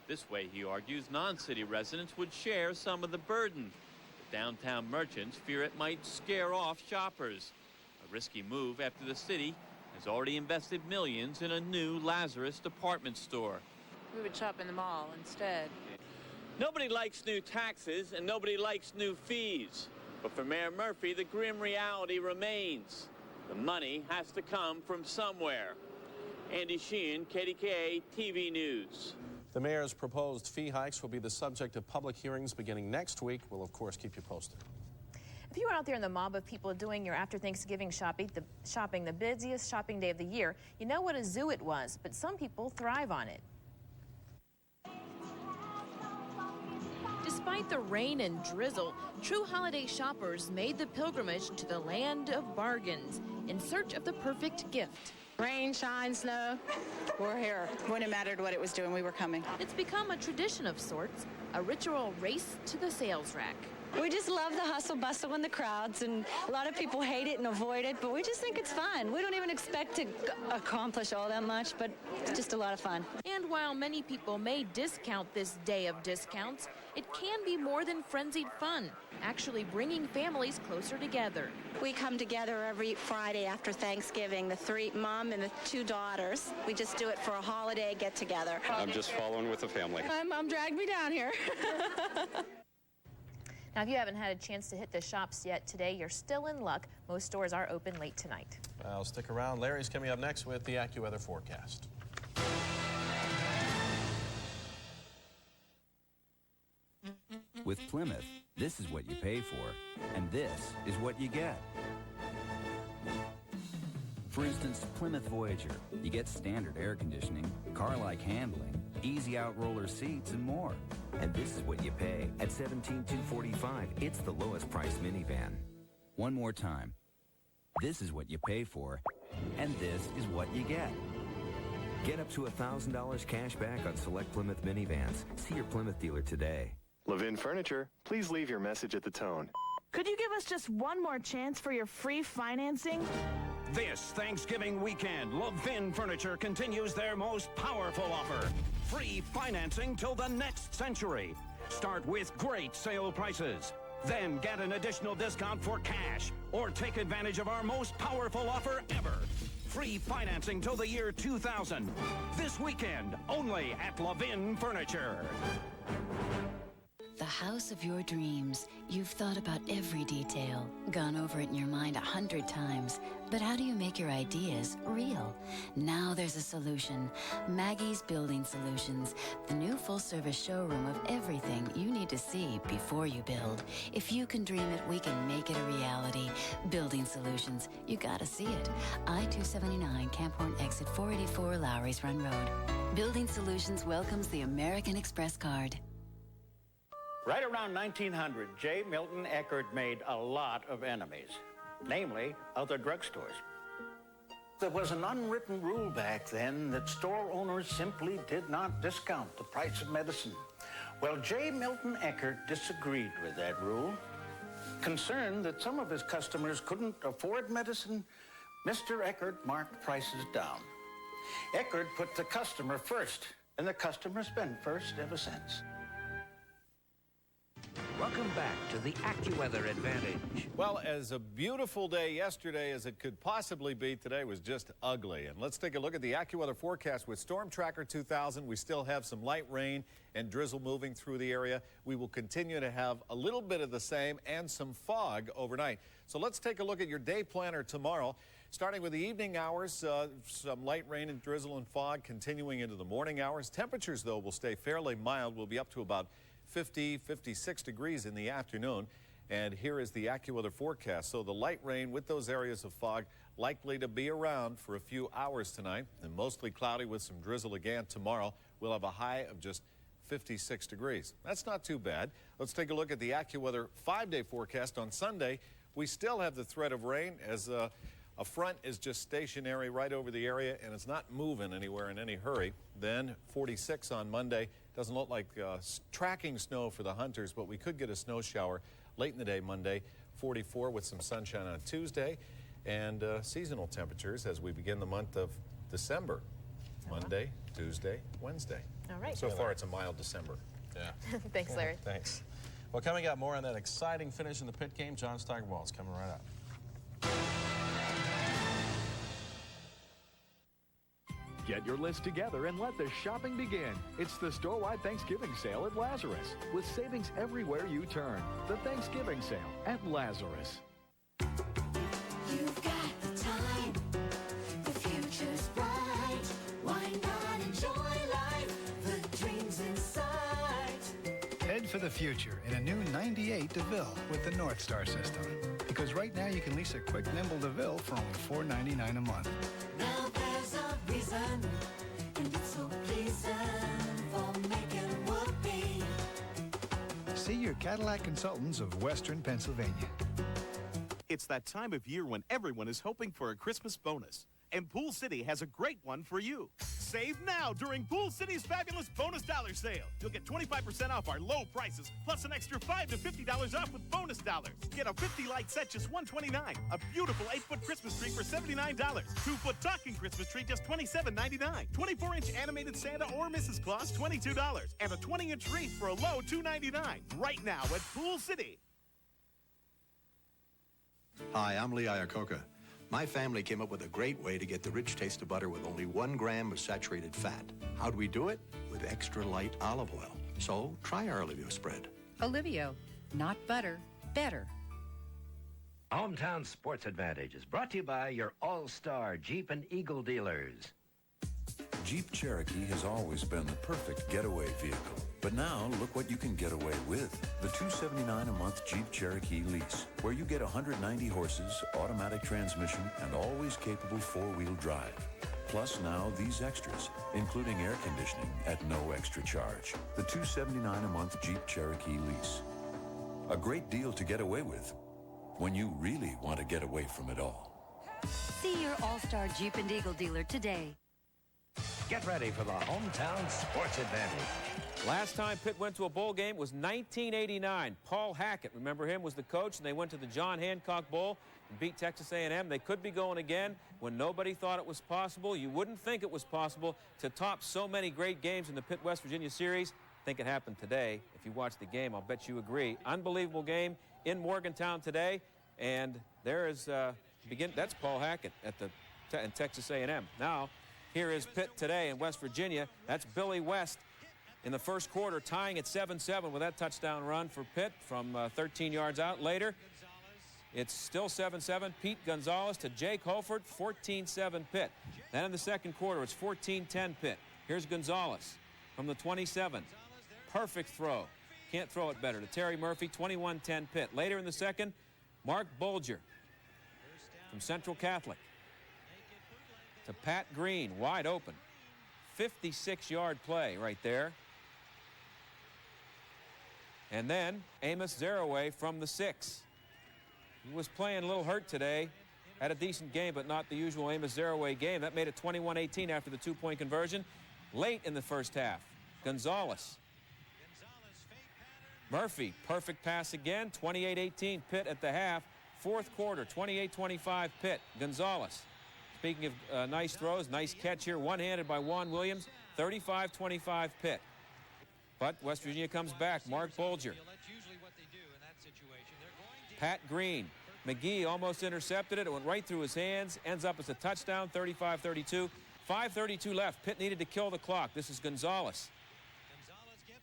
This way, he argues, non-city residents would share some of the burden. The downtown merchants fear it might scare off shoppers. A risky move after the city has already invested millions in a new Lazarus department store. We would shop in the mall instead. Nobody likes new taxes and nobody likes new fees. But for Mayor Murphy, the grim reality remains. The money has to come from somewhere. Andy Sheehan, KDKA TV News. The mayor's proposed fee hikes will be the subject of public hearings beginning next week. We'll, of course, keep you posted. If you were out there in the mob of people doing your after Thanksgiving shopping, the busiest shopping day of the year, you know what a zoo it was, but some people thrive on it. Despite the rain and drizzle, true holiday shoppers made the pilgrimage to the land of bargains in search of the perfect gift. Rain, shine, snow, we're here. When it mattered what it was doing, we were coming. It's become a tradition of sorts, a ritual race to the sales rack. We just love the hustle bustle and the crowds, and a lot of people hate it and avoid it, but we just think it's fun. We don't even expect to accomplish all that much, but it's just a lot of fun. And while many people may discount this day of discounts, it can be more than frenzied fun, actually bringing families closer together. We come together every Friday after Thanksgiving, the three, mom and the two daughters. We just do it for a holiday get-together. I'm just following with the family. Mom dragged me down here. Now, if you haven't had a chance to hit the shops yet today, you're still in luck. Most stores are open late tonight. Well, stick around. Larry's coming up next with the AccuWeather forecast. With Plymouth, this is what you pay for, and this is what you get. For instance, Plymouth Voyager. You get standard air conditioning, car-like handling, easy out-roller seats, and more. And this is what you pay. At $17,245, it's the lowest priced minivan. One more time. This is what you pay for, and this is what you get. Get up to $1,000 cash back on select Plymouth minivans. See your Plymouth dealer today. Levin Furniture, please leave your message at the tone. Could you give us just one more chance for your free financing? This Thanksgiving weekend, Levin Furniture continues their most powerful offer. Free financing till the next century. Start with great sale prices. Then get an additional discount for cash or take advantage of our most powerful offer ever. Free financing till the year 2000. This weekend, only at Levin Furniture. The house of your dreams. You've thought about every detail, gone over it in your mind 100 times. But how do you make your ideas real? Now there's a solution. Maggie's Building Solutions, the new full-service showroom of everything you need to see before you build. If you can dream it, we can make it a reality. Building Solutions, you gotta see it. I-279, Camp Horn exit 484 Lowry's Run Road. Building Solutions welcomes the American Express card. Right around 1900, J. Milton Eckert made a lot of enemies, namely other drugstores. There was an unwritten rule back then that store owners simply did not discount the price of medicine. Well, J. Milton Eckert disagreed with that rule. Concerned that some of his customers couldn't afford medicine, Mr. Eckert marked prices down. Eckert put the customer first, and the customer's been first ever since. Welcome back to the AccuWeather Advantage. Well, as a beautiful day yesterday as it could possibly be, today was just ugly. And let's take a look at the AccuWeather forecast with Storm Tracker 2000. We still have some light rain and drizzle moving through the area. We will continue to have a little bit of the same and some fog overnight. So let's take a look at your day planner tomorrow. Starting with the evening hours, some light rain and drizzle and fog continuing into the morning hours. Temperatures, though, will stay fairly mild. We'll be up to about 50, 56 degrees in the afternoon. And here is the AccuWeather forecast. So the light rain with those areas of fog likely to be around for a few hours tonight, and mostly cloudy with some drizzle again tomorrow. We'll have a high of just 56 degrees. That's not too bad. Let's take a look at the AccuWeather 5-day forecast. On Sunday, we still have the threat of rain as a front is just stationary right over the area, and it's not moving anywhere in any hurry. Then 46 on Monday. Doesn't look like tracking snow for the hunters, but we could get a snow shower late in the day Monday. 44 with some sunshine on Tuesday, and seasonal temperatures as we begin the month of December. Monday, Tuesday, Wednesday. All right. So far, it's a mild December. Yeah. Thanks, Larry. Thanks. Well, coming up more on that exciting finish in the Pitt game. John's Tiger Balls coming right up. Get your list together and let the shopping begin. It's the store-wide Thanksgiving sale at Lazarus, with savings everywhere you turn. The Thanksgiving sale at Lazarus. You've got the time. The future's bright. Why not enjoy life? The dreams inside. Head for the future in a new 98 DeVille with the North Star system. Because right now you can lease a quick, nimble DeVille for only $4.99 a month. Now there's a reason, and it's so pleasing for making whoopee. See your Cadillac consultants of Western Pennsylvania. It's that time of year when everyone is hoping for a Christmas bonus. And Pool City has a great one for you. Save now during Pool City's fabulous bonus dollar sale. You'll get 25% off our low prices, plus an extra $5 to $50 off with bonus dollars. Get a 50 light set, just $129. A beautiful 8-foot Christmas tree for $79. 2-foot talking Christmas tree, just $27.99. 24-inch animated Santa or Mrs. Claus, $22. And a 20-inch wreath for a low $2.99. Right now at Pool City. Hi, I'm Lee Iacocca. My family came up with a great way to get the rich taste of butter with only 1 gram of saturated fat. How'd we do it? With extra light olive oil. So try our Olivio spread. Olivio, not butter, better. Hometown Sports Advantage is brought to you by your all-star Jeep and Eagle dealers. Jeep Cherokee has always been the perfect getaway vehicle. But now, look what you can get away with. The $279 a month Jeep Cherokee lease, where you get 190 horses, automatic transmission, and always capable 4-wheel drive. Plus now these extras, including air conditioning at no extra charge. The $279 a month Jeep Cherokee lease. A great deal to get away with when you really want to get away from it all. See your all-star Jeep and Eagle dealer today. Get ready for the hometown sports advantage. Last time Pitt went to a bowl game was 1989. Paul Hackett, remember him, was the coach, and they went to the John Hancock Bowl and beat Texas A&M. They could be going again when nobody thought it was possible. You wouldn't think it was possible to top so many great games in the Pitt, West Virginia series. I think it happened today. If you watch the game, I'll bet you agree. Unbelievable game in Morgantown today, and there is that's Paul Hackett at in Texas A&M. Now, here is Pitt today in West Virginia. That's Billy West in the first quarter, tying at 7-7 with that touchdown run for Pitt from 13 yards out. Later, it's still 7-7. Pete Gonzalez to Jake Holford, 14-7 Pitt. Then in the second quarter, it's 14-10 Pitt. Here's Gonzalez from the 27. Perfect throw. Can't throw it better. To Terry Murphy, 21-10 Pitt. Later in the second, Mark Bolger from Central Catholic to Pat Green, wide open. 56-yard play right there. And then Amos Zaraway from the 6. He was playing a little hurt today. Had a decent game, but not the usual Amos Zaraway game. That made it 21-18 after the two-point conversion. Late in the first half, Gonzalez. Murphy, perfect pass again. 28-18 Pitt at the half. Fourth quarter, 28-25 Pitt. Gonzalez. Speaking of nice throws, nice catch here, one-handed by Juan Williams, 35-25 Pitt. But West Virginia comes back. Mark Bolger. Pat Green. McGee almost intercepted it. It went right through his hands. Ends up as a touchdown, 35-32. 5:32 left. Pitt needed to kill the clock. This is Gonzalez.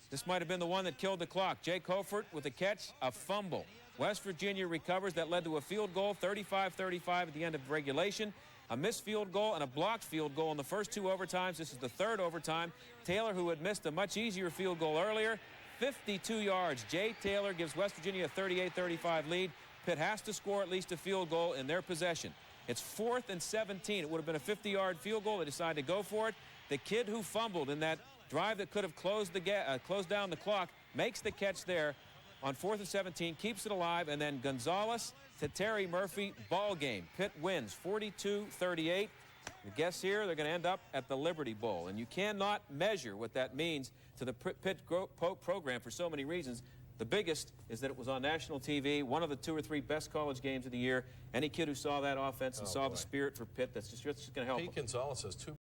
This might have been the one that killed the clock. Jake Holford with a catch, a fumble. West Virginia recovers. That led to a field goal, 35-35 at the end of regulation. A missed field goal and a blocked field goal in the first two overtimes. This is the third overtime. Taylor, who had missed a much easier field goal earlier, 52 yards. Jay Taylor gives West Virginia a 38-35 lead. Pitt has to score at least a field goal in their possession. It's 4th and 17. It would have been a 50-yard field goal. They decided to go for it. The kid who fumbled in that drive that could have closed down the clock makes the catch there on 4th and 17, keeps it alive, and then Gonzalez to Terry Murphy, ball game. Pitt wins 42-38. The guess here, they're going to end up at the Liberty Bowl, and you cannot measure what that means to the Pitt program for so many reasons. The biggest is that it was on national TV, one of the 2 or 3 best college games of the year. Any kid who saw that offense and saw the spirit for Pitt, that's just going to help Pete them. Gonzalez has 2